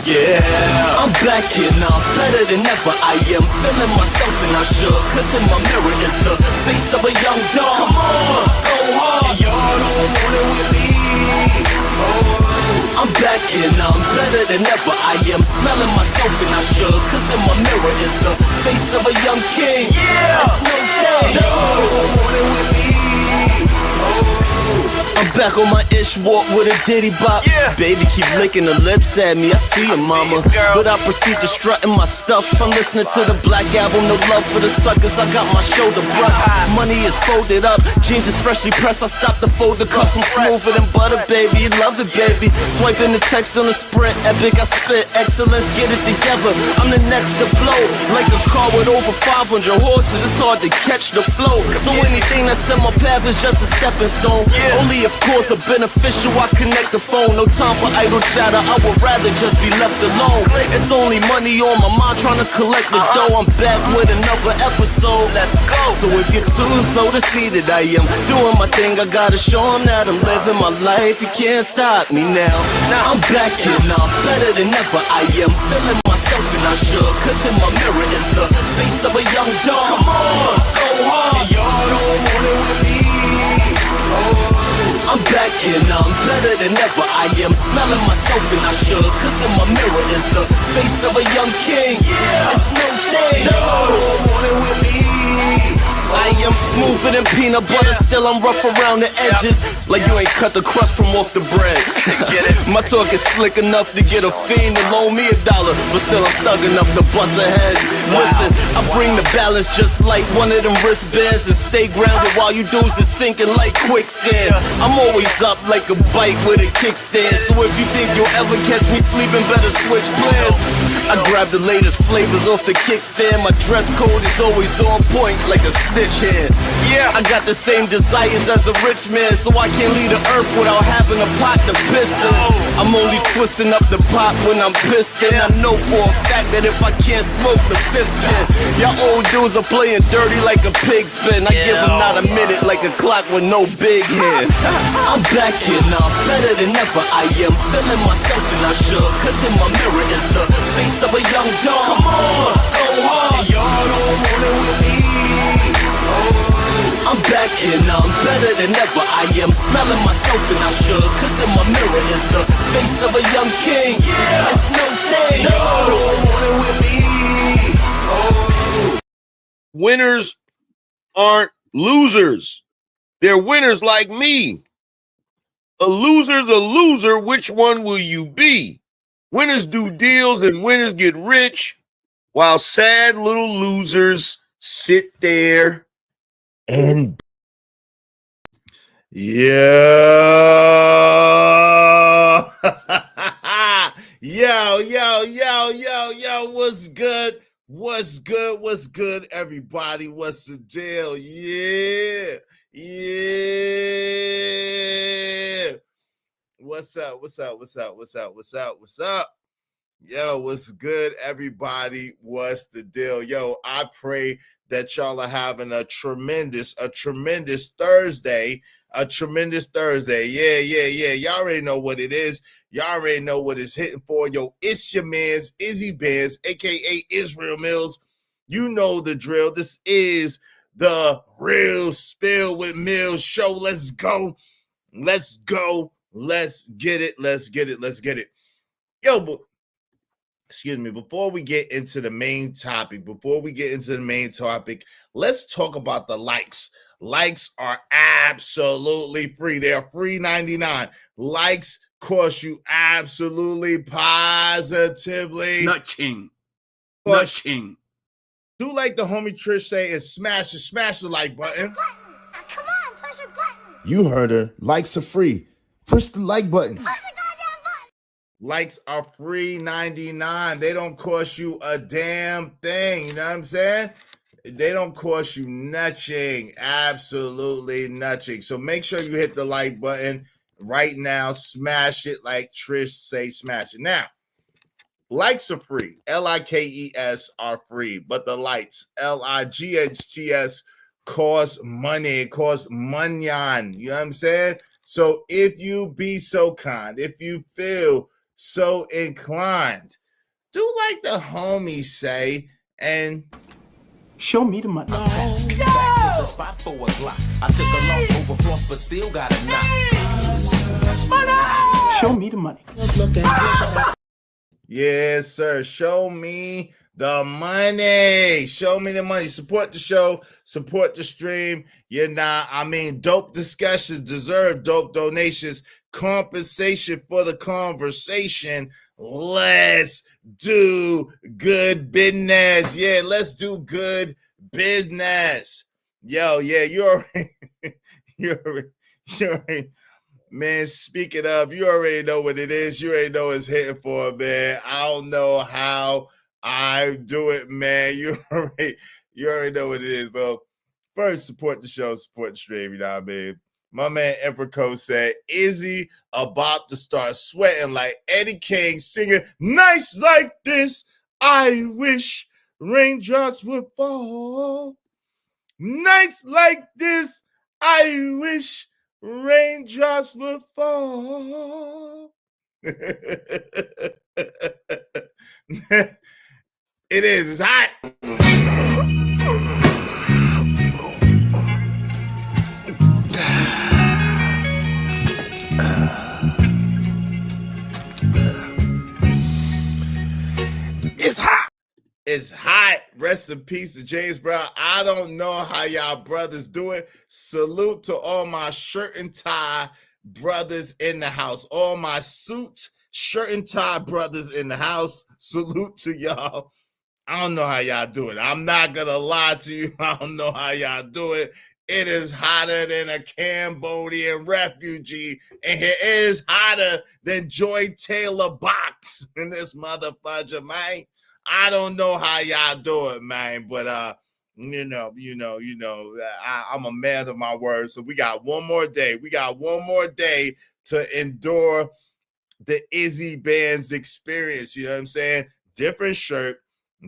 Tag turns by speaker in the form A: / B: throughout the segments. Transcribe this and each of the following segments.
A: Yeah, I'm back and I'm better than ever. I am feeling myself and I should, cause in my mirror is the face of a young dog. Come on, go hard. And y'all don't want it with me. I'm back and I'm better than ever. I am smelling myself and I should, cause in my mirror is the face of a young king. Yeah, that's no thing. Y'all don't want it with me. I'm back on my ish walk with a ditty bop. Yeah. Baby keep licking her lips at me, I see her mama. But I proceed to strutting my stuff. I'm listening to the Black Album, no love for the suckers. I got my shoulder brush, money is folded up, jeans is freshly pressed. I stopped to fold the cuffs, I'm smoother than butter, baby. You love it, baby. Swiping the text on the Sprint, epic, I spit excellence, get it together. I'm the next to blow, like a car with over 500 horses. It's hard to catch the flow, so anything that's in my path is just a stepping stone. Only of course a beneficial, I connect the phone. No time for idle chatter, I would rather just be left alone. It's only money on my mind, trying to collect the dough. I'm back with another episode. Let's go. So if you're too slow to see that I am doing my thing, I gotta show them that I'm living my life. You can't stop me now. I'm back and I'm better than ever. I am feeling myself and I should, cause in my mirror is the face of a young dog. Come on, go hard. And y'all don't want it with me. I'm back and I'm better than ever. I am smelling myself and I should, cause in my mirror is the face of a young king. Yeah, it's no thing. No, want it with me. I am smoother than peanut butter, still I'm rough around the edges. Like you ain't cut the crust from off the bread. My talk is slick enough to get a fiend to loan me $1, but still I'm thug enough to bust a head. Listen, I bring the balance just like one of them wristbands, and stay grounded while you dudes is sinking like quicksand. I'm always up like a bike with a kickstand, so if you think you'll ever catch me sleeping, better switch plans. I grab the latest flavors off the kickstand. My dress code is always on point like a snitch hand. Yeah, I got the same desires as a rich man, so I can't leave the earth without having a pot to piss in. I'm only twisting up the pot when I'm pissed in. I know for a fact that if I can't smoke the fifth pin, y'all old dudes are playing dirty like a pig spin. I give them not a minute like a clock with no big hand. I'm back and I'm better than ever. I am feeling myself and I should, cause in my mirror is the face of a young dog. Come on, go hard. And y'all don't want it with me. I'm back and I'm better than ever. I am smelling myself and I should, cause in my mirror is the face of a young king. Yeah, it's no thing. No, don't want it with me.
B: Winners aren't losers. They're winners like me. A loser's a loser. Which one will you be? Winners do deals and winners get rich, while sad little losers sit there and
C: yo, what's good? What's good, everybody? What's the deal? Yeah. What's up? Yo, what's good, everybody? What's the deal? Yo, I pray that y'all are having a tremendous Thursday. Yeah. Y'all already know what it is. Y'all already know what it's hitting for. Yo, it's your man's Izzy Benz, a.k.a. Israel Mills. You know the drill. This is the Real Spill with Mills show. Let's go. Let's get it. Yo, but excuse me, before we get into the main topic, let's talk about the likes. Likes are absolutely free. They are free 99. Likes cost you absolutely positively
B: nothing.
C: Do like the homie Trish say and smash the like button.
D: Come on, push a button.
C: You heard her. Likes are free. Push the like button.
D: Push the goddamn button.
C: Likes are free 99. They don't cost you a damn thing. You know what I'm saying? They don't cost you nothing. Absolutely nothing. So make sure you hit the like button right now. Smash it like Trish say smash it. Now, likes are free. Likes are free. But the lights, Lights, cost money. It costs money. You know what I'm saying? So if you be so kind, if you feel so inclined. Do like the homies say, and
E: show me the money.
F: Back to the spot for a Glock. I took a loss over floss, but still got a knock.
E: Show me the money.
C: yes, sir. Show me the money. Show me the money. Support the show. Support the stream. Dope discussions deserve dope donations. Compensation for the conversation. Let's do good business. Yeah, let's do good business. Yo, yeah, you already, man, speaking of, you already know what it is. You already know it's hitting for, man. I don't know how I do it, man. You already know what it is, bro. First, support the show, support the stream, you know what I mean? My man Emperor Code said, Izzy about to start sweating like Eddie King singing, nights like this, I wish raindrops would fall. Nights like this, I wish raindrops would fall. It is. It's hot. It's hot. It's hot. Rest in peace to James Brown. I don't know how y'all brothers do it. Salute to all my shirt and tie brothers in the house. All my suit, shirt and tie brothers in the house. Salute to y'all. I don't know how y'all do it. I'm not going to lie to you. I don't know how y'all do it. It is hotter than a Cambodian refugee. And it is hotter than Joy Taylor box in this motherfucker, man. I don't know how y'all do it, man. But, I'm a man of my word. So we got one more day. We got one more day to endure the Izzy Band's experience. You know what I'm saying? Different shirt,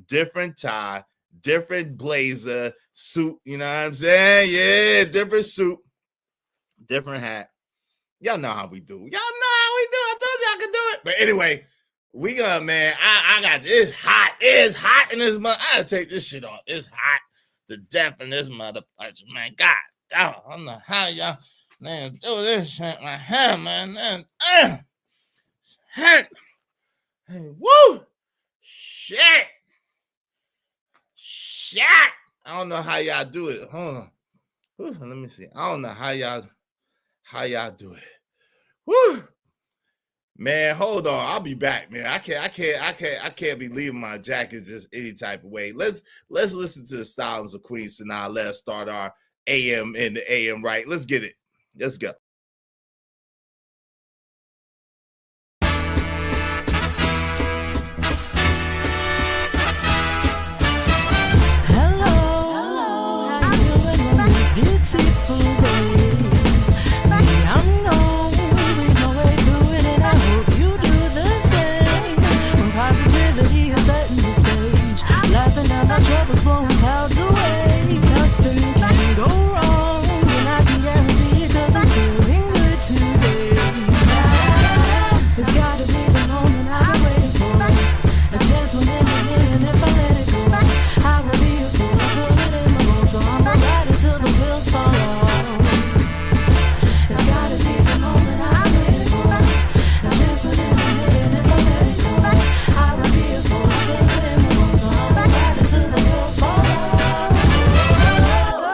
C: different tie, different blazer, suit, you know what I'm saying? Yeah, different suit, different hat. Y'all know how we do. Y'all know how we do. I told y'all could do it. But anyway, we gonna, man, I got this hot. It's hot in this mother. I gotta take this shit off. It's hot to death in this motherfucker, man. God, I don't know how y'all, man, do this shit right here, man. Hey, woo! Shit! I don't know how y'all do it. Hold on. Whew, let me see. I don't know how y'all do it. Woo! Man, hold on. I'll be back, man. I can't be leaving my jacket just any type of way. Let's listen to the Stylings of Queen Sanaa. Let's start our AM in the AM right. Let's get it. Let's go.
G: Beautiful way. Me, I'm always my way through it, and I hope you do the same. When positivity is setting the stage, laughing at my troubles, blowing clouds away. Nothing can go wrong, and I can guarantee it, 'cause I'm feeling good today. It's gotta be the moment I've been waiting for. A chance when in a minute, and if I let it go, I will be a fool. I feel it in my bones, so I'm gonna ride it till the wheels fall off. It's gotta be the moment I'm waiting for. A chance when in a minute, and if I let it go, I will be a fool. I feel it in my bones, so I'm gonna ride it till the wheels fall off. So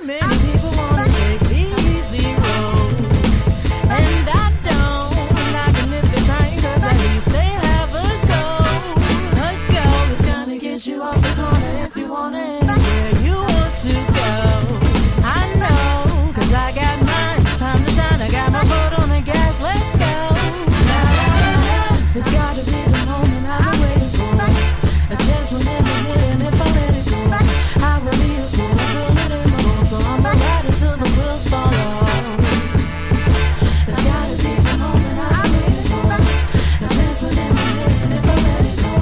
G: many people wanna take the easy road, and I don't like them if they're trying, 'cause at least they have a goal. A goal is gonna get you off the corner if you want it. To go, I know, 'cause I got mine. It's time to shine. I got my foot on the gas. Let's go. It's gotta be the moment I've been waiting for. A chance when in a minute, and if I let it go, I will be a fool. I feel it in my bones, so I'm gonna ride it till the wheels fall off. It's gotta be the moment I've been waiting for. A chance when in a minute, and if I let it go,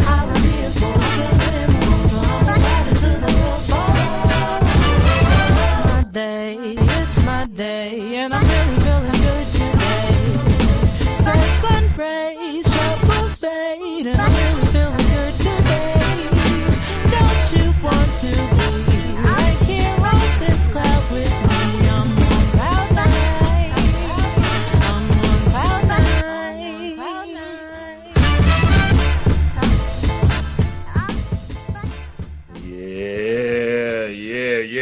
G: I will be a fool. I feel it in my bones, so I'm gonna ride it till the wheels fall off.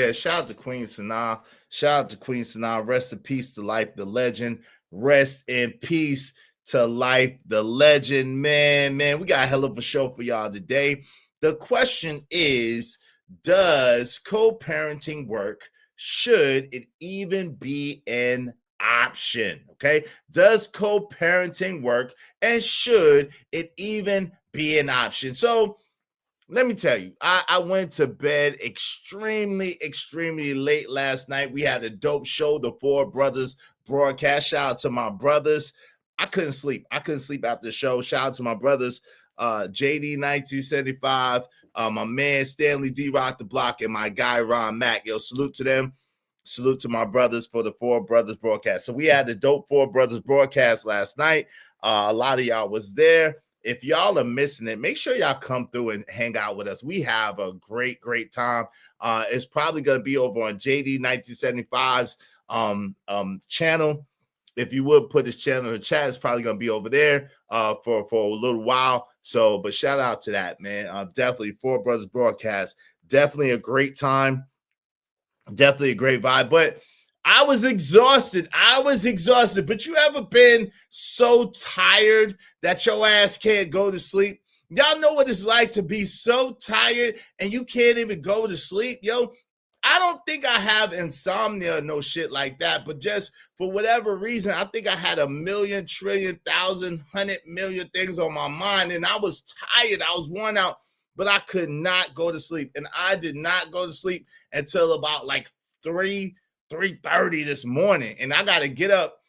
C: Yeah, shout out to Queen Sanaa. Shout out to Queen Sanaa. Rest in peace to Life, the legend. Rest in peace to Life, the legend. Man, we got a hell of a show for y'all today. The question is, does co-parenting work? Should it even be an option? Okay. Does co-parenting work? And should it even be an option? So let me tell you, I went to bed extremely late last night. We had a dope show, the Four Brothers broadcast. Shout out to my brothers. I couldn't sleep. After the show. Shout out to my brothers, JD 1975, my man Stanley D Rock the Block, and my guy Ron Mack. Yo, salute to them. Salute to my brothers for the Four Brothers broadcast. So we had the dope Four Brothers broadcast last night. A lot of y'all was there. If y'all are missing it, make sure y'all come through and hang out with us. We have a great time. It's probably going to be over on JD 1975's channel. If you would put his channel in the chat, it's probably going to be over there for a little while. So, but shout out to that, man. Definitely Four Brothers broadcast. Definitely a great time. Definitely a great vibe. But I was exhausted. But you ever been so tired that your ass can't go to sleep? Y'all know what it's like to be so tired and you can't even go to sleep, yo. I don't think I have insomnia or no shit like that, but just for whatever reason, I think I had 1,000,000, trillion, 1,000, 100,000,000 things on my mind, and I was tired. I was worn out, but I could not go to sleep, and I did not go to sleep until about like 3:30 this morning, and I got to get up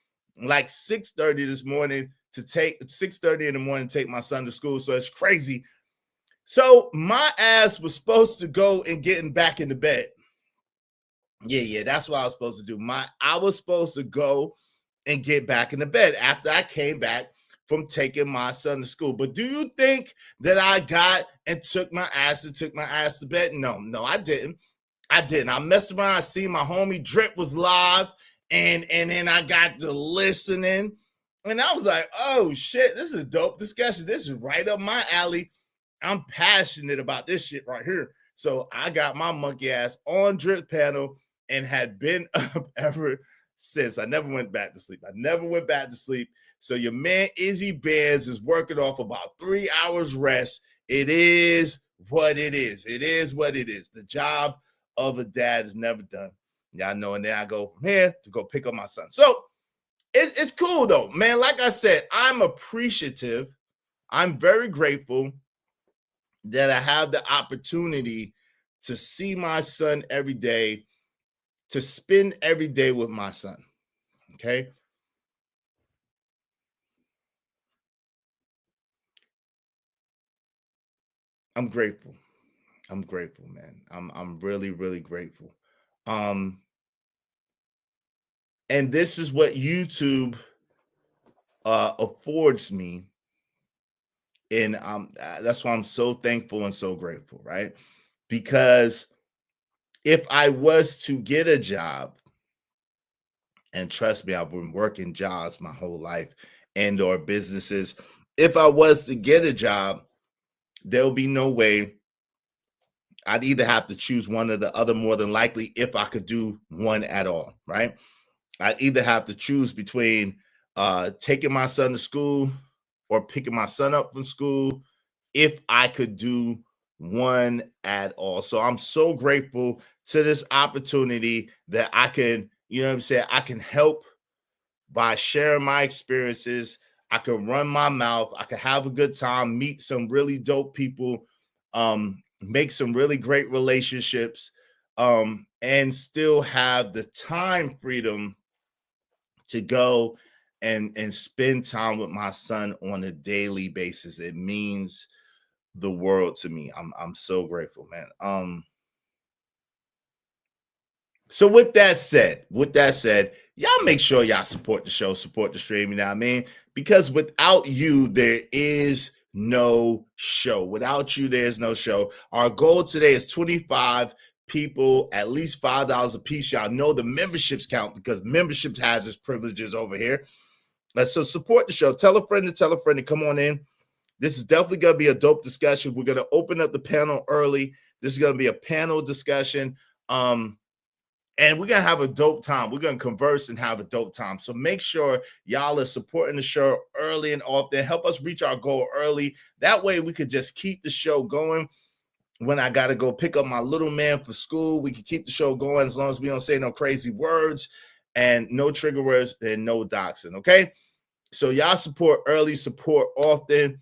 C: like 6:30 this morning to take 6:30 in the morning to take my son to school. So it's crazy. So my ass was supposed to go and getting back into bed. Yeah, that's what I was supposed to do. I was supposed to go and get back in the bed after I came back from taking my son to school. But do you think that I got and took my ass to bed? No, I didn't. I messed around. I seen my homie Drip was live, and then I got to listening, and I was like, oh shit, this is a dope discussion. This is right up my alley. I'm passionate about this shit right here. So I got my monkey ass on Drip panel and had been up ever since. I never went back to sleep. So your man Izzy Benz is working off about 3 hours rest. It is what it is. The job of a dad is never done. Y'all know, and then I go from here to go pick up my son. So it's cool though, man. Like I said, I'm appreciative. I'm very grateful that I have the opportunity to see my son every day, to spend every day with my son. Okay. I'm grateful, man. I'm really grateful. And this is what YouTube affords me. And that's why I'm so thankful and so grateful, right? Because if I was to get a job, and trust me, I've been working jobs my whole life and or businesses. If I was to get a job, there'll be no way. I'd either have to choose one or the other, more than likely, if I could do one at all, right? I'd either have to choose between taking my son to school or picking my son up from school, if I could do one at all. So I'm so grateful to this opportunity that I can, you know what I'm saying, I can help by sharing my experiences. I can run my mouth. I can have a good time, meet some really dope people, make some really great relationships, and still have the time freedom to go and spend time with my son on a daily basis. It means the world to me. I'm so grateful, man. So with that said, y'all make sure y'all support the show, support the stream, you know what I mean? Because without you, there is no show. Without you, there's no show. Our goal today is 25 people, at least $5 a piece. Y'all know the memberships count because membership has its privileges over here. So support the show. Tell a friend to come on in. This is definitely going to be a dope discussion. We're going to open up the panel early. This is going to be a panel discussion. And we're going to have a dope time. We're going to converse and have a dope time. So make sure y'all are supporting the show early and often. Help us reach our goal early. That way we could just keep the show going. When I got to go pick up my little man for school, we can keep the show going as long as we don't say no crazy words and no trigger words and no doxing, okay? So y'all support early, support often.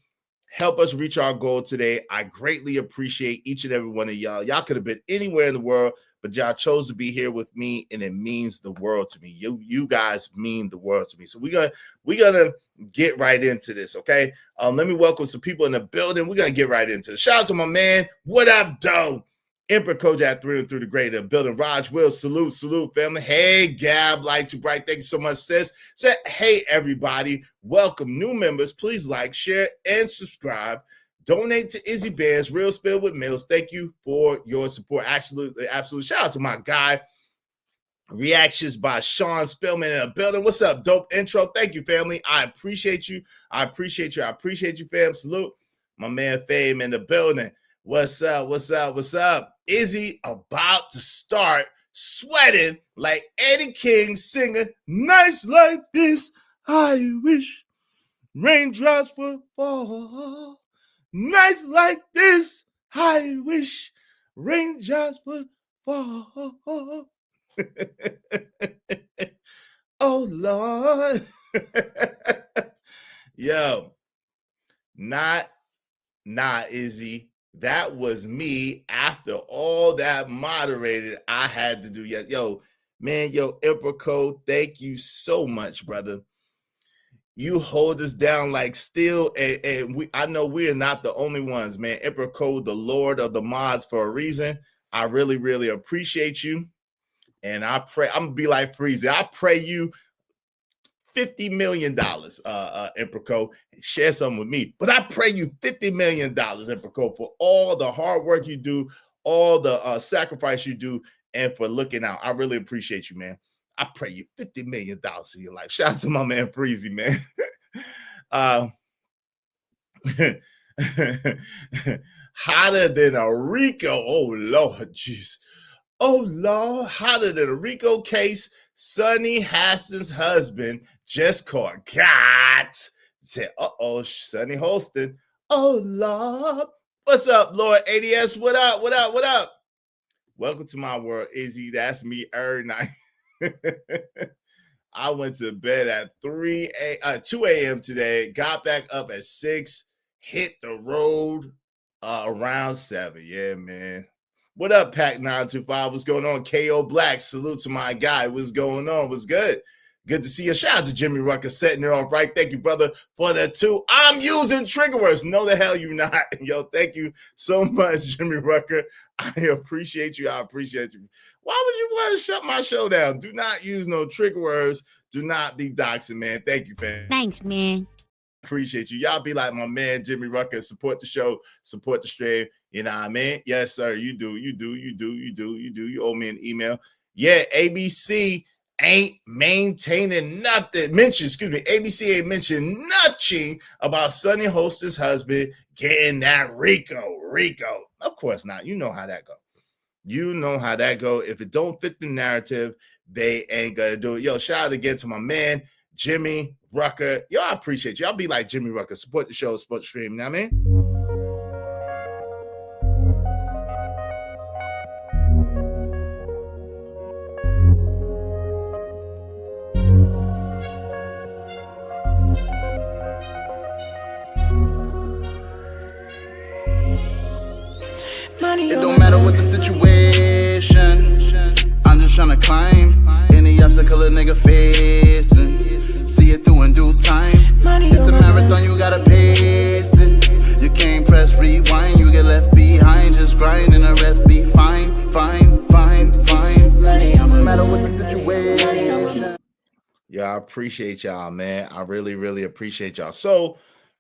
C: Help us reach our goal today. I greatly appreciate each and every one of y'all. Y'all could have been anywhere in the world, but y'all chose to be here with me, and it means the world to me. You guys mean the world to me. So we're gonna get right into this, okay? Let me welcome some people in the building. We're gonna get right into it. Shout out to my man. What up, Doe? Emperor Kojak through and through the great building. Raj Will, salute, family. Hey, Gab, Light to Bright. Thank you so much, sis. Say, hey, everybody. Welcome new members. Please like, share, and subscribe. Donate to Izzy Bears, Real Spill with Mills. Thank you for your support. Absolutely. Shout out to my guy. Reactions by Sean Spillman in the building. What's up? Dope intro. Thank you, family. I appreciate you. I appreciate you, fam. Salute. My man Fame in the building. What's up? Izzy about to start sweating like Eddie King singing nights like this. I wish raindrops would fall. Nights like this. I wish raindrops would fall. Oh, Lord. Yo, not Izzy. That was me after all that moderated I had to do. Yo, man, Emperor Code, thank you so much, brother. You hold us down like steel, and I know we are not the only ones, man. Emperor Code, the Lord of the mods for a reason. I really, really appreciate you. And I pray, I'm gonna be like Freezy. I pray you $50 million, Emperor Code. Share something with me. But I pray you $50 million, Emperor Code, for all the hard work you do, all the sacrifice you do, and for looking out. I really appreciate you, man. I pray you $50 million in your life. Shout out to my man Freezy, man. Hotter than a Rico. Oh, Lord, jeez. Oh, Lord, hotter than a Rico case. Sonny Haston's husband just caught. Said, uh-oh, Sonny Holston. Oh, Lord. What's up, Lord ADS? What up? Welcome to my world, Izzy. That's me every night. I went to bed at 2 a.m. today, got back up at 6, hit the road around 7. Yeah, man. What up, Pack 925? What's going on? KO Black, salute to my guy. What's going on? What's good? Good to see you. Shout out to Jimmy Rucker setting it off right. Thank you, brother, for the 2. I'm using trigger words. No, the hell you not. Yo, thank you so much, Jimmy Rucker. I appreciate you. Why would you want to shut my show down? Do not use no trigger words. Do not be doxing, man. Thank you, fam.
D: Thanks, man.
C: Appreciate you. Y'all be like my man, Jimmy Rucker. Support the show. Support the stream. You know what I mean? Yes, sir. You do. You owe me an email. Yeah, ABC ain't maintaining nothing. ABC ain't mentioned nothing about Sonny Holston's husband getting that Rico. Of course not. You know how that go. If it don't fit the narrative, they ain't gonna do it. Yo, shout out again to my man, Jimmy Rucker. Yo, I appreciate you. I'll be like Jimmy Rucker. Support the show, support the stream. You know what I mean?
H: It don't matter what the situation, I'm just tryna climb any obstacle a nigga facing. See it through in due time. It's a marathon, you gotta pace it. You can't press rewind, you get left behind. Just grind and the rest be fine. No matter what the situation.
C: Yeah, I appreciate y'all, man. I really, really appreciate y'all. So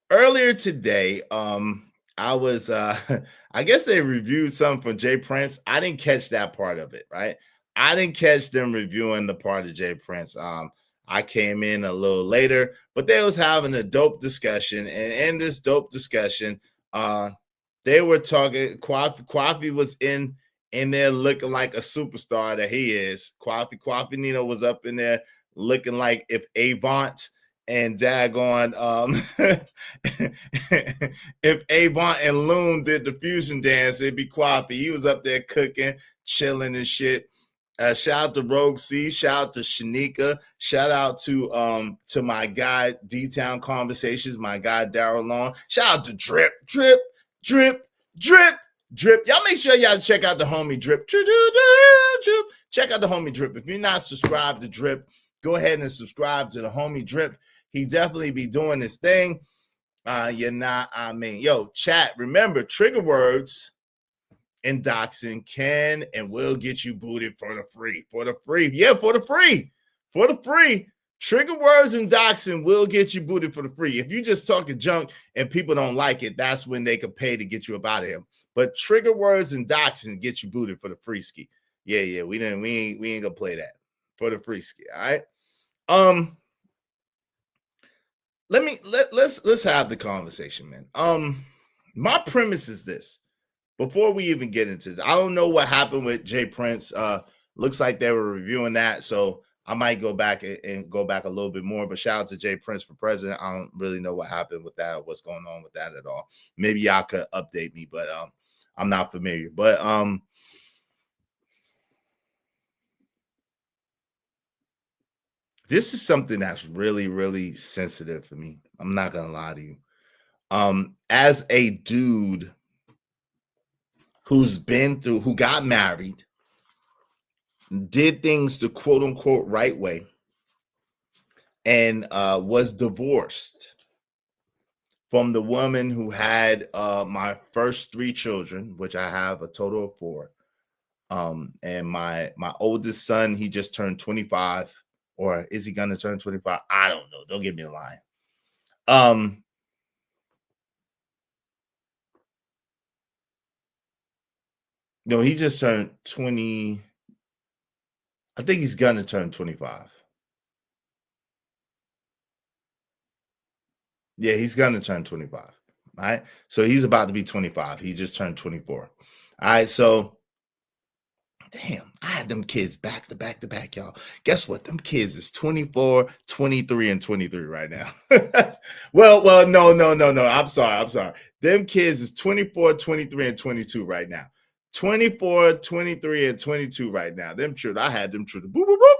C: earlier today, I was I guess they reviewed something from Jay Prince. I didn't catch that part of it, right? I didn't catch them reviewing the part of Jay Prince. I came in a little later, but they was having a dope discussion, and in this dope discussion, they were talking. Kwafi was in in there looking like a superstar that he is. Kwafi Nino was up in there looking like if Avant and daggone if Avant and Loon did the fusion dance, it'd be Kwafi. He was up there cooking, chilling and shit. Shout out to Rogue C, shout out to Shanika, shout out to my guy D-Town Conversations, my guy Daryl Long. Shout out to Drip. Y'all make sure y'all check out the homie Drip. Check out the homie Drip. If you're not subscribed to Drip, go ahead and subscribe to the homie Drip. He definitely be doing his thing. Yo, chat, remember, trigger words and doxing can and will get you booted for the free. For the free. Trigger words and doxing will get you booted for the free. If you just talking junk and people don't like it, that's when they could pay to get you up out of here. But trigger words and doxing get you booted for the free ski. Yeah, we ain't gonna play that for the free ski. All right. Let's have the conversation, man. My premise is this. Before we even get into this, I don't know what happened with Jay Prince. Looks like they were reviewing that, so I might go back and go back a little bit more. But shout out to Jay Prince for president. I don't really know what happened with that, what's going on with that at all. Maybe y'all could update me, but I'm not familiar. But this is something that's really, really sensitive for me. I'm not gonna lie to you. As a dude who got married, did things the quote unquote right way, and was divorced from the woman who had my first 3 children, which I have a total of 4. And my oldest son, he just turned 25, or is he gonna turn 25? I don't know. Don't get me a line. No, he just turned 20. I think he's gonna turn 25. Yeah, he's gonna turn 25. All right. So he's about to be 25. He just turned 24. All right. So damn, I had them kids back to back, y'all. Guess what? Them kids is 24, 23, and 23 right now. well, no. I'm sorry. Them kids is 24, 23, and 22 right now. 24, 23, and 22 right now. Them children, I had them children. Boop, boop, boop.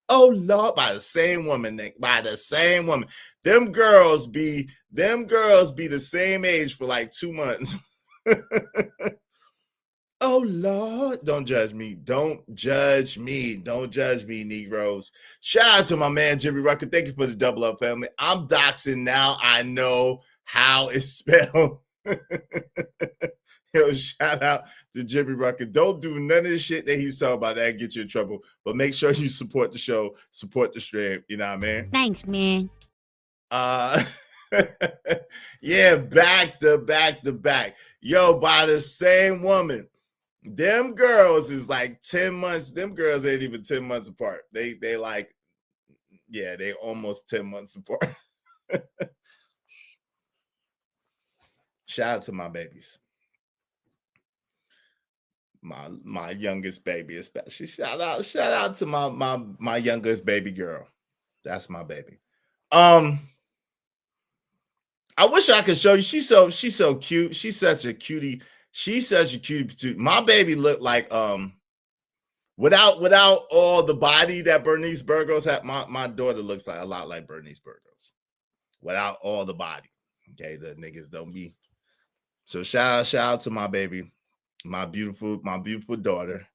C: Oh Lord, by the same woman, Nick. By the same woman. Them girls be the same age for like 2 months. Oh Lord, don't judge me. Don't judge me, Negroes. Shout out to my man Jimmy Rucker. Thank you for the double up, family. I'm doxing now. I know how it's spelled. Yo, shout out to Jimmy Rucker. Don't do none of the shit that he's talking about that get you in trouble. But make sure you support the show, support the stream. You know what I mean?
D: Thanks, man.
C: Yeah, back to back. Yo, by the same woman. Them girls is like 10 months. Them girls ain't even 10 months apart. They like, yeah, they almost 10 months apart. Shout out to my babies. My youngest baby, especially. Shout out to my youngest baby girl. That's my baby. I wish I could show you. She's so cute. She's such a cutie. She's such a cutie. My baby looked like without all the body that Bernice Burgos had. My daughter looks like a lot like Bernice Burgos without all the body. Okay, the niggas don't be. So shout out to my baby, my beautiful daughter.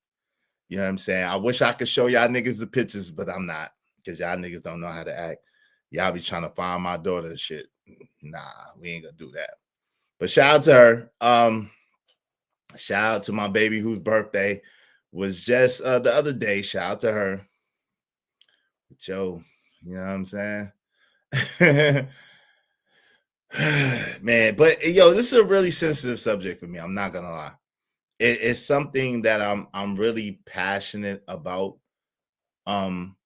C: You know what I'm saying? I wish I could show y'all niggas the pictures, but I'm not, because y'all niggas don't know how to act. Y'all be trying to find my daughter and shit. Nah, we ain't gonna do that. But shout out to her. Shout out to my baby whose birthday was just the other day. Shout out to her. Joe, you know what I'm saying? Man, but yo, this is a really sensitive subject for me. I'm not gonna lie. It's something that I'm really passionate about. And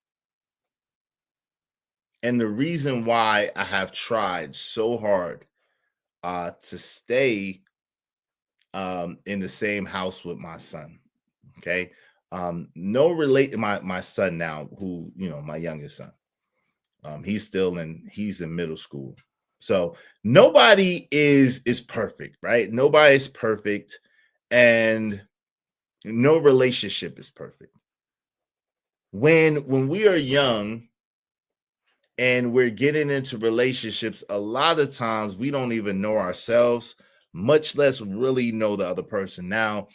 C: the reason why I have tried so hard to stay in the same house with my son. Okay. No relate my son now, who, my youngest son. He's in middle school. So nobody is perfect, right? Nobody's perfect, and no relationship is perfect. When we are young and we're getting into relationships, a lot of times we don't even know ourselves, much less really know the other person. Now,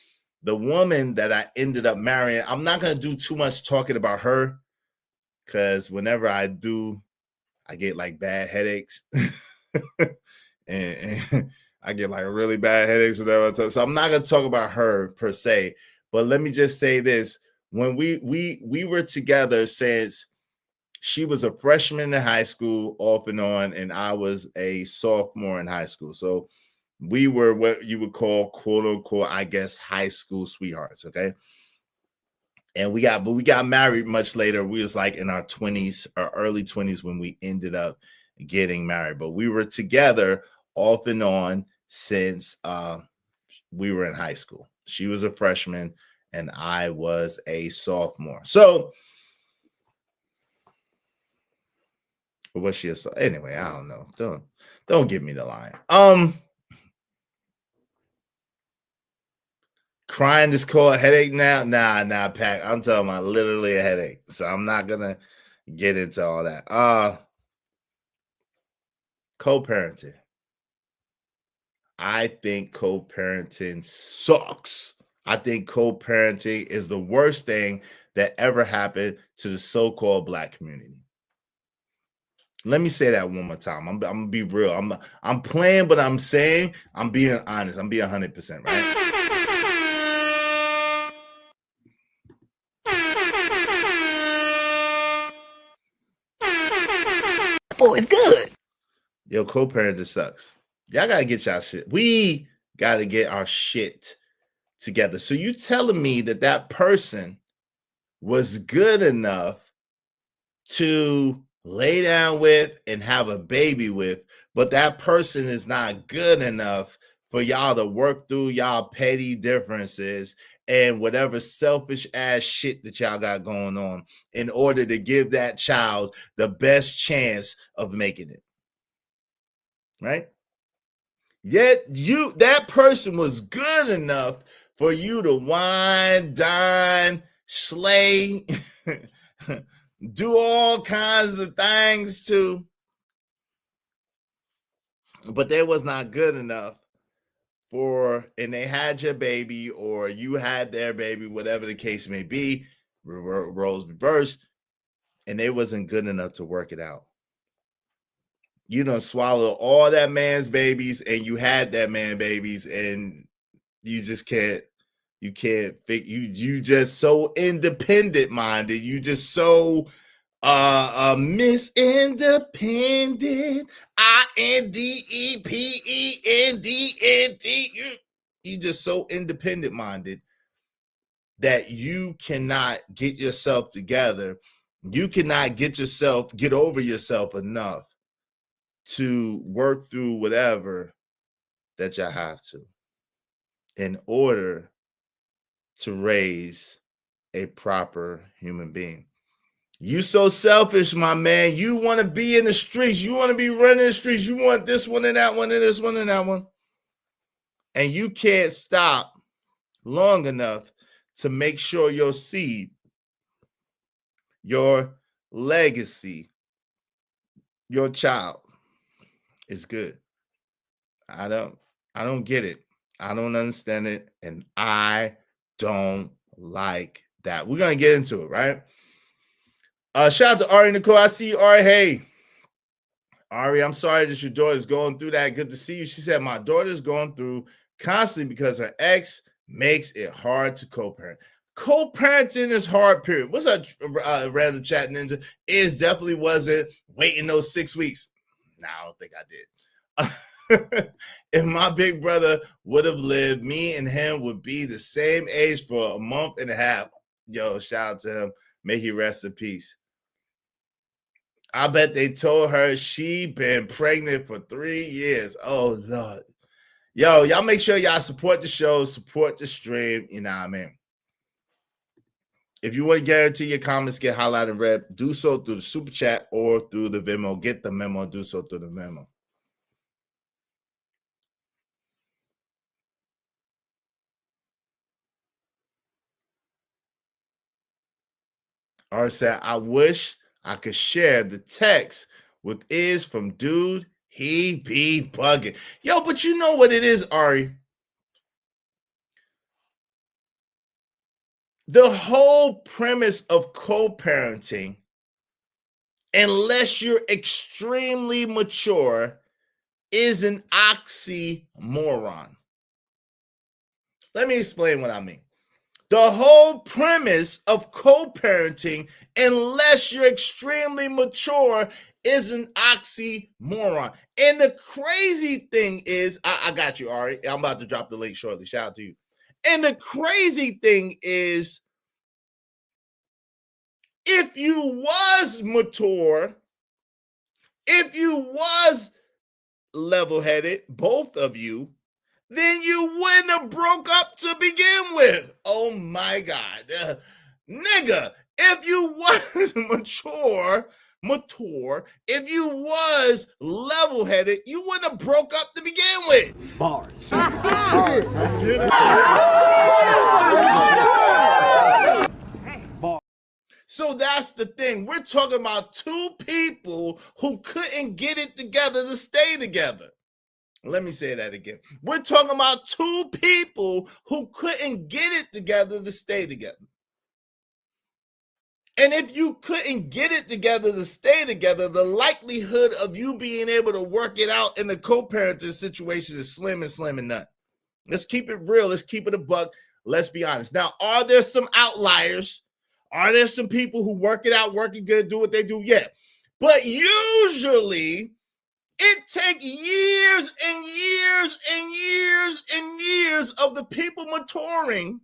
C: the woman that I ended up marrying, I'm not going to do too much talking about her, because whenever I do, I get like bad headaches. and I get like really bad headaches, whatever. So I'm not going to talk about her per se, but let me just say this. When we were together since she was a freshman in high school off and on, and I was a sophomore in high school. So we were what you would call, quote unquote, I guess, high school sweethearts. Okay. And we got married much later. We was like in our 20s or early 20s when we ended up getting married. But we were together off and on since we were in high school. She was a freshman and I was a sophomore. So was she anyway? I don't know. Don't give me the line. Crying is called a headache now? Nah, Pat. I'm talking about literally a headache. So I'm not gonna get into all that. Co-parenting. I think co-parenting sucks. I think co-parenting is the worst thing that ever happened to the so-called Black community. Let me say that one more time. I'm gonna be real. I'm playing, but I'm saying I'm being honest. I'm being 100%, right?
E: Oh, it's good.
C: Yo, co-parenting sucks. Y'all gotta get y'all shit. We gotta get our shit together. So you telling me that person was good enough to lay down with and have a baby with, but that person is not good enough for y'all to work through y'all petty differences and whatever selfish ass shit that y'all got going on in order to give that child the best chance of making it. Right? Yet that person was good enough for you to wine, dine, slay, do all kinds of things to, but they was not good enough and they had your baby or you had their baby, whatever the case may be, roles reversed, and they wasn't good enough to work it out. You done swallow all that man's babies and you had that man babies and you just can't, you just so independent minded. You just so Miss Independent, INDEPENDENT. You just so independent minded that you cannot get yourself together. You cannot get over yourself enough to work through whatever that you have to in order to raise a proper human being. You so selfish, my man. You want to be in the streets. You want to be running the streets. You want this one and that one and this one and that one. And you can't stop long enough to make sure your seed, your legacy, your child is good. I don't get it. I don't understand it. And I don't like that. We're going to get into it, right? Shout out to Ari Nicole. I see you, Ari. Hey, Ari, I'm sorry that your daughter's going through that. Good to see you. She said, my daughter's going through constantly because her ex makes it hard to co-parent. Co-parenting is hard, period. What's up, Random Chat Ninja? It definitely wasn't waiting those 6 weeks. No, I don't think I did. If my big brother would have lived, me and him would be the same age for a month and a half. Yo, shout out to him. May he rest in peace. I bet they told her she been pregnant for 3 years. Oh, Lord. Yo, y'all make sure y'all support the show, support the stream. You know what I mean? If you want to guarantee your comments get highlighted and read, do so through the super chat or through the Venmo. Get the memo, do so through the Venmo. Ari said, I wish I could share the text with Iz from Dude. He be bugging. Yo, but you know what it is, Ari? The whole premise of co-parenting, unless you're extremely mature, is an oxymoron. Let me explain what I mean. The whole premise of co-parenting, unless you're extremely mature, is an oxymoron. And the crazy thing is, I got you, Ari. I'm about to drop the link shortly. Shout out to you. And the crazy thing is, if you was mature, if you was level-headed, both of you, then you wouldn't have broke up to begin with. Oh my God. Nigga, if you was mature, if you was level-headed, you wouldn't have broke up to begin with.
E: Bars.
C: So that's the thing. We're talking about two people who couldn't get it together to stay together. Let me say that again. We're talking about two people who couldn't get it together to stay together. And if you couldn't get it together to stay together, the likelihood of you being able to work it out in the co-parenting situation is slim and none. Let's keep it real. Let's keep it a buck. Let's be honest. Now, are there some outliers? Are there some people who work it out, working good, do what they do? Yeah. But usually it takes years and years and years and years of the people maturing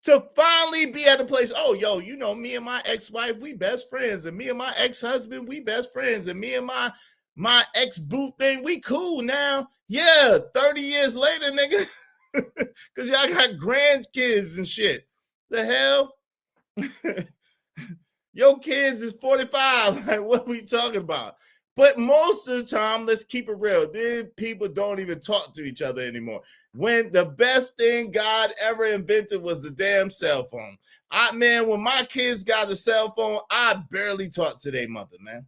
C: to finally be at a place, oh, yo, you know, me and my ex-wife, we best friends. And me and my ex-husband, we best friends. And me and my ex-boo thing, we cool now. Yeah, 30 years later, nigga. Because y'all got grandkids and shit. The hell? Your kids is 45. Like, what are we talking about? But most of the time, let's keep it real. These people don't even talk to each other anymore. When the best thing God ever invented was the damn cell phone. When my kids got a cell phone, I barely talk to their mother, man.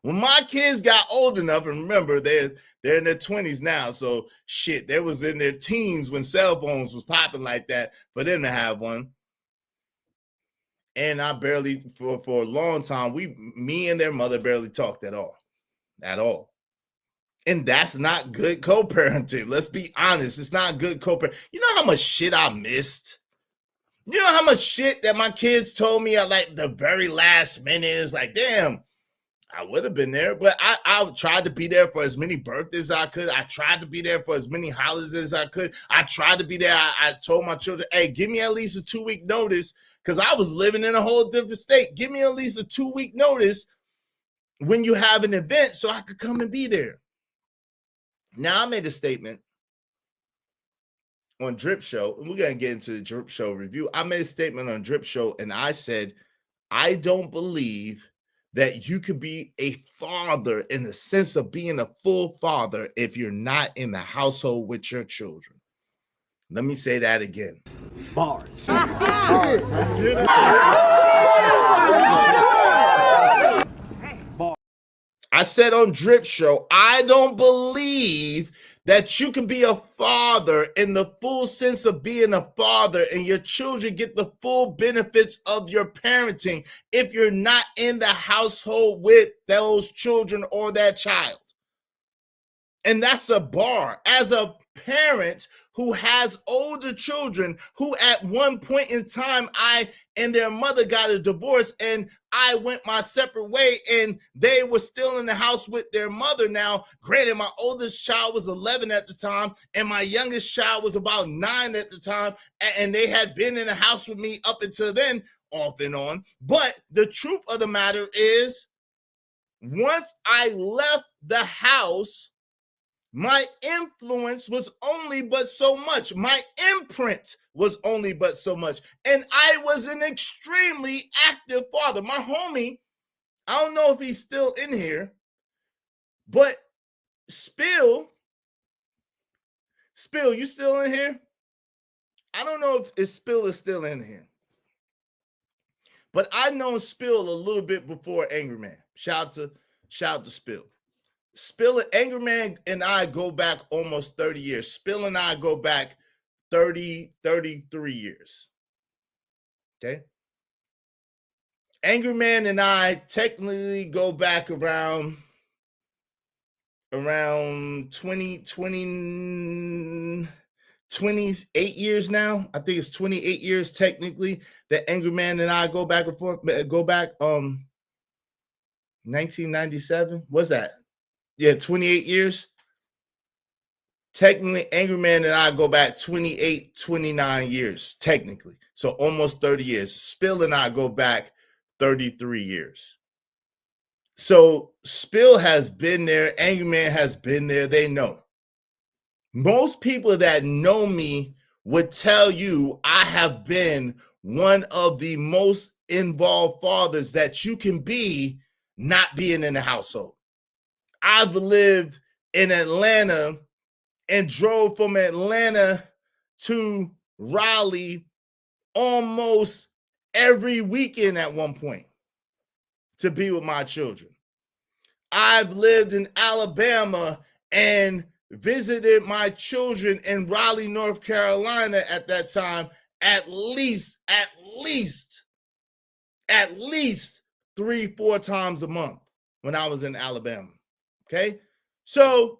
C: When my kids got old enough, and remember, they're in their 20s now, so shit, they was in their teens when cell phones was popping like that for them to have one. And I barely, for a long time, me and their mother barely talked at all. And that's not good co-parenting. Let's be honest. It's not good co-parenting. You know how much shit I missed? You know how much shit that my kids told me at like the very last minute? It's like, damn, I would have been there, but I tried to be there for as many birthdays as I could. I tried to be there for as many holidays as I could. I tried to be there. I told my children, hey, give me at least a 2-week notice, because I was living in a whole different state. Give me at least a 2-week notice when you have an event so I could come and be there. Now, I made a statement on Drip Show, and we're going to get into the Drip Show review. I made a statement on Drip Show, and I said, I don't believe that you could be a father in the sense of being a full father if you're not in the household with your children. Let me say that again.
E: Bars.
C: I said on Drip Show, I don't believe that you can be a father in the full sense of being a father and your children get the full benefits of your parenting if you're not in the household with those children or that child. And that's a bar. As a parent who has older children who at one point in time, I and their mother got a divorce and I went my separate way and they were still in the house with their mother. Now, granted, my oldest child was 11 at the time and my youngest child was about 9 at the time. And they had been in the house with me up until then, off and on. But the truth of the matter is, once I left the house, My influence was only but so much. My imprint was only but so much. And I was an extremely active father. My homie, I don't know if he's still in here, but Spill, you still in here? I don't know if Spill is still in here. But I've known Spill a little bit before Angry Man. Shout out to Spill. Spill, Angry Man and I go back almost 30 years. Spill and I go back 33 years. Okay. Angry Man and I technically go back around 28 years now. I think it's 28 years technically that Angry Man and I go back and forth. Go back 1997. What's that? Yeah, 28 years. Technically, Angry Man and I go back 28, 29 years, technically. So almost 30 years. Spill and I go back 33 years. So Spill has been there. Angry Man has been there. They know. Most people that know me would tell you I have been one of the most involved fathers that you can be not being in the household. I've lived in Atlanta and drove from Atlanta to Raleigh almost every weekend at one point to be with my children. I've lived in Alabama and visited my children in Raleigh, North Carolina at that time at least 3-4 times a month when I was in Alabama. Okay, so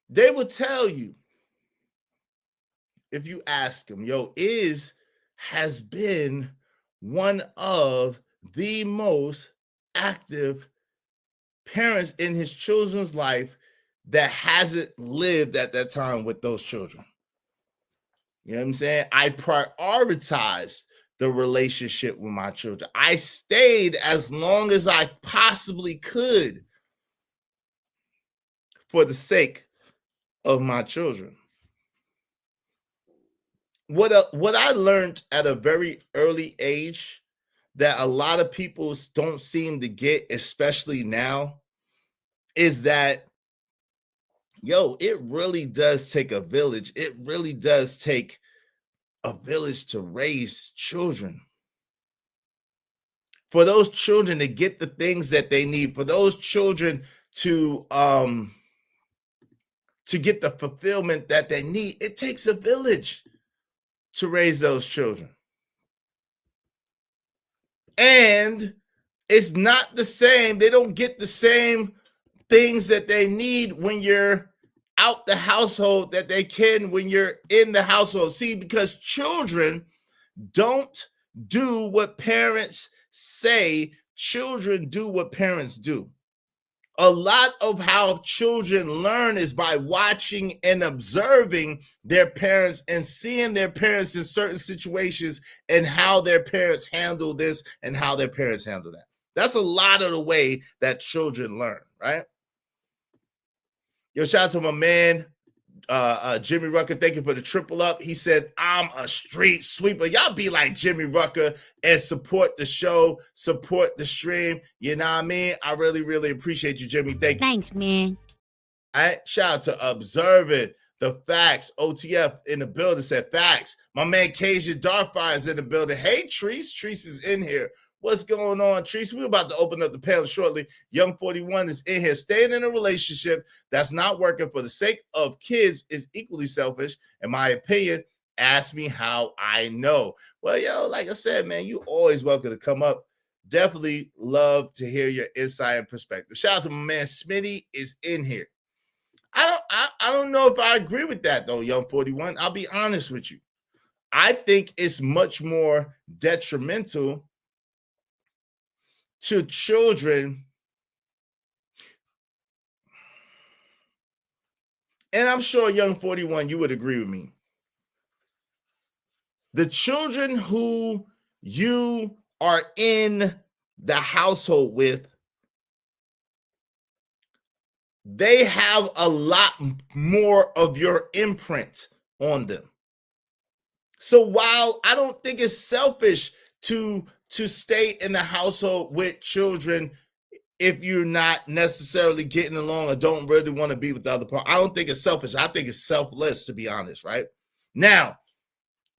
C: they will tell you, if you ask them, Iz has been one of the most active parents in his children's life that hasn't lived at that time with those children. You know what I'm saying? I prioritized the relationship with my children. I stayed as long as I possibly could for the sake of my children. What I learned at a very early age that a lot of people don't seem to get, especially now, is that, it really does take a village. It really does take a village to raise children. For those children to get the things that they need, for those children to get the fulfillment that they need, it takes a village to raise those children. And it's not the same. They don't get the same things that they need when you're out the household that they can when you're in the household. See, because children don't do what parents say. Children do what parents do. A lot of how children learn is by watching and observing their parents and seeing their parents in certain situations and how their parents handle this and how their parents handle that. That's a lot of the way that children learn, right? Shout out to my man, Jimmy Rucker. Thank you for the triple up. He said, I'm a street sweeper. Y'all be like Jimmy Rucker and support the show, support the stream. You know what I mean? I really, really appreciate you, Jimmy. Thank you.
D: Thanks, man.
C: All right. Shout out to Observing the Facts. OTF in the building said facts. My man Cajun Darkfire is in the building. Hey, Treese. Treese is in here. What's going on, Treese? We're about to open up the panel shortly. Young 41 is in here. Staying in a relationship that's not working for the sake of kids is equally selfish, in my opinion. Ask me how I know. Well, like I said, man, you always welcome to come up. Definitely love to hear your insight and perspective. Shout out to my man Smitty is in here. I don't know if I agree with that, though, Young 41. I'll be honest with you. I think it's much more detrimental to children, and I'm sure Young 41, you would agree with me. the children who you are in the household with, they have a lot more of your imprint on them. So while I don't think it's selfish to stay in the household with children if you're not necessarily getting along or don't really want to be with the other part, I don't think it's selfish. I think it's selfless, to be honest, right? Now,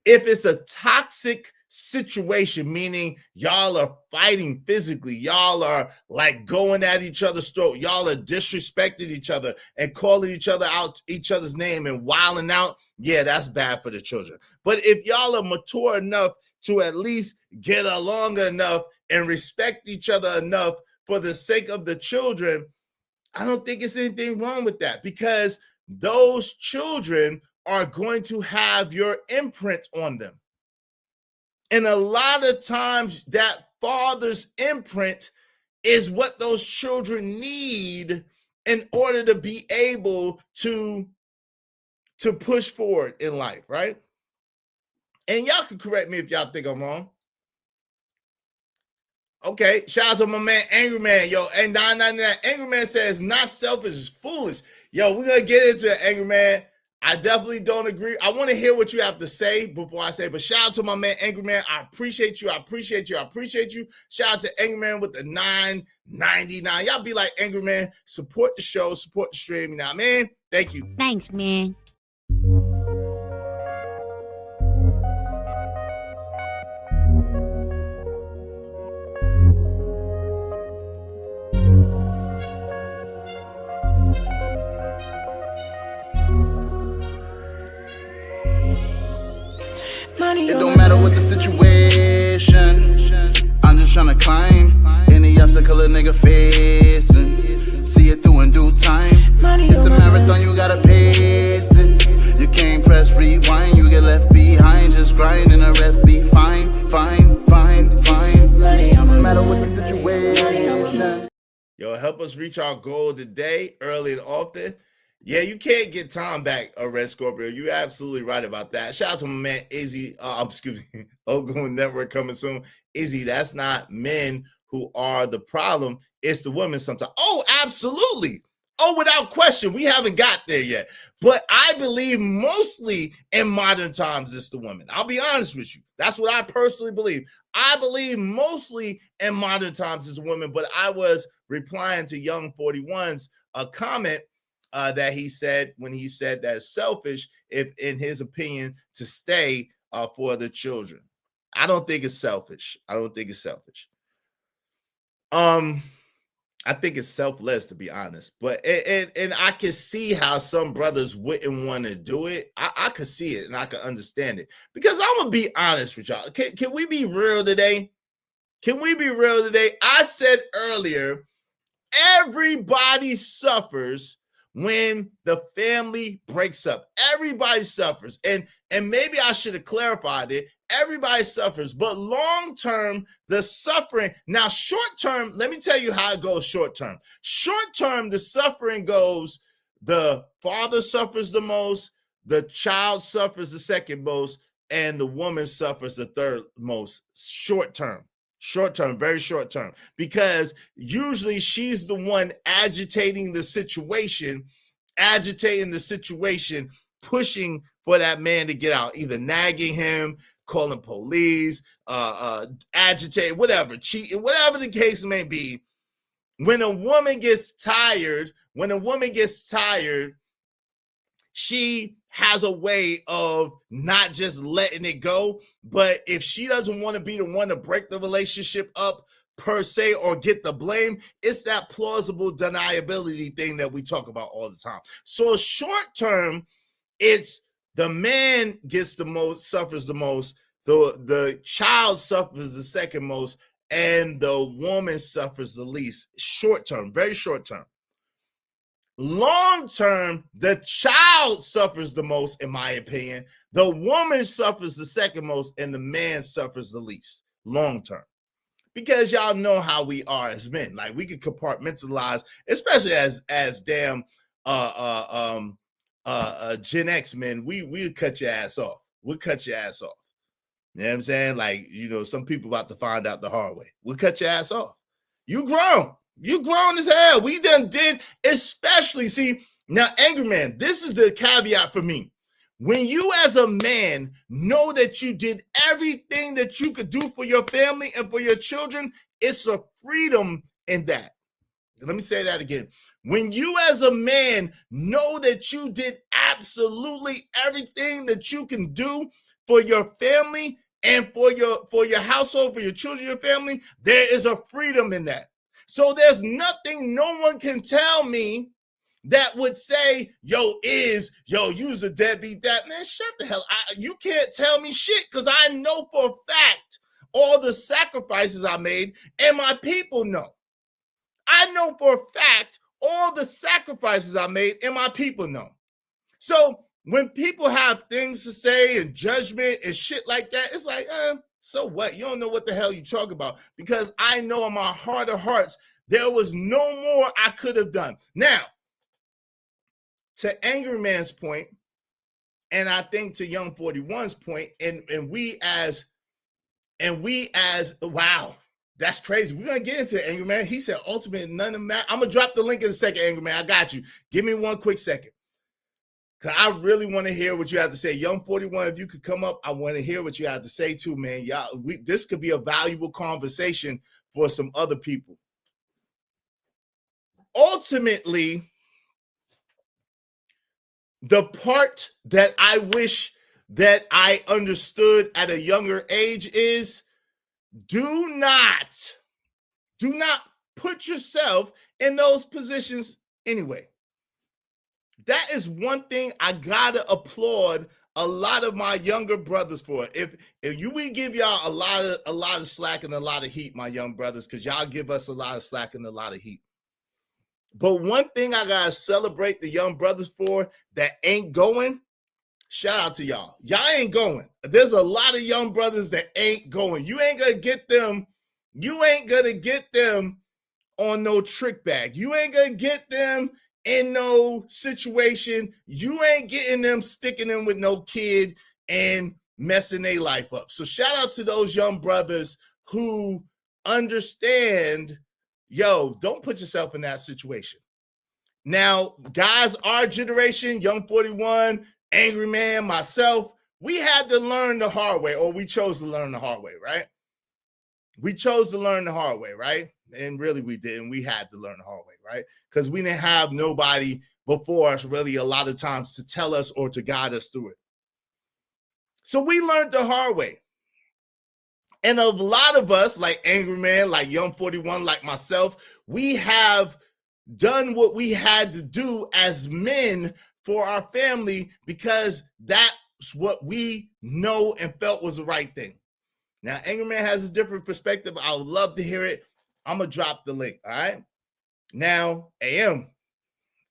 C: if it's a toxic situation, meaning y'all are fighting physically, y'all are like going at each other's throat, y'all are disrespecting each other and calling each other out each other's name and wilding out, yeah, that's bad for the children. But if y'all are mature enough to at least get along enough and respect each other enough for the sake of the children, I don't think it's anything wrong with that, because those children are going to have your imprint on them. And a lot of times that father's imprint is what those children need in order to be able to push forward in life, right? And y'all can correct me if y'all think I'm wrong. Okay, shout out to my man Angry Man, yo. And 999 Angry Man says not selfish is foolish. Yo, we're gonna get into it, Angry Man. I definitely don't agree. I want to hear what you have to say before I say, but shout out to my man Angry Man. I appreciate you. I appreciate you. I appreciate you. Shout out to Angry Man with the $9.99. Y'all be like, Angry Man, support the show, support the stream. You know what I mean? Thank you.
D: Thanks, man.
H: It don't matter what the situation, I'm just tryna climb any obstacle a nigga facing. See it through in due time. It's a marathon, you gotta pace it. You can't press rewind, you get left behind. Just grind and the rest be fine, fine, fine, fine. No matter what the situation.
C: Yo, help us reach our goal today, early and often. Yeah, you can't get time back, Red Scorpio. You're absolutely right about that. Shout out to my man Izzy. Excuse me, Ogun Network coming soon. Izzy, that's not men who are the problem. It's the women sometimes. Oh, absolutely. Oh, without question. We haven't got there yet. But I believe mostly in modern times it's the women. I'll be honest with you. That's what I personally believe. I believe mostly in modern times it's women. But I was replying to Young 41's comment that he said when he said that it's selfish, if in his opinion, to stay for the children. I don't think it's selfish. I don't think it's selfish. I think it's selfless, to be honest. But and I can see how some brothers wouldn't want to do it. I could see it and I can understand it. Because I'm gonna be honest with y'all. Can we be real today? Can we be real today? I said earlier, everybody suffers when the family breaks up. Everybody suffers. And maybe I should have clarified it. Everybody suffers, but long term, the suffering. Now, short term, let me tell you how it goes short term. Short term, the suffering goes, the father suffers the most, the child suffers the second most, and the woman suffers the third most. Short term. Short term, very short term, because usually she's the one agitating the situation, pushing for that man to get out, either nagging him, calling police, agitating, whatever, cheating, whatever the case may be. When a woman gets tired, she has a way of not just letting it go, but if she doesn't want to be the one to break the relationship up per se or get the blame, it's that plausible deniability thing that we talk about all the time. So short term, it's the man gets the most, suffers the most, the child suffers the second most, and the woman suffers the least. Short term, very short term. Long term, the child suffers the most, in my opinion. The woman suffers the second most, and the man suffers the least. Long term, because y'all know how we are as men. Like, we can compartmentalize, especially as damn Gen X men. We cut your ass off. We'll cut your ass off. You know what I'm saying? Like, some people about to find out the hard way. We'll cut your ass off. You grown. You grown as hell. We done did, especially, see, now, Angry Man, this is the caveat for me. When you as a man know that you did everything that you could do for your family and for your children, it's a freedom in that. Let me say that again. When you as a man know that you did absolutely everything that you can do for your family and for your household, for your children, your family, there is a freedom in that. So there's nothing no one can tell me that would say, you's a deadbeat dad. Man, shut the hell up. You can't tell me shit because I know for a fact all the sacrifices I made, and my people know. I know for a fact all the sacrifices I made, and my people know. So when people have things to say and judgment and shit like that, it's like, so what? You don't know what the hell you talk about, because I know in my heart of hearts, there was no more I could have done. Now, to Angry Man's point, and I think to Young 41's point, and we as wow, that's crazy. We're gonna get into Angry Man. He said ultimate none of that. I'm gonna drop the link in a second, Angry Man. I got you. Give me one quick second. Cause I really want to hear what you have to say. Young 41, if you could come up, I want to hear what you have to say too, man. Y'all, this could be a valuable conversation for some other people. Ultimately, the part that I wish that I understood at a younger age is do not put yourself in those positions anyway. That is one thing I gotta applaud a lot of my younger brothers for. If we give y'all a lot of slack and a lot of heat, my young brothers, because y'all give us a lot of slack and a lot of heat. But one thing I gotta celebrate the young brothers for that ain't going, shout out to y'all. Y'all ain't going. There's a lot of young brothers that ain't going. You ain't gonna get them. You ain't gonna get them on no trick bag. You ain't gonna get them in no situation. You ain't getting them, sticking them with no kid and messing their life up. So shout out to those young brothers who understand, don't put yourself in that situation. Now, guys, our generation, Young 41, Angry Man, myself, we had to learn the hard way, or we chose to learn the hard way, right? We chose to learn the hard way, right? And really we didn't. We had to learn the hard way, right? Because we didn't have nobody before us really a lot of times to tell us or to guide us through it. So we learned the hard way. And a lot of us, like Angry Man, like Young 41, like myself, we have done what we had to do as men for our family because that's what we know and felt was the right thing. Now, Angry Man has a different perspective. I would love to hear it. I'm going to drop the link, all right? Now, AM,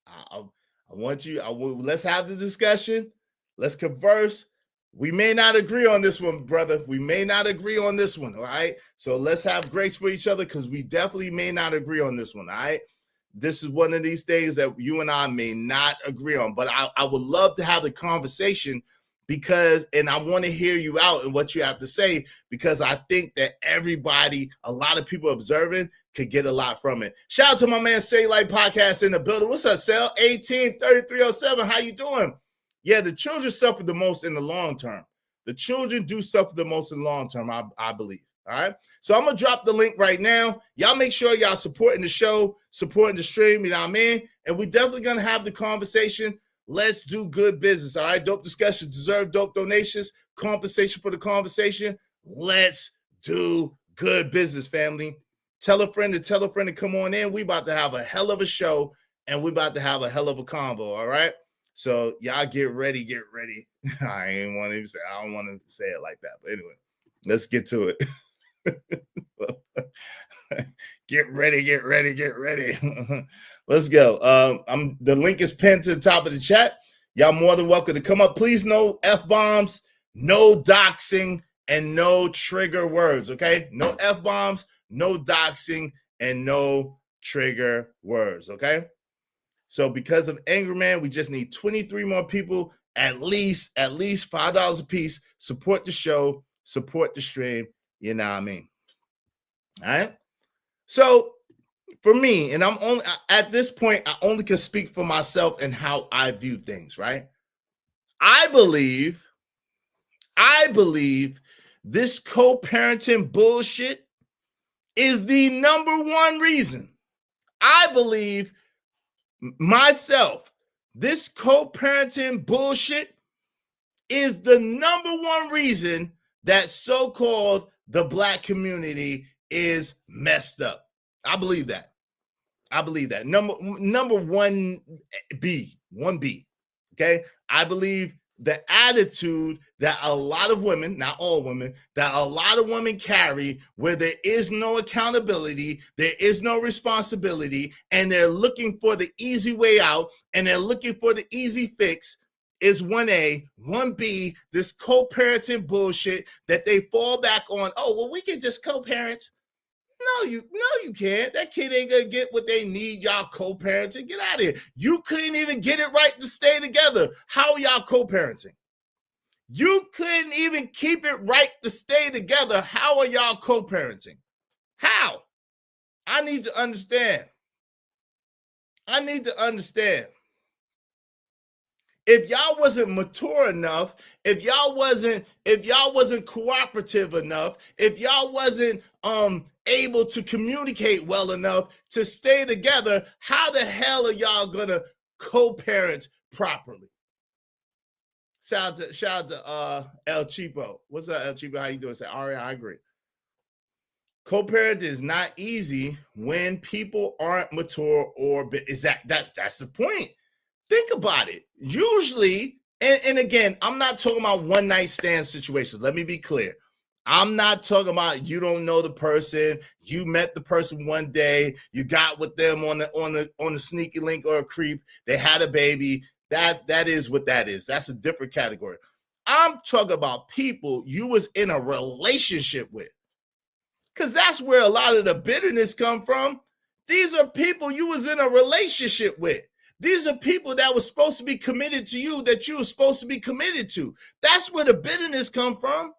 C: I want you, let's have the discussion. Let's converse. We may not agree on this one, brother. We may not agree on this one, all right? So let's have grace for each other because we definitely may not agree on this one, all right? This is one of these things that you and I may not agree on, but I would love to have the conversation because, and I want to hear you out and what you have to say because I think that everybody, a lot of people observing could get a lot from it. Shout out to my man, Straight Light Podcast in the building. What's up, Sal? 183307. How you doing? Yeah, the children suffer the most in the long term. The children do suffer the most in the long term, I believe. All right. So I'm going to drop the link right now. Y'all make sure y'all supporting the show, supporting the stream, you know what I mean? And we definitely going to have the conversation. Let's do good business. All right. Dope discussions deserve dope donations. Compensation for the conversation. Let's do good business, family. Tell a friend to come on in. We about to have a hell of a show and we about to have a hell of a convo. All right. So y'all get ready. I don't want to say it like that. But anyway, let's get to it. Get ready. Let's go. The link is pinned to the top of the chat. Y'all more than welcome to come up. Please, no F-bombs, no doxing, and no trigger words, okay? No F-bombs, no doxing, and no trigger words, okay? So because of Angry Man, we just need 23 more people, at least $5 a piece. Support the show. support the stream. You know what I mean? All right. So for me, and I'm only at this point, I only can speak for myself and how I view things, right? I believe this co-parenting bullshit is the number one reason. I believe myself, this co-parenting bullshit is the number one reason that so-called the Black community is messed up. I believe that. Number 1B. Okay. I believe the attitude that a lot of women, not all women, that a lot of women carry, where there is no accountability, there is no responsibility, and they're looking for the easy way out, and they're looking for the easy fix, is 1A. 1B, this co-parenting bullshit that they fall back on. Oh, well, we can just co-parent. No, you can't. That kid ain't gonna get what they need. Y'all co-parenting. Get out of here. You couldn't even get it right to stay together. How are y'all co-parenting? You couldn't even keep it right to stay together. How are y'all co-parenting? How? I need to understand. If y'all wasn't mature enough, if y'all wasn't cooperative enough, if y'all wasn't able to communicate well enough to stay together, how the hell are y'all gonna co-parent properly? Shout out to El Cheapo. What's up, El Cheapo? How you doing? Say, Ari, I agree. Co-parent is not easy when people aren't mature, or that's the point. Think about it. Usually, and again, I'm not talking about one night stand situations. Let me be clear. I'm not talking about you don't know the person, you met the person one day, you got with them on the sneaky link or a creep, they had a baby. That is what that is. That's a different category. I'm talking about people you was in a relationship with. Because that's where a lot of the bitterness come from. These are people you was in a relationship with. These are people that were supposed to be committed to you, that you were supposed to be committed to. That's where the bitterness come from.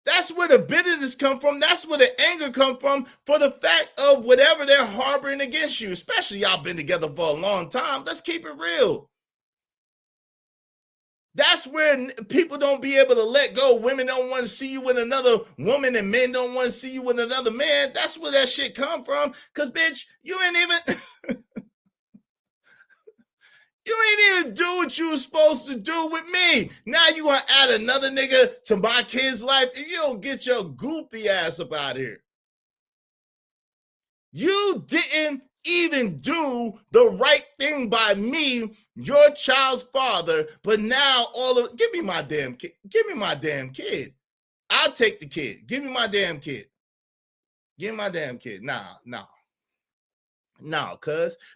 C: That's where the bitterness come from. That's where the anger come from, for the fact of whatever they're harboring against you, especially y'all been together for a long time. Let's keep it real. That's where people don't be able to let go. Women don't want to see you with another woman, and men don't want to see you with another man. That's where that shit come from. Because, bitch, you ain't even do what you were supposed to do with me. Now you want to add another nigga to my kid's life? If you don't get your goofy ass up out of here. You didn't even do the right thing by me, your child's father, but now give me my damn kid. Give me my damn kid. I'll take the kid. Give me my damn kid. Give me my damn kid. No,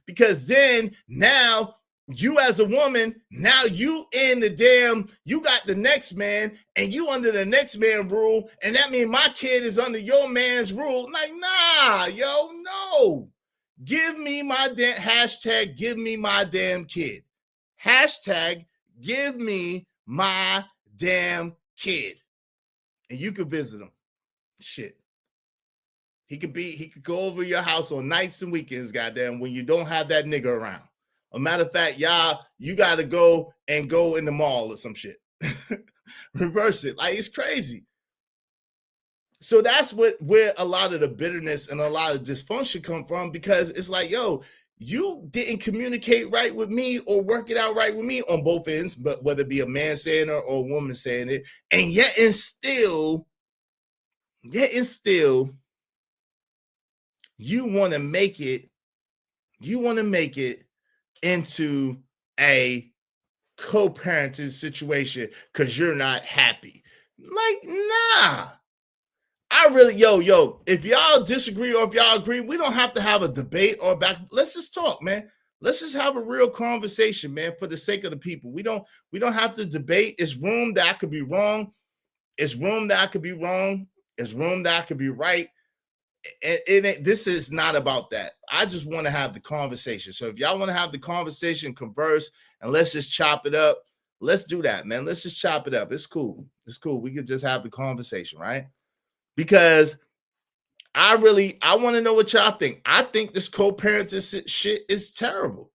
C: because then now you as a woman, now you got the next man, and you under the next man rule, and that means my kid is under your man's rule. Like, nah, yo, no. Give me my hashtag, give me my damn kid. Hashtag, give me my damn kid. And you could visit him. Shit. He could go over your house on nights and weekends, goddamn, when you don't have that nigga around. A matter of fact, you got to go in the mall or some shit. Reverse it. Like, it's crazy. So that's where a lot of the bitterness and a lot of dysfunction come from, because it's like, yo, you didn't communicate right with me or work it out right with me on both ends, but whether it be a man saying it or a woman saying it, and yet and still, you want to make it into a co-parenting situation because you're not happy. Like, nah. I really, if y'all disagree or if y'all agree, we don't have to have a debate or back. Let's just talk, man. Let's just have a real conversation, man, for the sake of the people. We don't have to debate. It's room that I could be wrong. It's room that I could be wrong. It's room that I could be right. This is not about that. I just want to have the conversation. So if y'all want to have the conversation, converse, and let's just chop it up. Let's do that, man. Let's just chop it up. It's cool. It's cool. We could just have the conversation, right? Because I want to know what y'all think. I think this co-parenting shit is terrible.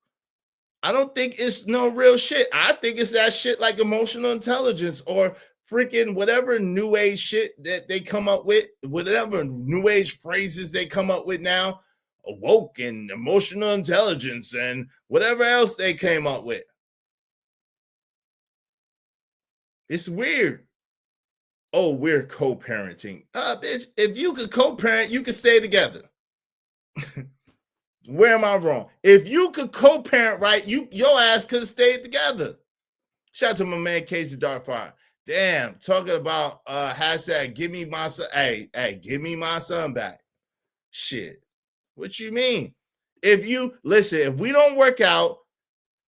C: I don't think it's no real shit. I think it's that shit like emotional intelligence or freaking whatever new age shit that they come up with, whatever new age phrases they come up with now, awoke and emotional intelligence and whatever else they came up with. It's weird. Oh, we're co-parenting. Bitch, if you could co-parent, you could stay together. Where am I wrong? If you could co-parent, right, your ass could have stayed together. Shout out to my man Casey Darkfire. Damn, talking about hashtag give me my son. Hey, give me my son back. Shit. What you mean? If we don't work out,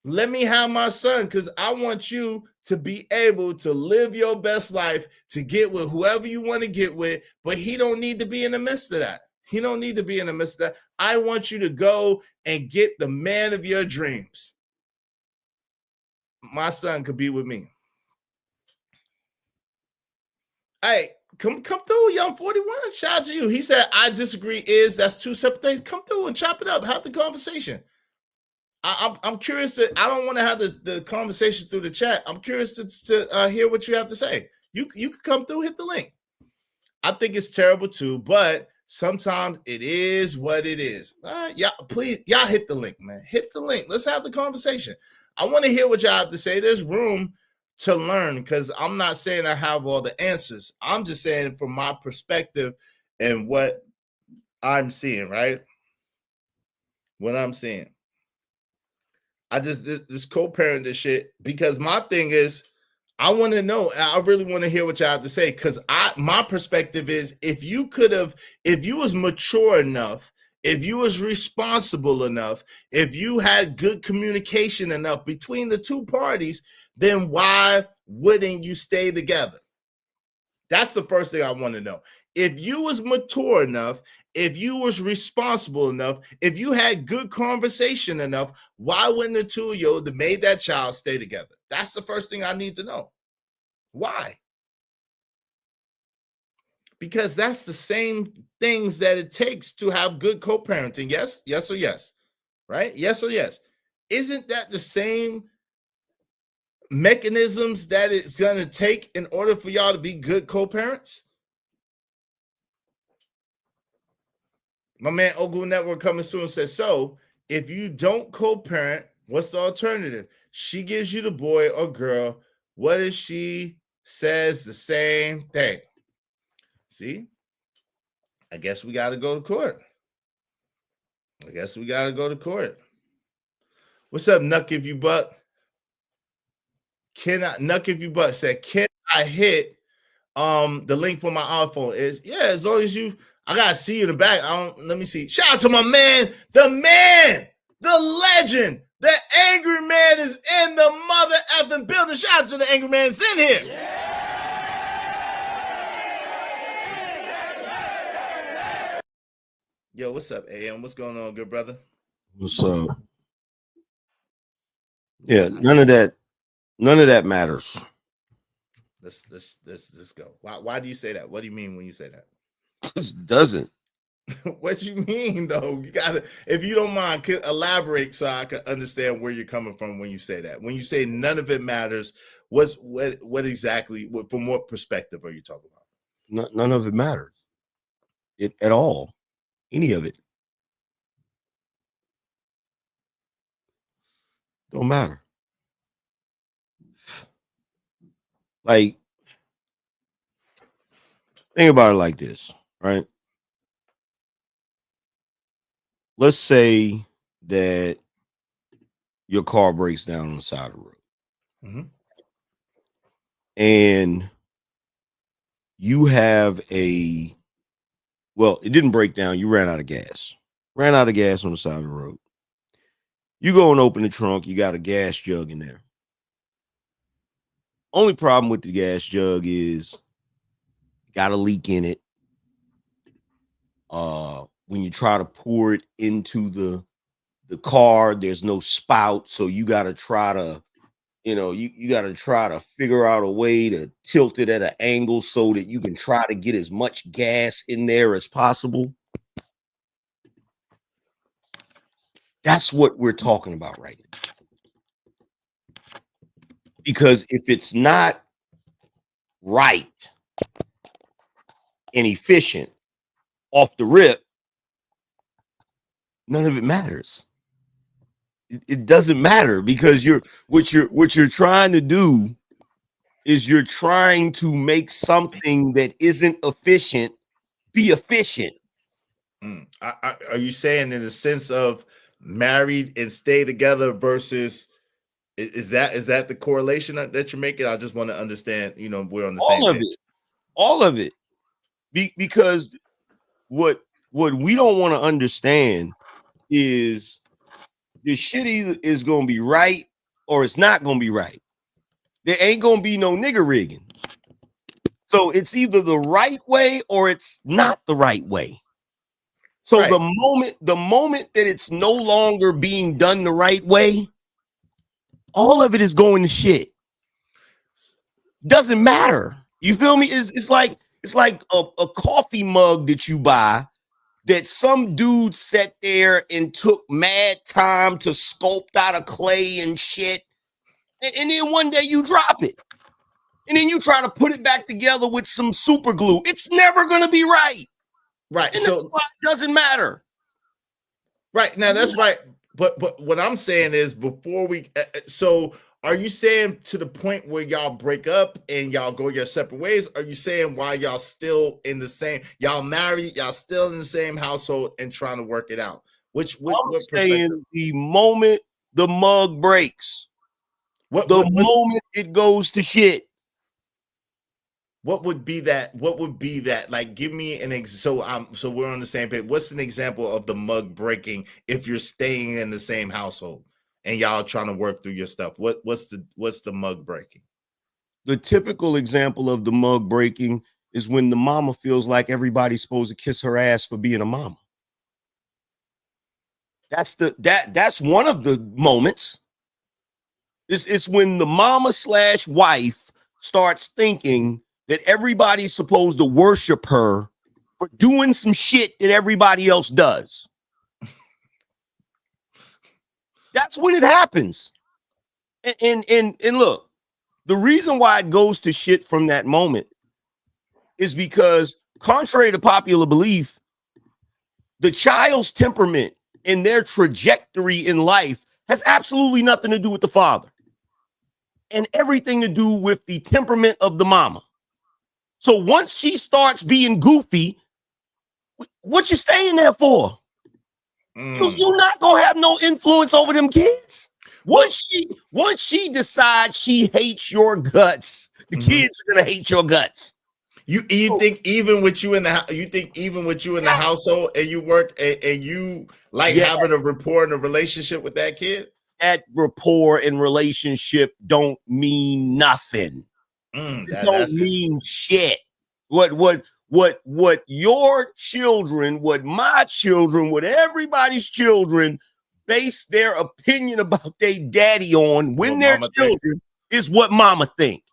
C: let me have my son because I want you to be able to live your best life, to get with whoever you want to get with, but he don't need to be in the midst of that. He don't need to be in the midst of that. I want you to go and get the man of your dreams. My son could be with me. Hey, come through, Young 41. Shout out to you. He said, I disagree. That's two separate things. Come through and chop it up. Have the conversation. I'm curious I don't want to have the conversation through the chat. I'm curious to hear what you have to say. You can come through, hit the link. I think it's terrible too, but sometimes it is what it is. All right, yeah, please, y'all hit the link, man. Hit the link. Let's have the conversation. I want to hear what y'all have to say. There's room to learn because I'm not saying I have all the answers. I'm just saying from my perspective and what I'm seeing, right? What I'm seeing. This co-parent this shit because my thing is I want to know. I really want to hear what y'all have to say because my perspective is if you was mature enough, if you was responsible enough, if you had good communication enough between the two parties, then why wouldn't you stay together? That's the first thing I want to know. If you was mature enough, if you was responsible enough, if you had good conversation enough, why wouldn't the two of you that made that child stay together? That's the first thing I need to know. Why? Because that's the same things that it takes to have good co-parenting. Yes, yes or yes, right? Yes or yes. Isn't that the same mechanisms that it's going to take in order for y'all to be good co-parents? My man Ogu Network coming soon says, so if you don't co-parent, what's the alternative? She gives you the boy or girl. What if she says the same thing? See, I guess we got to go to court. What's up, Nuck If You Buck? Nuck If You Buck said, can I hit the link for my iPhone? As long as you, I gotta see you in the back. Let me see. Shout out to my man, the legend, the angry man is in the mother effing building. Shout out to the angry man that's in here. Yo, what's up, AM? What's going on, good brother?
B: What's up? Yeah, none of that matters.
C: Let's go. Why do you say that? What do you mean when you say that?
B: It doesn't.
C: What you mean though? You gotta, if you don't mind, elaborate so I can understand where you're coming from when you say that. When you say none of it matters, what exactly? From what perspective are you talking about?
B: None of it matters. It at all. Any of it don't matter. Like, think about it like this, right? Let's say that your car breaks down on the side of the road.
C: Mm-hmm.
B: And you have it didn't break down. You ran out of gas. Ran out of gas on the side of the road. You go and open the trunk. You got a gas jug in there. Only problem with the gas jug is got a leak in it. When you try to pour it into the car, there's no spout, so you got to try to You know, you got to try to figure out a way to tilt it at an angle so that you can try to get as much gas in there as possible. That's what we're talking about right now. Because if it's not right and efficient off the rip, none of it matters. It doesn't matter because what you're trying to do is you're trying to make something that isn't efficient be efficient.
C: Are you saying in the sense of married and stay together versus is that the correlation that you're making? I just want to understand, you know, we're on the same page.
B: All of it. Because what we don't want to understand is the shit either is going to be right or it's not going to be right. There ain't going to be no nigger rigging. So it's either the right way or it's not the right way. So
C: Right.
B: the moment that it's no longer being done the right way, all of it is going to shit. Doesn't matter. You feel me? It's like a coffee mug that you buy that some dude sat there and took mad time to sculpt out of clay and shit. And then one day you drop it. And then you try to put it back together with some super glue. It's never going to be right.
C: Right.
B: And
C: So
B: that's why it doesn't matter.
C: right now, that's right. But what I'm saying is before we so are you saying to the point where y'all break up and y'all go your separate ways? Are you saying why y'all still in the same, y'all married, y'all still in the same household and trying to work it out?
B: I'm
C: What
B: saying the moment the mug breaks,
C: what's-
B: moment it goes to shit.
C: what would be that? What would be that? Like, give me an so we're on the same page. What's an example of the mug breaking if you're staying in the same household and y'all trying to work through your stuff? What's the mug breaking?
B: The typical example of the mug breaking is when the mama feels like everybody's supposed to kiss her ass for being a mama. That's one of the moments. It's when the mama / wife starts thinking that everybody's supposed to worship her for doing some shit that everybody else does. That's when it happens. And look, the reason why it goes to shit from that moment is because, contrary to popular belief, the child's temperament and their trajectory in life has absolutely nothing to do with the father and everything to do with the temperament of the mama. So once she starts being goofy, what you staying there for? You're not gonna have no influence over them kids. Once she decides she hates your guts, the kids are gonna hate your guts.
C: You think even with you in the household and you work and you like having a rapport and a relationship with that kid?
B: That rapport and relationship don't mean nothing. It don't mean shit. What your children, what my children, what everybody's children base their opinion about their daddy on when they're children is what mama think.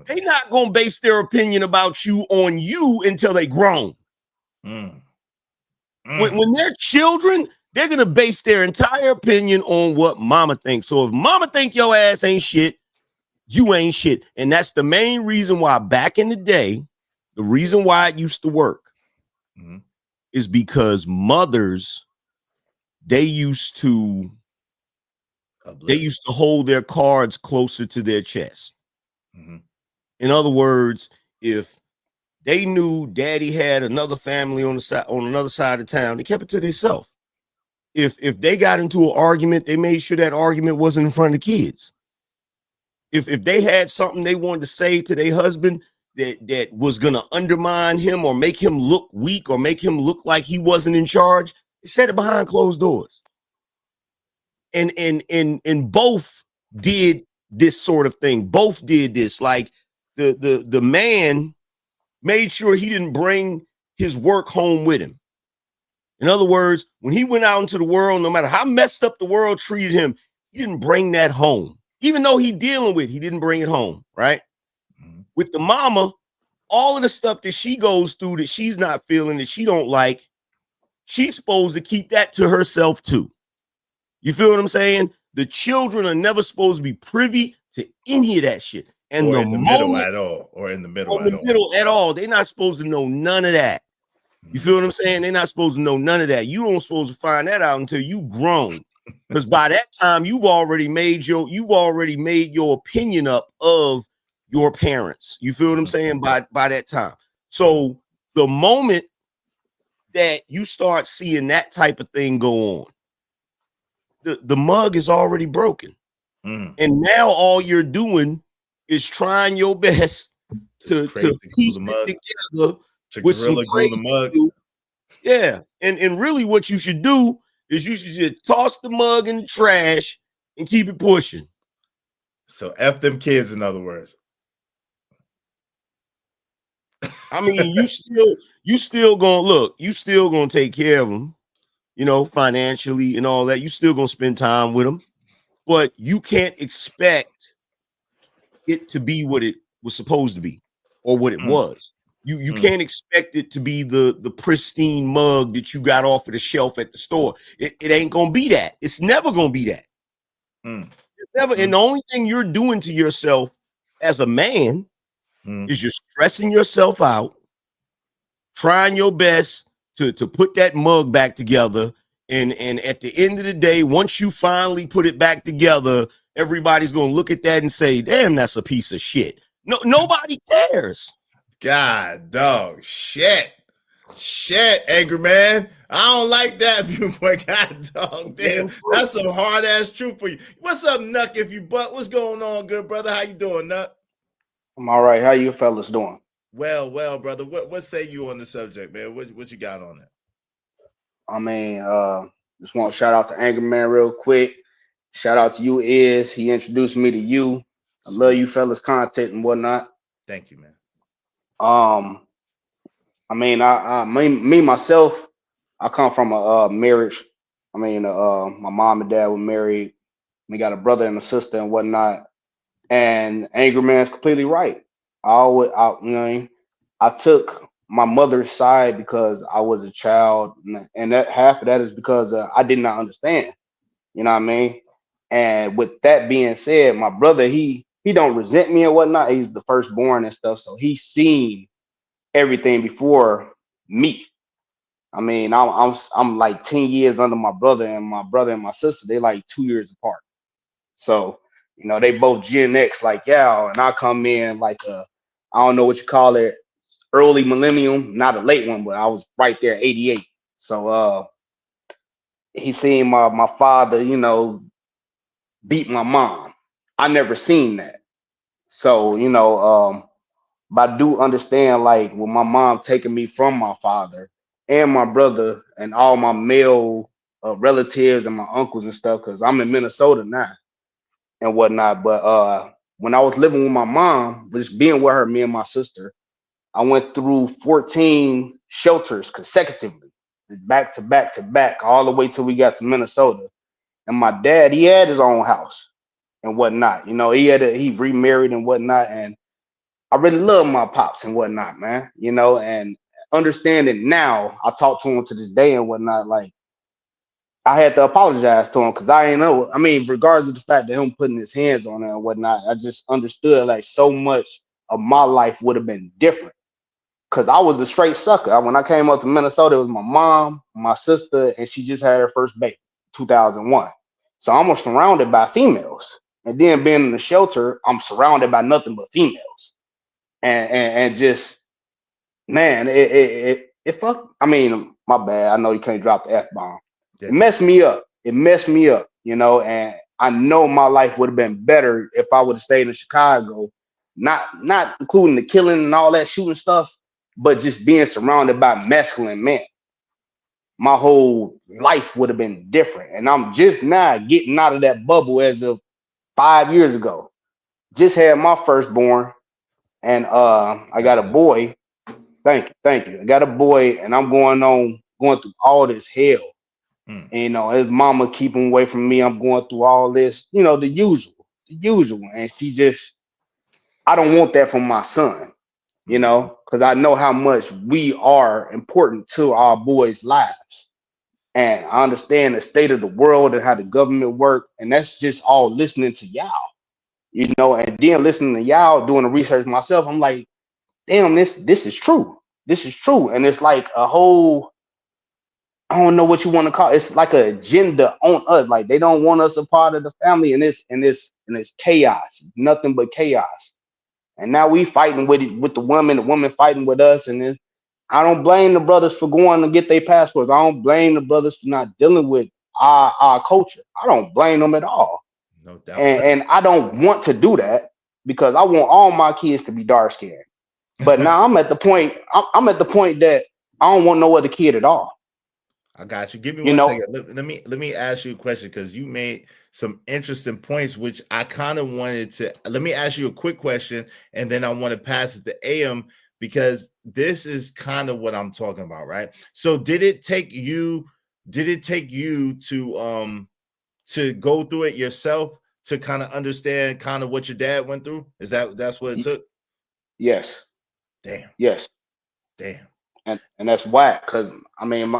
B: They're not gonna base their opinion about you on you until they grown. When they're children, they're gonna base their entire opinion on what mama thinks. So if mama think your ass ain't shit, you ain't shit. And that's the main reason why back in the day, the reason why it used to work is because mothers, they used to hold their cards closer to their chest. In other words, if they knew daddy had another family on another side of town, they kept it to themselves. If they got into an argument, they made sure that argument wasn't in front of the kids. If they had something they wanted to say to their husband that was going to undermine him or make him look weak or make him look like he wasn't in charge, they said it behind closed doors. And both did this sort of thing. Both did this. Like the man made sure he didn't bring his work home with him. In other words, when he went out into the world, no matter how messed up the world treated him, he didn't bring that home. even though he didn't bring it home, right?
C: Mhm.
B: With the mama, all of the stuff that she goes through that she's not feeling, that she don't like, she's supposed to keep that to herself too. You feel what I'm saying? The children are never supposed to be privy to any of that shit. And
C: Or
B: the
C: in the middle
B: moment
C: at all. Or in the middle
B: on
C: at
B: the
C: all.
B: middle at all, they're not supposed to know none of that. You feel what I'm saying? They're not supposed to know none of that. You don't supposed to find that out until you grown. Because by that time, you've already made your opinion up of your parents. You feel what I'm saying? By that time. So the moment that you start seeing that type of thing go on, the mug is already broken.
C: Mm.
B: And now all you're doing is trying your best to piece it together
C: to
B: with some
C: gorilla glue the mug.
B: Yeah. And really what you should do is you should just toss the mug in the trash and keep it pushing.
C: So F them kids, in other words.
B: I mean, you still gonna take care of them, you know, financially and all that. You still gonna spend time with them, but you can't expect it to be what it was supposed to be or what it was. You can't expect it to be the pristine mug that you got off of the shelf at the store. It ain't gonna be that. It's never gonna be that. It's never. And the only thing you're doing to yourself as a man is you're stressing yourself out, trying your best to put that mug back together. And at the end of the day, once you finally put it back together, everybody's gonna look at that and say, "Damn, that's a piece of shit." No, nobody cares.
C: God, dog, shit, angry man. I don't like that viewpoint. God, dog, damn, that's some hard ass truth for you. What's up, Nuck? If you butt, what's going on, good brother? How you doing, Nuck?
I: I'm all right. How you fellas doing?
C: Well, brother. What say you on the subject, man? What you got on it?
I: I mean, just want to shout out to Angry Man real quick. Shout out to you, Iz. He introduced me to you. I love you fellas content and whatnot.
C: Thank you, man.
I: I mean, me myself, I come from a marriage. I mean, my mom and dad were married. We got a brother and a sister and whatnot. And Angry Man's completely right. I took my mother's side because I was a child, and that half of that is because I did not understand. You know what I mean? And with that being said, my brother, he don't resent me and whatnot. He's the firstborn and stuff, so he's seen everything before me. I mean, I'm like 10 years under my brother and my sister, they like 2 years apart. So, you know, they both Gen X like y'all, and I come in like I don't know what you call it, early millennium, not a late one, but I was right there, 88. So he seen my father, you know, beat my mom. I never seen that. So, you know, but I do understand, like, with my mom taking me from my father and my brother and all my male relatives and my uncles and stuff, because I'm in Minnesota now and whatnot. But when I was living with my mom, just being with her, me and my sister, I went through 14 shelters consecutively, back to back to back, all the way till we got to Minnesota. And my dad, he had his own house and whatnot. You know, he remarried and whatnot. And I really love my pops and whatnot, man. You know, and understanding now, I talk to him to this day and whatnot. Like, I had to apologize to him because I ain't know. I mean, regardless of the fact that him putting his hands on her and whatnot, I just understood like so much of my life would have been different. Cause I was a straight sucker. When I came up to Minnesota, it was my mom, my sister, and she just had her first baby, 2001. So I'm surrounded by females. And then being in the shelter, I'm surrounded by nothing but females. And just, man, it fuck. I mean, my bad. I know you can't drop the F-bomb.
C: Yeah.
I: It messed me up. You know, and I know my life would have been better if I would have stayed in Chicago, not including the killing and all that shooting stuff, but just being surrounded by masculine men. My whole life would have been different. And I'm just now getting out of that bubble as of 5 years ago. Just had my firstborn, and I got a boy. Thank you. I got a boy, and I'm going through all this hell. And, you know, his mama keeping away from me. I'm going through all this, you know, the the usual. And she just, I don't want that from my son, you know, because I know how much we are important to our boys' lives. And I understand the state of the world and how the government work. And that's just all listening to y'all, you know, and then listening to y'all doing the research myself. I'm like, damn, this is true. This is true. And it's like a whole, I don't know what you want to call it. It's like an agenda on us. Like they don't want us a part of the family, and it's chaos. It's nothing but chaos. And now we fighting with the woman fighting with us. And then I don't blame the brothers for going to get their passports. I don't blame the brothers for not dealing with our culture. I don't blame them at all.
C: No doubt.
I: And I don't want to do that because I want all my kids to be dark skinned. But now I'm at the point. I'm at the point that I don't want no other kid at all.
C: I got you. Give me one second. Let me ask you a question because you made some interesting points, which I kind of wanted to. Let me ask you a quick question, and then I want to pass it to AM because this is kind of what I'm talking about, right? So, did it take you to go through it yourself to kind of understand kind of what your dad went through? That's what it took?
I: Yes.
C: Damn.
I: Yes.
C: Damn.
I: And that's whack because I mean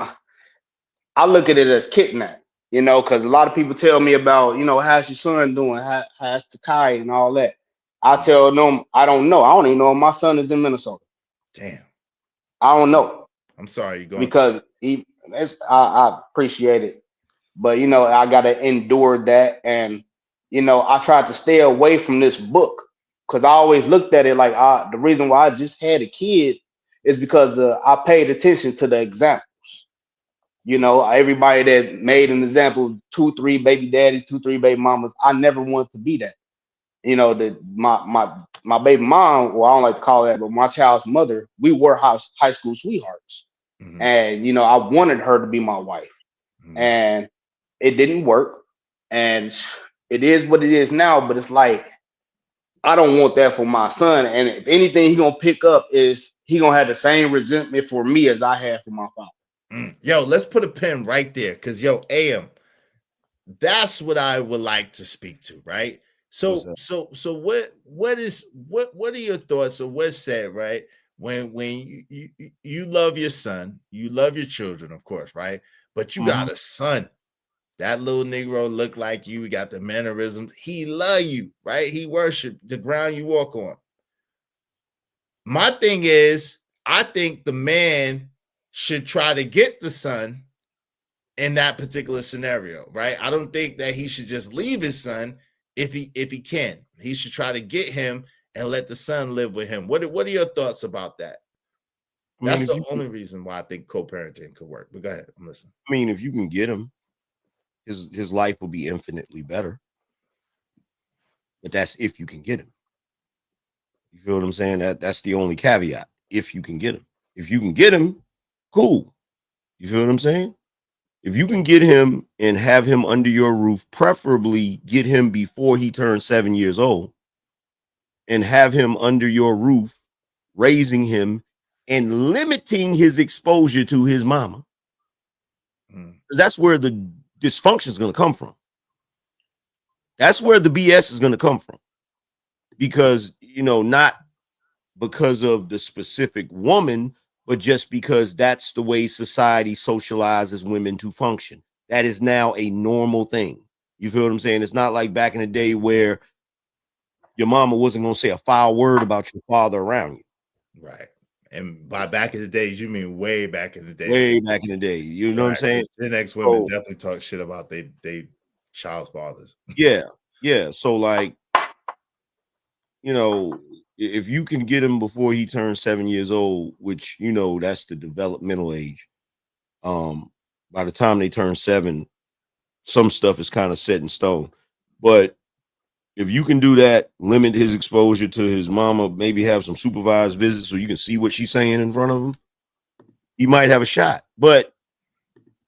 I: I look at it as kidnap, you know, because a lot of people tell me about, you know, how's your son doing? How's Takai and all that. I tell them, I don't know. I don't even know if my son is in Minnesota.
C: Damn.
I: I don't know.
C: I'm sorry you're going
I: because I appreciate it. But, you know, I got to endure that. And, you know, I tried to stay away from this book because I always looked at it like the reason why I just had a kid is because I paid attention to the example. You know, everybody that made an example of 2-3 baby daddies, 2-3 baby mamas, I never wanted to be that. You know, my baby mom, well, I don't like to call that, but my child's mother, we were high school sweethearts. Mm-hmm. And, you know, I wanted her to be my wife. Mm-hmm. And it didn't work. And it is what it is now, but it's like, I don't want that for my son. And if anything he gonna pick up is he gonna have the same resentment for me as I had for my father.
C: Yo, let's put a pin right there because AM, that's what I would like to speak to, right? So what are your thoughts or what's said, right? When you love your son, you love your children, of course, right? But you got a son. That little Negro look like you, he got the mannerisms. He love you, right? He worship the ground you walk on. My thing is, I think the man should try to get the son in that particular scenario, right? I don't think that he should just leave his son if he can. He should try to get him and let the son live with him. What are your thoughts about that? That's the only reason why I think co-parenting could work. But go ahead, I'm listening.
B: I mean, if you can get him, his life will be infinitely better. But that's if you can get him. You feel what I'm saying? That's the only caveat. If you can get him. If you can get him, cool. You feel what I'm saying? If you can get him and have him under your roof, preferably get him before he turns 7 years old and have him under your roof, raising him and limiting his exposure to his mama. Because that's where the dysfunction is going to come from. That's where the BS is going to come from. Because, you know, not because of the specific woman, but just because that's the way society socializes women to function. That is now a normal thing. You feel what I'm saying? It's not like back in the day where your mama wasn't going to say a foul word about your father around you.
C: Right. And by back in the days, you mean way back in the day.
B: Way back in the day. You know what I'm saying?
C: The next women definitely talk shit about they child's fathers.
B: Yeah. Yeah. So like, you know, if you can get him before he turns 7 years old, which, you know, that's the developmental age. By the time they turn 7, some stuff is kind of set in stone. But if you can do that, limit his exposure to his mama, maybe have some supervised visits so you can see what she's saying in front of him, he might have a shot. But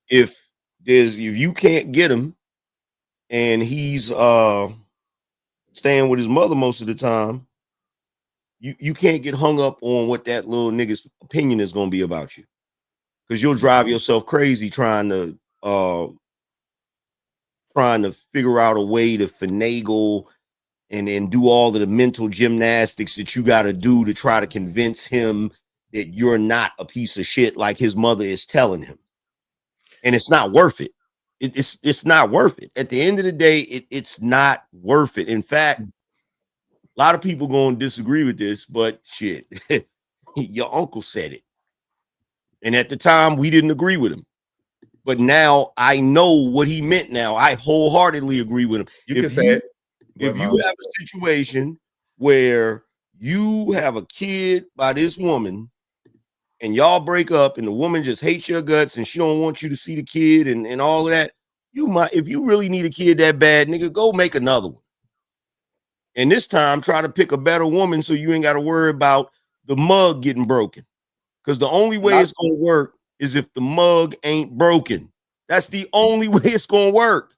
B: if you can't get him and he's staying with his mother most of the time, you can't get hung up on what that little nigga's opinion is going to be about you, because you'll drive yourself crazy trying to figure out a way to finagle and do all of the mental gymnastics that you got to do to try to convince him that you're not a piece of shit like his mother is telling him. And it's not worth it. It's not worth it. At the end of the day, it's not worth it. In fact, a lot of people going to disagree with this, but shit, your uncle said it. And at the time, we didn't agree with him. But now I know what he meant now. I wholeheartedly agree with him.
C: You can say it.
B: If you have a situation where you have a kid by this woman and y'all break up and the woman just hates your guts and she don't want you to see the kid and all of that, you might, if you really need a kid that bad, nigga, go make another one. And this time, try to pick a better woman so you ain't got to worry about the mug getting broken. Because the only way it's going to work is if the mug ain't broken. That's the only way it's going to work.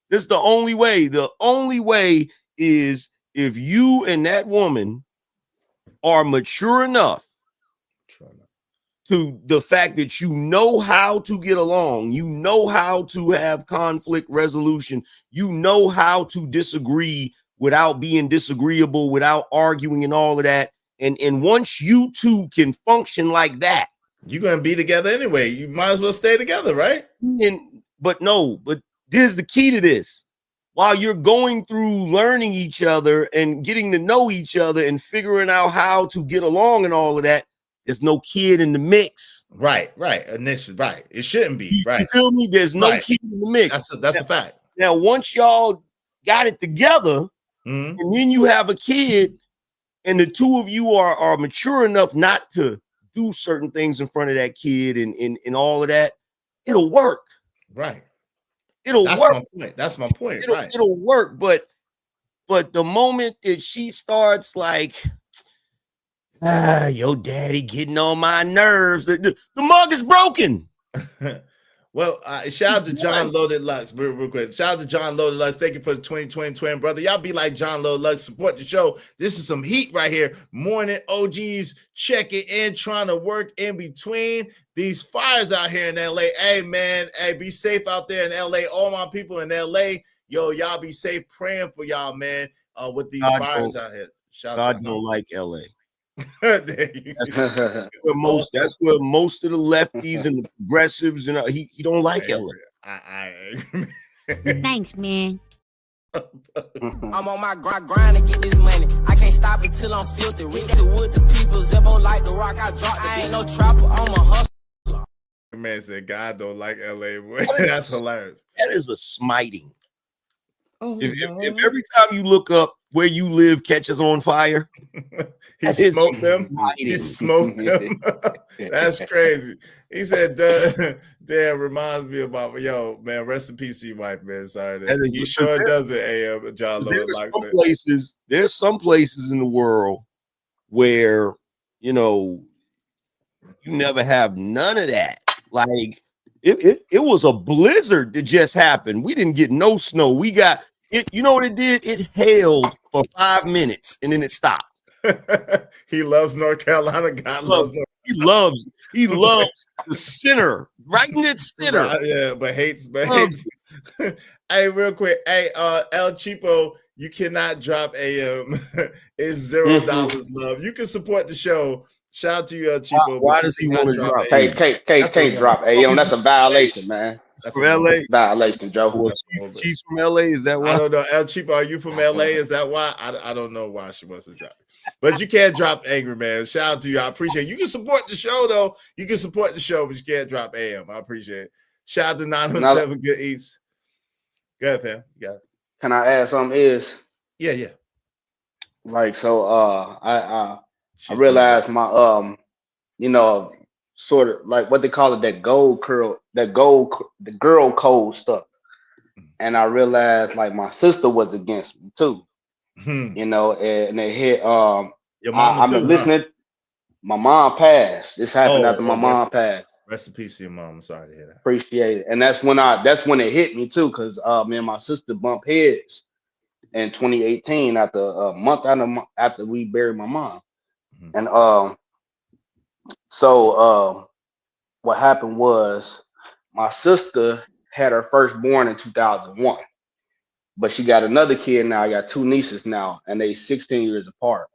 B: That's the only way. The only way is if you and that woman are mature enough to the fact that you know how to get along, you know how to have conflict resolution, you know how to disagree without being disagreeable, without arguing and all of that. And once you two can function like that,
C: you're gonna be together anyway. You might as well stay together, right?
B: But here's the key to this. While you're going through learning each other and getting to know each other and figuring out how to get along and all of that, there's no kid in the mix.
C: Right. Initially, right. It shouldn't be, right.
B: You feel me? There's no kid in the mix.
C: That's a fact.
B: Now, once y'all got it together, and then you have a kid, and the two of you are mature enough not to do certain things in front of that kid and all of that, it'll work.
C: Right.
B: That's work.
C: My point. That's my point.
B: It'll work. But the moment that she starts like, your daddy getting on my nerves, the mug is broken.
C: Well, shout out to John Loaded Lux, real quick. Shout out to John Loaded Lux. Thank you for the 2020 twin, brother. Y'all be like John Loaded Lux. Support the show. This is some heat right here. Morning OGs checking in, trying to work in between these fires out here in LA. Hey, man. Hey, be safe out there in LA. All my people in LA, yo, y'all be safe. Praying for y'all, man, with these fires out here.
B: God don't like LA. That's where most of the lefties and the progressives and he don't like LA.
D: Thanks, man.
F: I'm on my grind to get this money. I can't stop until I'm filthy. With the people, Zebo like the rock. I drop. I ain't no trapper. I'm a hustler.
C: Man said God don't like LA. Boy. That's hilarious.
B: That is a smiting. If every time you look up where you live catches on fire,
C: he smoked them. He smoked them. That's crazy. He said, "Damn, reminds me about man. Rest in peace to your wife, man. Sorry, he sure does it." AM John Lowe likes it.
B: There's some places in the world where you never have none of that. Like it was a blizzard that just happened. We didn't get no snow. We got it. You know what it did? It hailed for 5 minutes and then it stopped.
C: He loves North Carolina. God loves North
B: Carolina. He loves the center, right in its center.
C: Yeah, but hates. Hey, real quick. Hey, El Cheapo, you cannot drop AM. It's $0 love. You can support the show. Shout out to you, El Cheapo.
B: Why does he want to drop?
I: Can't drop AM. That's a violation, man.
B: That's from LA.
I: Violation, Joe.
B: She's from LA. Is that why?
C: I don't know. El Cheapo, are you from LA? Is that why? I don't know why she wants to drop it. But you can't drop Angry Man. Shout out to you. I appreciate it. You can support the show, though. You can support the show, but you can't drop AM. I appreciate it. Shout out to 907 Good Eats. Go ahead, Pam. You got it.
I: Can I add something?
C: Yeah.
I: Like, so I realized my sort of like what they call it, that the girl code stuff. And I realized like my sister was against me too. And it hit
C: your mom.
I: I've been listening. My mom passed. This happened after my mom passed.
C: Rest in peace to your mom. I'm sorry to hear that.
I: Appreciate it. And that's when it hit me too, because me and my sister bumped heads in 2018 after a month after we buried my mom. And so what happened was my sister had her firstborn in 2001. but she got another kid now. I got 2 nieces now, and they 16 years apart.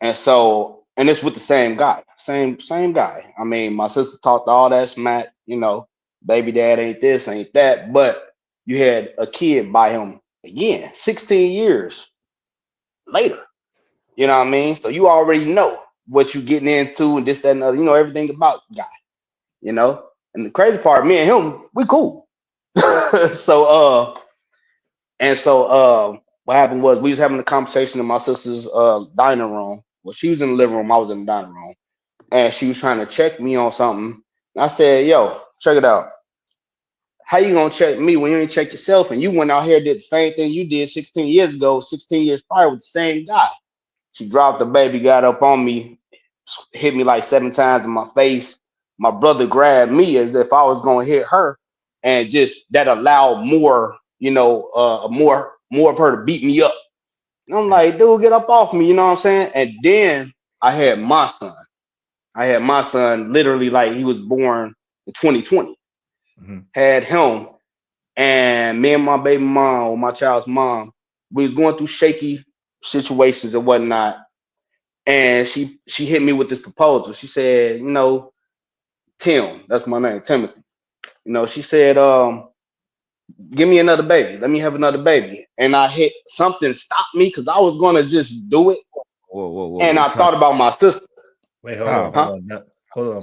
I: And so, and it's with the same guy, same guy. I mean, my sister talked all that smack, you know, baby dad ain't this, ain't that, but you had a kid by him again, 16 years later. You know what I mean? So you already know what you getting into and this, that, and other. You know everything about the guy. You know, and the crazy part, me and him, we cool. So what happened was we was having a conversation in my sister's dining room. Well, she was in the living room, I was in the dining room, and she was trying to check me on something. And I said, "Yo, check it out. How you gonna check me when you ain't check yourself? And you went out here and did the same thing you did 16 years ago, 16 years prior with the same guy." She dropped the baby, got up on me, hit me like 7 times in my face. My brother grabbed me as if I was gonna hit her, and just that allowed more, you know, more of her to beat me up. And I'm like, dude, get up off me, you know what I'm saying? And then I had my son. Literally like he was born in 2020. Had him, and me and my baby mom, or my child's mom, we was going through shaky situations and whatnot. And she hit me with this proposal. She said, you know, Tim, that's my name, Timothy. You know, she said, give me another baby. Let me have another baby. And I hit something stopped me because I was gonna just do it.
B: Whoa,
I: and I thought about my sister.
C: Wait, hold on,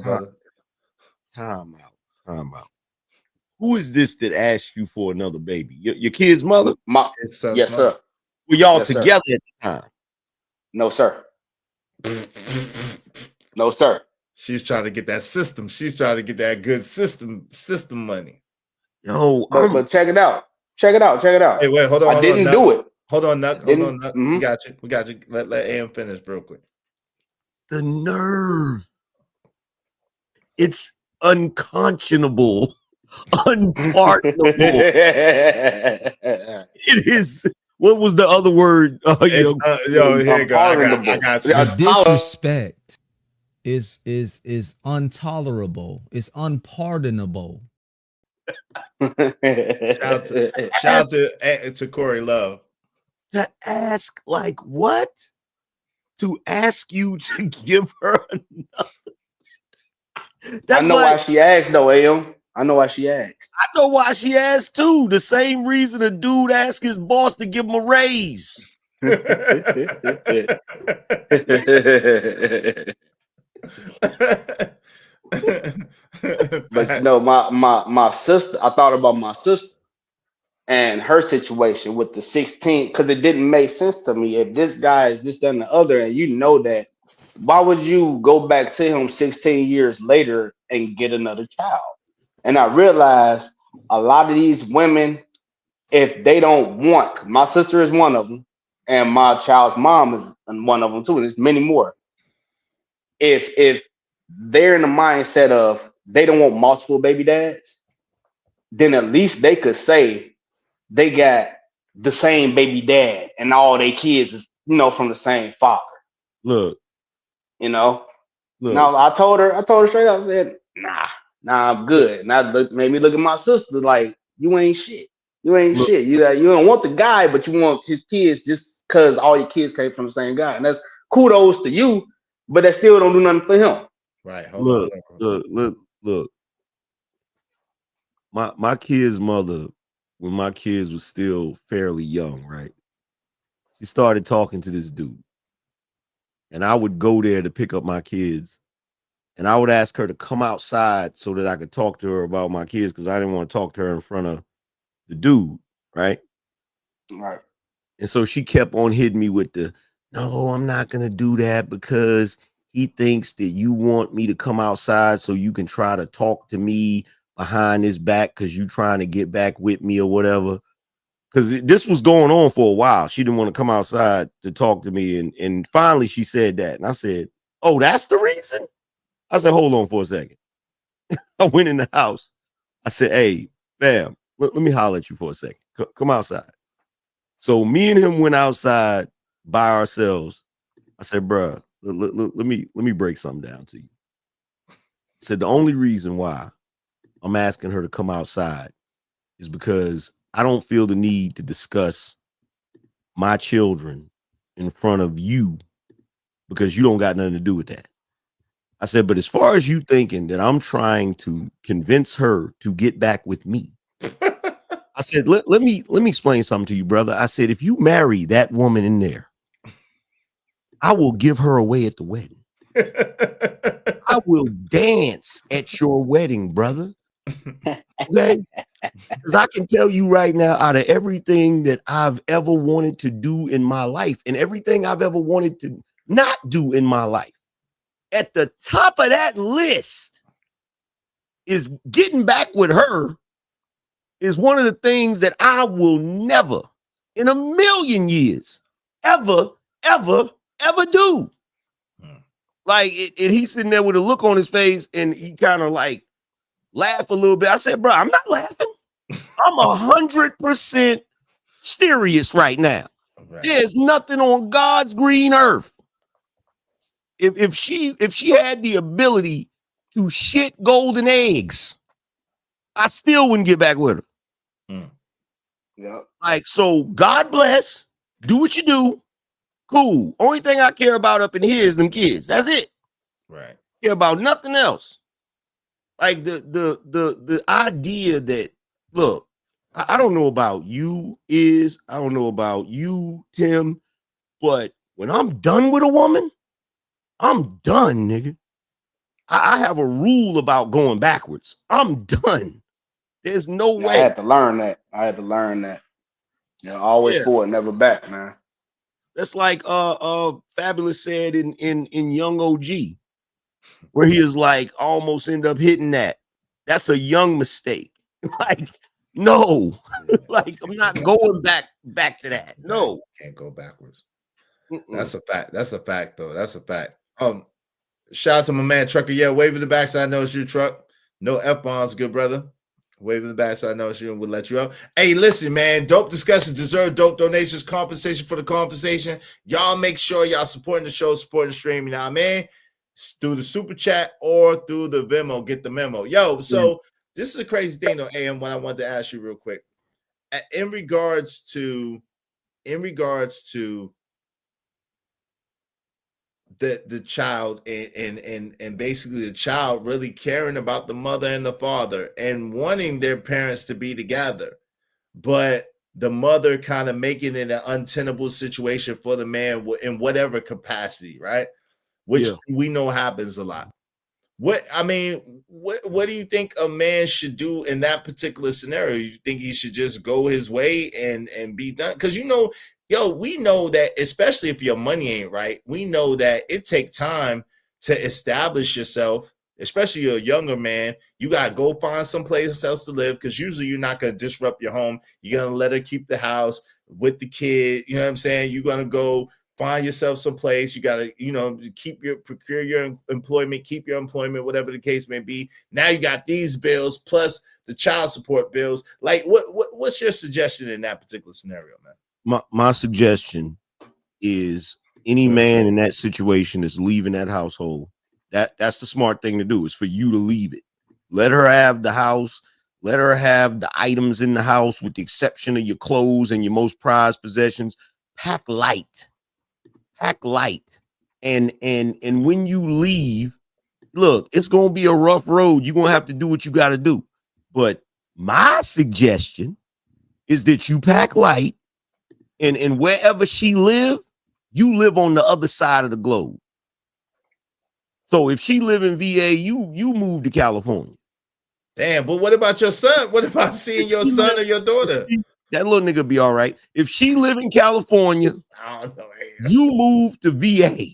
C: brother.
B: Time out. Who is this that asked you for another baby? Your kid's mother?
I: Yes, sir.
B: Were y'all
I: Yes,
B: together
I: sir.
B: at the time?
I: No, sir. No, sir.
C: She's trying to get that system. She's trying to get that good system money.
B: Yo,
I: but check it out. Check it out.
C: Hey, wait, hold on.
I: I didn't do it.
C: Hold on, Nuck.
I: Mm-hmm.
C: We got you. Let AM finish real quick.
B: The nerve. It's unconscionable. Unpardonable. It is. What was the other word?
C: Here you go. I got you.
J: The disrespect is intolerable. It's unpardonable.
C: Shout out to Corey Love.
B: To ask like what? To ask you to give her another.
I: I know why she asked though, AM. I know why she asked.
B: I know why she asked too. The same reason a dude asked his boss to give him a raise.
I: But you know, my sister, I thought about my sister and her situation with the 16, because it didn't make sense to me. If this guy is this, that, and the other, and you know that, why would you go back to him 16 years later and get another child? And I realized a lot of these women, if they don't want, my sister is one of them, and my child's mom is one of them too, and there's many more. If they're in the mindset of they don't want multiple baby dads, then at least they could say they got the same baby dad and all their kids is, you know, from the same father.
B: Look,
I: you know. Now I told her straight up, I said, nah, I'm good. Now made me look at my sister like, you ain't shit. You ain't shit. You don't want the guy, but you want his kids just because all your kids came from the same guy. And that's kudos to you, but that still don't do nothing for him.
C: Right.
B: Look. My kid's mother, when my kids was still fairly young, right? She started talking to this dude. And I would go there to pick up my kids. And I would ask her to come outside so that I could talk to her about my kids because I didn't want to talk to her in front of the dude, right?
I: Right.
B: And so she kept on hitting me with the, no, I'm not going to do that because he thinks that you want me to come outside so you can try to talk to me behind his back because you trying to get back with me or whatever. Because this was going on for a while. She didn't want to come outside to talk to me. And finally she said that. And I said, oh, that's the reason? I said, hold on for a second. I went in the house. I said, hey, fam, let me holler at you for a second. Come outside. So me and him went outside by ourselves. I said, bruh, let me break something down to you. I said, the only reason why I'm asking her to come outside is because I don't feel the need to discuss my children in front of you because you don't got nothing to do with that. I said, but as far as you thinking that I'm trying to convince her to get back with me, I said, let me explain something to you, brother. I said, if you marry that woman in there, I will give her away at the wedding. I will dance at your wedding, brother. Okay? Because I can tell you right now, out of everything that I've ever wanted to do in my life and everything I've ever wanted to not do in my life, at the top of that list is getting back with her is one of the things that I will never in a million years ever do. Like he's sitting there with a look on his face and he kind of like laugh a little bit. I said, bro, I'm not laughing. I'm 100% serious right now. Right. There's nothing on God's green earth. If she had the ability to shit golden eggs, I still wouldn't get back with her.
I: Yeah.
B: Like, so God bless. Do what you do. Cool. Only thing I care about up in here is them kids. That's it.
C: Right.
B: Care about nothing else. Like the idea that, look, I don't know about you, I don't know about you, Tim, but when I'm done with a woman, I'm done, nigga. I have a rule about going backwards. I'm done. There's no way.
I: I had to learn that. You know, always forward, never back, man.
B: That's like Fabulous said in Young OG, where he is like almost end up hitting that. That's a young mistake. Like, no, like I'm not going back to that. No,
C: can't go backwards. That's a fact. That's a fact, though. That's a fact. Shout out to my man Trucker. Yeah, wave in the backside. I know it's your truck. No F-bombs, good brother. Wave in the backside. I know it's you and we'll let you up. Hey, listen, man. Dope discussion deserve dope donations. Compensation for the conversation. Y'all make sure y'all supporting the show, supporting the stream. You know what I mean? Through the super chat or through the Venmo. Get the memo. Yo, so this is a crazy thing, though, AM, what I wanted to ask you real quick. In regards to the child and basically the child really caring about the mother and the father and wanting their parents to be together, but the mother kind of making it an untenable situation for the man in whatever capacity, right? Which we know happens a lot. What do you think a man should do in that particular scenario? You think he should just go his way and be done? Because we know that, especially if your money ain't right, we know that it takes time to establish yourself, especially you're a younger man. You got to go find someplace else to live because usually you're not going to disrupt your home. You're going to let her keep the house with the kid. You know what I'm saying? You're going to go find yourself someplace. You got to, procure your employment, keep your employment, whatever the case may be. Now you got these bills plus the child support bills. Like, what's your suggestion in that particular scenario, man?
B: My suggestion is any man in that situation is leaving that household. That's the smart thing to do, is for you to leave it. Let her have the house. Let her have the items in the house, with the exception of your clothes and your most prized possessions. Pack light. And when you leave, look, it's going to be a rough road. You're going to have to do what you got to do. But my suggestion is that you pack light, and wherever she live, you live on the other side of the globe. So if she live in VA, you move to California.
C: Damn, but what about your son? What about seeing your son or your daughter?
B: That little nigga be all right. If she live in California,
C: I don't know,
B: you move to VA.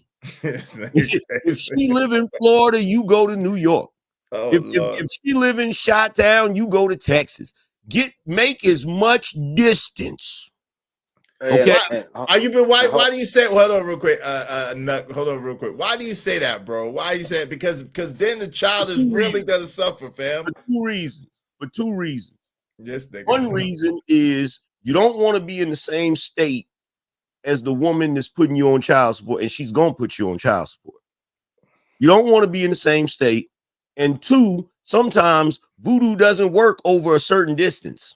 B: If she live in Florida, you go to New York. If she live in Chi-Town, you go to Texas. Make as much distance. Okay.
C: Are you been white? Why do you say? Hold on, real quick. Hold on, real quick. Why do you say that, bro? Why you say it? Because then the child is really gonna suffer, fam.
B: For two reasons.
C: Yes, nigga.
B: One reason is you don't want to be in the same state as the woman that's putting you on child support, and she's gonna put you on child support. You don't want to be in the same state. And two, sometimes voodoo doesn't work over a certain distance.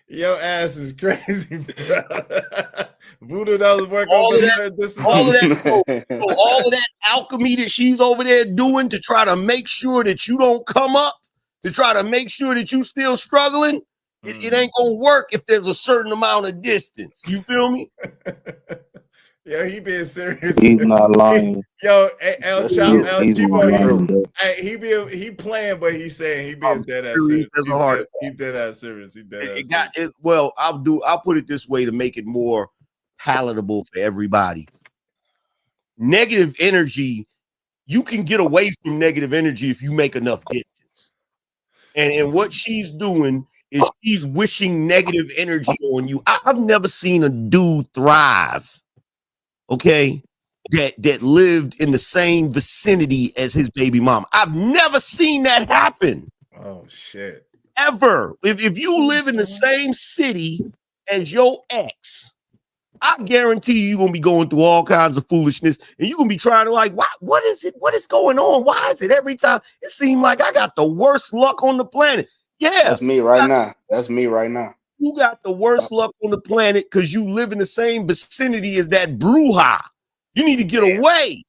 C: Your ass is crazy, bro. Voodoo doesn't work
B: All
C: over
B: of
C: there. This is
B: all of that, so all of that alchemy that she's over there doing to try to make sure that you don't come up, to try to make sure that you still struggling, it ain't gonna work if there's a certain amount of distance. You feel me?
C: Yo, he being serious.
K: He's not lying.
C: Yo, El
I: That's
C: Chop,
I: true.
C: El
K: He's not
C: Chipo,
K: lying. Though.
C: he playing, but he's saying he being dead ass
B: serious
C: serious.
B: as a heart
C: He dead ass serious. He dead ass
B: It got it. Well, I'll put it this way to make it more palatable for everybody. Negative energy, you can get away from negative energy if you make enough distance. And what she's doing is she's wishing negative energy on you. I've never seen a dude thrive, okay, that lived in the same vicinity as his baby mama. I've never seen that happen.
C: Oh shit.
B: Ever. If you live in the same city as your ex, I guarantee you're gonna be going through all kinds of foolishness, and you're gonna be trying to like, what is it? What is going on? Why is it every time it seems like I got the worst luck on the planet? Yeah,
I: That's me right now. That's me right now.
B: you got the worst luck on the planet because you live in the same vicinity as that bruja. You need to get away.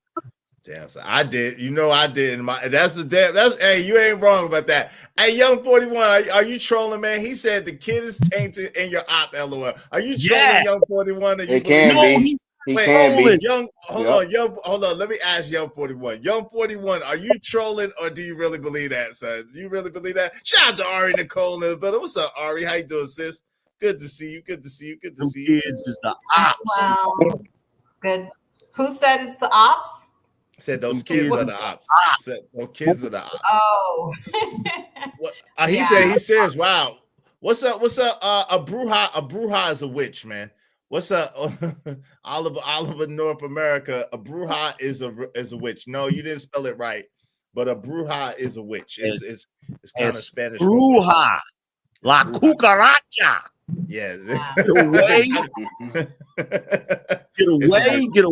C: Damn, so I did. You know I did. Hey, you ain't wrong about that. Hey, Young 41, are you trolling, man? He said the kid is tainted in your op, LOL. Are you trolling, Young 41?
I: It can be. He can be.
C: Young, hold on. Let me ask Young 41. Young 41, are you trolling or do you really believe that, son? Do you really believe that? Shout out to Ari Nicole in the building. What's up, Ari? How you doing, sis? Good to see you. Good to see you. Good to see you.
B: Kids is the ops.
L: Wow. Good. Who said it's the ops?
C: Said those kids are the ops. Said those kids are the ops.
L: Oh.
C: He said he's serious. Wow. What's up? A bruja is a witch, man. What's up? Oliver North America. A bruja is a witch. No, you didn't spell it right. But a bruja is a witch. It's kind of Spanish.
B: Bruja. La cucaracha.
C: Yeah.
B: Get away. Get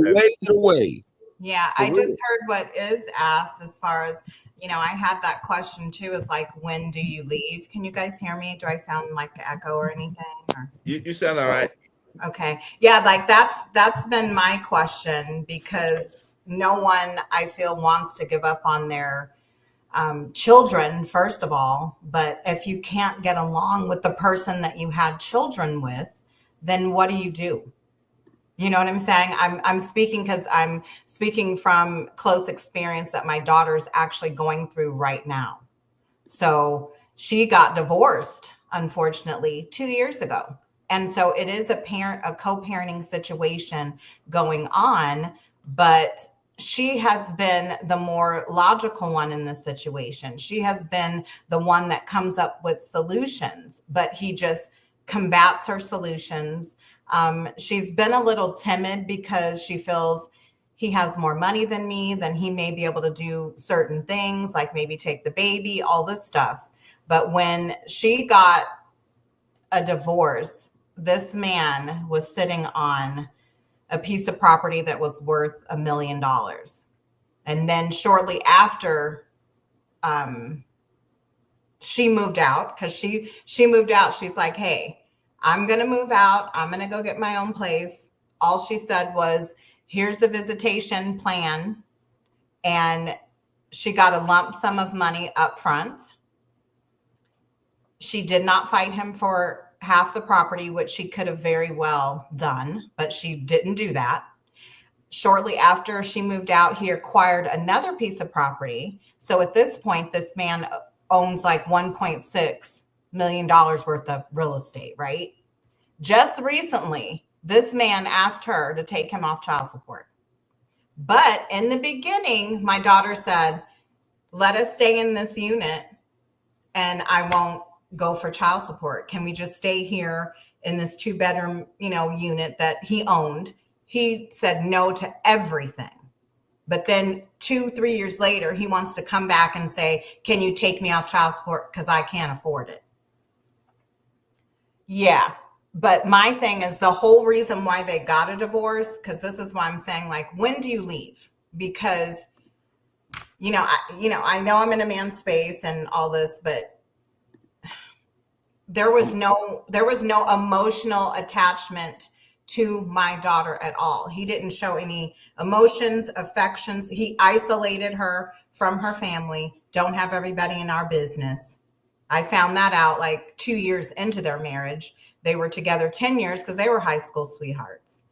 B: away.
L: Yeah, I just heard what is asked as far as, I had that question too, is like, when do you leave? Can you guys hear me? Do I sound like an echo or anything? Or?
C: You sound all right.
L: Okay. Yeah, like that's been my question, because no one, I feel, wants to give up on their children, first of all. But if you can't get along with the person that you had children with, then what do you do? You know what I'm saying? I'm speaking because I'm speaking from close experience that my daughter's actually going through right now. So she got divorced, unfortunately, 2 years ago. And so it is a co-parenting situation going on, but she has been the more logical one in this situation. She has been the one that comes up with solutions, but he just combats her solutions. She's been a little timid because she feels he has more money than me, then he may be able to do certain things, like maybe take the baby, all this stuff. But when she got a divorce, this man was sitting on a piece of property that was worth $1 million. And then shortly after, she moved out, because she moved out. She's like, hey, I'm going to move out. I'm going to go get my own place. All she said was, here's the visitation plan. And she got a lump sum of money up front. She did not fight him for half the property, which she could have very well done, but she didn't do that. Shortly after she moved out, he acquired another piece of property. So at this point, this man owns like $1.6 million worth of real estate, right? Just recently, this man asked her to take him off child support. But in the beginning, my daughter said, let us stay in this unit and I won't go for child support. Can we just stay here in this 2-bedroom, unit that he owned? He said no to everything. But then 2-3 years later, he wants to come back and say, can you take me off child support because I can't afford it? Yeah. But my thing is, the whole reason why they got a divorce, because this is why I'm saying, like, when do you leave? Because I know I'm in a man's space and all this, but there was no emotional attachment to my daughter at all. He didn't show any emotions, affections. He isolated her from her family. Don't have everybody in our business. I found that out like 2 years into their marriage. They were together 10 years because they were high school sweethearts.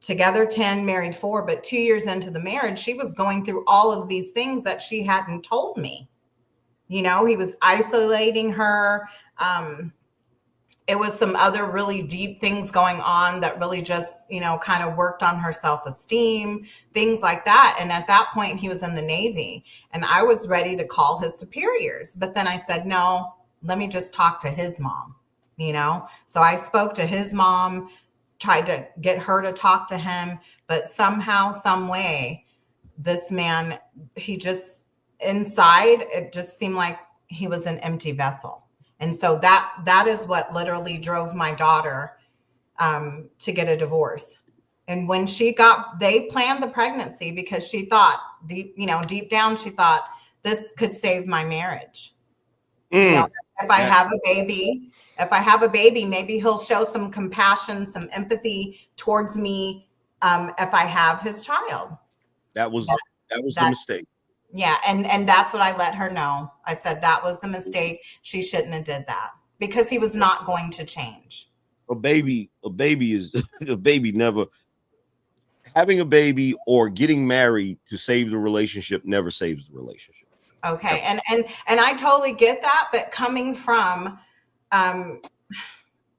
L: Together 10, married 4, but 2 years into the marriage, she was going through all of these things that she hadn't told me. He was isolating her. It was some other really deep things going on that really just, kind of worked on her self-esteem, things like that. And at that point, he was in the Navy, and I was ready to call his superiors. But then I said, no, let me just talk to his mom, So I spoke to his mom, tried to get her to talk to him. But somehow, some way, this man, he just, inside, it just seemed like he was an empty vessel. And so that is what literally drove my daughter to get a divorce. And when they planned the pregnancy because she thought deep down, she thought this could save my marriage. If I have a baby, maybe he'll show some compassion, some empathy towards me if I have his child.
B: That was the mistake.
L: Yeah. And that's what I let her know. I said that was the mistake. She shouldn't have did that because he was not going to change.
B: A baby is a baby never having a baby or getting married to save the relationship never saves the relationship.
L: Okay. And I totally get that. But coming from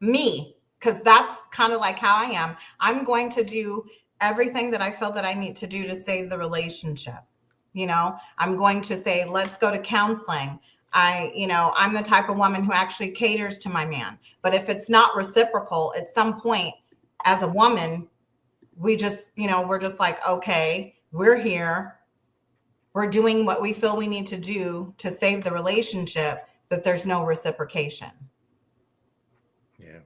L: me, because that's kind of like how I am, I'm going to do everything that I feel that I need to do to save the relationship. I'm going to say, let's go to counseling. I'm the type of woman who actually caters to my man. But if it's not reciprocal, at some point as a woman, we just, we're just like, okay, we're here. We're doing what we feel we need to do to save the relationship, but there's no reciprocation.
C: Yeah.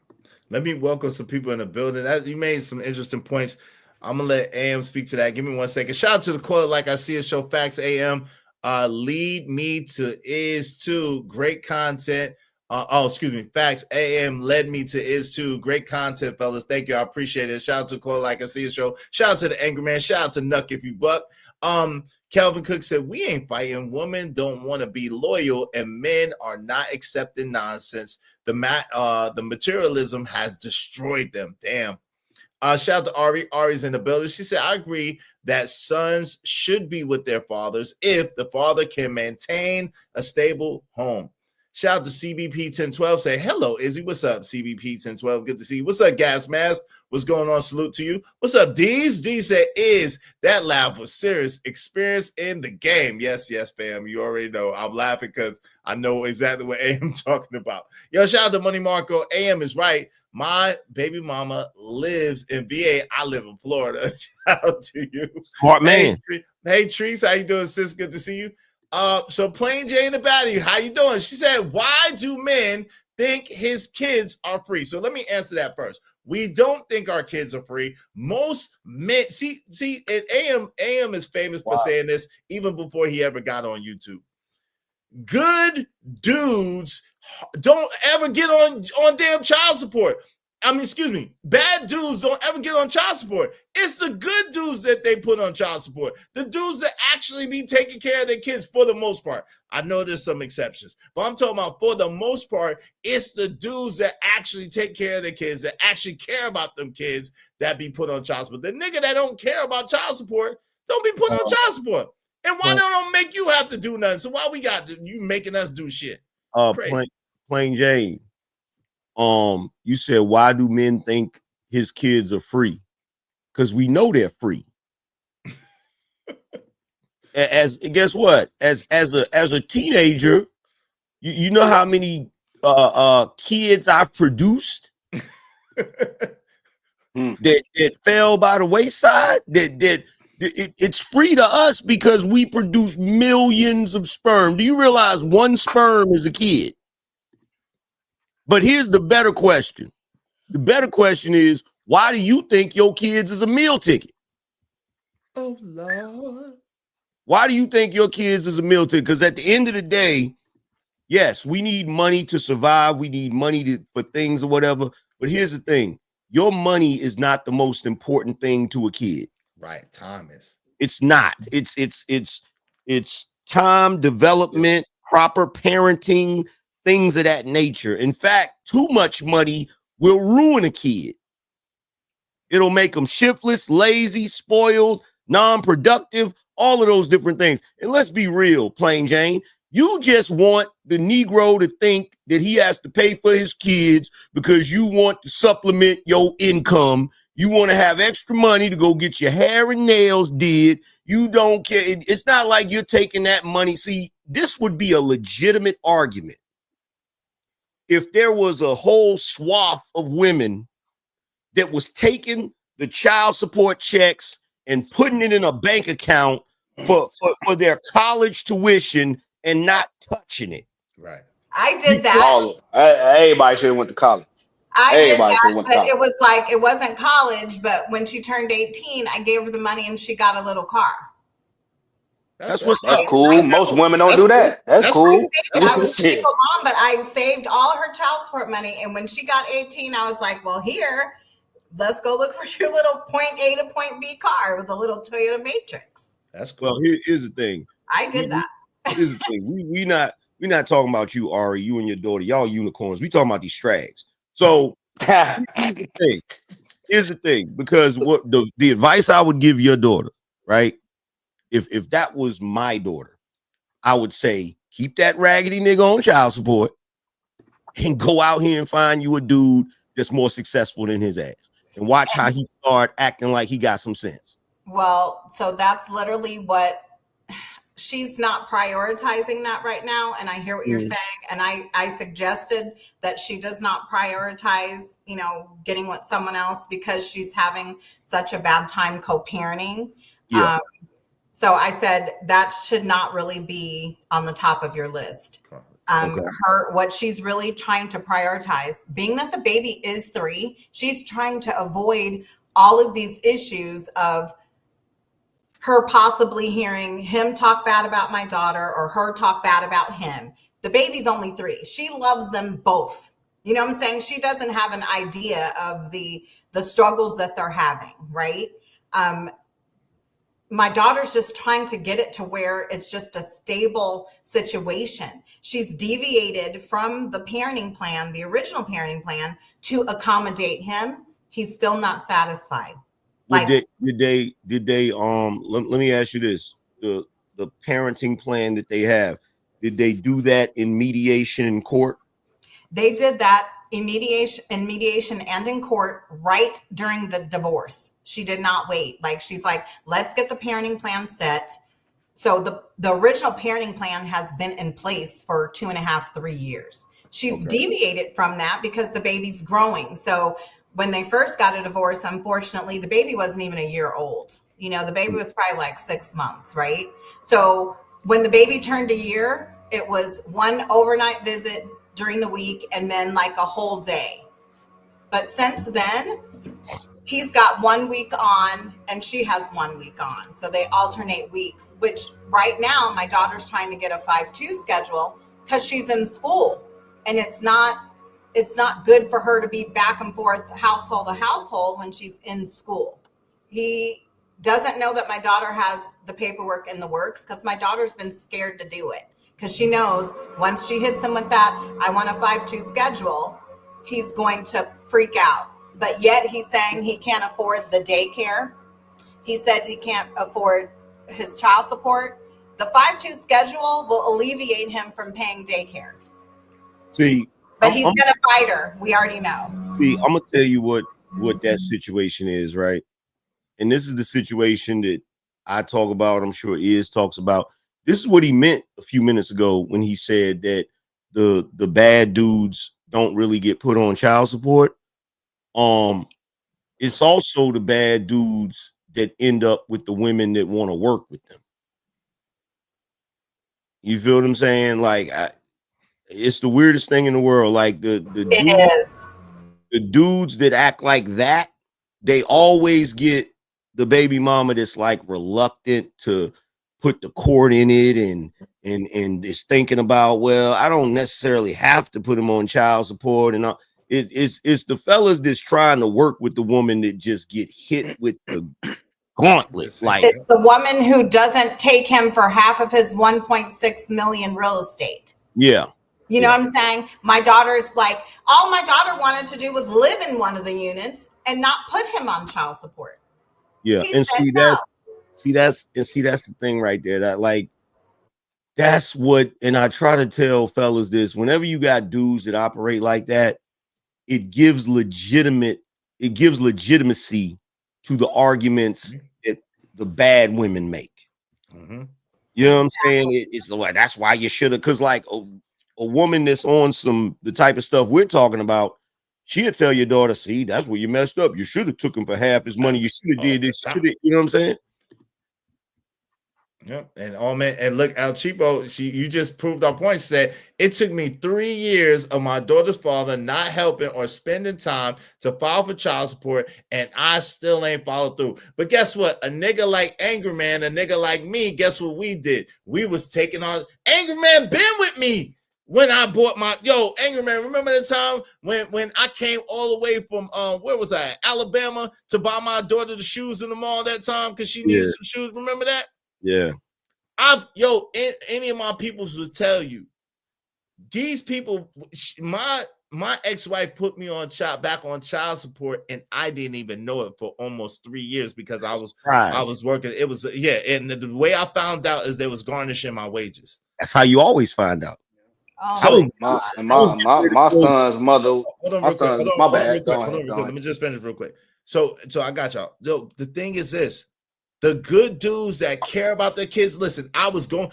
C: Let me welcome some people in the building. You made some interesting points. I'm gonna let AM speak to that. Give me 1 second. Shout out to the caller, like I see it, show Facts AM. Lead me to is too. Great content. Facts AM led me to is too. Great content, fellas. Thank you. I appreciate it. Shout out to the caller, like I see it, show. Shout out to the Angry Man. Shout out to Nuck if you buck. Calvin Cook said, we ain't fighting. Women don't want to be loyal, and men are not accepting nonsense. The materialism has destroyed them. Damn. Shout out to Ari. Ari's in the building. She said, I agree that sons should be with their fathers if the father can maintain a stable home. Shout out to CBP 1012. Say, hello, Izzy. What's up, CBP 1012? Good to see you. What's up, Gas Mask? What's going on? Salute to you. What's up, D's? D said, is that laugh was serious experience in the game? Yes, fam. You already know. I'm laughing because I know exactly what AM talking about. Yo, shout out to Money Marco. AM is right. My baby mama lives in VA. I live in Florida. Shout out to you.
B: Smart man.
C: Hey, Treese, how you doing, sis? Good to see you. So Plain Jane about you, how you doing? She said, why do men think his kids are free? So let me answer that first. We don't think our kids are free. Most men, see, and AM is famous for saying this even before he ever got on YouTube. Good dudes don't ever get on damn child support. Bad dudes don't ever get on child support. It's the good dudes that they put on child support. The dudes that actually be taking care of their kids for the most part. I know there's some exceptions, but I'm talking about for the most part, it's the dudes that actually take care of their kids, that actually care about them kids that be put on child support. The nigga that don't care about child support don't be put on child support. And why they don't make you have to do nothing? So why we got you making us do shit?
B: Plain Jane. You said, why do men think his kids are free? Because we know they're free. Guess what? As a teenager, you know how many kids I've produced that fell by the wayside. It's free to us because we produce millions of sperm. Do you realize one sperm is a kid? But here's the better question. The better question is, why do you think your kids is a meal ticket?
C: Oh, Lord.
B: Why do you think your kids is a military? Because at the end of the day, yes, we need money to survive. We need money for things or whatever. But here's the thing. Your money is not the most important thing to a kid.
C: Right. Time is.
B: It's not. It's time, development, proper parenting, things of that nature. In fact, too much money will ruin a kid. It'll make them shiftless, lazy, spoiled, non-productive, all of those different things. And let's be real, Plain Jane. You just want the Negro to think that he has to pay for his kids because you want to supplement your income. You want to have extra money to go get your hair and nails did. You don't care. It's not like you're taking that money. See, this would be a legitimate argument if there was a whole swath of women that was taking the child support checks and putting it in a bank account for their college tuition and not touching it.
C: Right.
L: I did that.
I: Everybody should have went to college.
L: I did
I: Everybody
L: that,
I: went
L: but
I: to college.
L: it was like, it wasn't college, but when she turned 18, I gave her the money and she got a little car.
B: That's
I: cool. Most women don't do that. That's cool.
L: I was a single mom, but I saved all her child support money. And when she got 18, I was like, well, here, let's go look for your little point A to point B car with a little Toyota Matrix.
C: That's cool.
B: Well, here's the thing.
L: I did that.
B: Here's the thing. We're not talking about you, Ari, you and your daughter. Y'all unicorns. We talking about these strags. So here's the thing, because what the advice I would give your daughter, right? If that was my daughter, I would say keep that raggedy nigga on child support and go out here and find you a dude that's more successful than his ass and watch how he start acting like he got some sense.
L: Well, so that's literally what she's not prioritizing that right now. And I hear what you're saying. And I suggested that she does not prioritize, getting with someone else because she's having such a bad time co-parenting.
B: Yeah.
L: So I said that should not really be on the top of your list. What she's really trying to prioritize, being that the baby is 3, she's trying to avoid all of these issues of her possibly hearing him talk bad about my daughter or her talk bad about him. The baby's only 3. She loves them both. You know what I'm saying? She doesn't have an idea of the struggles that they're having, right? My daughter's just trying to get it to where it's just a stable situation. She's deviated from the parenting plan, the original parenting plan, to accommodate him. He's still not satisfied.
B: Did they let me ask you this, the parenting plan that they have, did they do that in mediation in court?
L: They did that in mediation and in court right during the divorce. She did not wait. She's like, let's get the parenting plan set. So the original parenting plan has been in place for 2.5, 3 years. She's deviated from that because the baby's growing. So when they first got a divorce, unfortunately, the baby wasn't even a year old. The baby was probably 6 months, right? So when the baby turned a year, it was one overnight visit during the week and then a whole day. But since then, he's got 1 week on and she has 1 week on. So they alternate weeks, which right now my daughter's trying to get a 5-2 schedule because she's in school and it's not good for her to be back and forth household to household when she's in school. He doesn't know that my daughter has the paperwork in the works because my daughter's been scared to do it because she knows once she hits him with that, I want a 5-2 schedule, he's going to freak out. But yet he's saying he can't afford the daycare. He says he can't afford his child support. The 5-2 schedule will alleviate him from paying daycare.
B: See,
L: but he's gonna fight her. We already know.
B: See, I'm gonna tell you what that situation is, right? And this is the situation that I talk about. I'm sure Iz talks about. This is what he meant a few minutes ago when he said that the bad dudes don't really get put on child support. It's also the bad dudes that end up with the women that want to work with them. You feel what I'm saying? It's the weirdest thing in the world. The dudes that act like that, they always get the baby mama that's reluctant to put the court in it and is thinking about, well, I don't necessarily have to put him on child support and all. It's the fellas that's trying to work with the woman that just get hit with the gauntlet. Like,
L: it's the woman who doesn't take him for half of his 1.6 million real estate.
B: yeah.
L: You know what I'm saying? My daughter's like, all my daughter wanted to do was live in one of the units and not put him on child support.
B: Yeah.
L: He
B: And
L: said
B: see,
L: no.
B: that's the thing right there. That like, that's what, and I try to tell fellas this, whenever you got dudes that operate like that, it gives legitimacy to the arguments that the bad women make.
C: Mm-hmm.
B: You know what I'm saying? It's like, that's why you should have, because like a woman that's on the type of stuff we're talking about, she'll tell your daughter, see, that's where you messed up. You should have took him for half his money. You should have did this. You know what I'm saying?
C: Yeah, and look, El Cheapo, you just proved our point. Said it took me 3 years of my daughter's father not helping or spending time to file for child support, and I still ain't followed through. But guess what? A nigga like Angry Man, a nigga like me, guess what we did? We was taking on Angry Man been with me when I bought my Angry Man. Remember the time when I came all the way from where was I? Alabama to buy my daughter the shoes in the mall that time because she needed some shoes. Remember that?
B: Yeah.
C: Any of my peoples will tell you, these people, my ex-wife put me back on child support, and I didn't even know it for almost 3 years because I was working. It was and the way I found out is they was garnishing my wages.
B: That's how you always find out.
I: So my son's mother. My bad.
C: Let me just finish real quick. So I got y'all. The thing is this. The good dudes that care about their kids. Listen, I was going.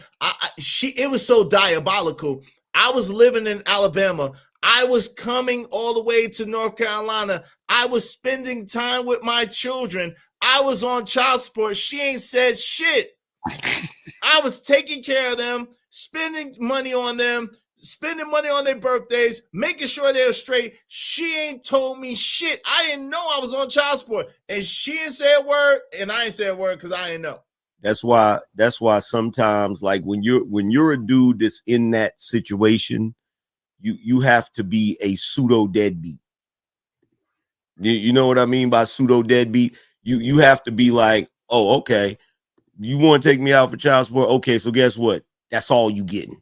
C: It was so diabolical. I was living in Alabama. I was coming all the way to North Carolina. I was spending time with my children. I was on child support. She ain't said shit. I was taking care of them, spending money on them, spending money on their birthdays, making sure they're straight. She ain't told me shit. I didn't know I was on child support, and she ain't say a word, and I ain't say a word because I didn't know.
B: That's why sometimes, like when you're a dude that's in that situation, you have to be a pseudo deadbeat. You know what I mean by pseudo deadbeat? You have to be like, oh, okay, you want to take me out for child support? Okay, so guess what? That's all you getting.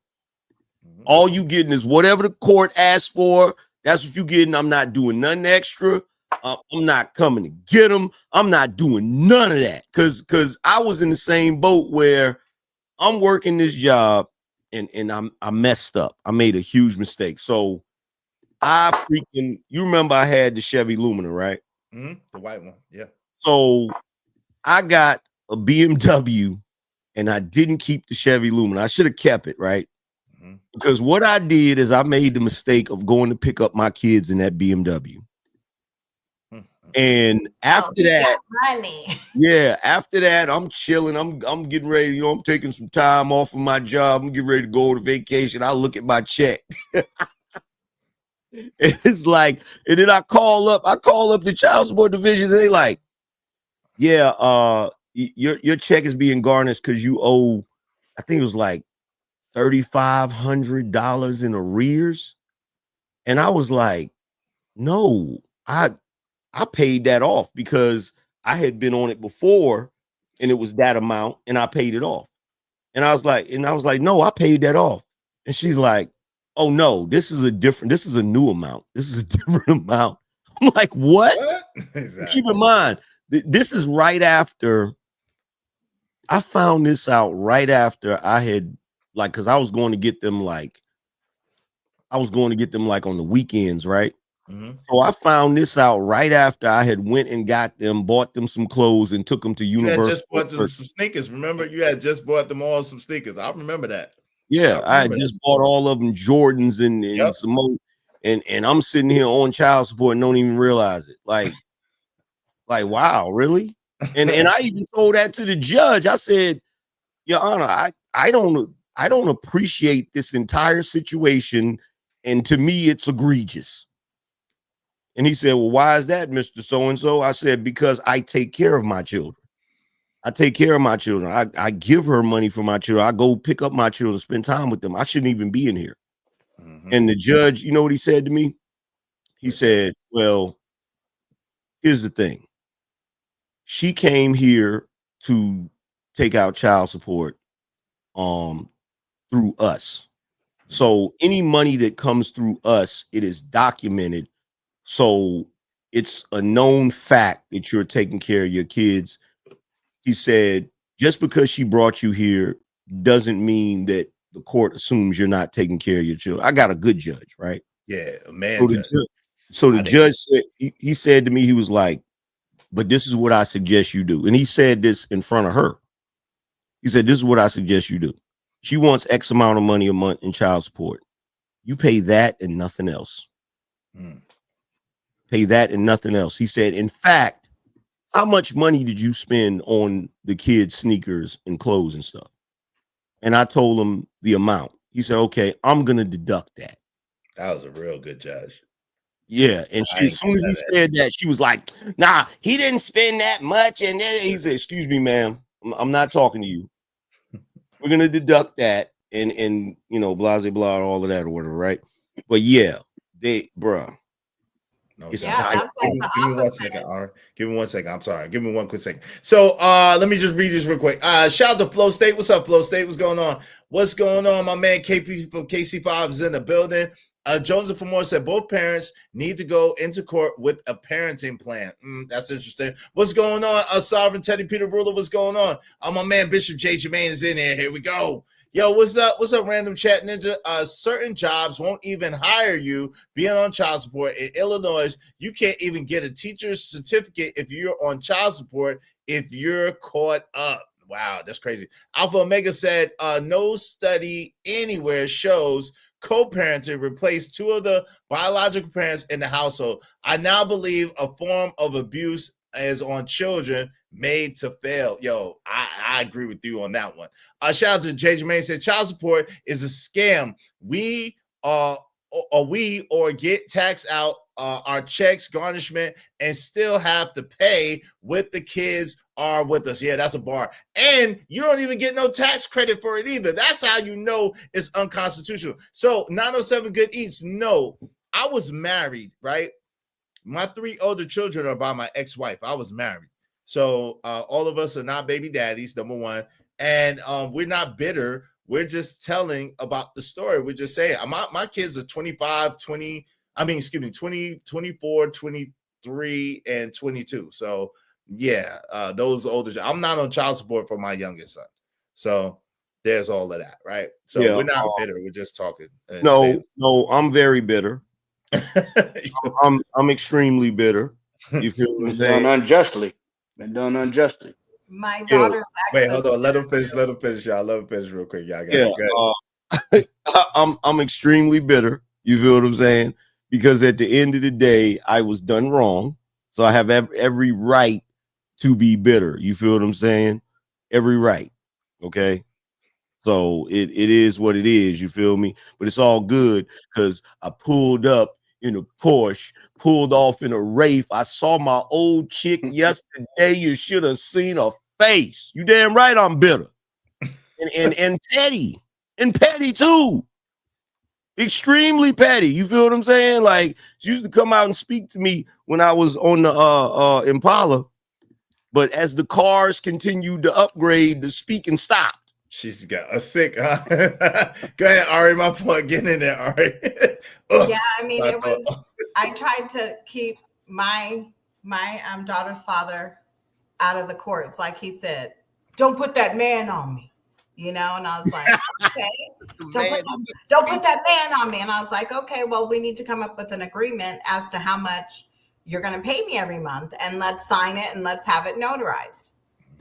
B: All you getting is whatever the court asks for. That's what you getting. I'm not doing nothing extra. I'm not coming to get them. I'm not doing none of that. Cause I was in the same boat where I'm working this job and I messed up. I made a huge mistake. So you remember I had the Chevy Lumina, right?
C: Mm-hmm. The white one. Yeah.
B: So I got a BMW and I didn't keep the Chevy Lumina. I should have kept it, right? Because what I did is I made the mistake of going to pick up my kids in that BMW. And after that, after that, I'm chilling. I'm getting ready. I'm taking some time off of my job. I'm getting ready to go on vacation. I look at my check. It's like, and then I call up the child support division. They like, yeah, your check is being garnished because you owe, I think it was like $3,500 in arrears. And I was like, no, I paid that off because I had been on it before and it was that amount and I paid it off. And I was like, no, I paid that off. And she's like, oh no, this is a new amount. This is a different amount. I'm like, what? Exactly. Keep in mind, this is right after I found this out right after I had, like, because I was going to get them like on the weekends, right? Mm-hmm. So I found this out right after I had went and got them, bought them some clothes, and took them to Universal.
C: You had just bought them some sneakers. Remember, you had just bought them all some sneakers. I remember that.
B: Yeah, I had just bought all of them Jordans and some more, and I'm sitting here on child support and don't even realize it. Like wow, really? And I even told that to the judge. I said, Your Honor, I don't appreciate this entire situation, and to me, it's egregious. And he said, well, why is that, Mr. So-and-so? I said, because I take care of my children. I take care of my children. I give her money for my children. I go pick up my children, spend time with them. I shouldn't even be in here. And the judge, you know what he said to me? He said, well, here's the thing. She came here to take out child support through us. So any money that comes through us, it is documented. So it's a known fact that you're taking care of your kids. He said, just because she brought you here doesn't mean that the court assumes you're not taking care of your children. I got a good judge, right?
C: Yeah, a man.
B: So the judge said, he said to me, he was like, but this is what I suggest you do. And he said this in front of her. He said, this is what I suggest you do. She wants X amount of money a month in child support. You pay that and nothing else. Pay that and nothing else. He said, in fact, how much money did you spend on the kids' sneakers and clothes and stuff? And I told him the amount. He said, okay, I'm going to deduct that.
C: That was a real good judge.
B: Yeah. And as soon as he said that, she was like, nah, he didn't spend that much. And then he said, excuse me, ma'am, I'm not talking to you. We're going to deduct that and you know, blah, blah, blah, all of that or whatever, right? But yeah, bruh.
C: No,
B: it's
L: Yeah, that's like the
C: give me 1
L: opposite.
C: second, Ari. Give me 1 second. I'm sorry. Give me 1 quick second. So let me just read this real quick. Shout out to Flow State. What's up, Flow State? What's going on? What's going on? My man KP from KC5 is in the building. Joseph Moore said both parents need to go into court with a parenting plan. That's interesting. What's going on? Sovereign Teddy Peter Ruler, what's going on? My man Bishop J. Jermaine is in here. Here we go. Yo, what's up? What's up, Random Chat Ninja? Certain jobs won't even hire you being on child support. In Illinois, you can't even get a teacher's certificate if you're on child support if you're caught up. Wow, that's crazy. Alpha Omega said, no study anywhere shows co-parenting replaced two of the biological parents in the household. I now believe a form of abuse is on children made to fail. Yo, I agree with you on that one. Shout out to J. Jermaine said child support is a scam. We get tax out our checks, garnishment, and still have to pay with the kids are with us. Yeah, that's a bar. And you don't even get no tax credit for it either. That's how you know it's unconstitutional. So 907 Good Eats, no, I was married, right? My three older children are by my ex-wife. I was married. So all of us are not baby daddies, number one. And we're not bitter. We're just telling about the story. We're just saying, my kids are 24, 23, and 22. So yeah, those older. I'm not on child support for my youngest son. So there's all of that, right? So
B: yeah,
C: we're not bitter. We're just talking.
B: No, I'm very bitter. I'm extremely bitter. You feel what I'm saying?
I: Unjustly. Been done unjustly.
L: My daughter's
C: wait, hold on. Let him finish, y'all. Let him finish real quick. Y'all
B: I'm extremely bitter. You feel what I'm saying? Because at the end of the day, I was done wrong. So I have every right to be bitter. You feel what I'm saying? Every right. Okay. So it is what it is. You feel me? But it's all good because I pulled up in a Porsche, pulled off in a Wraith. I saw my old chick yesterday. You should have seen her face. You damn right I'm bitter. And petty. And petty too. Extremely petty. You feel what I'm saying? Like, she used to come out and speak to me when I was on the Impala. But as the cars continued to upgrade, the speaking stopped.
C: She's got a sick, huh? Go ahead, Ari. My point. Get in there, Ari.
L: Yeah, I mean, I tried to keep my daughter's father out of the courts. Like he said, don't put that man on me, you know? And I was like, okay, don't put that man on me. And I was like, okay, well, we need to come up with an agreement as to how much you're going to pay me every month. And let's sign it and let's have it notarized.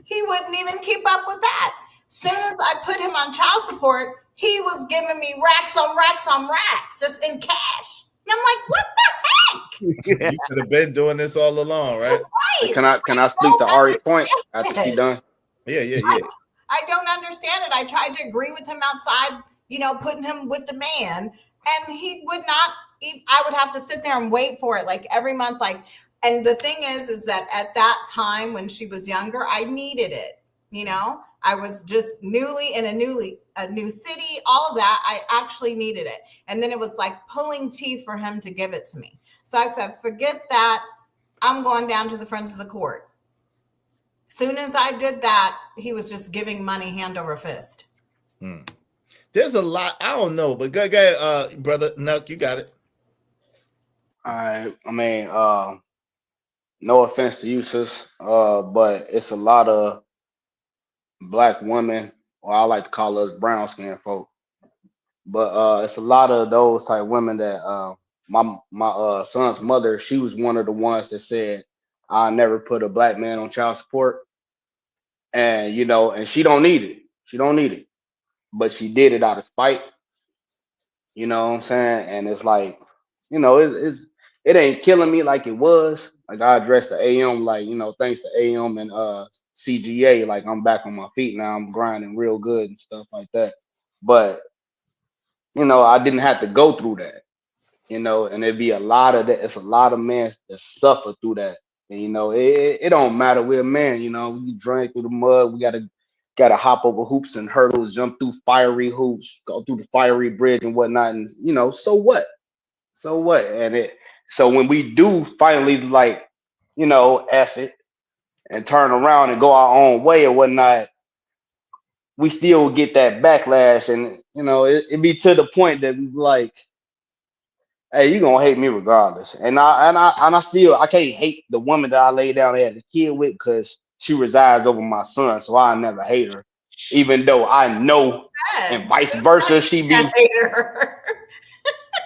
L: He wouldn't even keep up with that. Soon as I put him on child support, he was giving me racks on racks on racks just in cash. And I'm like, what the heck?
C: You could have been doing this all along, right?
I: Right. Can I speak to Ari's point after she's done?
C: Yeah.
L: I don't understand it. I tried to agree with him outside, you know, putting him with the man, and he would not. I would have to sit there and wait for it like every month. And the thing is that at that time when she was younger, I needed it. You know, I was just newly in a new city, all of that. I actually needed it. And then it was like pulling teeth for him to give it to me. So I said, forget that. I'm going down to the Friends of the Court. Soon as I did that, he was just giving money hand over fist.
C: There's a lot. I don't know, but go, brother Nuck, you got it.
I: I mean, no offense to you, sis, but it's a lot of black women, or I like to call us brown skinned folk. But it's a lot of those type women that my son's mother, she was one of the ones that said, "I never put a black man on child support," and you know, and she don't need it. She don't need it, but she did it out of spite. You know what I'm saying? And it's like, you know, it ain't killing me like it was. Like I addressed the AM, like, you know, thanks to AM and CGA, like I'm back on my feet now. I'm grinding real good and stuff like that. But you know, I didn't have to go through that. You know, and it'd be a lot of that. It's a lot of men that suffer through that. And you know, it don't matter. We're a man. You know, we drank through the mud. We gotta hop over hoops and hurdles, jump through fiery hoops, go through the fiery bridge and whatnot. And you know, so what? So what? And so when we do finally, like, you know, F it and turn around and go our own way or whatnot, we still get that backlash. And you know, it be to the point that we like, hey, you gonna hate me regardless. And I still can't hate the woman that I laid down and had the kid with because she resides over my son, so I never hate her, even though I know, and vice versa, she be.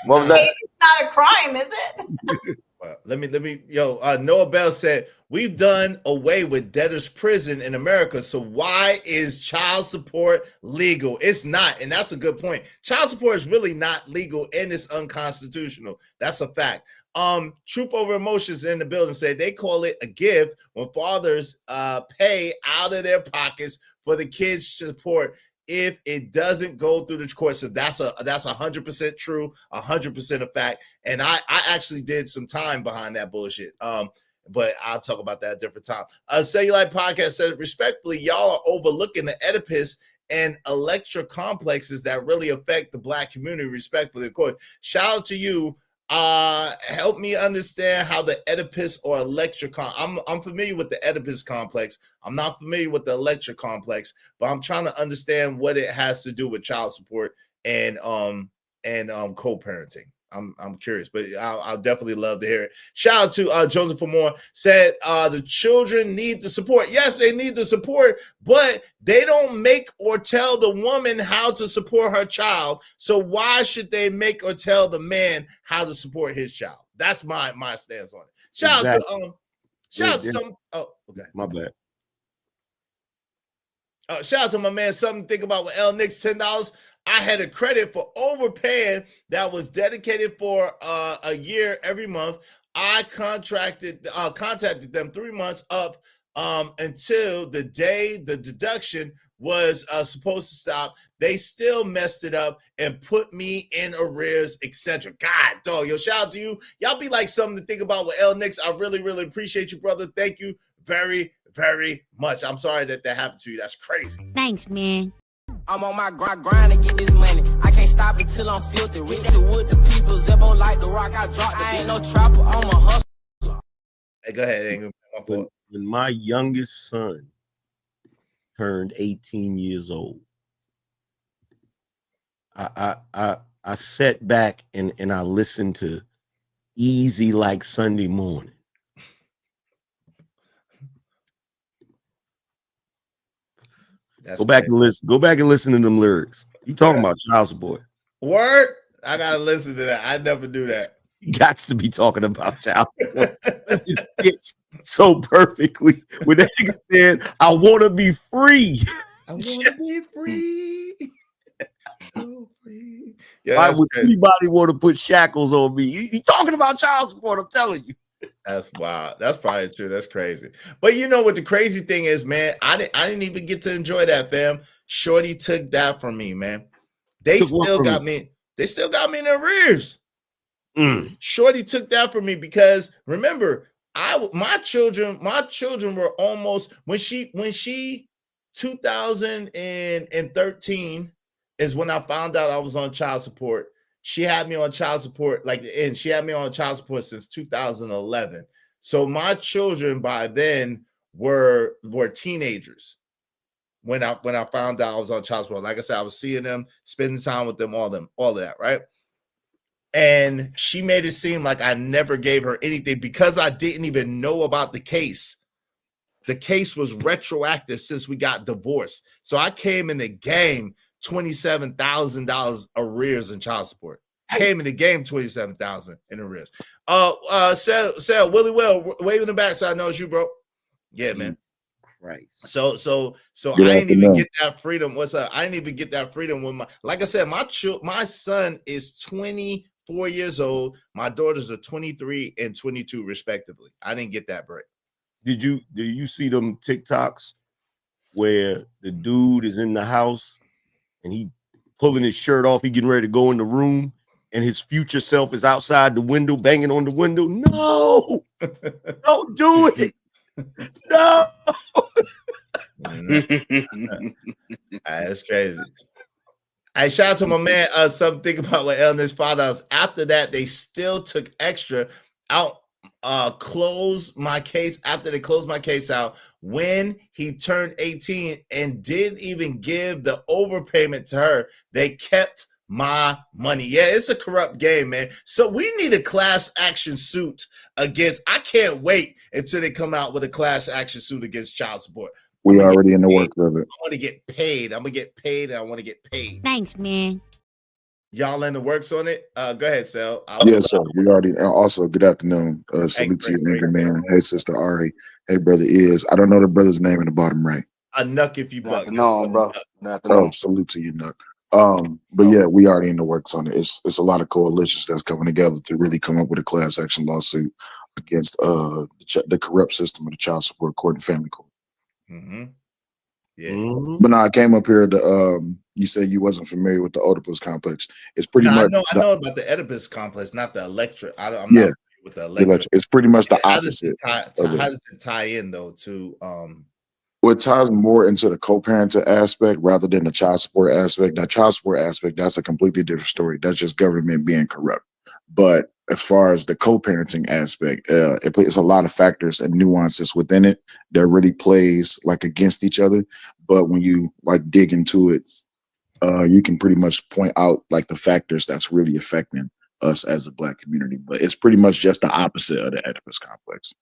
I: What was that?
L: It's not a crime, is it?
C: Well, let me. Noah Bell said, we've done away with debtor's prison in America. So why is child support legal? It's not. And that's a good point. Child support is really not legal and it's unconstitutional. That's a fact. Truth Over Emotions in the building said they call it a gift when fathers pay out of their pockets for the kids' support if it doesn't go through the court. So that's 100% true, 100% a fact. And I actually did some time behind that bullshit. But I'll talk about that at a different time. Cellulite Podcast says, respectfully, y'all are overlooking the Oedipus and Electra complexes that really affect the black community. Respectfully, of course. Shout out to you. Help me understand how the Oedipus or Electra I'm familiar with the Oedipus complex. I'm not familiar with the Electra complex, but I'm trying to understand what it has to do with child support and co-parenting. I'm curious, but I'll definitely love to hear it. Shout out to Joseph for more. Said the children need the support. Yes, they need the support, but they don't make or tell the woman how to support her child. So why should they make or tell the man how to support his child? That's my stance on it. Shout out to some. Oh, okay.
B: My bad.
C: Shout out to my man. Something to think about with L Nix, $10. I had a credit for overpaying that was dedicated for a year every month. I contacted them 3 months up until the day the deduction was supposed to stop. They still messed it up and put me in arrears, etc. God, dog, yo, shout out to you. Y'all be like something to think about with L Nix. I really, really appreciate you, brother. Thank you very, very much. I'm sorry that happened to you. That's crazy.
D: Thanks, man.
F: I'm on my grind to get this money. I can't stop it till I'm filthy. With the wood, the people, Zebo like the rock. I dropped it. I ain't no trapper, I'm a hustler.
C: Hey, go ahead.
B: When my youngest son turned 18 years old, I sat back and I listened to Easy Like Sunday Morning. Go back and listen to them lyrics. You talking about child support.
C: Word? I gotta listen to that. I never do that.
B: You got to be talking about child support. It fits so perfectly when that nigga said, I want to be free.
C: I want to be free. So free. Yeah,
B: why would anybody want to put shackles on me? You talking about child support, I'm telling you.
C: That's wild. That's probably true. That's crazy. But you know what the crazy thing is, man? I didn't even get to enjoy that, fam. Shorty took that from me, man. They still got me. They still got me in arrears. Shorty took that from me because remember, my children were almost when she 2013 is when I found out I was on child support. She had me on child support, and she had me on child support since 2011. So my children by then were teenagers when I found out I was on child support. Like I said, I was seeing them, spending time with them, all of that, right? And she made it seem like I never gave her anything because I didn't even know about the case. The case was retroactive since we got divorced. So I came in the game $27,000 arrears in child support. Came in the game $27,000 in arrears. Sal, Willie Well, wave in the back so I know it's you, bro. Yeah, man.
B: Right.
C: So I didn't even get that freedom. What's up? I didn't even get that freedom with like I said, my son is 24 years old. My daughters are 23 and 22 respectively. I didn't get that break.
B: Did you see them TikToks where the dude is in the house and he pulling his shirt off, he getting ready to go in the room, and his future self is outside the window banging on the window? No, don't do it. No.
C: That's crazy. I shout out to my man. Something about what Elner's father was. After that, they still took extra out. Closed my case after they closed my case out when he turned 18 and didn't even give the overpayment to her. They kept my money. Yeah, it's a corrupt game, man. So we need a class action suit against. I can't wait until they come out with a class action suit against child support.
K: We already in the works of it.
C: I want to get paid. I'm gonna get paid, and I want to get paid.
D: Thanks, man.
C: Y'all in the works on it? Go ahead, Sal.
K: Yes, sir. We already. Also, good afternoon. Salute to you, nigga, man. Hey, sister Ari. Hey, brother Is. I don't know the brother's name in the bottom right.
C: A Nuck if you buck.
I: No, bro.
K: Oh, salute to you, Nuck. But yeah, we already in the works on it. It's a lot of coalitions that's coming together to really come up with a class action lawsuit against the corrupt system of the child support court and family court.
C: Mm-hmm. Yeah.
K: But no, I came up here to you said you wasn't familiar with the Oedipus complex. It's pretty much
C: I know about the Oedipus complex, not the Electra. I'm not familiar with the Electra.
K: It's pretty much the opposite.
C: How does it tie in though to
K: Well, it ties more into the co-parenting aspect rather than the child support aspect. That child support aspect, that's a completely different story. That's just government being corrupt. But as far as the co-parenting aspect, it's a lot of factors and nuances within it that really plays like against each other. But when you like dig into it, you can pretty much point out like the factors that's really affecting us as a Black community. But it's pretty much just the opposite of the Oedipus complex.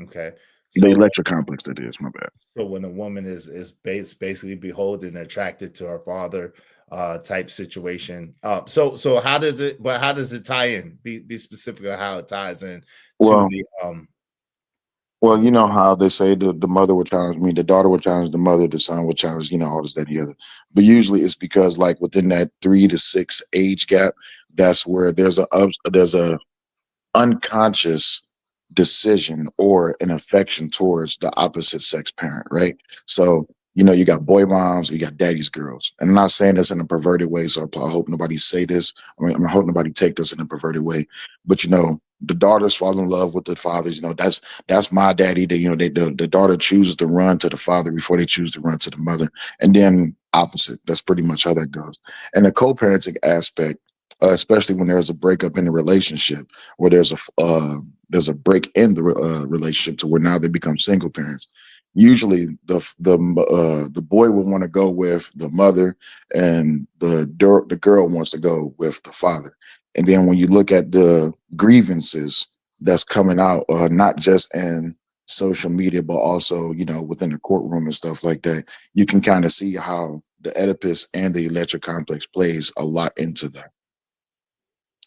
C: Okay.
K: So, the Electra complex, that is, my bad.
C: So when a woman is basically beholden, attracted to her father, type situation. So how does it tie in? Be specific on how it ties in to the
K: Well, you know how they say the mother would challenge me, the daughter would challenge the mother, the son would challenge, all this, that, and the other. But usually it's because like within that 3 to 6 age gap, that's where there's a unconscious decision or an affection towards the opposite sex parent, right? So, you got boy moms, you got daddy's girls. And I'm not saying this in a perverted way, so I hope nobody say this. I hope nobody take this in a perverted way. But the daughters fall in love with the fathers. That's my daddy. The daughter chooses to run to the father before they choose to run to the mother. And then opposite. That's pretty much how that goes. And the co-parenting aspect, especially when there's a breakup in the relationship, or there's a break in the relationship to where now they become single parents. Usually the boy will want to go with the mother, and the girl wants to go with the father. And then when you look at the grievances that's coming out, not just in social media, but also, within the courtroom and stuff like that, you can kind of see how the Oedipus and the Electra complex plays a lot into that.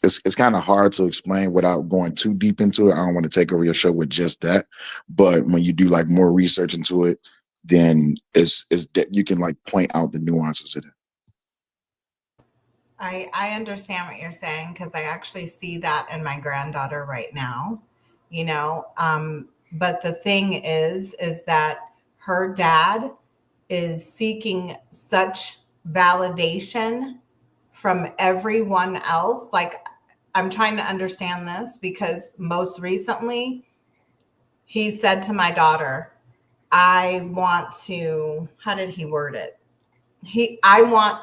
K: It's kind of hard to explain without going too deep into it. I don't want to take over your show with just that, but when you do like more research into it, then it's that you can like point out the nuances in it.
L: I understand what you're saying because I actually see that in my granddaughter right now, but the thing is that her dad is seeking such validation from everyone else. Like, I'm trying to understand this because most recently he said to my daughter, I want to, how did he word it? I want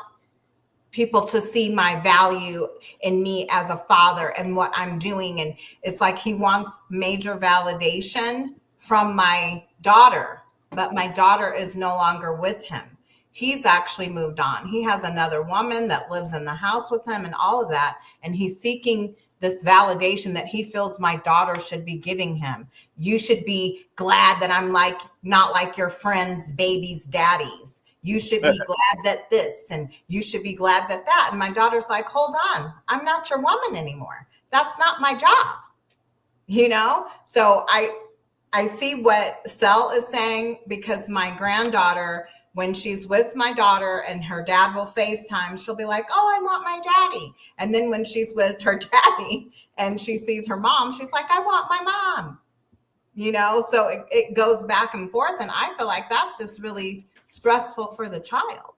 L: people to see my value in me as a father and what I'm doing. And it's like he wants major validation from my daughter, but my daughter is no longer with him. He's actually moved on. He has another woman that lives in the house with him and all of that. And he's seeking this validation that he feels my daughter should be giving him. You should be glad that I'm like, not like your friends' babies' daddies. You should be glad that this, and you should be glad that that. And my daughter's like, hold on, I'm not your woman anymore. That's not my job. You know? So I see what Sel is saying, because my granddaughter, when she's with my daughter and her dad will FaceTime, she'll be like, oh, I want my daddy. And then when she's with her daddy and she sees her mom, she's like, I want my mom. You know, so it goes back and forth. And I feel like that's just really stressful for the child.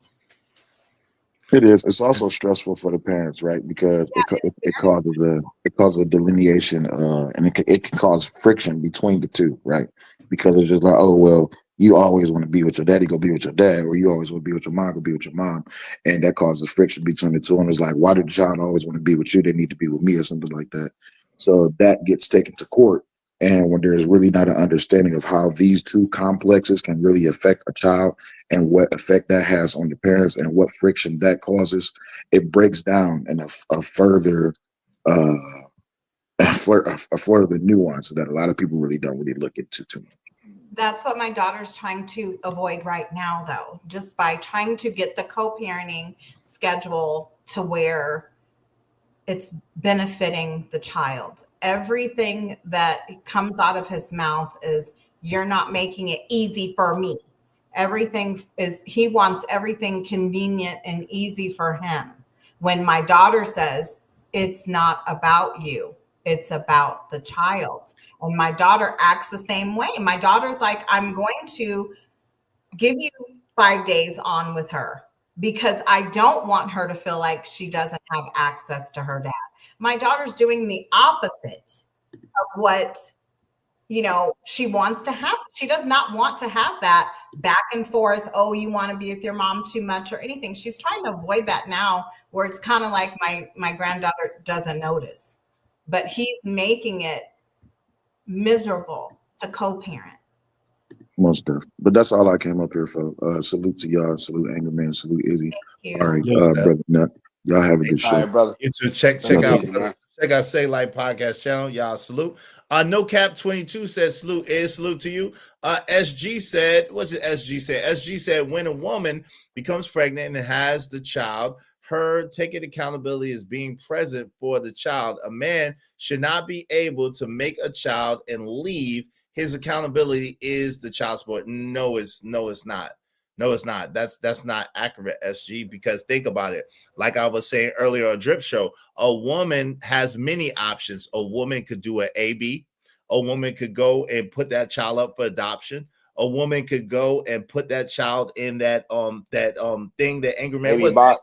K: It is. It's also stressful for the parents, right? Because it causes a delineation, and it can cause friction between the two, right? Because it's just like, oh well, you always want to be with your daddy, go be with your dad, or you always want to be with your mom, go be with your mom, and that causes friction between the two. And it's like, why did the child always want to be with you? They need to be with me, or something like that. So that gets taken to court. And when there's really not an understanding of how these two complexes can really affect a child and what effect that has on the parents and what friction that causes, it breaks down in a further nuance that a lot of people really don't really look into too much.
L: That's what my daughter's trying to avoid right now, though, just by trying to get the co-parenting schedule to where it's benefiting the child. Everything that comes out of his mouth is, you're not making it easy for me. Everything is, he wants everything convenient and easy for him. When my daughter says, it's not about you, it's about the child. And my daughter acts the same way. My daughter's like, I'm going to give you 5 days on with her, because I don't want her to feel like she doesn't have access to her dad. My daughter's doing the opposite of what, you know, she wants to have. She does not want to have that back and forth, oh, you want to be with your mom too much or anything. She's trying to avoid that now, where it's kind of like my granddaughter doesn't notice. But he's making it miserable to co-parent.
K: Most definitely. But that's all I came up here for. Salute to y'all. Salute Anger Man. Salute Izzy.
L: Thank you.
K: All right, brother Nut. Y'all have a good show.
I: All right, brother.
C: You too. Check out Say Light Podcast channel. Y'all salute. No Cap 22 said salute to you. SG said, what's it SG said? SG said, when a woman becomes pregnant and has the child, her taking accountability is being present for the child. A man should not be able to make a child and leave. His accountability is the child support. No, it's not. No, it's not. That's not accurate, SG, because think about it. Like I was saying earlier on Drip Show, a woman has many options. A woman could do an AB. A woman could go and put that child up for adoption. A woman could go and put that child in that thing that Angry Man was at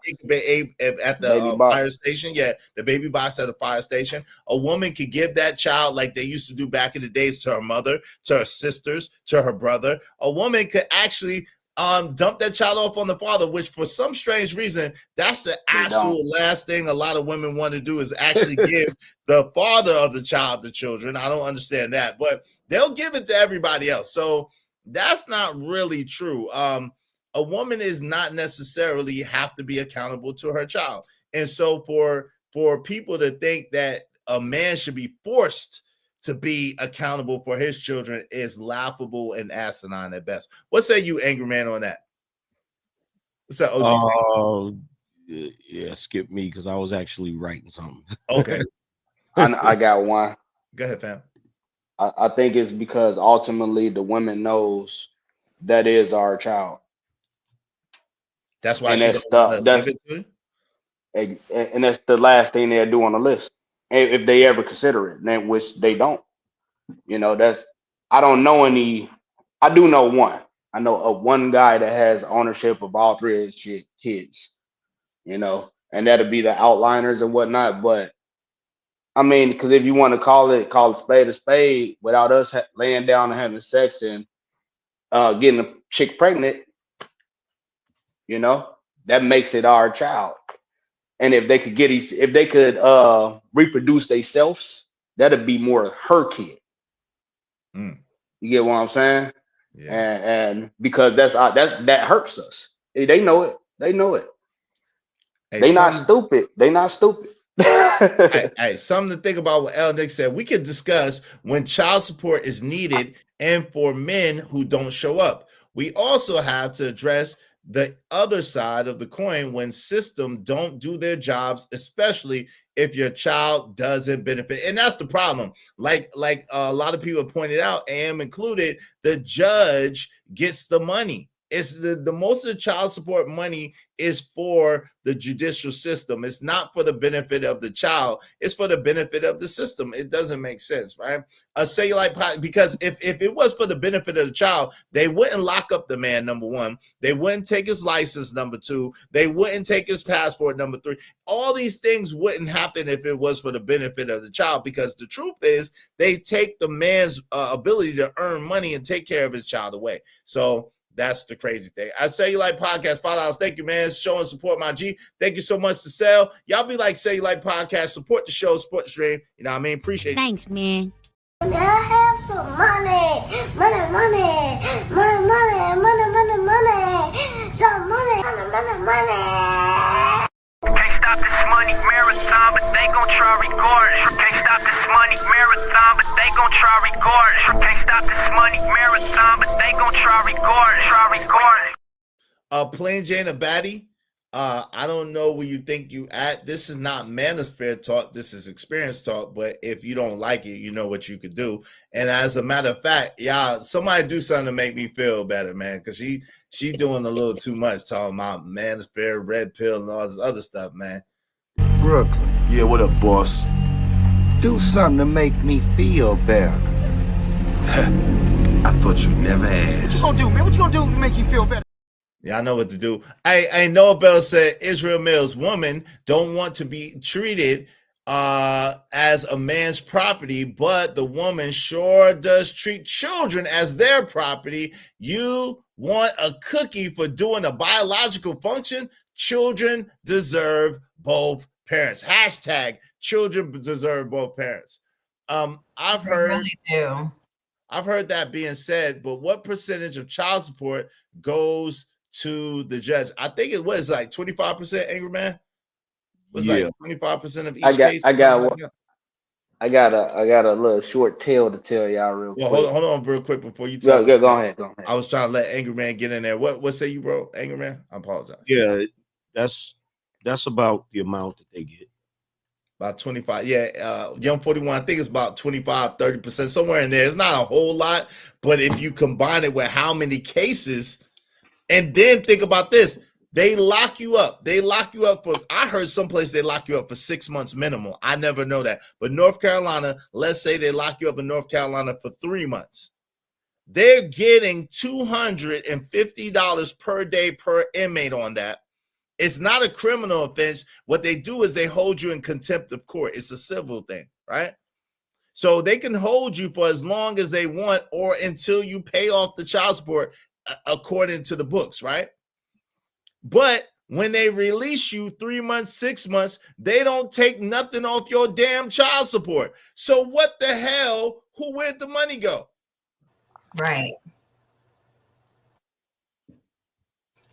C: the fire station. Yeah, the baby box at the fire station. A woman could give that child, like they used to do back in the days, to her mother, to her sisters, to her brother. A woman could actually dump that child off on the father, which for some strange reason, that's the absolute last thing a lot of women want to do, is actually give the father of the child the children. I don't understand that, but they'll give it to everybody else. So that's not really true. A woman is not necessarily have to be accountable to her child. And so for people to think that a man should be forced to be accountable for his children is laughable and asinine at best. What say you, Angry Man, on that? What's that, OG?
B: Yeah, skip me, because I was actually writing something.
C: Okay.
I: I got one.
C: Go ahead, fam.
I: I think it's because ultimately the woman knows that is our child.
C: That's why
I: and that's the last thing they'll do on the list, if they ever consider it, then which they don't. You know, I don't know any. I do know one. I know of one guy that has ownership of all three of his kids. You know, and that'll be the outliners and whatnot. But I mean, because if you want to call it spade a spade, without us laying down and having sex and getting a chick pregnant, you know, that makes it our child. And if they could reproduce themselves, that'd be more her kid.
C: Mm.
I: You get what I'm saying?
C: Yeah.
I: And because that hurts us. They know it. They know it.
C: Hey,
I: They not stupid. They not stupid.
C: Hey, something to think about what El Nick said. We could discuss when child support is needed and for men who don't show up. We also have to address the other side of the coin when systems don't do their jobs, especially if your child doesn't benefit. And that's the problem. Like a lot of people pointed out, AM included, the judge gets the money. It's the most of the child support money is for the judicial system. It's not for the benefit of the child. It's for the benefit of the system. It doesn't make sense, right? Because if it was for the benefit of the child, they wouldn't lock up the man, number one. They wouldn't take his license, number two. They wouldn't take his passport, number three. All these things wouldn't happen if it was for the benefit of the child, because the truth is they take the man's ability to earn money and take care of his child away. So that's the crazy thing. I Say You Like Podcast, $5. Thank you, man. Show and support my G. Thank you so much to Sell. Y'all be like Say You Like Podcast. Support the show, support the stream. You know what I mean? Appreciate it.
D: Thanks, man. I have some money. Money. Some money.
M: Can't stop this money marathon, but they gon' try regardless. Can't stop this money marathon, but they gon' try regardless. Can't stop this money marathon, but they gon' try regardless.
C: Plain Jane Abadi, I don't know where you think you at. This is not manosphere talk. This is experience talk. But if you don't like it, you know what you could do. And as a matter of fact, y'all, somebody do something to make me feel better, man. Because she doing a little too much, talking about manosphere, red pill, and all this other stuff, man.
N: Brooklyn.
O: Yeah, what up, boss?
N: Do something to make me feel better.
O: I thought you never asked.
N: What you gonna do, man? What you gonna do to make you feel better?
C: Yeah, I know what to do. I Noah Bell said Israel Mills, women don't want to be treated as a man's property, but the woman sure does treat children as their property. You want a cookie for doing a biological function? Children deserve both parents. Hashtag children deserve both parents. I've heard that being said, but what percentage of child support goes to the judge? I think it was like 25%, Angry Man. Was like 25% of each case.
I: I got a little short tale to tell y'all real quick.
C: Hold on real quick before you tell.
I: Go ahead.
C: I was trying to let Angry Man get in there. What say you, bro? Angry Man? I apologize.
B: Yeah, that's about the amount that they get.
C: About 25. Yeah, Young 41, I think it's about 25, 30%, somewhere in there. It's not a whole lot, but if you combine it with how many cases, and then think about this, they lock you up. They lock you up for, I heard someplace they lock you up for 6 months minimum. I never know that. But North Carolina, let's say they lock you up in North Carolina for 3 months. They're getting $250 per day per inmate on that. It's not a criminal offense. What they do is they hold you in contempt of court. It's a civil thing, right? So they can hold you for as long as they want or until you pay off the child support according to the books, right? But when they release you 3 months, 6 months, they don't take nothing off your damn child support. So what the hell? Where'd the money go?
L: Right.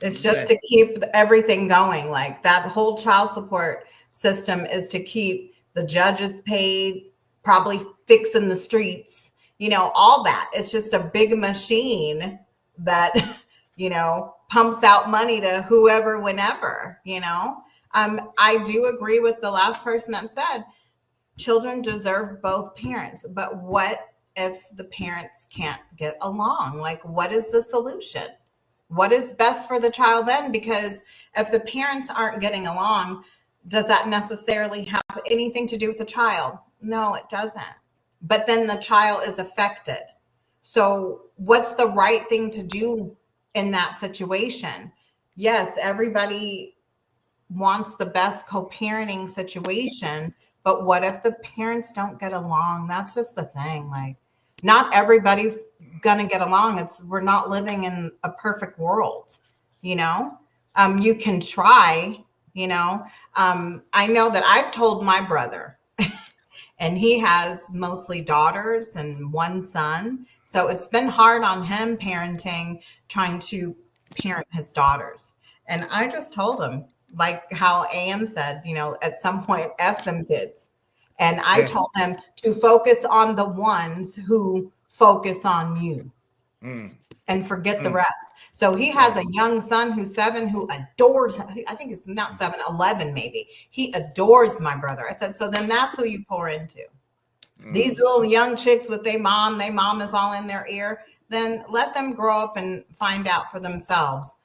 L: It's just to keep everything going. Like that whole child support system is to keep the judges paid, probably fixing the streets, you know, all that. It's just a big machine that, you know, pumps out money to whoever, whenever, you know. I do agree with the last person that said children deserve both parents, but what if the parents can't get along? Like, what is the solution? What is best for the child then? Because if the parents aren't getting along, does that necessarily have anything to do with the child? No, it doesn't. But then the child is affected. So what's the right thing to do in that situation? Yes, everybody wants the best co-parenting situation, but what if the parents don't get along? That's just the thing. Like, not everybody's gonna get along. We're not living in a perfect world, you know. You can try, you know. I know that I've told my brother, and he has mostly daughters and one son. So it's been hard on him parenting, trying to parent his daughters. And I just told him, like how AM said, you know, at some point, F them kids. And I told him to focus on the ones who focus on you and forget the rest. So he has a young son who's 7 who adores him. I think it's not 7, 11 maybe. He adores my brother. I said, so then that's who you pour into. These little young chicks with their mom is all in their ear. Then let them grow up and find out for themselves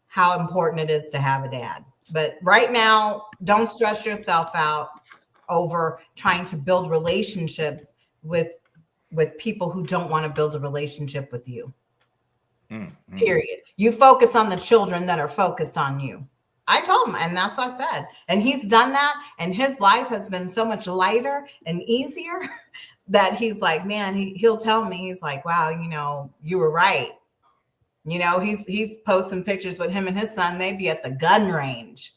L: how important it is to have a dad. But right now, don't stress yourself out over trying to build relationships with people who don't want to build a relationship with you. Period. You focus on the children that are focused on you. I told him, and that's what I said. And he's done that, and his life has been so much lighter and easier that he's like, man, he'll tell me, he's like, wow, you know, you were right. You know, he's posting pictures with him and his son. They be at the gun range,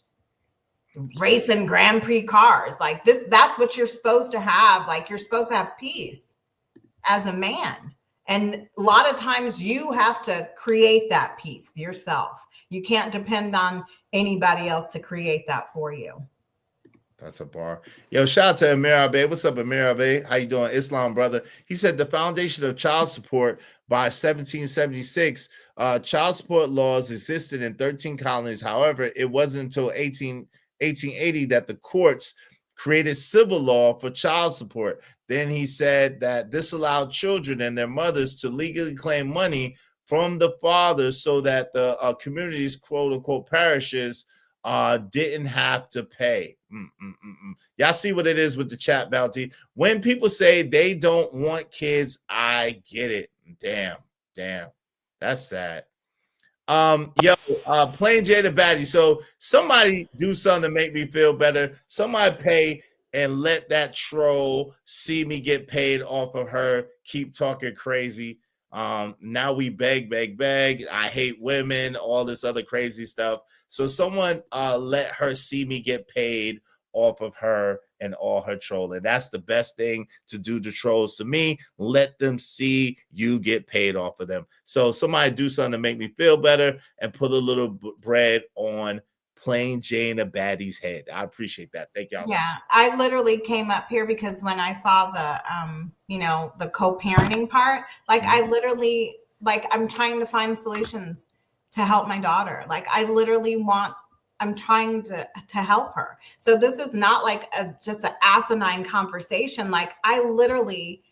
L: racing Grand Prix cars. Like that's what you're supposed to have. Like you're supposed to have peace as a man. And a lot of times you have to create that peace yourself. You can't depend on anybody else to create that for you.
C: That's a bar. Yo, shout out to Amir Abe. What's up, Amir Abe? How you doing? Islam brother. He said the foundation of child support by 1776, child support laws existed in 13 colonies. However, it wasn't until 1880 that the courts created civil law for child support. Then he said that this allowed children and their mothers to legally claim money from the fathers so that the communities, quote unquote, parishes, didn't have to pay. Y'all see what it is with the chat bounty. When people say they don't want kids, I get it. Damn. That's sad. Plain Jada Baddie. So somebody do something to make me feel better. Somebody pay and let that troll see me get paid off of her. Keep talking crazy. Now we beg. I hate women, all this other crazy stuff. So someone let her see me get paid off of her and all her trolling. That's the best thing to do to trolls to me. Let them see you get paid off of them. So somebody do something to make me feel better and put a little bread on Plain Jane Baddie's head. I appreciate that. Thank y'all.
L: Yeah, I literally came up here because when I saw the the co-parenting part, like I literally, like I'm trying to find solutions to help my daughter. Like I'm trying to help her. So this is not like just an asinine conversation. Like I literally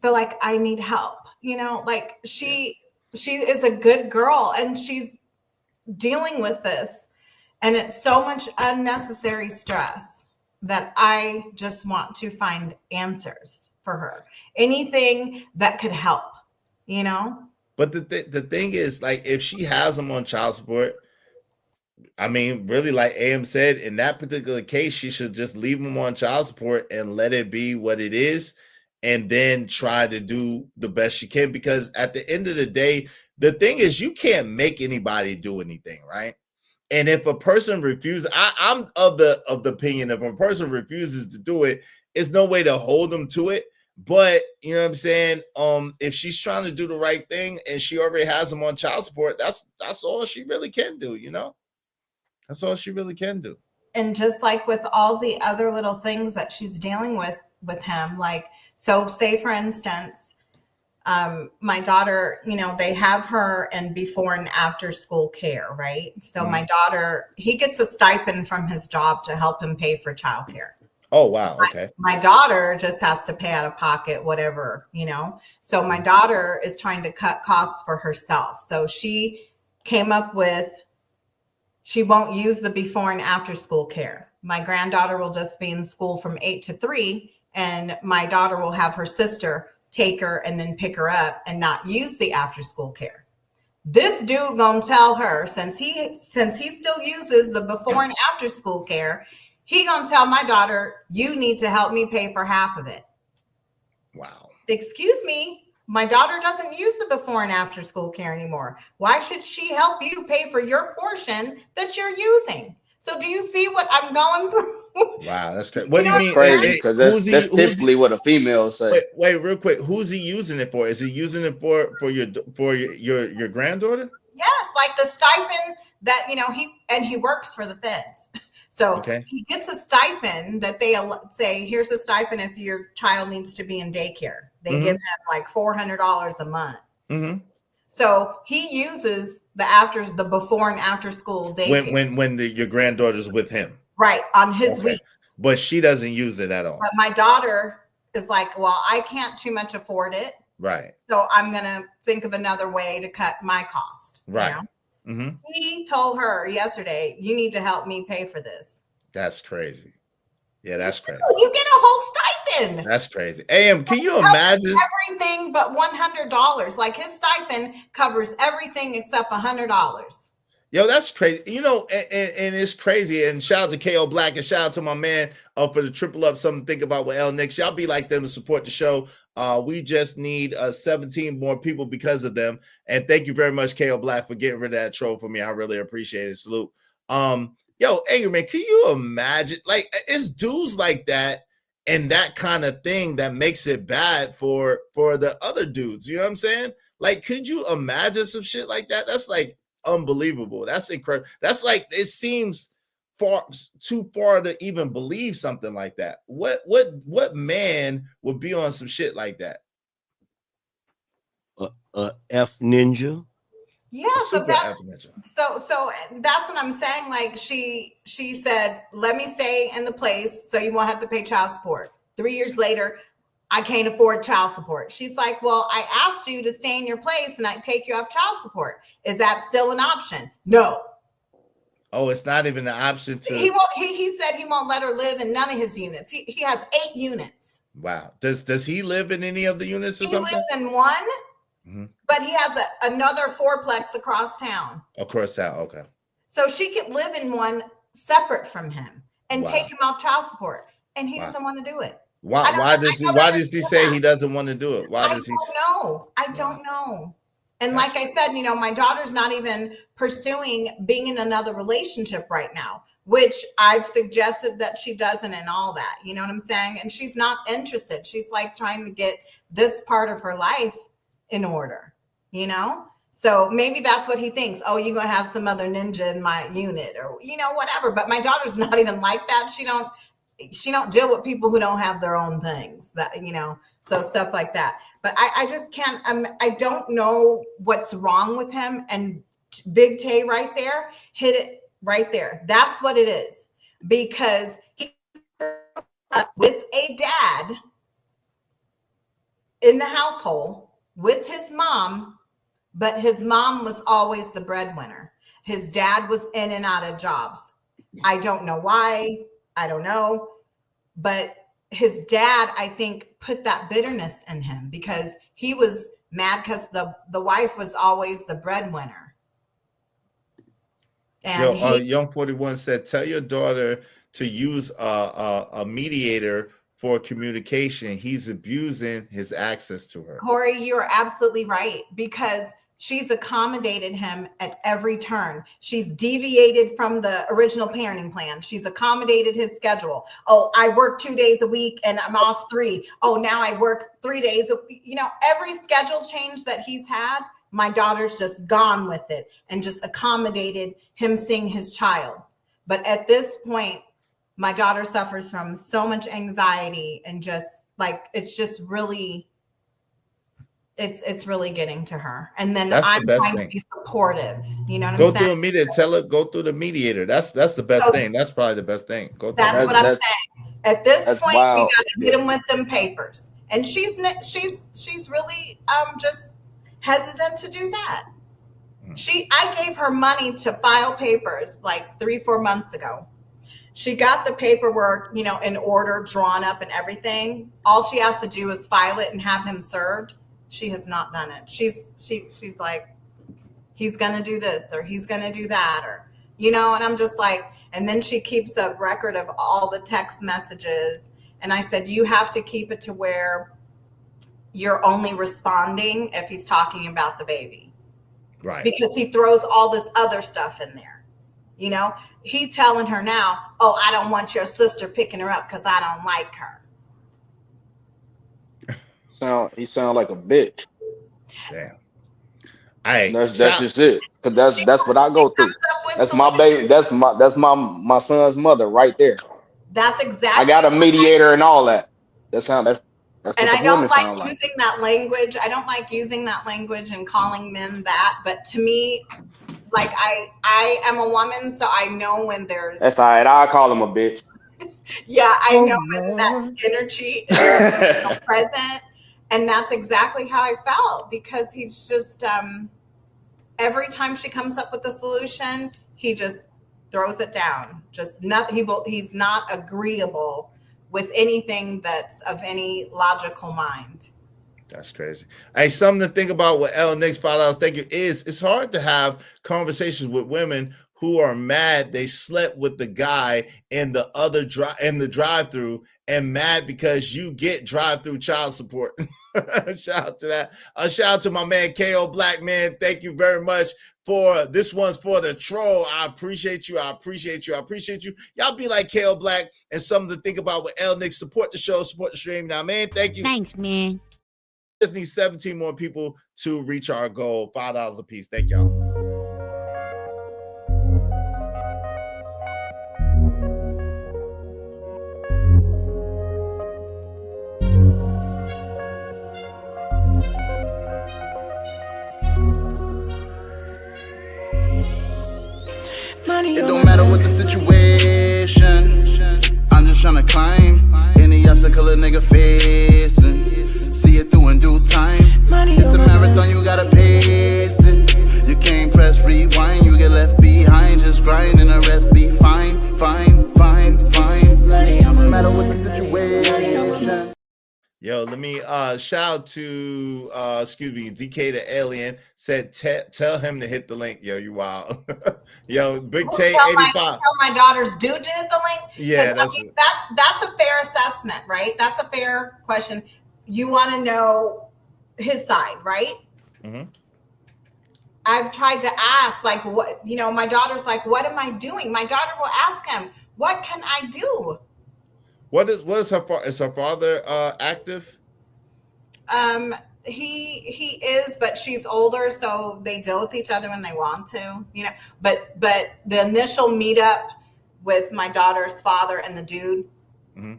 L: feel like I need help, like she is a good girl and she's dealing with this. And it's so much unnecessary stress that I just want to find answers for her. Anything that could help,
C: But the thing is, like, if she has them on child support, I mean, really, like AM said, in that particular case, she should just leave them on child support and let it be what it is, and then try to do the best she can. Because at the end of the day, the thing is, you can't make anybody do anything, right? And if a person refuses, I'm of the opinion, if a person refuses to do it, it's no way to hold them to it. But you know what I'm saying? If she's trying to do the right thing and she already has them on child support, that's all she really can do, That's all she really can do.
L: And just like with all the other little things that she's dealing with him, like, so say for instance, my daughter, they have her in before and after school care, right? So my daughter, he gets a stipend from his job to help him pay for childcare.
C: Oh, wow. Okay.
L: My daughter just has to pay out of pocket, whatever, So my daughter is trying to cut costs for herself. So she came up with, she won't use the before and after school care. My granddaughter will just be in school from 8 to 3, and my daughter will have her sister take her and then pick her up and not use the after school care. This dude gonna tell her, since he still uses the before and after school care, he gonna tell my daughter, you need to help me pay for half of it.
C: Wow.
L: Excuse me, My daughter doesn't use the before and after school care anymore. Why should she help you pay for your portion that you're using? So do you see what I'm going through?
C: Wow, that's crazy. What do you
I: That's
C: mean?
I: crazy because that's typically what a female say.
C: Wait, real quick. Who's he using it for? Is he using it for your granddaughter?
L: Yes, like the stipend that he works for the feds. So
C: Okay.
L: he gets a stipend that they say, here's a stipend if your child needs to be in daycare. They give him like $400 a month.
C: Mm-hmm.
L: So he uses the before and after school daycare.
C: When your granddaughter's with him.
L: Right, on his week.
C: But she doesn't use it at all.
L: But my daughter is like, well, I can't too much afford it.
C: Right.
L: So I'm going to think of another way to cut my cost.
C: Right.
L: You know? He told her yesterday, you need to help me pay for this.
C: That's crazy. Yeah, that's crazy.
L: You get a whole stipend.
C: That's crazy. AM, can you imagine?
L: Everything but $100. Like his stipend covers everything except $100.
C: Yo, that's crazy. You know, and it's crazy. And shout out to KO Black and shout out to my man for the triple up. Something to think about with L Nix. Y'all be like them to support the show. We just need 17 more people because of them. And thank you very much, KO Black, for getting rid of that troll for me. I really appreciate it. Salute. Yo, Angry Man, can you imagine? Like, it's dudes like that and that kind of thing that makes it bad for the other dudes. You know what I'm saying? Like, could you imagine some shit like that? That's like unbelievable. That's incredible. That's like, it seems too far to even believe something like that. What man would be on some shit like that?
B: F Ninja.
L: Yeah, so that's what I'm saying. Like she said, let me stay in the place so you won't have to pay child support. 3 years later, I can't afford child support. She's like, well, I asked you to stay in your place and I take you off child support. Is that still an option? No.
C: Oh, it's not even an option to.
L: He won't. He said he won't let her live in none of his units. He has 8 units.
C: Wow. Does he live in any of the units or something?
L: He lives in one. But he has another fourplex across town.
C: Across town, okay.
L: So she could live in one separate from him and take him off child support, and he doesn't want to do it.
C: Why does he say he doesn't want to do it? Why does he?
L: I don't know. And like I said, my daughter's not even pursuing being in another relationship right now, which I've suggested that she doesn't and all that. You know what I'm saying? And she's not interested. She's like trying to get this part of her life in order, So maybe that's what he thinks. Oh, you're going to have some other ninja in my unit or, whatever. But my daughter's not even like that. She don't deal with people who don't have their own things that, so stuff like that. But I just can't, I don't know what's wrong with him. And Big Tay right there, hit it right there. That's what it is. Because he grew up with a dad in the household with his mom, but his mom was always the breadwinner. His dad was in and out of jobs. I don't know why. I don't know. But his dad, I think, put that bitterness in him because he was mad because the wife was always the breadwinner. And
C: Young 41 said, tell your daughter to use a mediator for communication. He's abusing his access to her.
L: Corey, you are absolutely right because she's accommodated him at every turn. She's deviated from the original parenting plan. She's accommodated his schedule. Oh, I work 2 days a week and I'm off 3. Oh, now I work 3 days. Every schedule change that he's had, my daughter's just gone with it and just accommodated him seeing his child. But at this point, my daughter suffers from so much anxiety and just like, it's just really, it's really getting to her. And then I'm trying to be supportive. You know what I'm saying?
C: Go through a mediator. Tell her, go through the mediator. That's the best thing. That's probably the best thing.
L: That's what I'm saying. At this point, we got to get him with them papers. And she's really just hesitant to do that. I gave her money to file papers like 3-4 months ago. She got the paperwork, in order, drawn up and everything. All she has to do is file it and have him served. She has not done it. She's like, he's going to do this or he's going to do that or, and I'm just like, and then she keeps a record of all the text messages. And I said, you have to keep it to where you're only responding if he's talking about the baby.
C: Right.
L: Because he throws all this other stuff in there. You know, he's telling her now, oh, I don't want your sister picking her up because I don't like her.
I: He sound like a bitch.
C: Damn.
I: That's just it. Cause that's what I go through. That's my baby. That's my son's mother right there.
L: That's exactly.
I: I got a mediator and all that. That's what
L: And
I: the
L: I don't
I: women sound
L: like
I: like.
L: using that language. I don't like using that language and calling men that. But to me, like I am a woman, so I know when there's.
I: That's all right. I'll call him a bitch.
L: Yeah, I know when that energy is present. And that's exactly how I felt, because he's just, every time she comes up with a solution, he just throws it down. Just not, he's not agreeable with anything that's of any logical mind.
C: That's crazy. Hey, something to think about with L Nix $5. Thank you. It's hard to have conversations with women who are mad they slept with the guy in the drive-through and mad because you get drive-through child support. Shout out to that. Shout out to my man KO Black, man. Thank you very much for this. One's for the troll. I appreciate you. I appreciate you. I appreciate you. Y'all be like KO Black and something to think about with L Nix. Support the show, support the stream. Now, man, thank you.
P: Thanks, man.
C: Just need 17 more people to reach our goal. $5 a piece. Thank y'all.
H: It don't matter what the situation. I'm just tryna climb any obstacle a nigga facing. See it through in due time. It's a marathon, you gotta pace it. You can't press rewind, you get left behind. Just grind and the rest be fine, fine, fine, fine. It don't matter what the situation.
C: Yo, let me shout out to DK the Alien said tell him to hit the link. Yo, you wild. Yo, Big Tay 85.
L: Tell my daughter's dude to hit the link.
C: Yeah,
L: that's a fair assessment, right? That's a fair question. You want to know his side, right?
C: Mm-hmm.
L: I've tried to ask, like, what, my daughter's like, what am I doing? My daughter will ask him, what can I do?
C: What is her father active?
L: He is, but she's older, so they deal with each other when they want to, but the initial meetup with my daughter's father and the dude